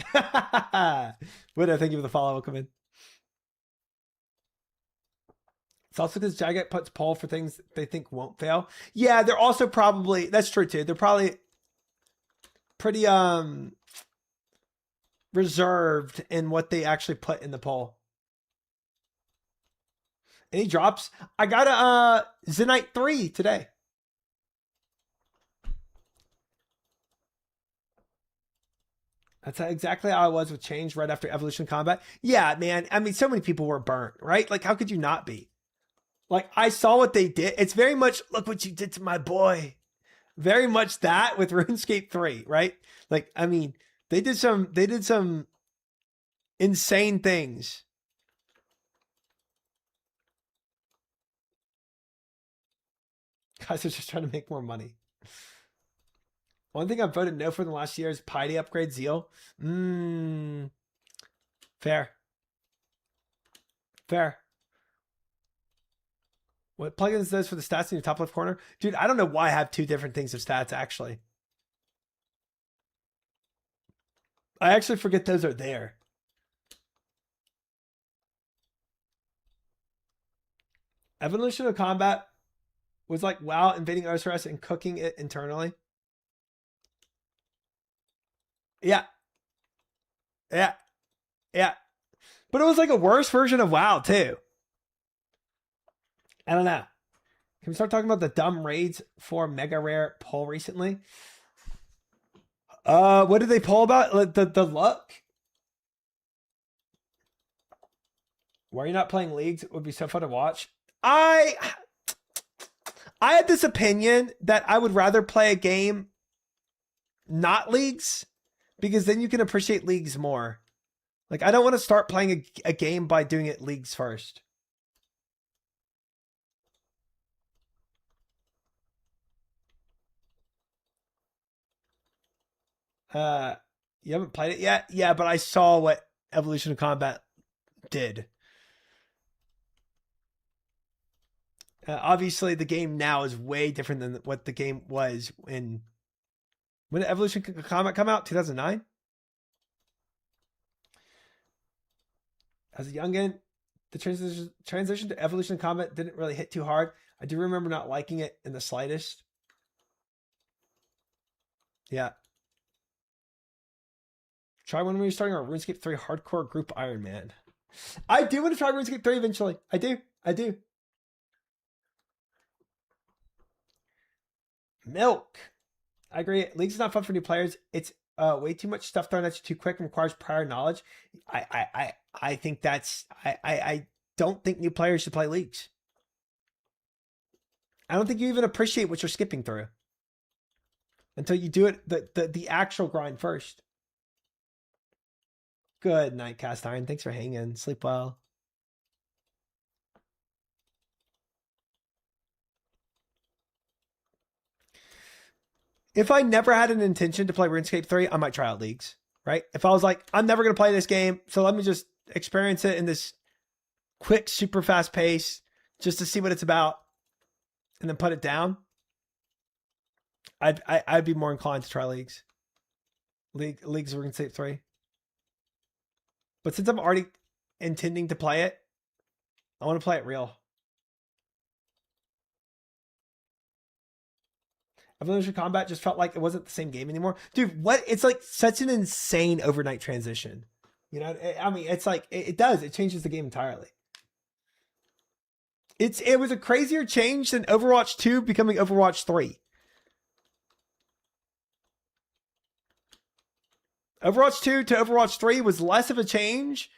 Widow, thank you for the follow. Welcome in. It's also because Jagex puts poll for things they think won't fail. Yeah, they're also probably, that's true too. They're probably pretty reserved in what they actually put in the poll. Any drops? I got a Zenite 3 today. That's exactly how I was with change right after Evolution Combat. Yeah, man. I mean, so many people were burnt, right? Like, how could you not be? Like, I saw what they did. It's very much, look what you did to my boy. Very much that with RuneScape 3, right? Like, I mean, they did some insane things. Guys are just trying to make more money. One thing I've voted no for in the last year is Piety upgrade Zeal. Fair. Fair. What plugins does for the stats in your top left corner? Dude, I don't know why I have two different things of stats, actually. I actually forget those are there. Evolution of Combat was like WoW invading OSRS and cooking it internally. Yeah. Yeah. Yeah. But it was like a worse version of WoW, too. I don't know. Can we start talking about the dumb raids for Mega Rare poll recently? What did they poll about? The luck? Why are you not playing leagues? It would be so fun to watch. I had this opinion that I would rather play a game not leagues, because then you can appreciate leagues more. Like, I don't want to start playing a game by doing it leagues first. You haven't played it yet? Yeah, but I saw what Evolution of Combat did. Obviously, the game now is way different than what the game was when did Evolution of Combat come out? 2009? As a youngin', the transition to Evolution of Combat didn't really hit too hard. I do remember not liking it in the slightest. Yeah. Try when we're starting our RuneScape 3 hardcore group Iron Man. I do want to try RuneScape 3 eventually. I do. Milk. I agree. League's is not fun for new players. It's way too much stuff thrown at you too quick and requires prior knowledge. I think that's I don't think new players should play leagues. I don't think you even appreciate what you're skipping through until you do it the actual grind first. Good night, Cast Iron. Thanks for hanging. Sleep well. If I never had an intention to play RuneScape 3, I might try out leagues, right? If I was like, I'm never going to play this game, so let me just experience it in this quick, super fast pace just to see what it's about and then put it down, I'd be more inclined to try leagues. Leagues of RuneScape 3. But since I'm already intending to play it, I want to play it real. Evolution Combat just felt like it wasn't the same game anymore. Dude, what? It's like such an insane overnight transition. You know, I mean, it's like, it does. It changes the game entirely. It was a crazier change than Overwatch 2 becoming Overwatch 3. Overwatch 2 to Overwatch 3 was less of a change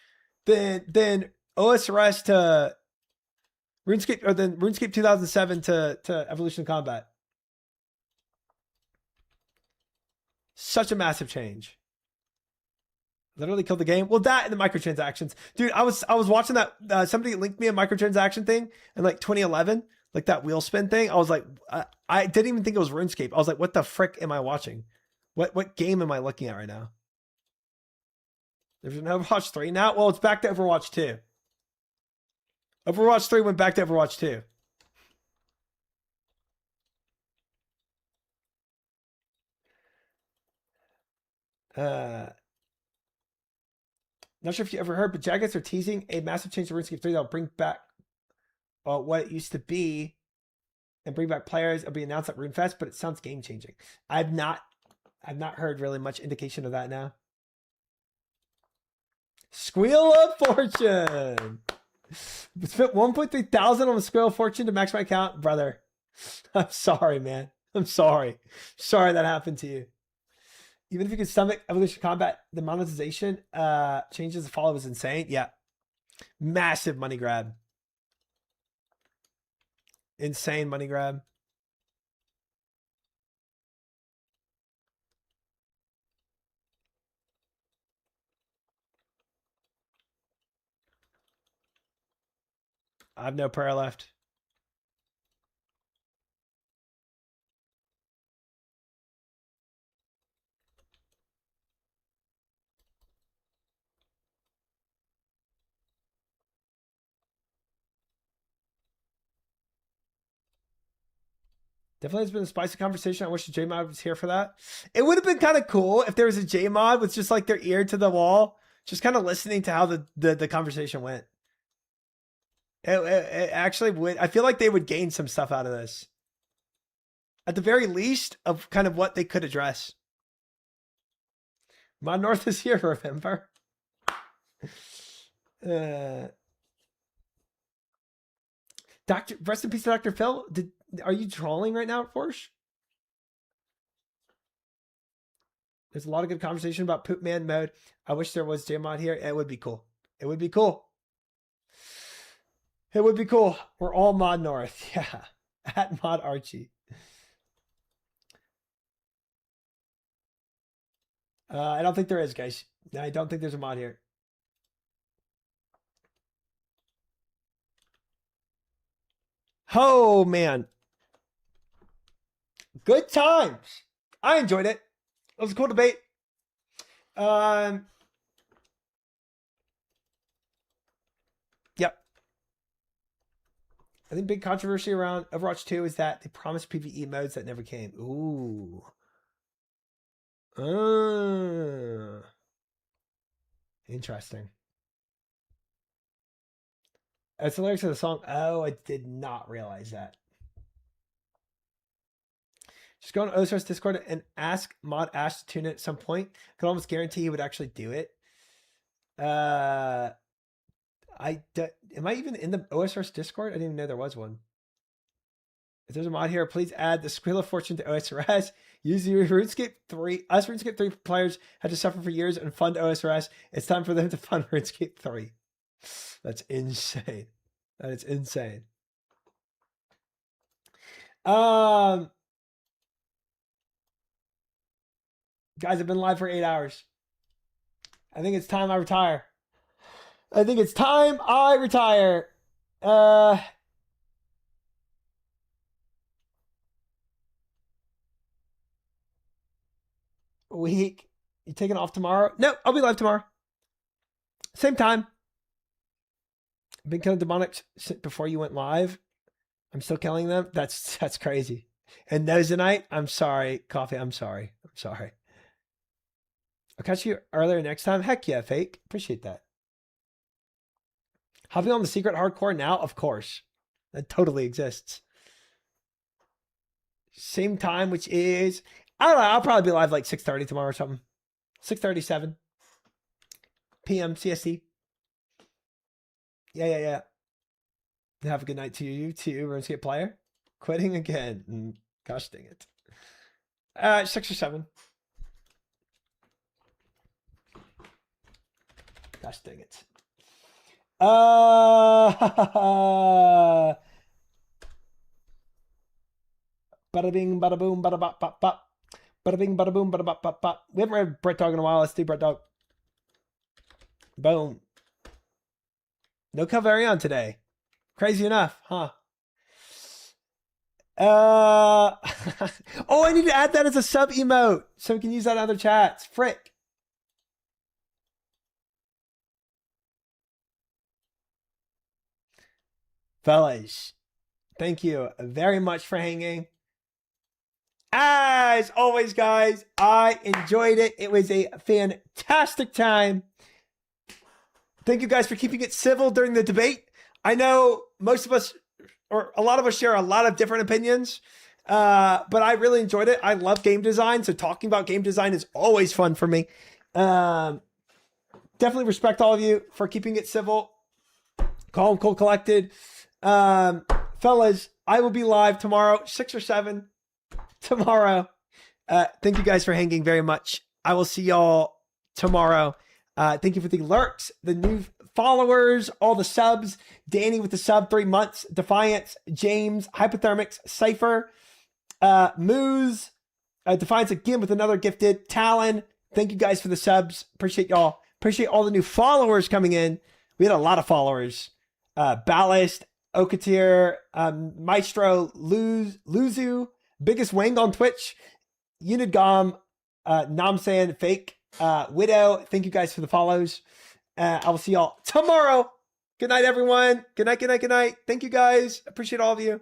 than OSRS to RuneScape, or than RuneScape 2007 to Evolution Combat. Such a massive change. Literally killed the game. Well, that and the microtransactions. Dude, I was watching that, somebody linked me a microtransaction thing in like 2011, like that wheel spin thing. I was like, I didn't even think it was RuneScape. I was like, what the frick am I watching? What game am I looking at right now? There's an Overwatch 3 now? Well, it's back to Overwatch 2. Overwatch 3 went back to Overwatch 2. Not sure if you ever heard, but Jagex are teasing a massive change to RuneScape 3 that'll bring back what it used to be and bring back players. It'll be announced at RuneFest, but it sounds game changing. I've not heard really much indication of that now. Squeal of Fortune. Spent 1.3 thousand on a Squeal of Fortune to max my account, brother. I'm sorry, man. I'm sorry. Sorry that happened to you. Even if you could stomach Evolution Combat, the monetization changes the follow is insane. Yeah. Massive money grab. Insane money grab. I have no prayer left. Definitely has been a spicy conversation. I wish the JMod was here for that. It would have been kind of cool if there was a JMod with just like their ear to the wall, just kind of listening to how the conversation went. It actually would. I feel like they would gain some stuff out of this. At the very least, of kind of what they could address. Mod North is here, remember? Rest in peace to Dr. Phil. Are you trolling right now, Porsche? There's a lot of good conversation about Poop Man mode. I wish there was JMod here. It would be cool. It would be cool. It would be cool. We're all Mod North. Yeah. At Mod Archie. I don't think there is, guys. I don't think there's a mod here. Oh, man. Good times. I enjoyed it. It was a cool debate. Yep. I think big controversy around Overwatch 2 is that they promised PvE modes that never came. Ooh. Interesting. That's the lyrics of the song. Oh, I did not realize that. Just go on OSR's Discord and ask Mod Ash to tune it at some point. I could almost guarantee he would actually do it. Am I even in the OSR's Discord? I didn't even know there was one. If there's a mod here, please add the Squeal of Fortune to OSRS. Use the RuneScape 3. Us RuneScape 3 players had to suffer for years and fund OSRS. It's time for them to fund RuneScape 3. That's insane. That is insane. Guys, I've been live for 8 hours. I think it's time I retire. I think it's time I retire. week. You taking off tomorrow? No, I'll be live tomorrow. Same time. Been killing demonics before you went live. I'm still killing them. That's crazy. And those tonight, I'm sorry, Coffee. I'm sorry. I'll catch you earlier next time. Heck yeah, Fake. Appreciate that. Hopping on the secret hardcore now? Of course. That totally exists. Same time, which is, I don't know, I'll probably be live like 6:30 tomorrow or something. 6:37 p.m. CST. Yeah. Have a good night to you too, RuneScape player. Quitting again. Gosh dang it. 6 or 7. Gosh dang it. Bada bing, bada boom, bada bop, bop, bop. Bada bing, bada boom, bada bop, bop, bop. We haven't read Brett Dog in a while. Let's do Brett Dog. Boom. No Calvarion today. Crazy enough, huh? Oh, I need to add that as a sub emote so we can use that in other chats. Frick. Fellas, thank you very much for hanging. As always, guys, I enjoyed it. It was a fantastic time. Thank you guys for keeping it civil during the debate. I know most of us, or a lot of us, share a lot of different opinions, but I really enjoyed it. I love game design, so talking about game design is always fun for me. Definitely respect all of you for keeping it civil, calm, cool, collected. Fellas, I will be live tomorrow, 6 or 7 tomorrow. Thank you guys for hanging very much. I will see y'all tomorrow. Thank you for the lurks, the new followers, all the subs. Danny with the sub 3 months, Defiance, James, Hypothermics, Cypher, Moose, Defiance again with another gifted, Talon. Thank you guys for the subs. Appreciate y'all. Appreciate all the new followers coming in. We had a lot of followers. Ballast, Okatir, Maestro, Luzu, Biggest Wang on Twitch, Unidgom, Namsan, Fake, Widow. Thank you guys for the follows. I will see y'all tomorrow. Good night, everyone. Good night. Thank you guys. Appreciate all of you.